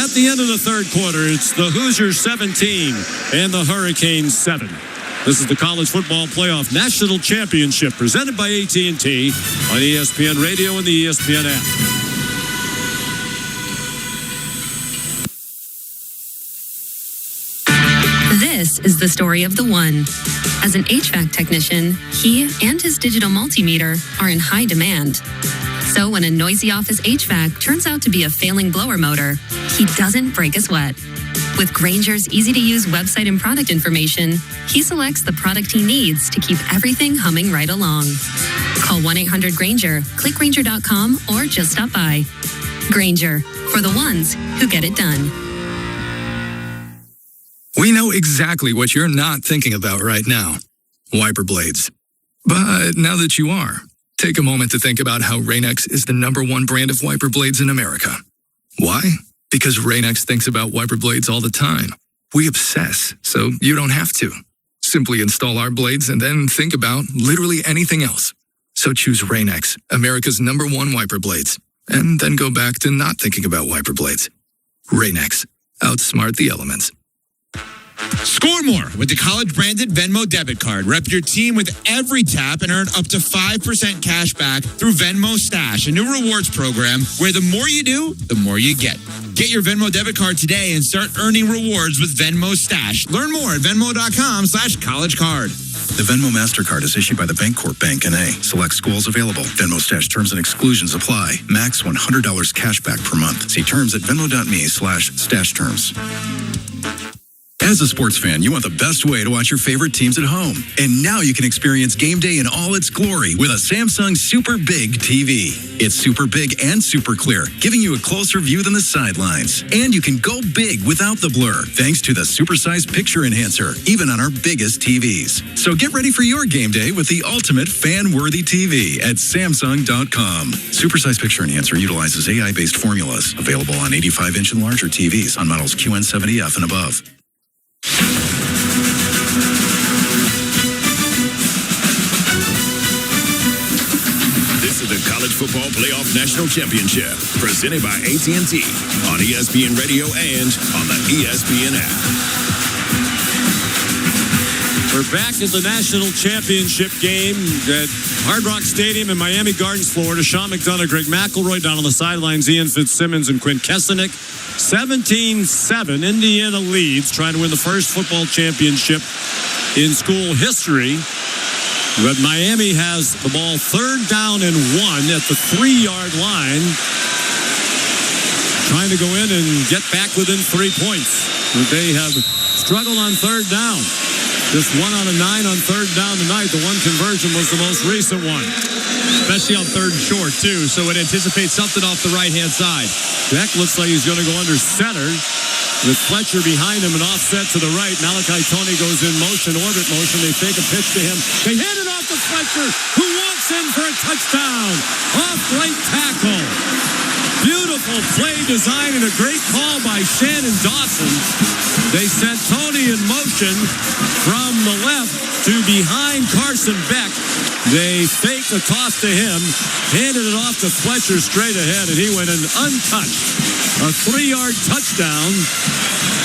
At the end of the third quarter, it's the Hoosiers 17 and the Hurricanes 7. This is the College Football Playoff National Championship presented by AT&T on ESPN Radio and the ESPN app. This is the story of the one. As an HVAC technician, he and his digital multimeter are in high demand. So when a noisy office HVAC turns out to be a failing blower motor, he doesn't break a sweat. With Grainger's easy-to-use website and product information, he selects the product he needs to keep everything humming right along. Call 1-800-GRAINGER, click Grainger.com, or just stop by. Grainger, for the ones who get it done. We know exactly what you're not thinking about right now. Wiper blades. But now that you are, take a moment to think about how Rain-X is the #1 brand of wiper blades in America. Why? Because Rain-X thinks about wiper blades all the time. We obsess, so you don't have to. Simply install our blades and then think about literally anything else. So choose Rain-X, America's #1 wiper blades, and then go back to not thinking about wiper blades. Rain-X, outsmart the elements. Score more with the college-branded Venmo debit card. Rep your team with every tap and earn up to 5% cash back through Venmo Stash, a new rewards program where the more you do, the more you get. Get your Venmo debit card today and start earning rewards with Venmo Stash. Learn more at venmo.com/collegecard. The Venmo MasterCard is issued by the Bancorp Bank N.A. Select schools available. Venmo Stash terms and exclusions apply. Max $100 cash back per month. See terms at venmo.me/stash terms. As a sports fan, you want the best way to watch your favorite teams at home. And now you can experience game day in all its glory with a Samsung Super Big TV. It's super big and super clear, giving you a closer view than the sidelines. And you can go big without the blur, thanks to the supersized picture enhancer, even on our biggest TVs. So get ready for your game day with the ultimate fan-worthy TV at Samsung.com. Supersized picture enhancer utilizes AI-based formulas, available on 85-inch and larger TVs on models QN70F and above. This is the College Football Playoff National Championship, presented by AT&T on ESPN Radio and on the ESPN app. We're back at the National Championship game at Hard Rock Stadium in Miami Gardens, Florida. Sean McDonough, Greg McElroy down on the sidelines, Ian Fitzsimmons and Quinn Kesenick. 17-7, Indiana leads, trying to win the first football championship in school history. But Miami has the ball 3rd down and 1 at the 3-yard line, trying to go in and get back within 3 points. They have struggled on 3rd down. Just 1 out of 9 on 3rd down tonight. The one conversion was the most recent one. Especially on 3rd and short, too, so it anticipates something off the right-hand side. Beck looks like he's going to go under center with Fletcher behind him and offset to the right. Malachi Tony goes in motion, orbit motion. They fake a pitch to him. They hand it off to Fletcher, who walks in for a touchdown. Off right tackle. Beautiful play design and a great call by Shannon Dawson. They sent Tony in motion from the left to behind Carson Beck. They faked a toss to him, handed it off to Fletcher straight ahead, and he went in untouched. A 3-yard touchdown.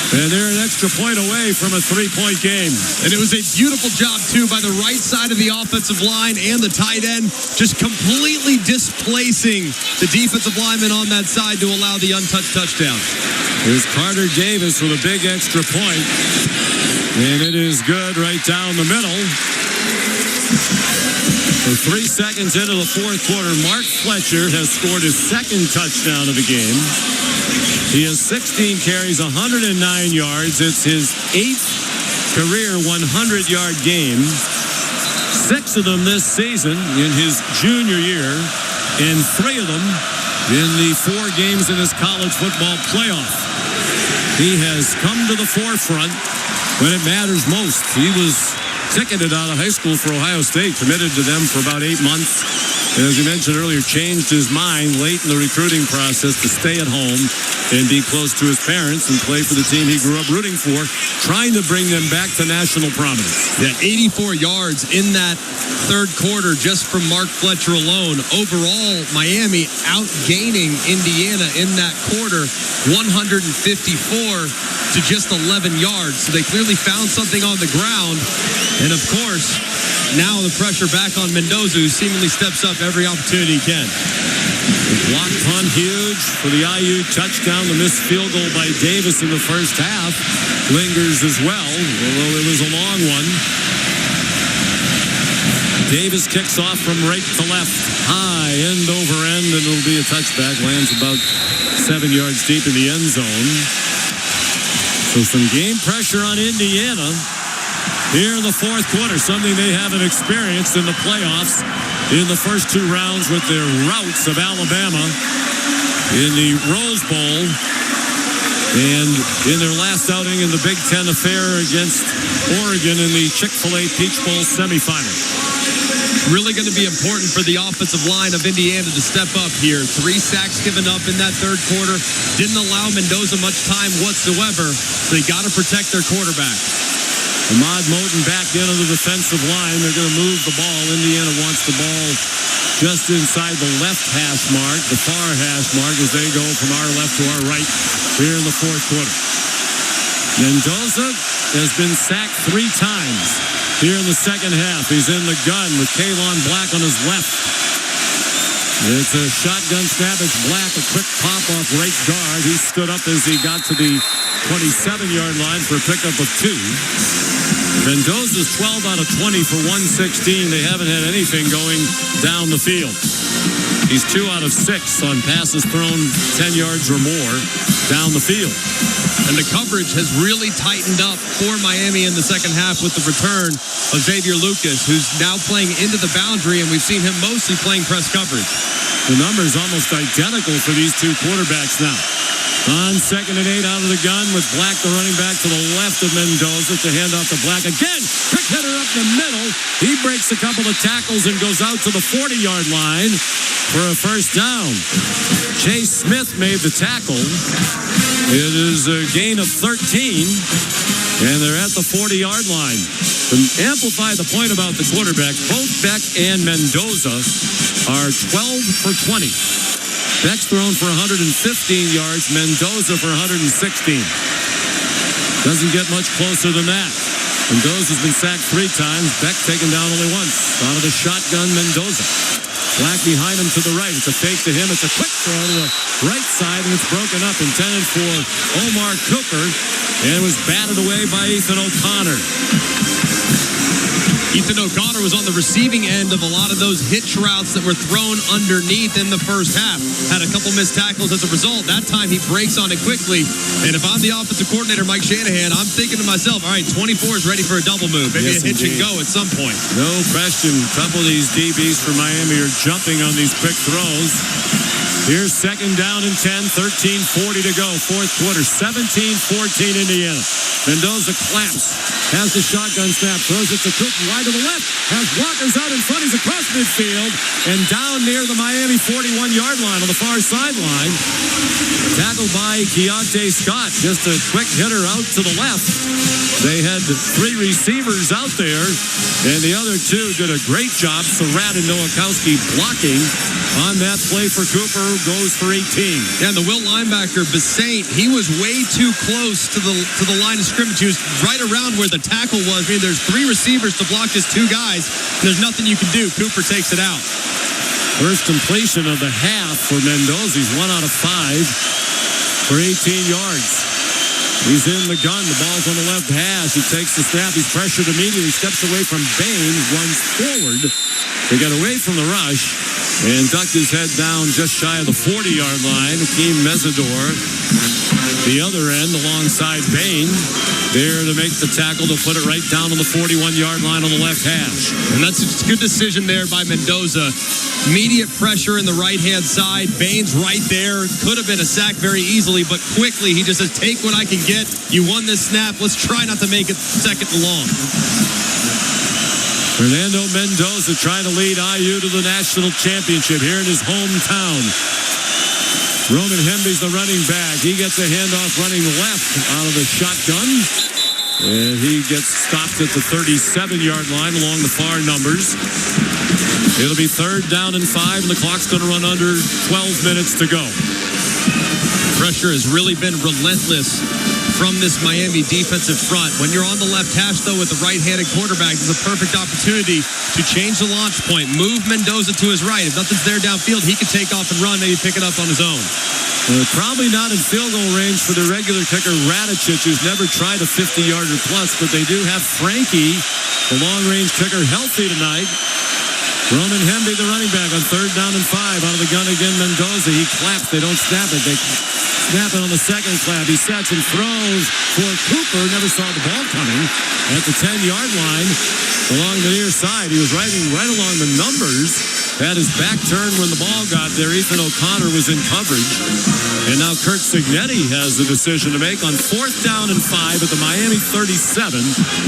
And they're an extra point away from a 3-point game. And it was a beautiful job, too, by the right side of the offensive line and the tight end, just completely displacing the defensive lineman on that side to allow the untouched touchdown. Here's Carter Davis with a big extra point. And it is good right down the middle. So 3 seconds into the fourth quarter, Mark Fletcher has scored his second touchdown of the game. He has 16 carries, 109 yards. It's his 8th career 100-yard game. 6 of them this season in his junior year, and 3 of them in the 4 games in his college football playoff. He has come to the forefront when it matters most. He was ticketed out of high school for Ohio State, committed to them for about 8 months. And as you mentioned earlier, changed his mind late in the recruiting process to stay at home and be close to his parents and play for the team he grew up rooting for, trying to bring them back to national prominence. Yeah, 84 yards in that third quarter just from Mark Fletcher alone. Overall, Miami outgaining Indiana in that quarter, 154 to just 11 yards. So they clearly found something on the ground. And of course, now the pressure back on Mendoza, who seemingly steps up every opportunity he can. The block punt huge for the IU touchdown. The missed field goal by Davis in the first half lingers as well, although it was a long one. Davis kicks off from right to left, high, end over end, and it'll be a touchback. Lands about 7 yards deep in the end zone. So some game pressure on Indiana here in the fourth quarter, something they haven't experienced in the playoffs in the first 2 rounds with their routs of Alabama in the Rose Bowl and in their last outing in the Big Ten affair against Oregon in the Chick-fil-A Peach Bowl semifinal. Really going to be important for the offensive line of Indiana to step up here. 3 sacks given up in that third quarter. Didn't allow Mendoza much time whatsoever, so they got to protect their quarterback. Ahmad Moten back into the defensive line. They're going to move the ball. Indiana wants the ball just inside the left hash mark, the far hash mark, as they go from our left to our right here in the fourth quarter. Mendoza has been sacked 3 times here in the second half. He's in the gun with Kalon Black on his left. It's a shotgun snap. It's Black, a quick pop off right guard. He stood up as he got to the 27-yard line for a pickup of 2. Mendoza's 12 out of 20 for 116. They haven't had anything going down the field. He's 2 out of 6 on passes thrown 10 yards or more down the field. And the coverage has really tightened up for Miami in the second half with the return of Xavier Lucas, who's now playing into the boundary, and we've seen him mostly playing press coverage. The number's almost identical for these 2 quarterbacks now. On 2nd and 8 out of the gun with Black, the running back, to the left of Mendoza to hand off to Black. Again, quick hitter up the middle. He breaks a couple of tackles and goes out to the 40-yard line for a first down. Chase Smith made the tackle. It is a gain of 13, and they're at the 40-yard line. To amplify the point about the quarterbacks, both Beck and Mendoza are 12 for 20. Beck's thrown for 115 yards, Mendoza for 116. Doesn't get much closer than that. Mendoza's been sacked 3 times, Beck taken down only once. Out of the shotgun, Mendoza. Black behind him to the right. It's a fake to him. It's a quick throw to the right side, and it's broken up, intended for Omar Cooper, and was batted away by Ethan O'Connor. Ethan O'Connor was on the receiving end of a lot of those hitch routes that were thrown underneath in the first half. Had a couple missed tackles as a result. That time he breaks on it quickly. And if I'm the offensive coordinator, Mike Shanahan, I'm thinking to myself, all right, 24 is ready for a double move. Maybe Yes, a hitch indeed. and go at some point. No question. A couple of these DBs for Miami are jumping on these quick throws. Here's 2nd down and 10, 13:40 to go. Fourth quarter, 17-14 Indiana. Mendoza claps, has the shotgun snap, throws it to Cook wide to the left, has blockers out in front. He's across midfield and down near the Miami 41-yard line on the far sideline. Tackled by Keontae Scott. Just a quick hitter out to the left. They had 3 receivers out there, and the other 2 did a great job. Surratt and Nowakowski blocking on that play for Cooper, who goes for 18. Yeah, and the Will linebacker, Basaint, he was way too close to the line of scrimmage. He was right around where the tackle was. I mean, there's 3 receivers to block just 2 guys, and there's nothing you can do. Cooper takes it out. First completion of the half for Mendoza. He's 1 out of 5 for 18 yards. He's in the gun. The ball's on the left hash. He takes the snap. He's pressured immediately. Steps away from Bain. Runs forward to get away from the rush and ducked his head down just shy of the 40-yard line. Akeem Mesidor, the other end, alongside Bain, there to make the tackle to put it right down on the 41-yard line on the left hash. And that's a good decision there by Mendoza. Immediate pressure in the right-hand side. Bain's right there. Could have been a sack very easily, but quickly he just says, take what I can get. You won this snap. Let's try not to make it second and long. Fernando Mendoza trying to lead IU to the national championship here in his hometown. Roman Hemby's the running back. He gets a handoff running left out of the shotgun. And he gets stopped at the 37-yard line along the far numbers. It'll be 3rd down and 5, and the clock's going to run under 12 minutes to go. Pressure has really been relentless from this Miami defensive front. When you're on the left hash, though, with the right-handed quarterback, it's a perfect opportunity to change the launch point. Move Mendoza to his right. If nothing's there downfield, he can take off and run, maybe pick it up on his own. Probably not in field goal range for the regular kicker, Radicic, who's never tried a 50-yarder plus, but they do have Frankie, the long-range kicker, healthy tonight. Roman Hemby, the running back, on 3rd down and 5. Out of the gun again, Mendoza. He claps. They don't snap it. They snap it on the second clap. He sets and throws for Cooper. Never saw the ball coming at the 10-yard line along the near side. He was riding right along the numbers. Had his back turned when the ball got there. Ethan O'Connor was in coverage. And now Kurt Cignetti has the decision to make on 4th down and 5 at the Miami 37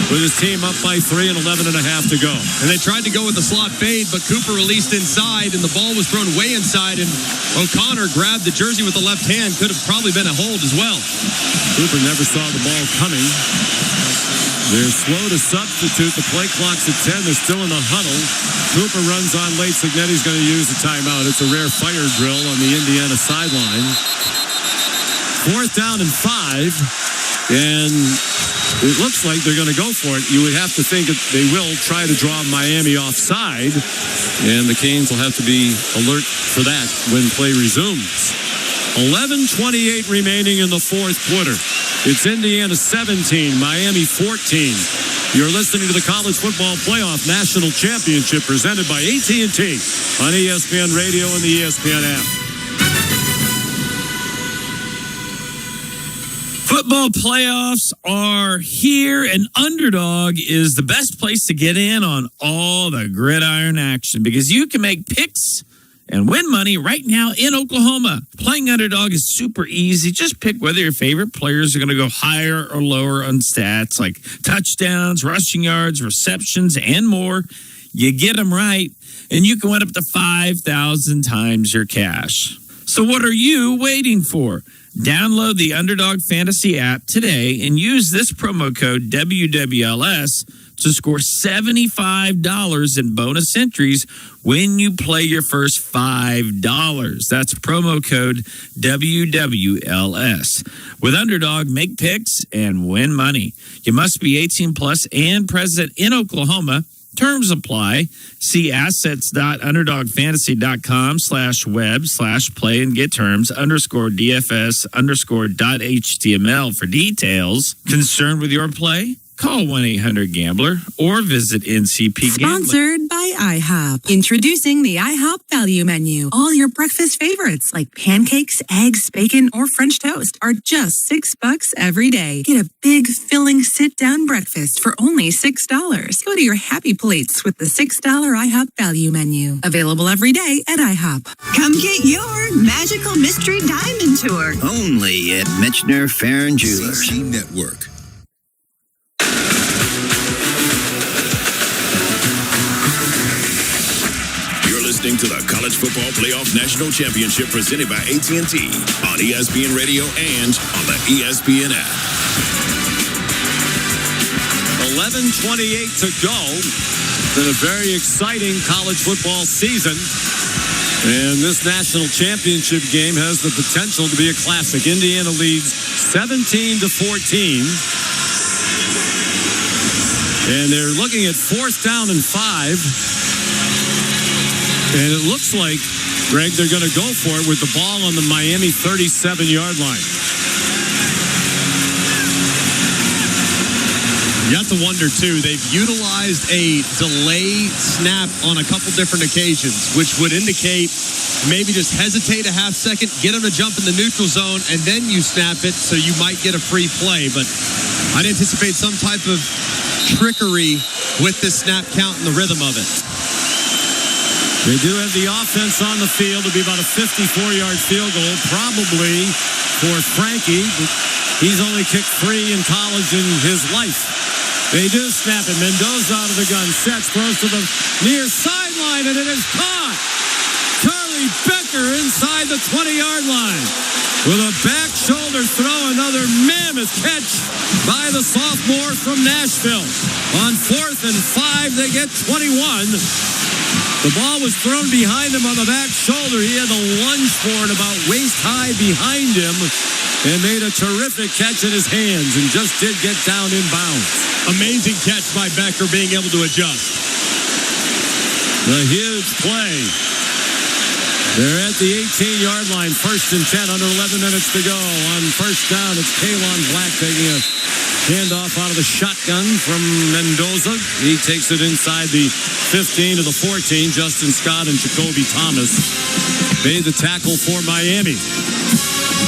with his team up by 3 and 11 and a half to go. And they tried to go with the slot fade, but Cooper released inside, and the ball was thrown way inside, and O'Connor grabbed the jersey with the left hand. Could have probably been a hold as well. Cooper never saw the ball coming. They're slow to substitute. The play clock's at 10. They're still in the huddle. Cooper runs on late. Cignetti's going to use the timeout. It's a rare fire drill on the Indiana sideline. 4th down and 5. And it looks like they're going to go for it. You would have to think that they will try to draw Miami offside. And the Canes will have to be alert for that when play resumes. 11:28 remaining in the 4th quarter. It's Indiana 17, Miami 14. You're listening to the College Football Playoff National Championship presented by AT&T on ESPN Radio and the ESPN app. Football playoffs are here, and Underdog is the best place to get in on all the gridiron action because you can make picks and win money right now in Oklahoma. Playing Underdog is super easy. Just pick whether your favorite players are going to go higher or lower on stats like touchdowns, rushing yards, receptions, and more. You get them right, and you can win up to 5,000 times your cash. So what are you waiting for? Download the Underdog Fantasy app today and use this promo code WWLS to score $75 in bonus entries when you play your first $5. That's promo code WWLS. With Underdog, make picks and win money. You must be 18 plus and present in Oklahoma. Terms apply. See assets.underdogfantasy.com/web/play and get terms _DFS_.html for details. Concerned with your play? Call 1-800-GAMBLER or visit NCP Gambling. Sponsored by IHOP. Introducing the IHOP Value Menu. All your breakfast favorites like pancakes, eggs, bacon, or French toast are just $6 every day. Get a big, filling, sit-down breakfast for only $6. Go to your happy plates with the $6 IHOP Value Menu. Available every day at IHOP. Come get your magical mystery diamond tour. Only at Michener Fair and Jewelers. CC Network. Listening to the College Football Playoff National Championship presented by AT&T on ESPN Radio and on the ESPN app. 11:28 to go. It's been a very exciting college football season. And this national championship game has the potential to be a classic. Indiana leads 17-14. And they're looking at 4th down and 5. And it looks like, Greg, they're going to go for it with the ball on the Miami 37-yard line. You have to wonder, too, they've utilized a delay snap on a couple different occasions, which would indicate maybe just hesitate a half second, get them to jump in the neutral zone, and then you snap it, so you might get a free play. But I'd anticipate some type of trickery with this snap count and the rhythm of it. They do have the offense on the field. It'll be about a 54-yard field goal, probably for Frankie. He's only kicked 3 in college in his life. They do snap it. Mendoza out of the gun. Sets, throws to the near sideline, and it is caught. Charlie Becker inside the 20-yard line. With a back shoulder throw, another mammoth catch by the sophomore from Nashville. On 4th and 5, they get 21. The ball was thrown behind him on the back shoulder. He had to lunge for it about waist high behind him and made a terrific catch in his hands and just did get down in bounds. Amazing catch by Becker being able to adjust. A huge play. They're at the 18-yard line, 1st and 10, under 11 minutes to go. On first down, it's Kalon Black taking a handoff out of the shotgun from Mendoza. He takes it inside the 15 to the 14. Justin Scott and Jacoby Thomas made the tackle for Miami.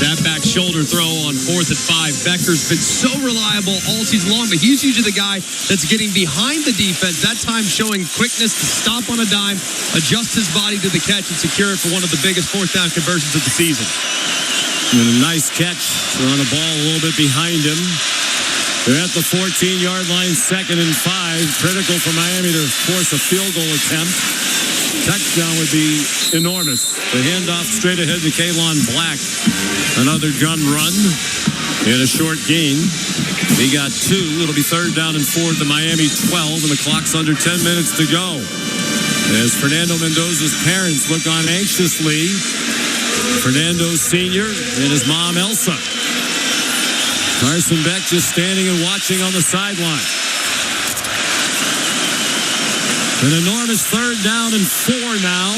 That back shoulder throw on 4th and 5. Becker's been so reliable all season long, but he's usually the guy that's getting behind the defense. That time showing quickness to stop on a dime, adjust his body to the catch, and secure it for one of the biggest 4th down conversions of the season. And a nice catch on a ball a little bit behind him. They're at the 14-yard line, 2nd and 5. Critical for Miami to force a field goal attempt. Touchdown would be enormous. The handoff straight ahead to Kalon Black. Another gun run and a short gain. He got 2. It'll be 3rd down and 4 at the Miami 12, and the clock's under 10 minutes to go. As Fernando Mendoza's parents look on anxiously, Fernando Sr. and his mom Elsa. Carson Beck just standing and watching on the sideline. An enormous 3rd down and 4 now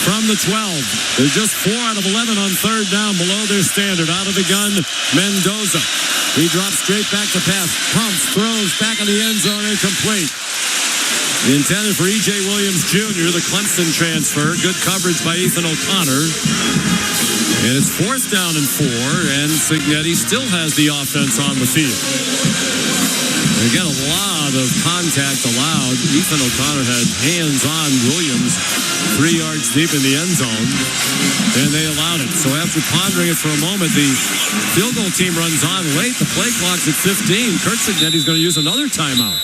from the 12. They're just 4 out of 11 on 3rd down, below their standard. Out of the gun, Mendoza. He drops straight back to pass. Pumps, throws, back in the end zone, incomplete. Intended for E.J. Williams Jr., the Clemson transfer. Good coverage by Ethan O'Connor. And it's 4th down and 4, and Signetti still has the offense on the field. They get a lot of contact allowed. Ethan O'Connor had hands on Williams 3 yards deep in the end zone, and they allowed it. So after pondering it for a moment, the field goal team runs on late. The play clock's at 15. Kurt Signetti's going to use another timeout.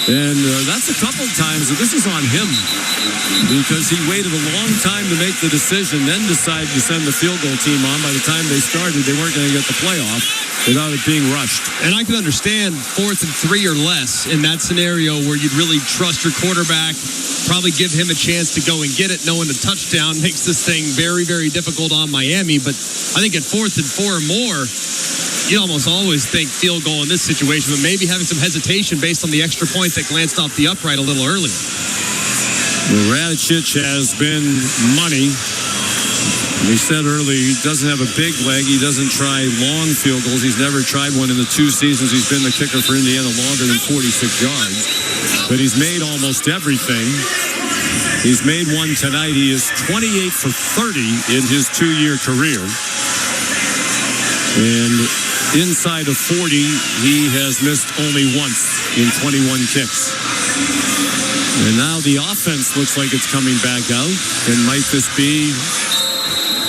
And that's a couple times. This is on him because he waited a long time to make the decision, then decided to send the field goal team on. By the time they started, they weren't going to get the playoff without it being rushed. And I can understand 4th and 3 or less in that scenario where you'd really trust your quarterback, probably give him a chance to go and get it, knowing a touchdown makes this thing very, very difficult on Miami. But I think at 4th and 4 or more, you almost always think field goal in this situation, but maybe having some hesitation based on the extra point that glanced off the upright a little earlier. Well, Radicic has been money. We said earlier, he doesn't have a big leg. He doesn't try long field goals. He's never tried one in the 2 seasons he's been the kicker for Indiana longer than 46 yards. But he's made almost everything. He's made one tonight. He is 28 for 30 in his 2-year career. And inside of 40, he has missed only once in 21 kicks. And now the offense looks like it's coming back out. And might this be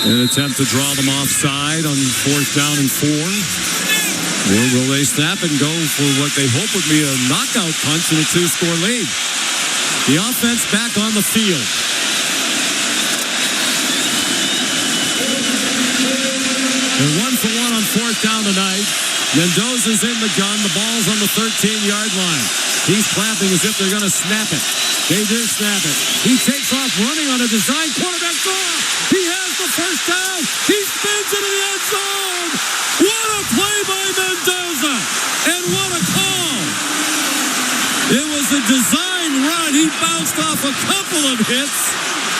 an attempt to draw them offside on 4th down and 4? Or will they snap and go for what they hope would be a knockout punch and a 2-score lead? The offense back on the field. They're 1 for 1 on 4th down tonight. Mendoza's in the gun. The ball's on the 13-yard line. He's clapping as if they're going to snap it. They do snap it. He takes off running on a design quarterback draw. He has the 1st down. He spins into the end zone. What a play by Mendoza. And what a call. It was a design run. He bounced off a couple of hits.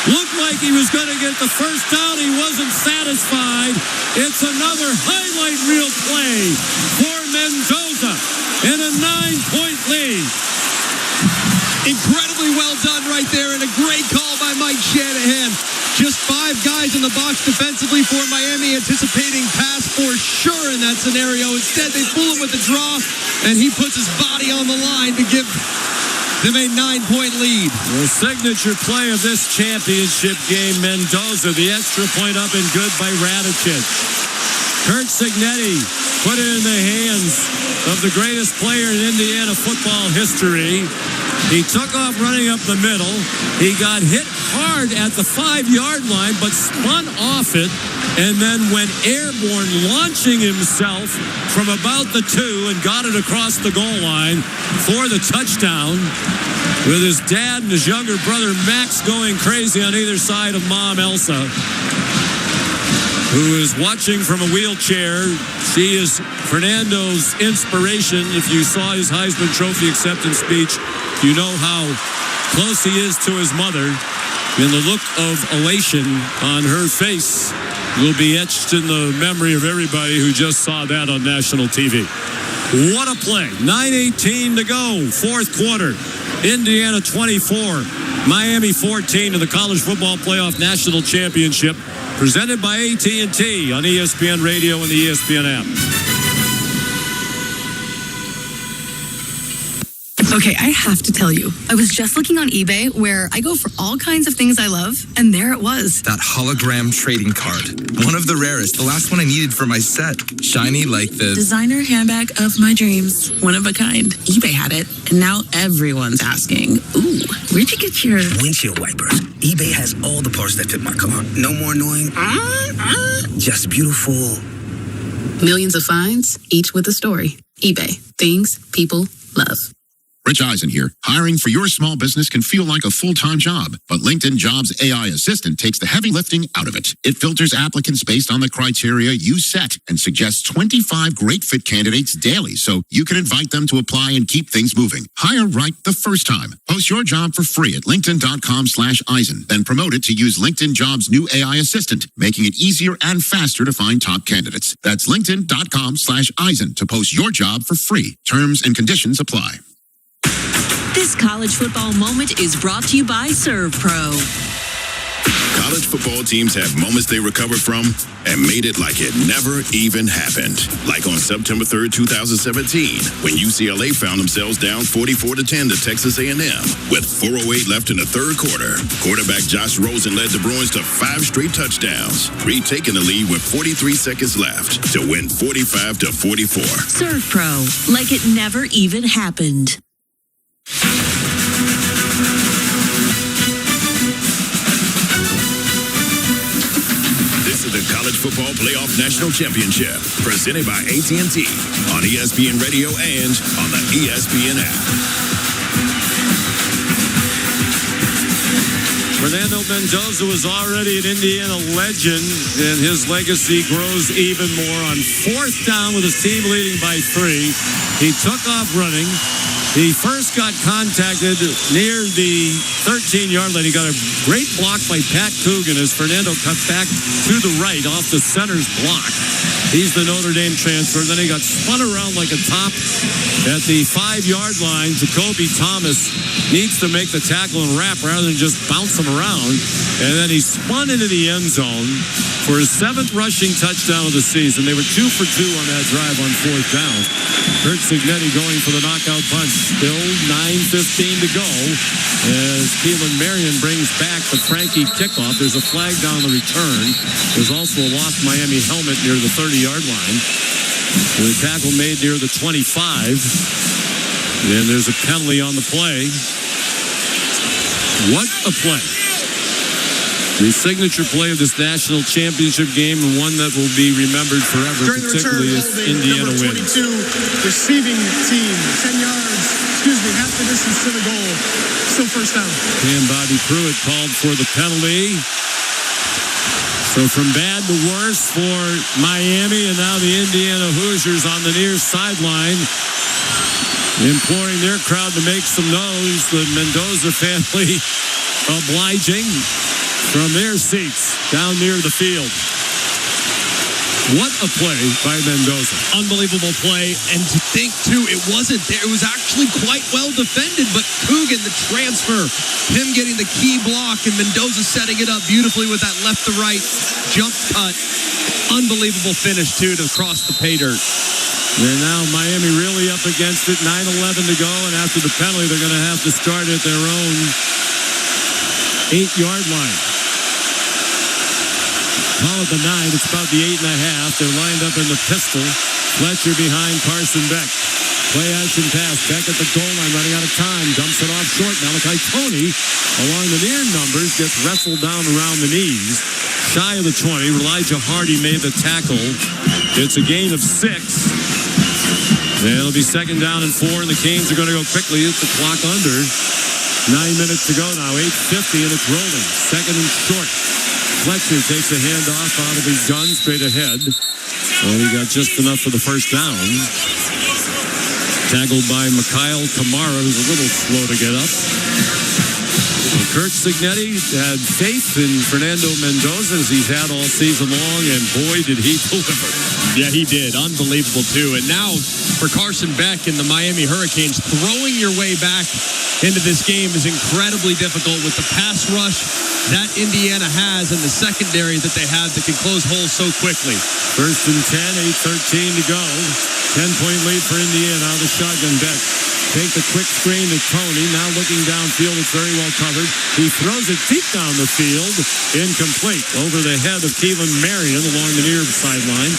Looked like he was going to get the 1st down. He wasn't satisfied. It's another highlight reel play for Mendoza. and a 9-point lead. Incredibly well done right there, and a great call by Mike Shanahan. Just 5 guys in the box defensively for Miami, anticipating pass for sure in that scenario. Instead, they fool him with the draw, and he puts his body on the line to give them a 9-point lead. The signature play of this championship game, Mendoza, the extra point up and good by Radicic. Curt Cignetti put it in the hands of the greatest player in Indiana football history. He took off running up the middle. He got hit hard at the 5-yard line, but spun off it and then went airborne, launching himself from about the 2 and got it across the goal line for the touchdown, with his dad and his younger brother Max going crazy on either side of Mom Elsa, who is watching from a wheelchair. She is Fernando's inspiration. If you saw his Heisman Trophy acceptance speech, you know how close he is to his mother. And the look of elation on her face will be etched in the memory of everybody who just saw that on national TV. What a play. 9:18 to go, fourth quarter. Indiana 24, Miami 14 in the College Football Playoff National Championship, presented by AT&T on ESPN Radio and the ESPN app. Okay, I have to tell you, I was just looking on eBay where I go for all kinds of things I love, and there it was. That hologram trading card. One of the rarest. The last one I needed for my set. Shiny like the Designer handbag of my dreams. One of a kind. eBay had it, and now everyone's asking, ooh, where'd you get your windshield wipers? eBay has all the parts that fit my car. No more annoying. Just beautiful. Millions of finds, each with a story. eBay. Things people love. Rich Eisen here. Hiring for your small business can feel like a full-time job, but LinkedIn Jobs AI Assistant takes the heavy lifting out of it. It filters applicants based on the criteria you set and suggests 25 great fit candidates daily, so you can invite them to apply and keep things moving. Hire right the first time. Post your job for free at linkedin.com/Eisen, then promote it to use LinkedIn Jobs' new AI Assistant, making it easier and faster to find top candidates. That's linkedin.com/Eisen to post your job for free. Terms and conditions apply. This college football moment is brought to you by ServPro. College football teams have moments they recovered from and made it like it never even happened. Like on September 3rd, 2017, when UCLA found themselves down 44-10 to Texas A&M with 4:08 left in the third quarter. Quarterback Josh Rosen led the Bruins to 5 straight touchdowns, retaking the lead with 43 seconds left to win 45-44. ServPro, like it never even happened. This is the College Football Playoff National Championship, presented by AT&T on ESPN Radio and on the ESPN app. Fernando Mendoza was already an Indiana legend, and his legacy grows even more. On fourth down with his team leading by 3, he took off running. He first got contacted near the 13-yard line. He got a great block by Pat Coogan as Fernando cut back to the right off the center's block. He's the Notre Dame transfer. Then he got spun around like a top at the 5-yard line. Jacoby Thomas needs to make the tackle and wrap rather than just bounce him around. And then he spun into the end zone for his 7th rushing touchdown of the season. They were 2 for 2 on that drive on fourth down. Curt Cignetti going for the knockout punch. Still 9:15 to go as Keelan Marion brings back the Frankie kickoff. There's a flag down the return. There's also a lost Miami helmet near the 30-yard line. The tackle made near the 25. Then there's a penalty on the play. What a play. The signature play of this national championship game, and one that will be remembered forever, particularly if Indiana wins. Receiving team, 10 yards, half the distance to the goal. Still first down. And Bobby Pruitt called for the penalty. So from bad to worse for Miami, and now the Indiana Hoosiers on the near sideline, imploring their crowd to make some noise. The Mendoza family obliging from their seats down near the field. What a play by Mendoza. Unbelievable play. And to think, too, it wasn't there. It was actually quite well defended, but Coogan, the transfer, him getting the key block, and Mendoza setting it up beautifully with that left to right jump cut. Unbelievable finish, too, to cross the pay dirt. And now Miami really up against it. 9:11 to go, and after the penalty, they're going to have to start at their own 8-yard line. Call it the 9. It's about the 8.5. They're lined up in the pistol. Fletcher behind Carson Beck. Play action pass. Beck at the goal line, running out of time. Dumps it off short. Malachi Tony along the near numbers gets wrestled down around the knees. Shy of the 20. Elijah Hardy made the tackle. It's a gain of 6. And it'll be 2nd down and 4, and the Canes are going to go quickly. It's the clock under. 9 minutes to go now. 8:50, and it's rolling. 2nd and short. Fletcher takes a handoff out of his gun straight ahead. And he got just enough for the first down. Tackled by Mikhail Kamara, who's a little slow to get up. Kurt Signetti had faith in Fernando Mendoza as he's had all season long, and boy, did he deliver. Yeah, he did. Unbelievable, too. And now for Carson Beck and the Miami Hurricanes, throwing your way back into this game is incredibly difficult with the pass rush that Indiana has and the secondary that they have that can close holes so quickly. 1st and 10, 8:13 to go. 10-point lead for Indiana. Now the shotgun. Beck take the quick screen to Tony. Now looking downfield, it's very well covered. He throws it deep down the field. Incomplete. Over the head of Keelan Marion along the near sideline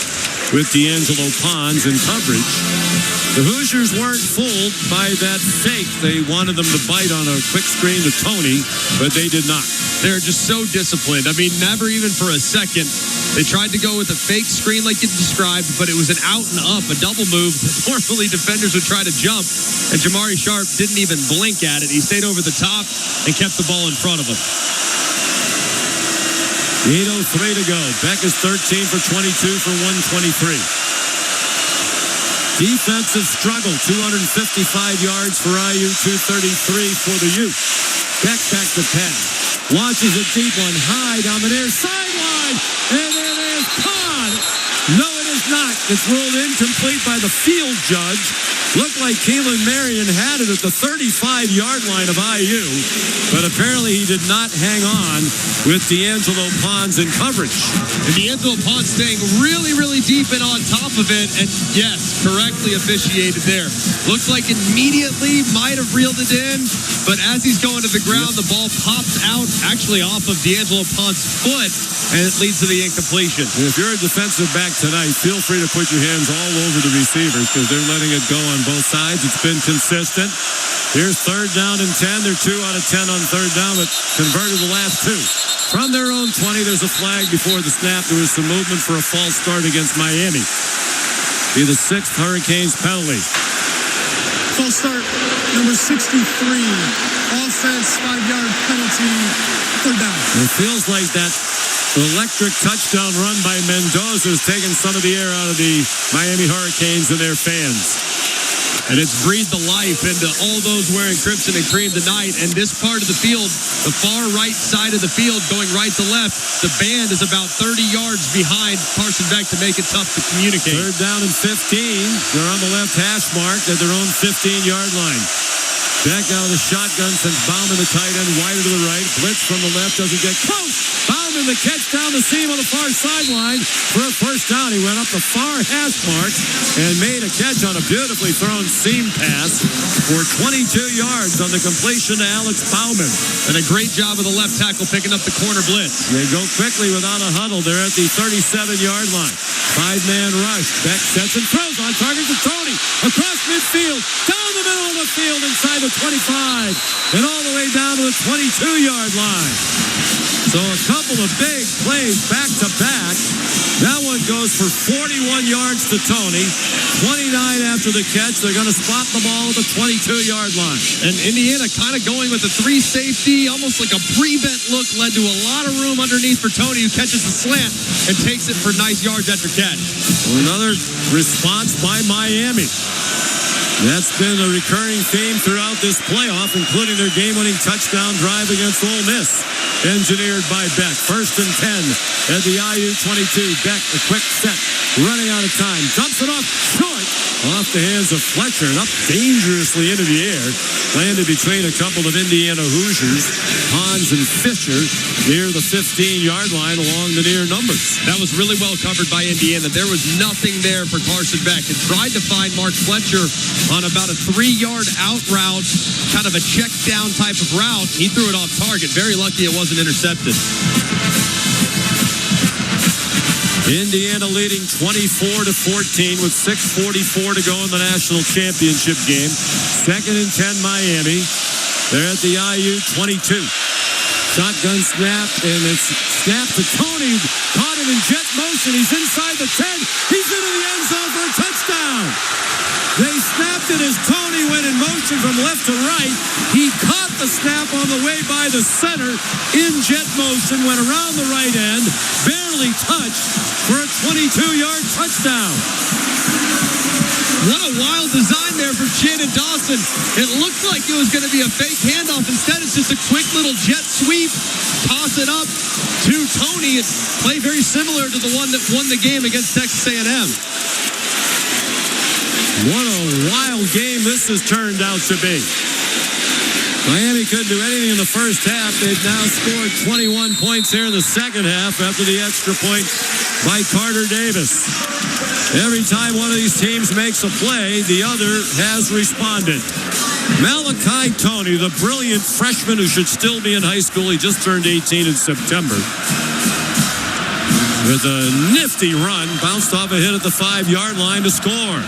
with D'Angelo Pons in coverage. The Hoosiers weren't fooled by that fake. They wanted them to bite on a quick screen to Tony, but they did not. They're just so disciplined. I mean, never even for a second. They tried to go with a fake screen like you described, but it was an out and up, a double move. Normally defenders would try to jump, and Jamari Sharp didn't even blink at it. He stayed over the top and kept the ball in front of him. 8:03 to go. Beck is 13 for 22 for 123. Defensive struggle. 255 yards for IU, 233 for the Ute. Beck back to pass. Launches a deep one high down the near sideline. And it is caught. No, it is not. It's ruled incomplete by the field judge. Looked like Keelan Marion had it at the 35-yard line of IU, but apparently he did not hang on with D'Angelo Pons in coverage. And D'Angelo Pons staying really, really deep and on top of it, and yes, correctly officiated there. Looks like immediately might have reeled it in, but as he's going to the ground, the ball pops out, actually off of D'Angelo Pons' foot, and it leads to the incompletion. And if you're a defensive back tonight, feel free to put your hands all over the receivers because they're letting it go on both sides. It's been consistent. Here's 3rd down and 10. They're 2 out of 10 on 3rd down, but converted the last 2. From their own 20, there's a flag before the snap. There was some movement for a false start against Miami. Be the 6th Hurricanes penalty. False start, number 63. Offense, 5-yard penalty, 3rd down. It feels like that electric touchdown run by Mendoza is taking some of the air out of the Miami Hurricanes and their fans. And it's breathed the life into all those wearing crimson and cream tonight. And this part of the field, the far right side of the field going right to left, the band is about 30 yards behind Carson Beck to make it tough to communicate. 3rd down and 15. They're on the left hash mark at their own 15-yard line. Beck out of the shotgun, sends Bauman the tight end wider to the right. Blitz from the left, doesn't get close. Bauman the catch down the seam on the far sideline for a first down. He went up the far hash mark and made a catch on a beautifully thrown seam pass for 22 yards on the completion to Alex Bauman. And a great job of the left tackle picking up the corner blitz. They go quickly without a huddle. They're at the 37-yard line. 5-man rush. Beck sets and throws on target to Tony. Across midfield. Down the middle of the field inside the 25. And all the way down to the 22-yard line. So a couple of big plays back to back. That one goes for 41 yards to Tony. 29 after the catch. They're going to spot the ball at the 22-yard line. And Indiana kind of going with a 3 safety, almost like a pre-bent look, led to a lot of room underneath for Tony, who catches the slant and takes it for nice yards after catch. Another response by Miami. That's been a recurring theme throughout this playoff, including their game-winning touchdown drive against Ole Miss, engineered by Beck. 1st and 10 at the IU 22. Beck, a quick set, running out of time. Dumps it off short. Off the hands of Fletcher and up dangerously into the air. Landed between a couple of Indiana Hoosiers, Hans and Fisher, near the 15-yard line along the near numbers. That was really well covered by Indiana. There was nothing there for Carson Beck. It tried to find Mark Fletcher on about a 3-yard out route, kind of a check down type of route. He threw it off target. Very lucky it wasn't intercepted. Indiana leading 24-14 with 6:44 to go in the national championship game. 2nd and 10 Miami. They're at the IU 22. Shotgun snap, and it's snapped to Tony. Caught him in jet motion. He's inside the 10. He's into the end zone for a touchdown. They snapped it as Tony went in motion from left to right. He caught the snap on the way by the center in jet motion, went around the right end, barely touched for a 22-yard touchdown. What a wild design there from Shannon Dawson. It looked like it was going to be a fake handoff. Instead, it's just a quick little jet sweep. Toss it up to Tony. It's play very similar to the one that won the game against Texas A&M. What a wild game this has turned out to be. Miami couldn't do anything in the first half. They've now scored 21 points here in the second half after the extra point by Carter Davis. Every time one of these teams makes a play, the other has responded. Malachi Tony, the brilliant freshman who should still be in high school. He just turned 18 in September. With a nifty run, bounced off a hit at the 5-yard line to score.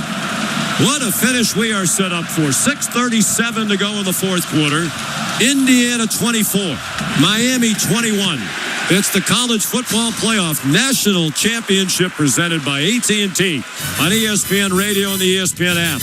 What a finish we are set up for. 6:37 to go in the fourth quarter. Indiana 24, Miami 21. It's the College Football Playoff National Championship presented by AT&T on ESPN Radio and the ESPN app.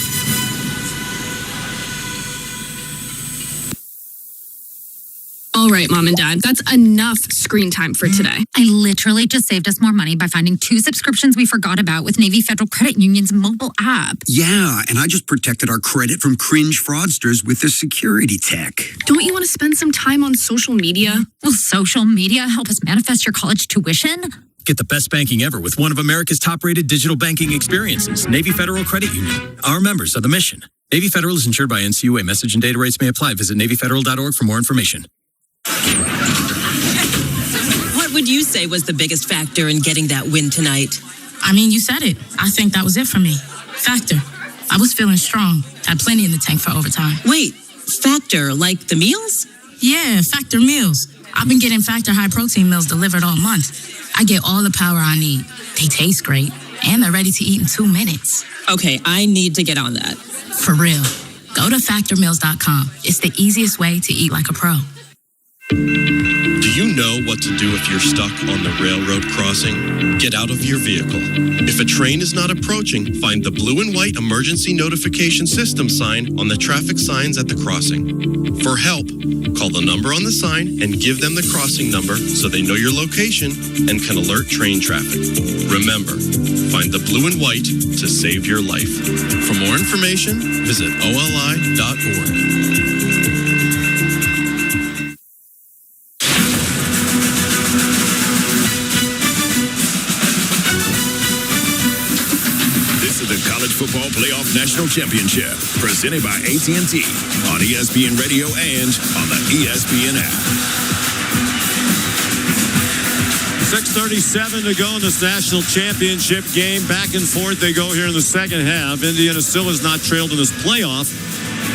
All right, Mom and Dad, that's enough screen time for today. I literally just saved us more money by finding 2 subscriptions we forgot about with Navy Federal Credit Union's mobile app. Yeah, and I just protected our credit from cringe fraudsters with the security tech. Don't you want to spend some time on social media? Will social media help us manifest your college tuition? Get the best banking ever with one of America's top-rated digital banking experiences, Navy Federal Credit Union. Our members are the mission. Navy Federal is insured by NCAA. Message and data rates may apply. Visit NavyFederal.org for more information. What would you say was the biggest factor in getting that win tonight? I mean, you said it. I think that was it for me. Factor. I was feeling strong. Had plenty in the tank for overtime. Wait, Factor, like the meals? Yeah, Factor meals. I've been getting Factor high protein meals delivered all month. I get all the power I need. They taste great, and they're ready to eat in 2 minutes. Okay, I need to get on that. For real. Go to factormeals.com. It's the easiest way to eat like a pro. Do you know what to do if you're stuck on the railroad crossing? Get out of your vehicle. If a train is not approaching, find the blue and white emergency notification system sign on the traffic signs at the crossing. For help, call the number on the sign and give them the crossing number so they know your location and can alert train traffic. Remember, find the blue and white to save your life. For more information, visit oli.org. Football Playoff National Championship, presented by AT&T on ESPN Radio and on the ESPN app. 6:37 to go in this national championship game. Back and forth they go here in the second half. Indiana still has not trailed in this playoff,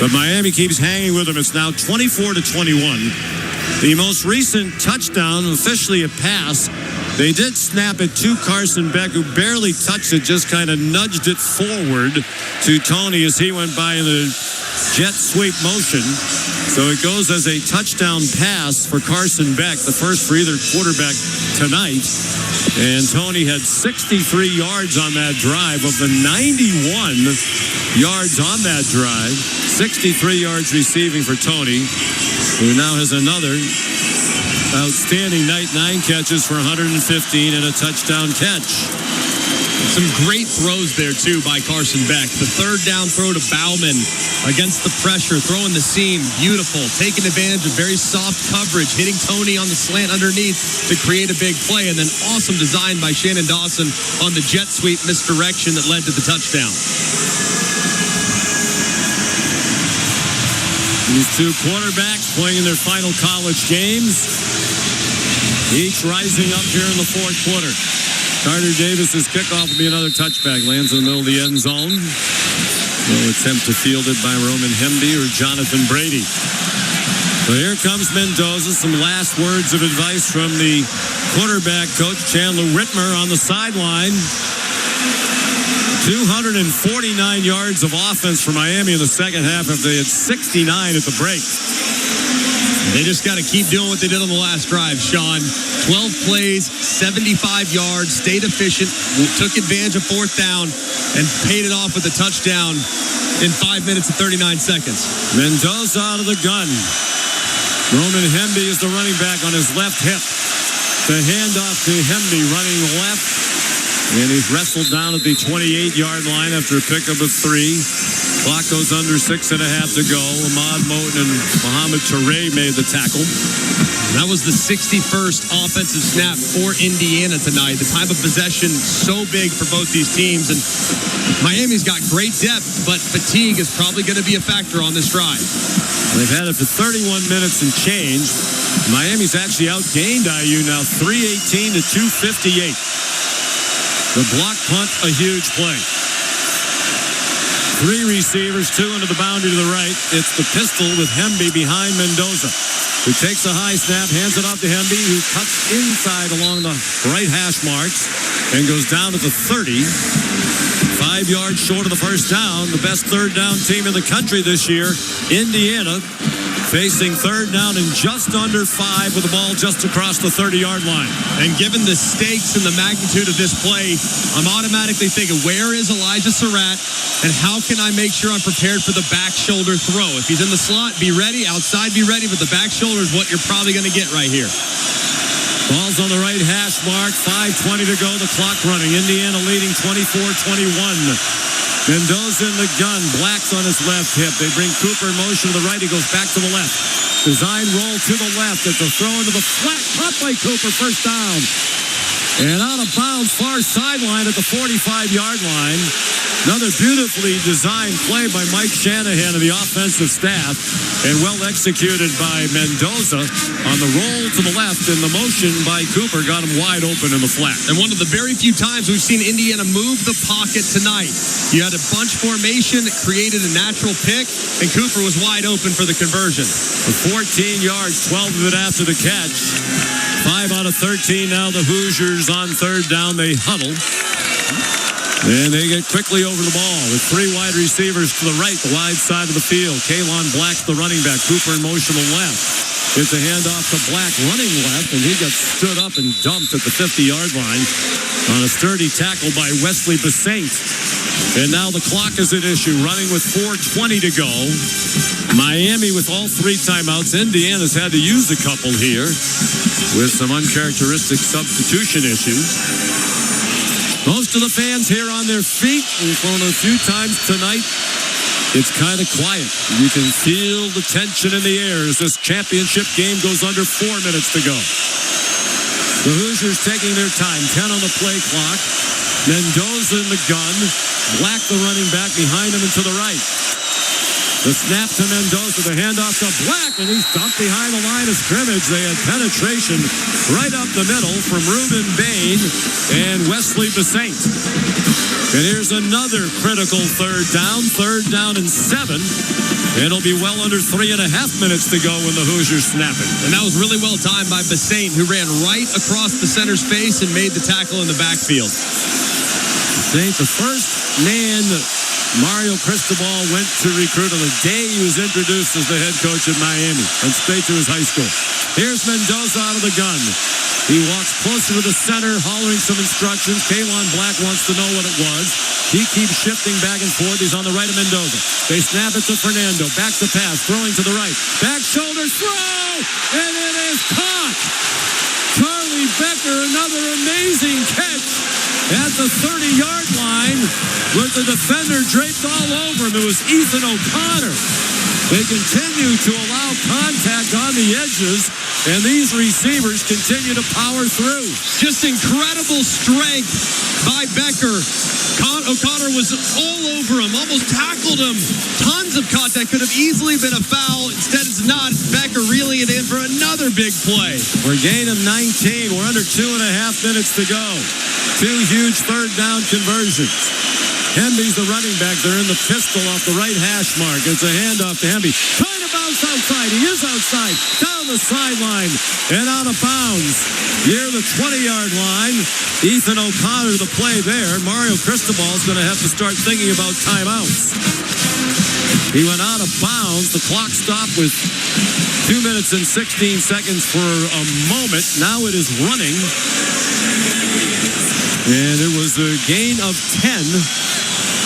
but Miami keeps hanging with them. It's now 24-21. The most recent touchdown, officially a pass. They did snap it to Carson Beck, who barely touched it, just kind of nudged it forward to Tony as he went by in the jet sweep motion. So it goes as a touchdown pass for Carson Beck, the first for either quarterback tonight. And Tony had 63 yards on that drive. Of the 91 yards on that drive, 63 yards receiving for Tony, who now has another outstanding night. 9 catches for 115 and a touchdown catch. Some great throws there, too, by Carson Beck. The third down throw to Bauman against the pressure, throwing the seam. Beautiful. Taking advantage of very soft coverage, hitting Tony on the slant underneath to create a big play. And then awesome design by Shannon Dawson on the jet sweep misdirection that led to the touchdown. These two quarterbacks playing in their final college games, each rising up here in the fourth quarter. Carter Davis's kickoff will be another touchback. Lands in the middle of the end zone. No attempt to field it by Roman Hemby or Jonathan Brady. So here comes Mendoza. Some last words of advice from the quarterback coach, Chandler Whitmer, on the sideline. 249 yards of offense for Miami in the second half after they had 69 at the break. They just got to keep doing what they did on the last drive, Sean. 12 plays, 75 yards, stayed efficient, took advantage of fourth down, and paid it off with a touchdown in 5 minutes and 39 seconds. Mendoza out of the gun. Roman Hemby is the running back on his left hip. The handoff to Hemby running left. And he's wrestled down at the 28-yard line after a pickup of 3. Clock goes under 6.5 to go. Ahmad Moten and Mohamed Touré made the tackle. That was the 61st offensive snap for Indiana tonight. The time of possession so big for both these teams. And Miami's got great depth, but fatigue is probably going to be a factor on this drive. They've had it for 31 minutes and change. Miami's actually outgained IU now 318 to 258. The block punt, a huge play. 3 receivers, 2 into the boundary to the right. It's the pistol with Hemby behind Mendoza, who takes a high snap, hands it off to Hemby, who cuts inside along the right hash marks and goes down at the 30. 5 yards short of the first down. The best third down team in the country this year, Indiana, facing third down and just under 5 with the ball just across the 30-yard line. And given the stakes and the magnitude of this play, I'm automatically thinking, where is Elijah Surratt, and how can I make sure I'm prepared for the back shoulder throw? If he's in the slot, be ready. Outside, be ready. But the back shoulder is what you're probably going to get right here. Ball's on the right hash mark. 5:20 to go. The clock running. Indiana leading 24-21. Mendoza in the gun. Black's on his left hip. They bring Cooper in motion to the right. He goes back to the left. Design roll to the left. It's a throw into the flat. Caught by Cooper. First down. And out of bounds, far sideline at the 45-yard line. Another beautifully designed play by Mike Shanahan and the offensive staff, and well executed by Mendoza on the roll to the left, and the motion by Cooper got him wide open in the flat. And one of the very few times we've seen Indiana move the pocket tonight. You had a bunch formation that created a natural pick, and Cooper was wide open for the conversion. For 14 yards, 12 of it after the catch. 5 out of 13 now. The Hoosiers on third down. They huddle. And they get quickly over the ball with 3 wide receivers to the right, the wide side of the field. Kalon Black's the running back. Cooper in motion to left. Gets a handoff to Black running left, and he gets stood up and dumped at the 50-yard line on a sturdy tackle by Wesley Basaint. And now the clock is at issue, running with 4:20 to go. Miami with all 3 timeouts. Indiana's had to use a couple here with some uncharacteristic substitution issues. Most of the fans here on their feet. We've flown a few times tonight. It's kind of quiet. You can feel the tension in the air as this championship game goes under 4 minutes to go. The Hoosiers taking their time. 10 on the play clock. Mendoza in the gun. Black, the running back, behind him and to the right. The snap to Mendoza, the handoff to Black, and he's dumped behind the line of scrimmage. They had penetration right up the middle from Reuben Bain and Wesley Basaint. And here's another critical third down and 7. It'll be well under 3.5 minutes to go when the Hoosiers snap it. And that was really well timed by Basaint, who ran right across the center's face and made the tackle in the backfield. Basaint, the first man Mario Cristobal went to recruit on the day he was introduced as the head coach at Miami, and straight to his high school. Here's Mendoza out of the gun. He walks closer to the center, hollering some instructions. Kalon Black wants to know what it was. He keeps shifting back and forth. He's on the right of Mendoza. They snap it to Fernando. Back to pass, throwing to the right. Back shoulder throw, and it is caught. Charlie Becker, another amazing catch. at the 30-yard line with the defender draped all over him. It was Ethan O'Connor. They continue to allow contact on the edges, and these receivers continue to power through. Just incredible strength by Becker. O'Connor was all over him, almost tackled him. Tons of contact. Could have easily been a foul. Instead, it's not. Becker reeling it in for another big play. We're gaining 19. We're under 2.5 minutes to go. 2 huge third down conversions. Hemby's the running back. They're in the pistol off the right hash mark. It's a handoff to Hemby. Trying to bounce outside. He is outside. Down the sideline and out of bounds. Near the 20-yard line. Ethan O'Connor the play there. Mario Cristobal is going to have to start thinking about timeouts. He went out of bounds. The clock stopped with 2 minutes and 16 seconds for a moment. Now it is running. And it was a gain of 10.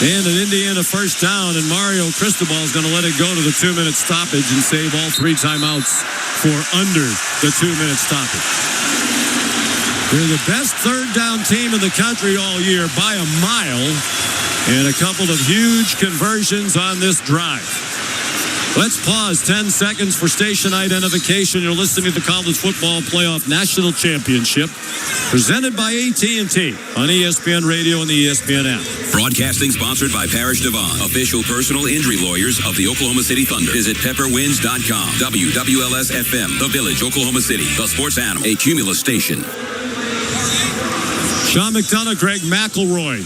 And an Indiana first down, and Mario Cristobal is going to let it go to the 2-minute stoppage and save all 3 timeouts for under the 2-minute stoppage. They're the best third down team in the country all year by a mile, and a couple of huge conversions on this drive. Let's pause 10 seconds for station identification. You're listening to the College Football Playoff National Championship, presented by AT&T on ESPN Radio and the ESPN app. Broadcasting sponsored by Parrish Devon, official personal injury lawyers of the Oklahoma City Thunder. Visit pepperwinds.com. WWLS-FM, The Village, Oklahoma City, the sports animal, a Cumulus station. Sean McDonough, Greg McElroy,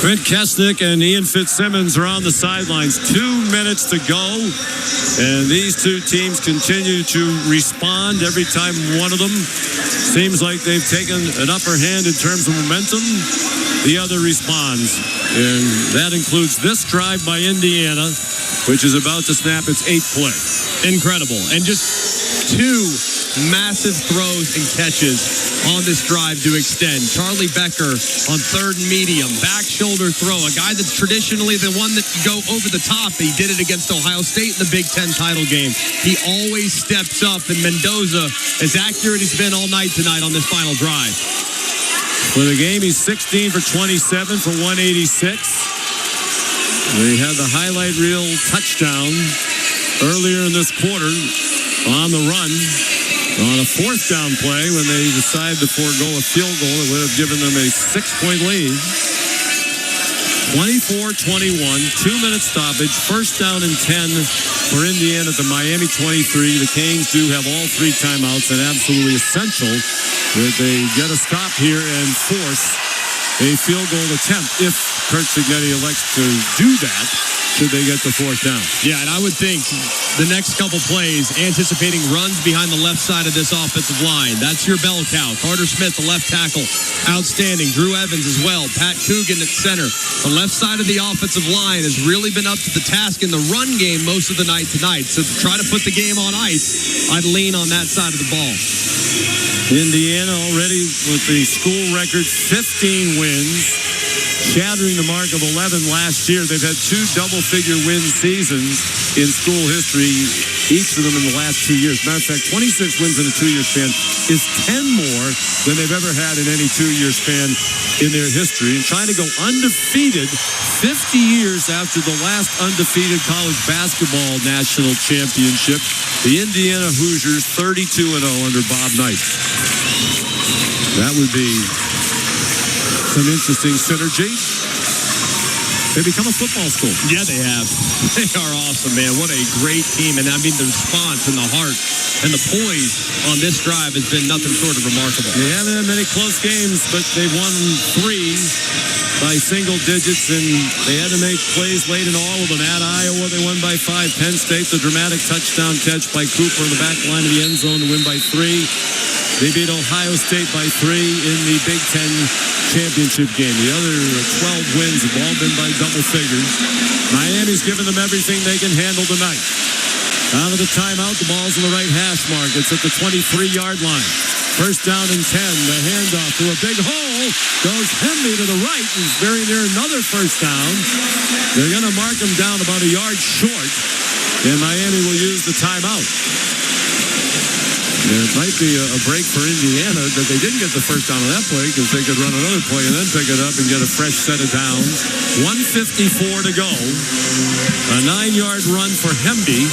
Quint Kesnick and Ian Fitzsimmons are on the sidelines. 2 minutes to go. And these two teams continue to respond every time one of them seems like they've taken an upper hand in terms of momentum. The other responds. And that includes this drive by Indiana, which is about to snap its 8th play. Incredible. And just 2 massive throws and catches on this drive to extend. Charlie Becker on 3rd and medium, back shoulder throw, a guy that's traditionally the one that you go over the top. He did it against Ohio State in the Big Ten title game. He always steps up, and Mendoza, as accurate as he's been all night tonight on this final drive. For the game, he's 16 for 27 for 186. They had the highlight reel touchdown earlier in this quarter on the run. On a 4th down play when they decided to forego a field goal that would have given them a 6-point lead. 24-21, 2-minute stoppage, 1st down and 10 for Indiana at the Miami 23. The Canes do have all 3 timeouts, and absolutely essential that they get a stop here and force a field goal attempt if Kurt Cignetti elects to do that. Should they get the 4th down? Yeah, and I would think the next couple plays, anticipating runs behind the left side of this offensive line. That's your bell cow. Carter Smith, the left tackle, outstanding. Drew Evans as well. Pat Coogan at center. The left side of the offensive line has really been up to the task in the run game most of the night tonight. So to try to put the game on ice, I'd lean on that side of the ball. Indiana already with the school record 15 wins. Shattering the mark of 11 last year. They've had 2 double-figure win seasons in school history, each of them in the last 2 years. Matter of fact, 26 wins in a 2-year span is 10 more than they've ever had in any 2-year span in their history. And trying to go undefeated 50 years after the last undefeated college basketball national championship, the Indiana Hoosiers 32-0 under Bob Knight. That would be some interesting synergy. They become a football school. Yeah, they have. They are awesome, man. What a great team. And I mean, the response and the heart and the poise on this drive has been nothing short of remarkable. They haven't had many close games, but they've won 3 by single digits, and they had to make plays late in all of them. At Iowa, they won by 5. Penn State, the dramatic touchdown catch by Cooper in the back line of the end zone to win by 3. They beat Ohio State by 3 in the Big Ten championship game. The other 12 wins have all been by double figures. Miami's given them everything they can handle tonight. Out of the timeout, the ball's in the right hash mark. It's at the 23-yard line. 1st down and 10. The handoff to a big hole. Goes Henley to the right. He's very near another 1st down. They're going to mark him down about a yard short. And Miami will use the timeout. And it might be a break for Indiana that they didn't get the first down on that play because they could run another play and then pick it up and get a fresh set of downs. 1:54 to go. A 9-yard run for Hemby,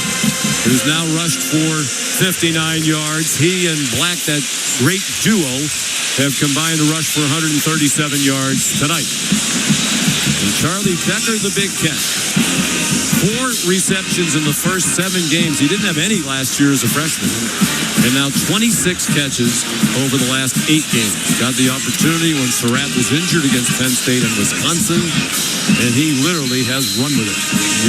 who's now rushed for 59 yards. He and Black, that great duo, have combined to rush for 137 yards tonight. And Charlie Becker, the big catch. 4 receptions in the first 7 games. He didn't have any last year as a freshman. And now 26 catches over the last 8 games. Got the opportunity when Surratt was injured against Penn State and Wisconsin, and he literally has run with it.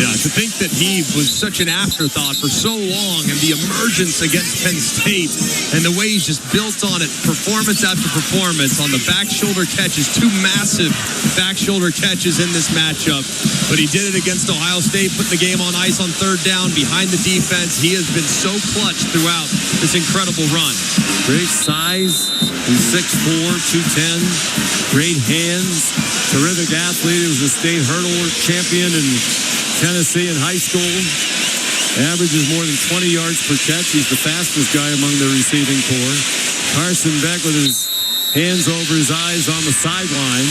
Yeah, to think that he was such an afterthought for so long, and the emergence against Penn State, and the way he's just built on it, performance after performance on the back shoulder catches, 2 massive back shoulder catches in this matchup. But he did it against Ohio State, put the game on ice on 3rd down behind the defense. He has been so clutch throughout this incredible run. Great size. He's 6'4", 210. Great hands. Terrific athlete. He was a state hurdle champion in Tennessee in high school. Averages more than 20 yards per catch. He's the fastest guy among the receiving corps. Carson Beck with his hands over his eyes on the sideline.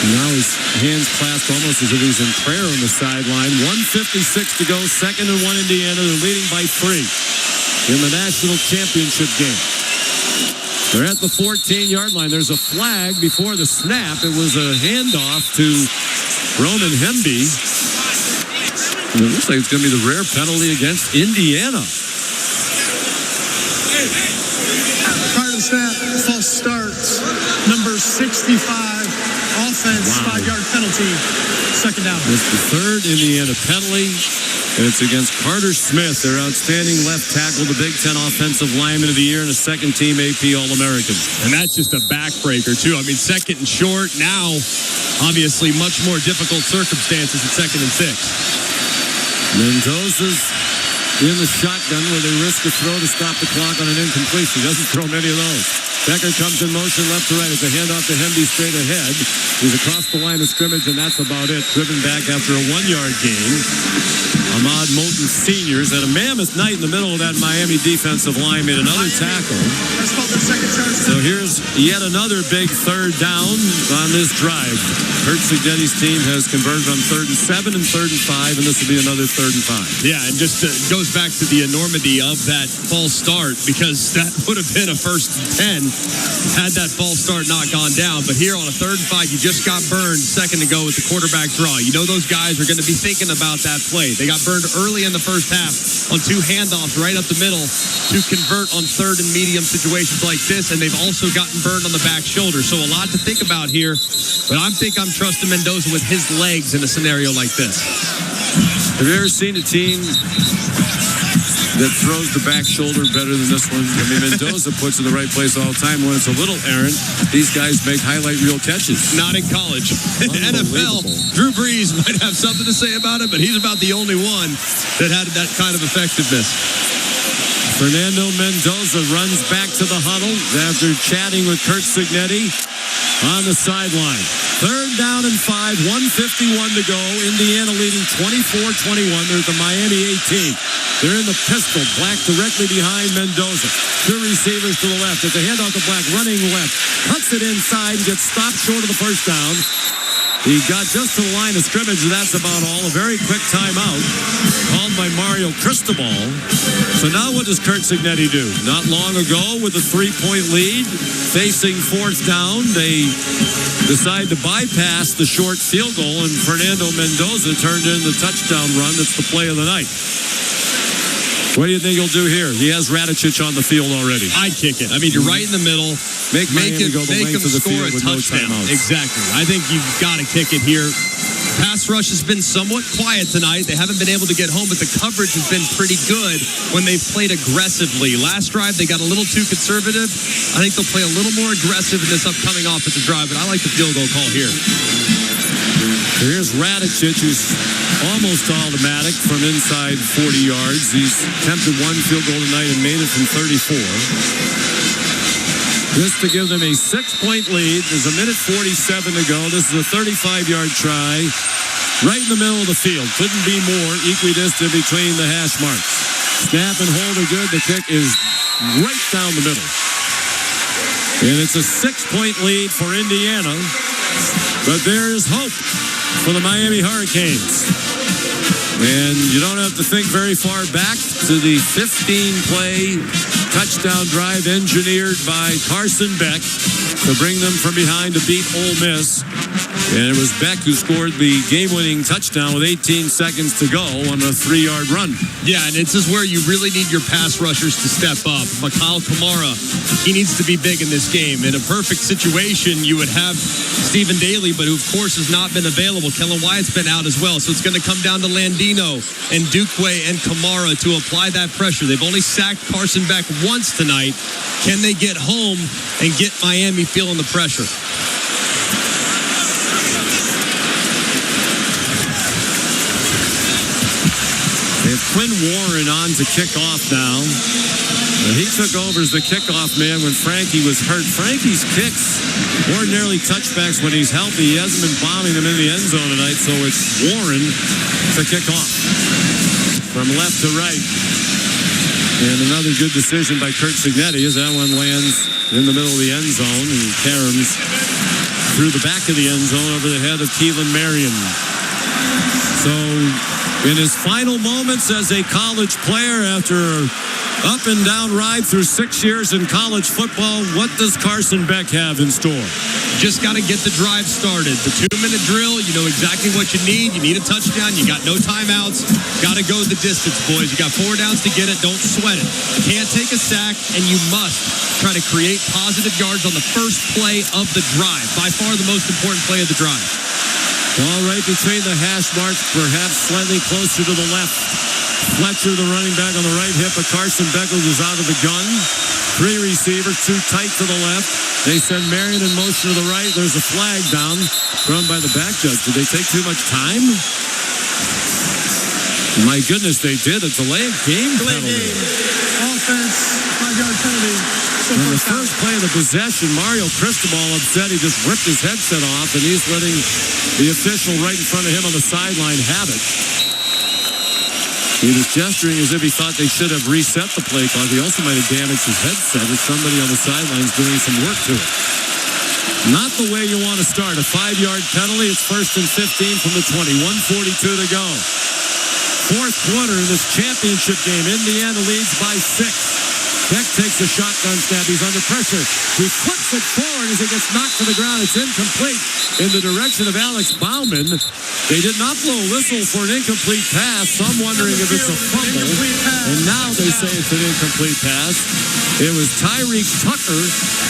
Now his hands clasped almost as if he's in prayer on the sideline. 1:56 to go. 2nd and 1 Indiana. They're leading by 3 in the national championship game. They're at the 14-yard line. There's a flag before the snap. It was a handoff to Roman Hemby. And it looks like it's going to be the rare penalty against Indiana. Prior to the snap, false start. Number 65. Offense, 5-yard penalty, 2nd down. It's the 3rd Indiana penalty, and it's against Carter Smith, their outstanding left tackle, the Big Ten Offensive Lineman of the Year, and a second-team AP All-American. And that's just a backbreaker, too. I mean, 2nd and short. Now, obviously, much more difficult circumstances at 2nd and 6. Mendoza's in the shotgun where they risk a throw to stop the clock on an incompletion. He doesn't throw many of those. Becker comes in motion left to right. It's a handoff to Hemby straight ahead. He's across the line of scrimmage, and that's about it. Driven back after a 1-yard gain. Ahmad Moulton Sr.'s had a mammoth night in the middle of that Miami defensive line, made another tackle. So here's yet another big 3rd down on this drive. Kurt Signetti's team has converted on 3rd and 7 and 3rd and 5, and this will be another 3rd and 5. Yeah, and just goes back to the enormity of that false start, because that would have been a 1st and 10 had that false start not gone down. But here on a 3rd and 5, you just got burned 2nd to go with the quarterback draw. You know those guys are going to be thinking about that play. They got burned early in the first half on 2 handoffs right up the middle to convert on 3rd and medium situations like this, and they've also gotten burned on the back shoulder. So a lot to think about here, but I'm trusting Mendoza with his legs in a scenario like this. Have you ever seen a team that throws the back shoulder better than this one? I mean, Mendoza puts it in the right place all the time. When it's a little errant, these guys make highlight reel catches. Not in college. In NFL, Drew Brees might have something to say about it, but he's about the only one that had that kind of effectiveness. Fernando Mendoza runs back to the huddle after chatting with Kurt Signetti on the sideline. 3rd down and 5, 1:51 to go. Indiana leading 24-21. They're at the Miami 18. They're in the pistol. Black directly behind Mendoza. 2 receivers to the left. It's a handoff to Black, running left. Cuts it inside and gets stopped short of the 1st down. He got just to the line of scrimmage, and that's about all. A very quick timeout called by Mario Cristobal. So now what does Kurt Signetti do? Not long ago, with a 3-point lead, facing 4th down, they decide to bypass the short field goal, and Fernando Mendoza turned in the touchdown run. That's the play of the night. What do you think he'll do here? He has Radicic on the field already. I'd kick it. I mean, you're right in the middle. Make him score a touchdown. Exactly. I think you've got to kick it here. Pass rush has been somewhat quiet tonight. They haven't been able to get home, but the coverage has been pretty good when they've played aggressively. Last drive, they got a little too conservative. I think they'll play a little more aggressive in this upcoming offensive drive, but I like the field goal call here. Here's Radicic, who's almost automatic from inside 40 yards. He's attempted 1 field goal tonight and made it from 34. This to give them a 6-point lead. There's a minute 47 to go. This is a 35-yard try right in the middle of the field. Couldn't be more equidistant between the hash marks. Snap and hold are good. The kick is right down the middle. And it's a 6-point lead for Indiana. But there is hope for the Miami Hurricanes. And you don't have to think very far back to the 15-play touchdown drive engineered by Carson Beck to bring them from behind to beat Ole Miss. And it was Beck who scored the game-winning touchdown with 18 seconds to go on a 3-yard run. Yeah, and this is where you really need your pass rushers to step up. Mikal Kamara, he needs to be big in this game. In a perfect situation, you would have Stephen Daly, but who, of course, has not been available. Kellen Wyatt's been out as well. So it's going to come down to Landino and Dukwe and Kamara to apply that pressure. They've only sacked Carson Beck once tonight. Can they get home and get Miami feeling the pressure? They have Quinn Warren on to kick off now. He took over as the kickoff man when Frankie was hurt. Frankie's kicks ordinarily touchbacks when he's healthy. He hasn't been bombing them in the end zone tonight, so it's Warren to kick off from left to right. And another good decision by Kurt Signetti as that one lands in the middle of the end zone and caroms through the back of the end zone over the head of Keelan Marion. So in his final moments as a college player after an up and down ride through 6 years in college football, what does Carson Beck have in store? Just got to get the drive started. The 2-minute drill, you know exactly what you need. You need a touchdown. You got no timeouts. Got to go the distance, boys. You got 4 downs to get it. Don't sweat it. Can't take a sack, and you must try to create positive yards on the first play of the drive. By far the most important play of the drive. All right between the hash marks, perhaps slightly closer to the left. Fletcher, the running back on the right hip of Carson Beck, is out of the gun. 3 receivers, 2 tight to the left. They send Marion in motion to the right. There's a flag down, thrown by the back judge. Did they take too much time? My goodness, they did. A delayed game penalty. Offense, 5-yard penalty. On the first play of the possession, Mario Cristobal upset. He just ripped his headset off, and he's letting the official right in front of him on the sideline have it. He was gesturing as if he thought they should have reset the play clock. He also might have damaged his headset as somebody on the sidelines doing some work to it. Not the way you want to start. A 5-yard penalty. It's 1st and 15 from the 20. 1:42 to go. Fourth quarter in this championship game. Indiana leads by 6. Beck takes a shotgun snap. He's under pressure. He flips it forward as it gets knocked to the ground. It's incomplete in the direction of Alex Bauman. They did not blow a whistle for an incomplete pass. Some wondering if it's a fumble. And now they say it's an incomplete pass. It was Tyreek Tucker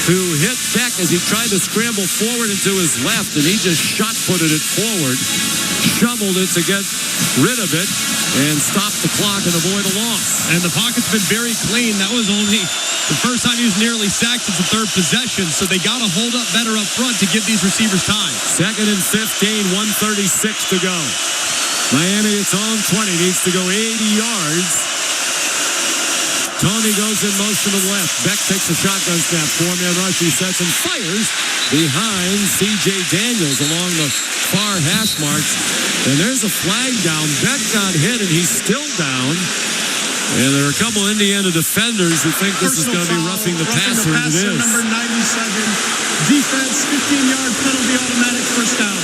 who hit Beck as he tried to scramble forward into his left, and he just shot-footed it forward, shoveled it to get rid of it, and stop the clock and avoid a loss. And the pocket's been very clean. That was only the first time he was nearly sacked since the third possession, so they got to hold up better up front to give these receivers time. 2nd and 15, 1:36 to go. Miami, its own 20, needs to go 80 yards. Tony goes in motion to the left. Beck takes a shotgun snap. 4-man rush. He sets and fires behind C.J. Daniels along the far hash marks. And there's a flag down. Beck got hit, and he's still down. And there are a couple Indiana defenders who think this is going to be roughing the passer, and it is. Number 97. Defense, 15-yard penalty, automatic first down.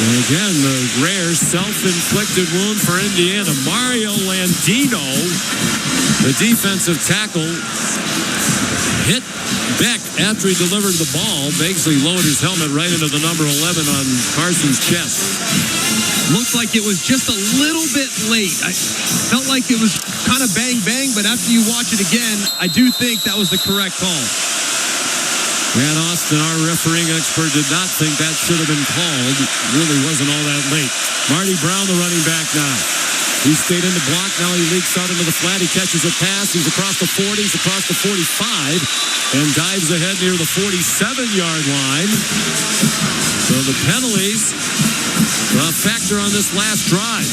And again, the rare self-inflicted wound for Indiana. Mario Landino, the defensive tackle, hit Beck after he delivered the ball. Basically lowered his helmet right into the number 11 on Carson's chest. Looked like it was just a little bit late. I felt like it was kind of bang-bang, but after you watch it again, I do think that was the correct call. Matt Austin, our refereeing expert, did not think that should have been called. Really wasn't all that late. Marty Brown, the running back now. He stayed in the block. Now he leaks out into the flat. He catches a pass. He's across the 40. He's across the 45 and dives ahead near the 47-yard line. So the penalties a factor on this last drive.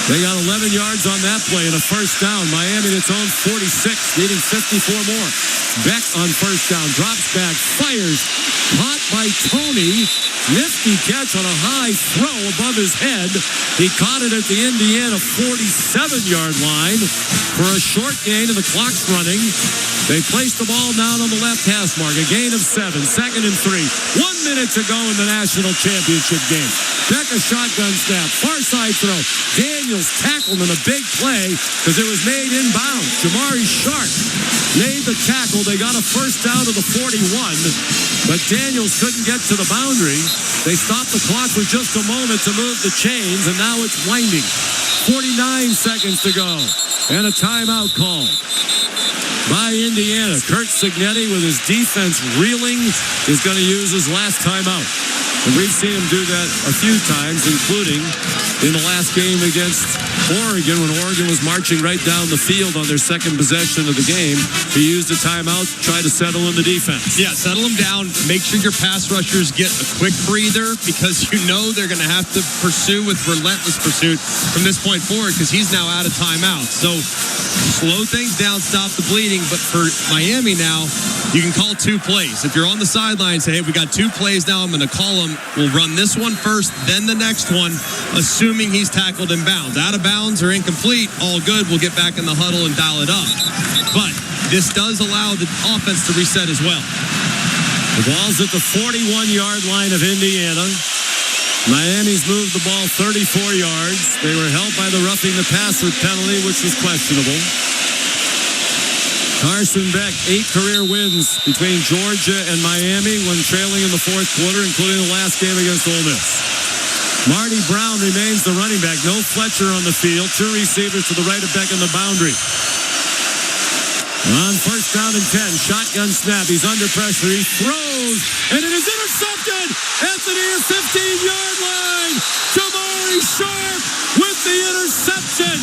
They got 11 yards on that play and a first down. Miami, its own 46, needing 54 more. Beck on first down, drops back, fires, caught by Tony, Nifty catch on a high throw above his head. He caught it at the Indiana 47-yard line for a short gain, and the clock's running. They placed the ball down on the left hash mark. A gain of 7. 2nd and 3. 1 minute to go in the national championship game. Beck a shotgun snap. Far side throw. Daniels tackled in a big play because it was made inbound. Jamari Sharp made the tackle. They got a first down to the 41, but Daniels couldn't get to the boundary. They stopped the clock for just a moment to move the chains, and now it's winding. 49 seconds to go, and a timeout call by Indiana. Kurt Cignetti, with his defense reeling, is going to use his last timeout. And we've seen him do that a few times, including in the last game against Oregon, when Oregon was marching right down the field on their second possession of the game. He used a timeout to try to settle in the defense. Yeah, settle them down. Make sure your pass rushers get a quick breather, because you know they're going to have to pursue with relentless pursuit from this point forward, because he's now out of timeout. So slow things down, stop the bleeding. But for Miami now, you can call 2 plays. If you're on the sideline, say, hey, we got 2 plays now, I'm going to call them. We'll run this one first, then the next one, assuming he's tackled in bounds. Out of bounds or incomplete, all good. We'll get back in the huddle and dial it up. But this does allow the offense to reset as well. The ball's at the 41-yard line of Indiana. Miami's moved the ball 34 yards. They were held by the roughing the passer penalty, which was questionable. Carson Beck, 8 career wins between Georgia and Miami when trailing in the fourth quarter, including the last game against Ole Miss. Marty Brown remains the running back. No Fletcher on the field. 2 receivers to the right of Beck on the boundary. On first down and 10, shotgun snap. He's under pressure. He throws, and it is intercepted at the near 15-yard line. Jamari Sharp with the interception.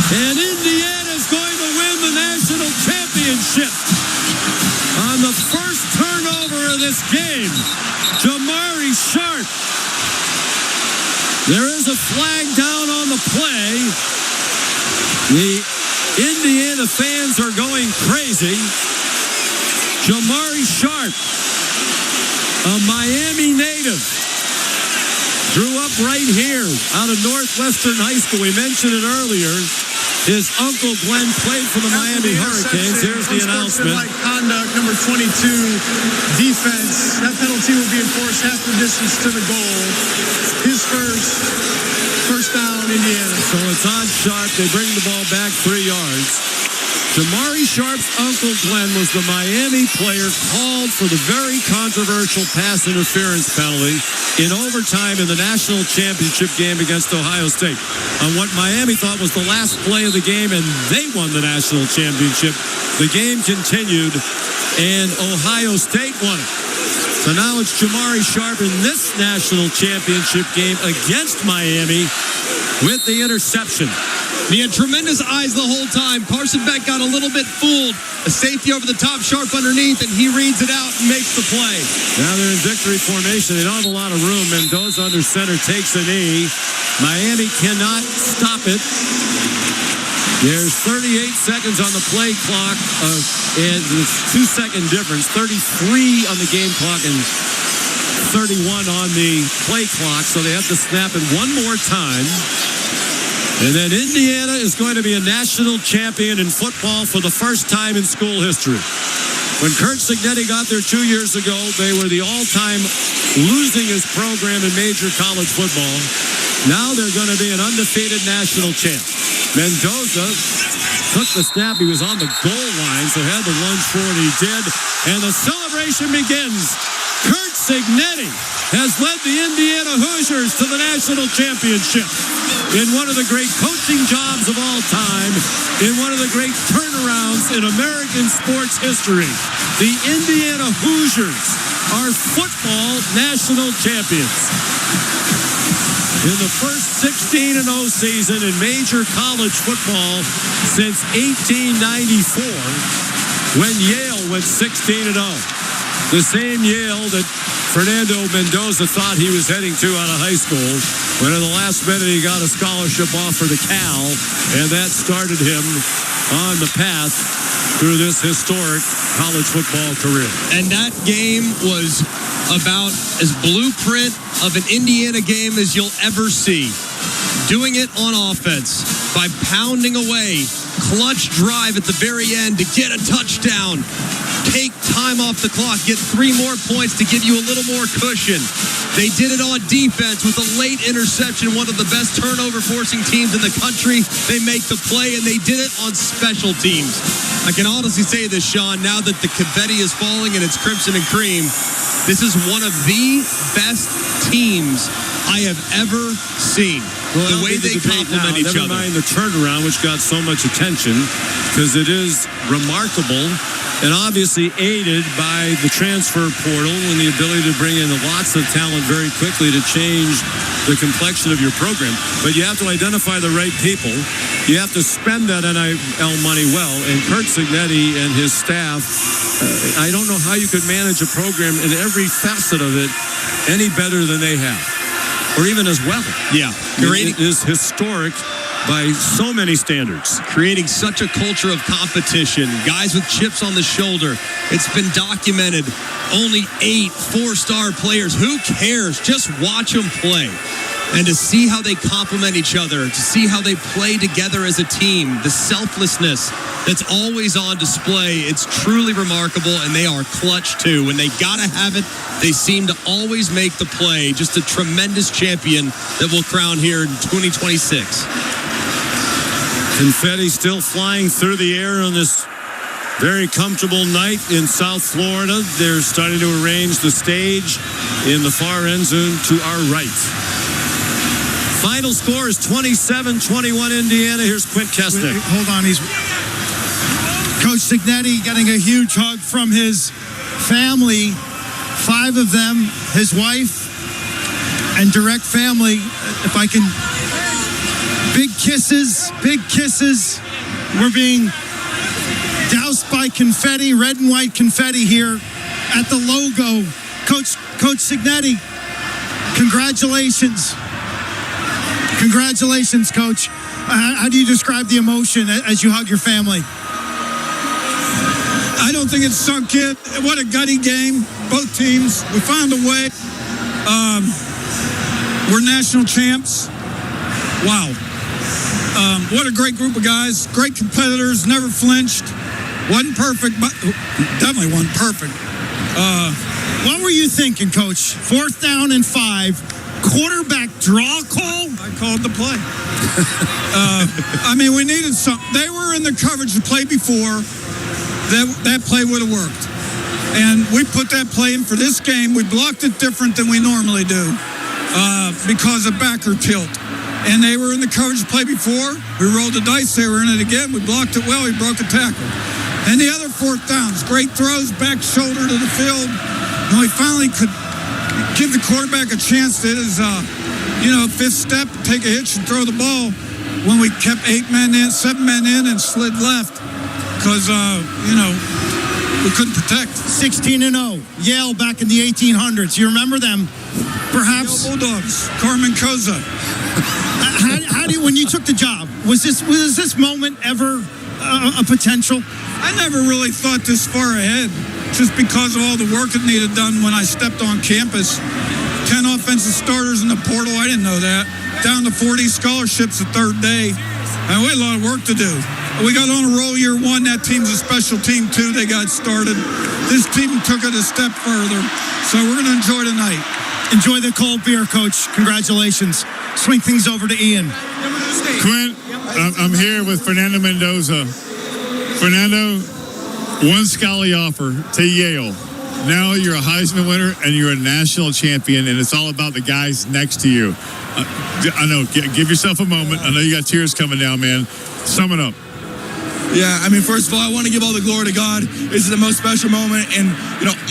And Indiana is going to win the national championship on the first turnover of this game. Jamari Sharp. There is a flag down on the play. The Indiana fans are going crazy. Jamari Sharp, a Miami native, grew up right here out of Northwestern High School. We mentioned it earlier. His uncle Glenn played for the Miami Hurricanes. Here's the announcement. Conduct, number 22, defense. That penalty will be enforced half the distance to the goal. His first down, Indiana. So it's on Sharp. They bring the ball back 3 yards. Jamari Sharp's uncle Glenn was the Miami player called for the very controversial pass interference penalty in overtime in the national championship game against Ohio State on what Miami thought was the last play of the game, and they won the national championship. The game continued, and Ohio State won it. So now it's Jamari Sharp in this national championship game against Miami with the interception. He had tremendous eyes the whole time. Carson Beck got a little bit fooled. A safety over the top, Sharp underneath, and he reads it out and makes the play. Now they're in victory formation. They don't have a lot of room. Mendoza under center takes a knee. Miami cannot stop it. There's 38 seconds on the play clock, and it's 2-second difference. 33 on the game clock and 31 on the play clock, so they have to snap it one more time. And then Indiana is going to be a national champion in football for the first time in school history. When Kurt Cignetti got there 2 years ago, they were the all-time losingest program in major college football. Now they're going to be an undefeated national champ. Mendoza took the snap. He was on the goal line, so had the lunge for it. He did. And the celebration begins. Kurt Cignetti has led the Indiana Hoosiers to the national championship in one of the great coaching jobs of all time, in one of the great turnarounds in American sports history. The Indiana Hoosiers are football national champions. In the first 16-0 season in major college football since 1894, when Yale went 16-0. The same Yale that Fernando Mendoza thought he was heading to out of high school, when in the last minute he got a scholarship offer to Cal, and that started him on the path through this historic college football career. And that game was about as blueprint of an Indiana game as you'll ever see. Doing it on offense by pounding away, clutch drive at the very end to get a touchdown, take time off the clock, get 3 more points to give you a little more cushion. They did it on defense with a late interception, one of the best turnover forcing teams in the country. They make the play, and they did it on special teams. I can honestly say this, Sean, now that the confetti is falling and it's crimson and cream, this is one of the best teams I have ever seen. Well, the way they complement each other. Never mind the turnaround, which got so much attention, because it is remarkable and obviously aided by the transfer portal and the ability to bring in lots of talent very quickly to change the complexion of your program. But you have to identify the right people. You have to spend that NIL money well. And Kurt Cignetti and his staff, I don't know how you could manage a program in every facet of it any better than they have, or even as well. Yeah. It is historic by so many standards. Creating such a culture of competition, guys with chips on the shoulder. It's been documented. Only 8 4-star players. Who cares? Just watch them play. And to see how they complement each other, to see how they play together as a team, the selflessness that's always on display, it's truly remarkable, and they are clutch too. When they gotta have it, they seem to always make the play. Just a tremendous champion that we'll crown here in 2026. Confetti still flying through the air on this very comfortable night in South Florida. They're starting to arrange the stage in the far end zone to our right. Final score is 27-21 Indiana. Here's Quint Kesnick. Hold on. He's Coach Cignetti getting a huge hug from his family. 5 of them, his wife, and direct family. If I can, big kisses. We're being doused by confetti, red and white confetti here at the logo. Coach Cignetti, congratulations. Congratulations, Coach. How do you describe the emotion as you hug your family? I don't think it's sunk in. What a gutty game. Both teams. We found a way. We're national champs. Wow. What a great group of guys. Great competitors. Never flinched. Wasn't perfect, but definitely wasn't perfect. What were you thinking, Coach? 4th down and 5. Quarterback draw call? I called the play. We needed something. They were in the coverage to play before. That play would have worked. And we put that play in for this game. We blocked it different than we normally do because of backer tilt. And they were in the coverage to play before. We rolled the dice. They were in it again. We blocked it well. We broke a tackle. And the other 4th downs, great throws, back shoulder to the field. And we finally could give the quarterback a chance to hit his, 5th step, take a hitch and throw the ball when we kept 7 men in and slid left because, we couldn't protect. 16-0. Yale back in the 1800s. You remember them? Perhaps. Yale Bulldogs. Carmen Koza. How do you, when you took the job, was this moment ever a potential? I never really thought this far ahead, just because of all the work that needed done when I stepped on campus. 10 offensive starters in the portal, I didn't know that. Down to 40 scholarships the 3rd day. And we had a lot of work to do. We got on a roll year 1. That team's a special team too. They got started. This team took it a step further. So we're going to enjoy tonight. Enjoy the cold beer, Coach. Congratulations. Swing things over to Ian. Quint, I'm here with Fernando Mendoza. Fernando, 1 Scully offer to Yale. Now you're a Heisman winner and you're a national champion, and it's all about the guys next to you. I know. Give yourself a moment. I know you got tears coming down, man. Sum it up. Yeah, first of all, I want to give all the glory to God. This is the most special moment in,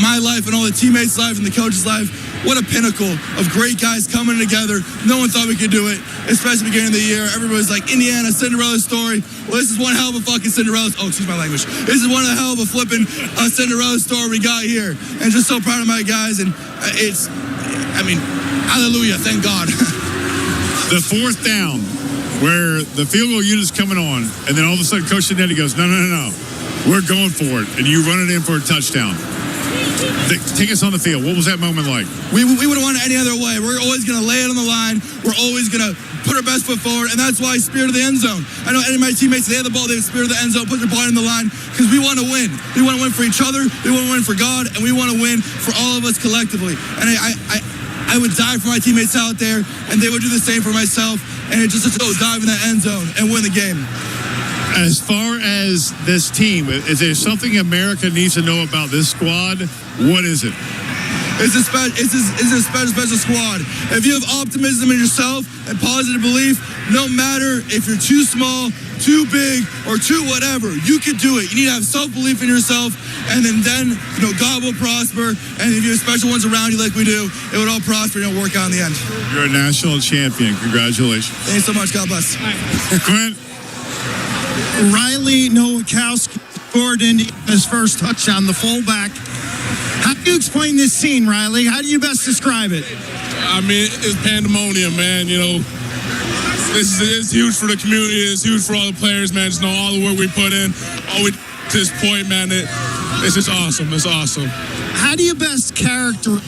my life and all the teammates' life and the coach's life. What a pinnacle of great guys coming together. No one thought we could do it, especially beginning of the year. Everybody's like, Indiana, Cinderella story. Well, this is one hell of a fucking Cinderella. Oh, excuse my language. This is one of the hell of a flipping Cinderella story we got here. And just so proud of my guys. And hallelujah. Thank God. The 4th down, where the field goal unit's coming on, and then all of a sudden Coach Cignetti goes, no. we're going for it, and you run it in for a touchdown. Take us on the field. What was that moment like? We wouldn't want it any other way. We're always going to lay it on the line. We're always going to put our best foot forward, and that's why spirit of the end zone. I know any of my teammates, they have the ball, they have spirit of the end zone, put their ball in the line, because we want to win. We want to win for each other, we want to win for God, and we want to win for all of us collectively. And I would die for my teammates out there, and they would do the same for myself, and it just to dive in that end zone and win the game. As far as this team, is there something America needs to know about this squad? What is it? It's a special squad. If you have optimism in yourself and positive belief, no matter if you're too small, too big, or too whatever, you can do it. You need to have self-belief in yourself, and then God will prosper. And if you have special ones around you like we do, it would all prosper and it'll work out in the end. You're a national champion. Congratulations. Thanks so much. God bless. Clint. Riley Nowakowski scored Indiana's first touchdown, the fullback. How do you explain this scene, Riley? How do you best describe it? I mean, it's pandemonium, man. This is huge for the community. It's huge for all the players, man. Just know all the work we put in, all we to this point, man. It's just awesome. It's awesome. How do you best characterize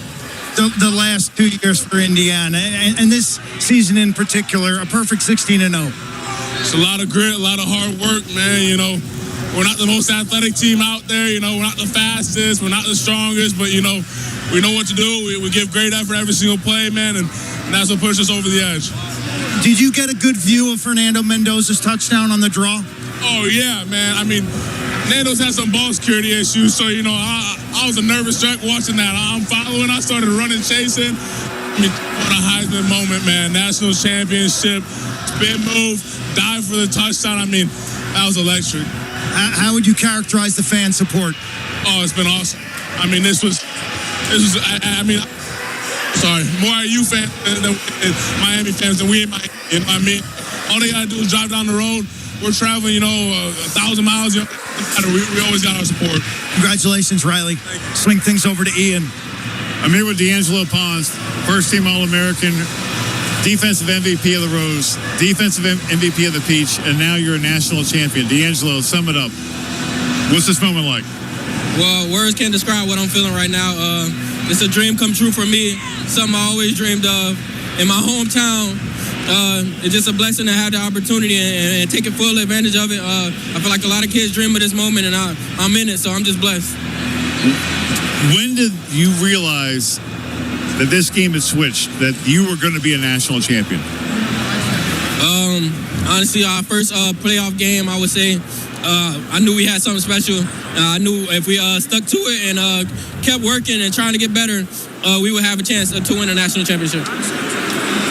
the last 2 years for Indiana, and this season in particular, a perfect 16-0? It's a lot of grit, a lot of hard work, man. We're not the most athletic team out there. We're not the fastest. We're not the strongest, but, we know what to do. We give great effort every single play, man, and that's what pushes us over the edge. Did you get a good view of Fernando Mendoza's touchdown on the draw? Oh, yeah, man. I mean, Nando's had some ball security issues, so, I was a nervous wreck watching that. I'm following. I started running, chasing. I mean, what a Heisman moment, man. National championship, spin move, dive for the touchdown. I mean, that was electric. How would you characterize the fan support? Oh, it's been awesome. I mean, this was sorry, more IU fans than Miami fans than we in Miami. You know what I mean? All they got to do is drive down the road. We're traveling, 1,000 miles. We always got our support. Congratulations, Riley. Swing things over to Ian. I'm here with D'Angelo Pons, first-team All-American, defensive MVP of the Rose, defensive MVP of the Peach, and now you're a national champion. D'Angelo, sum it up. What's this moment like? Well, words can't describe what I'm feeling right now. It's a dream come true for me, something I always dreamed of in my hometown. It's just a blessing to have the opportunity and take full advantage of it. I feel like a lot of kids dream of this moment, and I'm in it, so I'm just blessed. When did you realize that this game had switched, that you were going to be a national champion? Honestly, our first playoff game, I would say, I knew we had something special. I knew if we stuck to it and kept working and trying to get better, we would have a chance to win a national championship.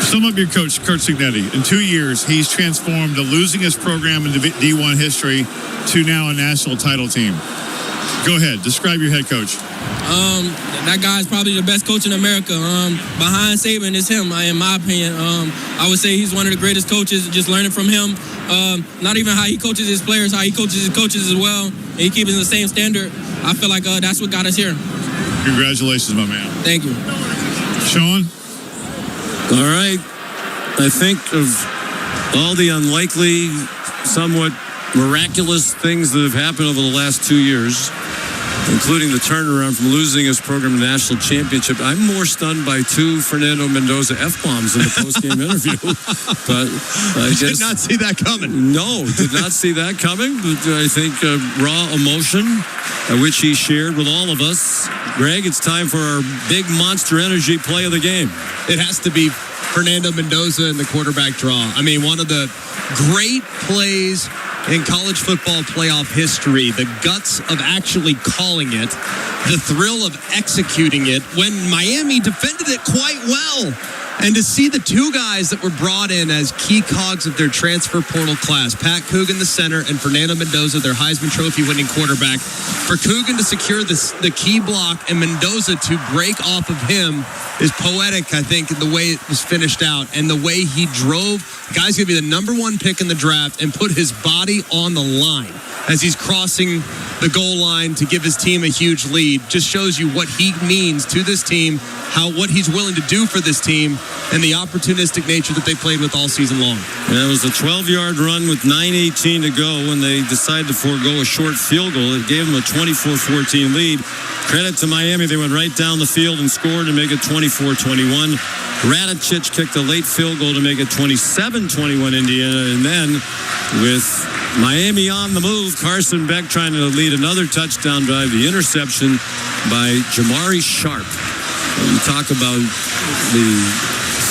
Sum up your coach, Curt Cignetti. In 2 years, he's transformed the losingest program in D1 history to now a national title team. Go ahead. Describe your head coach. That guy's probably the best coach in America. Behind Saban is him, in my opinion. I would say he's one of the greatest coaches, just learning from him. Not even how he coaches his players, how he coaches his coaches as well. And he keeps the same standard. I feel like that's what got us here. Congratulations, my man. Thank you. Sean? All right. I think of all the unlikely, somewhat miraculous things that have happened over the last 2 years, including the turnaround from losing his program to national championship. I'm more stunned by 2 Fernando Mendoza F-bombs in the post-game interview. But I guess, did not see that coming. No, did not see that coming. But I think raw emotion, which he shared with all of us. Greg, it's time for our big monster energy play of the game. It has to be Fernando Mendoza in the quarterback draw. I mean, one of the great plays in college football playoff history, the guts of actually calling it, the thrill of executing it when Miami defended it quite well. And to see the 2 guys that were brought in as key cogs of their transfer portal class, Pat Coogan, the center, and Fernando Mendoza, their Heisman Trophy winning quarterback, for Coogan to secure the key block and Mendoza to break off of him is poetic, I think, in the way it was finished out and the way he drove. The guy's going to be the number 1 pick in the draft and put his body on the line as he's crossing the goal line to give his team a huge lead. Just shows you what he means to this team what he's willing to do for this team and the opportunistic nature that they played with all season long. And it was a 12-yard run with 9:18 to go when they decided to forego a short field goal. It gave them a 24-14 lead. Credit to Miami. They went right down the field and scored to make it 24-21. Radicic kicked a late field goal to make it 27-21 Indiana. And then with Miami on the move, Carson Beck trying to lead another touchdown drive. The interception by Jamari Sharp. You talk about the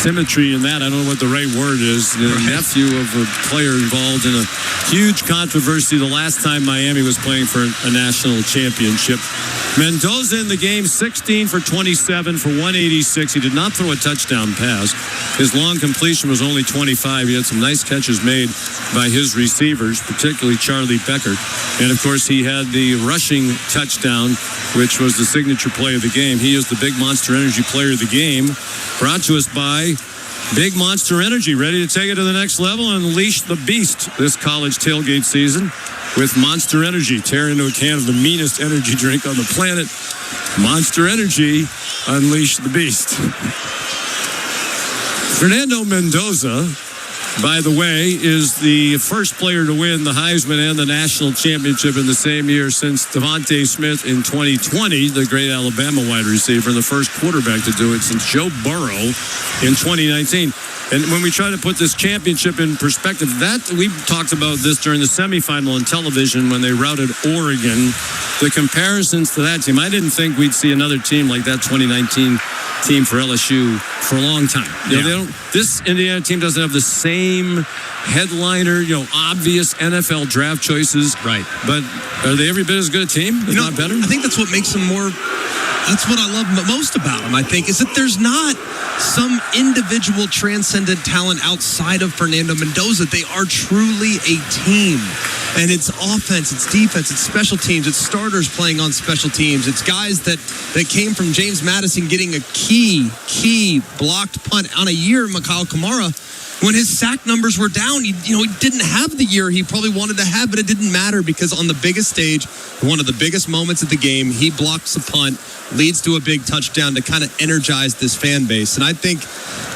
symmetry in that. I don't know what the right word is. The nephew of a player involved in a huge controversy the last time Miami was playing for a national championship. Mendoza in the game, 16 for 27 for 186. He did not throw a touchdown pass. His long completion was only 25. He had some nice catches made by his receivers, particularly Charlie Beckert. And, of course, he had the rushing touchdown, which was the signature play of the game. He is the big Monster Energy player of the game, brought to us by Big Monster Energy, ready to take it to the next level and unleash the beast this college tailgate season with Monster Energy. Tear into a can of the meanest energy drink on the planet. Monster Energy, unleash the beast. Fernando Mendoza, by the way, is the first player to win the Heisman and the national championship in the same year since Devontae Smith in 2020, the great Alabama wide receiver, and the first quarterback to do it since Joe Burrow in 2019. And when we try to put this championship in perspective, that we talked about this during the semifinal on television when they routed Oregon. The comparisons to that team, I didn't think we'd see another team like that 2019 team for LSU for a long time. You know, this Indiana team doesn't have the same headliner, obvious NFL draft choices. Right. But are they every bit as good a team, if not better? I think that's what makes them more. That's what I love most about them, I think, is that there's not some individual transcendent talent outside of Fernando Mendoza. They are truly a team. And it's offense, it's defense, it's special teams, it's starters playing on special teams. It's guys that came from James Madison getting a key blocked punt on a year, Mikhail Kamara. When his sack numbers were down, he didn't have the year he probably wanted to have, but it didn't matter because on the biggest stage, one of the biggest moments of the game, he blocks a punt, leads to a big touchdown to kind of energize this fan base. And I think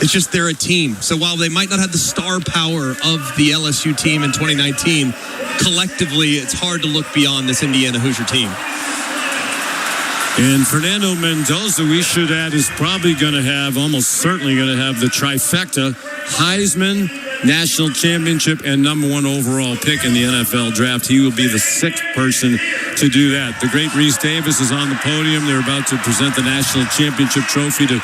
it's just they're a team. So while they might not have the star power of the LSU team in 2019, collectively, it's hard to look beyond this Indiana Hoosier team. And Fernando Mendoza, we should add, is probably going to have, almost certainly going to have the trifecta: Heisman, national championship, and number one overall pick in the NFL draft. He will be the sixth person to do that. The great Reese Davis is on the podium. They're about to present the national championship trophy to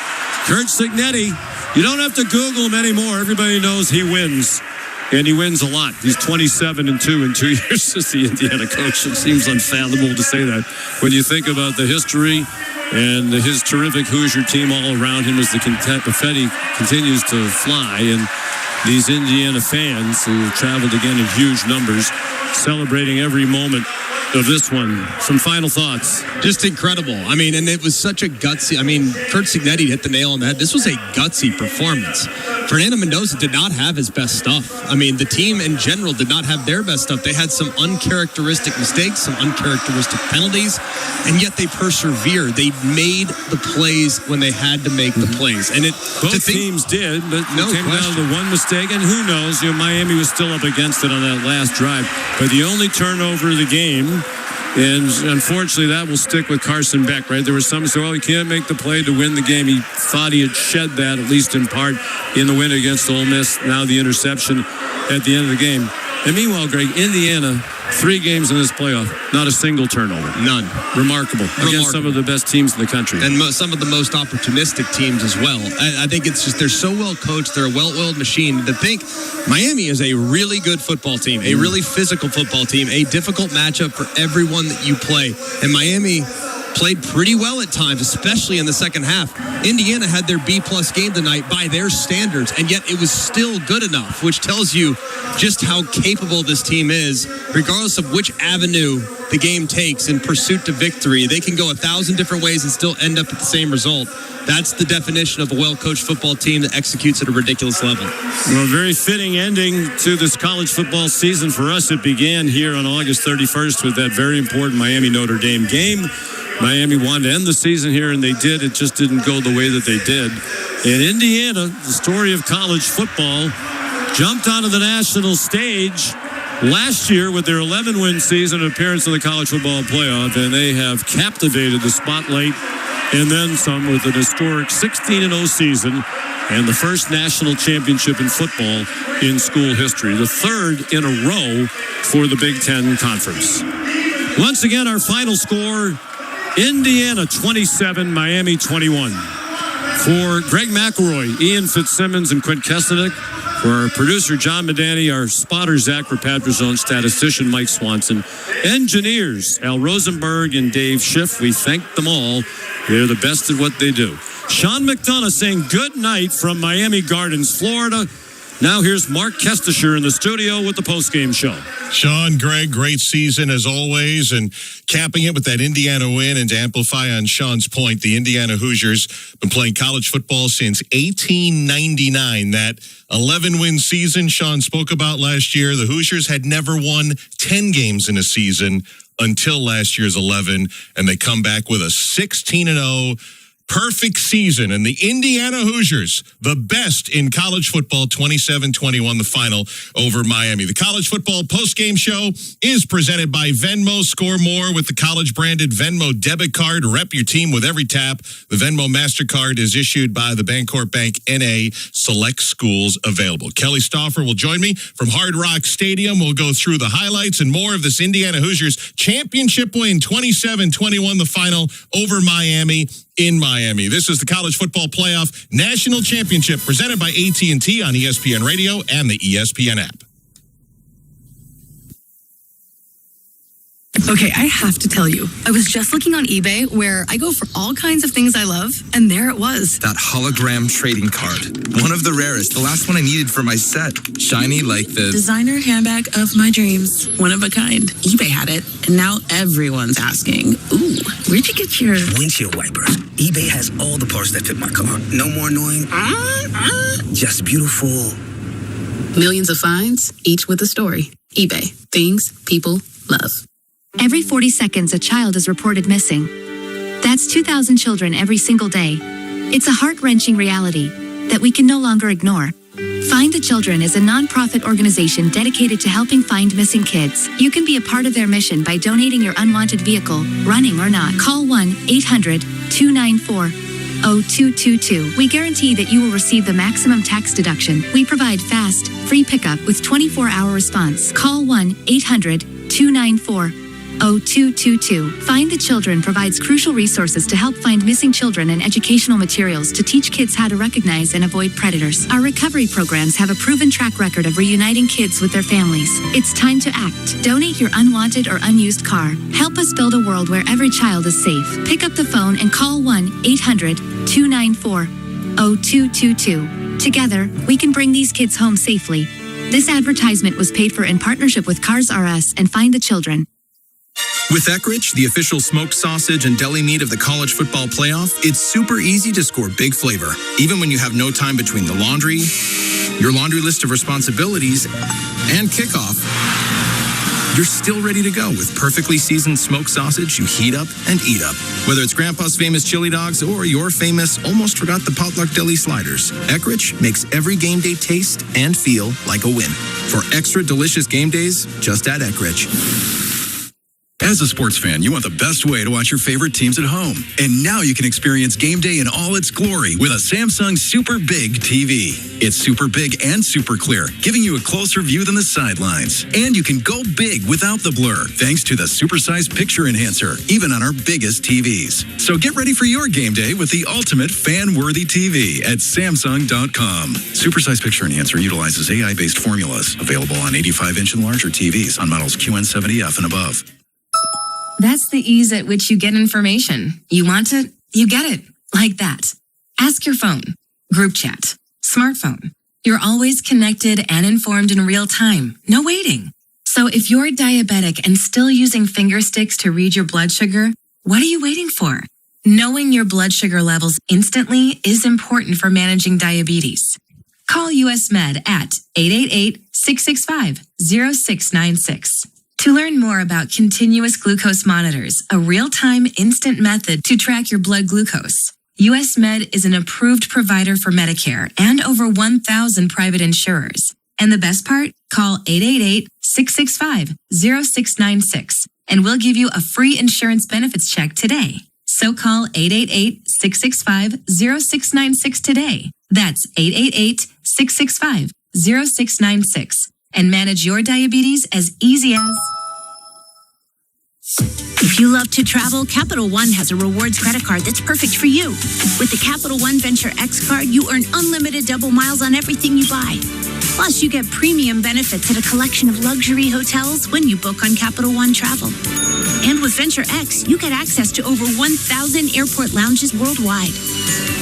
Curt Cignetti. You don't have to Google him anymore. Everybody knows he wins. And he wins a lot. He's 27-2 in 2 years as the Indiana coach. It seems unfathomable to say that when you think about the history and his terrific Hoosier team all around him as the confetti continues to fly. And these Indiana fans who have traveled again in huge numbers, celebrating every moment of this one. Some final thoughts. Just incredible. I mean, and it was such a gutsy. I mean, Curt Cignetti hit the nail on the head. This was a gutsy performance. Fernando Mendoza did not have his best stuff. I mean, the team in general did not have their best stuff. They had some uncharacteristic mistakes, some uncharacteristic penalties, and yet they persevered. They made the plays when they had to make the plays. And both teams did, but it came down to one mistake. And who knows, Miami was still up against it on that last drive. But the only turnover of the game, and unfortunately, that will stick with Carson Beck, right? There was some say, well, he can't make the play to win the game. He thought he had shed that, at least in part, in the win against Ole Miss. Now the interception at the end of the game. And meanwhile, Greg, Indiana, 3 games in this playoff, not a single turnover. None. Remarkable. Against some of the best teams in the country. And some of the most opportunistic teams as well. I think it's just they're so well coached. They're a well-oiled machine. To think Miami is a really good football team, a really physical football team, a difficult matchup for everyone that you play. And Miami played pretty well at times, especially in the second half. Indiana had their B-plus game tonight by their standards, and yet it was still good enough, which tells you just how capable this team is, regardless of which avenue the game takes in pursuit to victory. They can go 1,000 different ways and still end up at the same result. That's the definition of a well-coached football team that executes at a ridiculous level. Well, a very fitting ending to this college football season for us. It began here on August 31st with that very important Miami-Notre Dame game. Miami wanted to end the season here, and they did. It just didn't go the way that they did. And Indiana, the story of college football, jumped onto the national stage last year with their 11-win season and appearance in the college football playoff, and they have captivated the spotlight and then some with an historic 16-0 season and the first national championship in football in school history, the third in a row for the Big Ten Conference. Once again, our final score, Indiana 27, Miami 21. For Greg McElroy, Ian Fitzsimmons, and Quint Kesselnick, for our producer, John Medani, our spotter, Zach Rapatrazone, statistician, Mike Swanson, engineers, Al Rosenberg and Dave Schiff, we thank them all. They're the best at what they do. Sean McDonough saying good night from Miami Gardens, Florida. Now here's Mark Kestisher in the studio with the postgame show. Sean, Greg, great season as always, and capping it with that Indiana win. And to amplify on Sean's point, the Indiana Hoosiers been playing college football since 1899. That 11-win season Sean spoke about last year, the Hoosiers had never won 10 games in a season until last year's 11, and they come back with a 16-0 perfect season. And the Indiana Hoosiers, the best in college football, 27-21, the final over Miami. The college football postgame show is presented by Venmo. Score more with the college-branded Venmo debit card. Rep your team with every tap. The Venmo MasterCard is issued by the Bancorp Bank N.A. Select schools available. Kelly Stauffer will join me from Hard Rock Stadium. We'll go through the highlights and more of this Indiana Hoosiers championship win, 27-21, the final over Miami in Miami. This is the College Football Playoff National Championship presented by AT&T on ESPN Radio and the ESPN app. Okay, I have to tell you, I was just looking on eBay where I go for all kinds of things I love, and there it was. That hologram trading card. One of the rarest. The last one I needed for my set. Shiny like the designer handbag of my dreams. One of a kind. eBay had it, and now everyone's asking, ooh, where'd you get your windshield wipers? eBay has all the parts that fit my car. No more annoying. Just beautiful. Millions of finds, each with a story. eBay. Things people love. Every 40 seconds, a child is reported missing. That's 2,000 children every single day. It's a heart-wrenching reality that we can no longer ignore. Find the Children is a nonprofit organization dedicated to helping find missing kids. You can be a part of their mission by donating your unwanted vehicle, running or not. Call 1-800-294-0222. We guarantee that you will receive the maximum tax deduction. We provide fast, free pickup with 24-hour response. Call 1-800-294-0222. Find the Children provides crucial resources to help find missing children and educational materials to teach kids how to recognize and avoid predators. Our recovery programs have a proven track record of reuniting kids with their families. It's time to act. Donate your unwanted or unused car. Help us build a world where every child is safe. Pick up the phone and call 1-800-294-0222. Together, we can bring these kids home safely. This advertisement was paid for in partnership with Cars R Us and Find the Children. With Eckrich, the official smoked sausage and deli meat of the college football playoff, it's super easy to score big flavor, even when you have no time between the laundry, your laundry list of responsibilities, and kickoff. You're still ready to go with perfectly seasoned smoked sausage you heat up and eat up. Whether it's Grandpa's famous chili dogs or your famous almost forgot the potluck deli sliders, Eckrich makes every game day taste and feel like a win. For extra delicious game days, just add Eckrich. As a sports fan, you want the best way to watch your favorite teams at home. And now you can experience game day in all its glory with a Samsung Super Big TV. It's super big and super clear, giving you a closer view than the sidelines. And you can go big without the blur, thanks to the supersized picture enhancer, even on our biggest TVs. So get ready for your game day with the ultimate fan-worthy TV at Samsung.com. Supersized picture enhancer utilizes AI-based formulas, available on 85-inch and larger TVs on models QN70F and above. That's the ease at which you get information. You want it, you get it. Like that. Ask your phone. Group chat. Smartphone. You're always connected and informed in real time. No waiting. So if you're diabetic and still using finger sticks to read your blood sugar, what are you waiting for? Knowing your blood sugar levels instantly is important for managing diabetes. Call US Med at 888-665-0696. To learn more about continuous glucose monitors, a real-time instant method to track your blood glucose, US Med is an approved provider for Medicare and over 1,000 private insurers. And the best part? Call 888-665-0696 and we'll give you a free insurance benefits check today. So call 888-665-0696 today. That's 888-665-0696 and manage your diabetes as easy as... If you love to travel, Capital One has a rewards credit card that's perfect for you. With the Capital One Venture X card, you earn unlimited double miles on everything you buy. Plus, you get premium benefits at a collection of luxury hotels when you book on Capital One Travel. And with Venture X, you get access to over 1,000 airport lounges worldwide.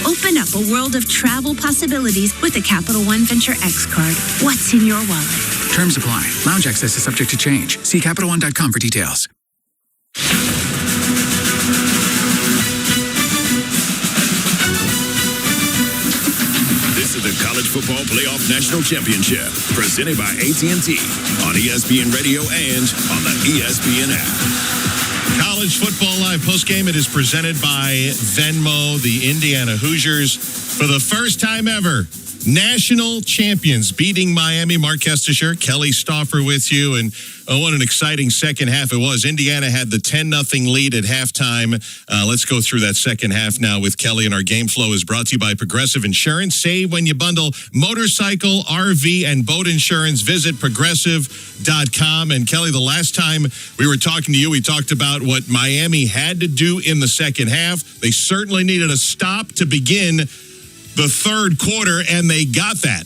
Open up a world of travel possibilities with the Capital One Venture X card. What's in your wallet? Terms apply. Lounge access is subject to change. See CapitalOne.com for details. This is the College Football Playoff National Championship, presented by AT&T on ESPN Radio and on the ESPN app. College Football Live postgame. It is presented by Venmo. The Indiana Hoosiers, for the first time ever, national champions, beating Miami. Mark Kestisher, Kelly Stauffer with you. And what an exciting second half it was. Indiana had the 10-0 lead at halftime. Let's go through that second half now with Kelly. And our game flow is brought to you by Progressive Insurance. Save when you bundle motorcycle, RV, and boat insurance. Visit Progressive.com. And Kelly, the last time we were talking to you, we talked about what Miami had to do in the second half. They certainly needed a stop to begin the third quarter, and they got that.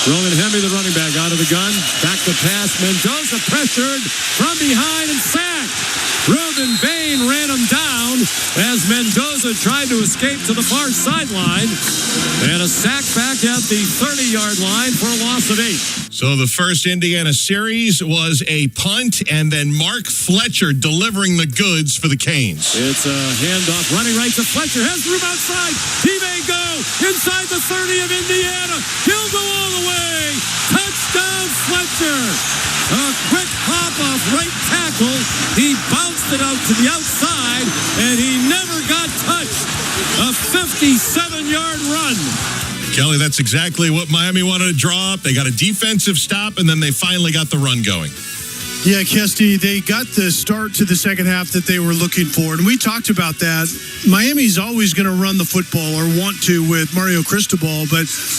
Roman Hemby, the running back, out of the gun. Back to pass. Mendoza pressured from behind and sacked. Reuben Bain ran him down as Mendoza tried to escape to the far sideline. And a sack back at the 30-yard line for a loss of 8. So the first Indiana series was a punt, and then Mark Fletcher delivering the goods for the Canes. It's a handoff, running right to Fletcher. Has room outside. He may go inside the 30 of Indiana. He'll go all the way. Touchdown, Fletcher. A quick hop off right tackle. He bounced it out to the outside, and he never got touched. A 57-yard run. Kelly, that's exactly what Miami wanted to draw up. They got a defensive stop, and then they finally got the run going. Yeah, Kesty, they got the start to the second half that they were looking for. And we talked about that. Miami's always going to run the football or want to with Mario Cristobal, but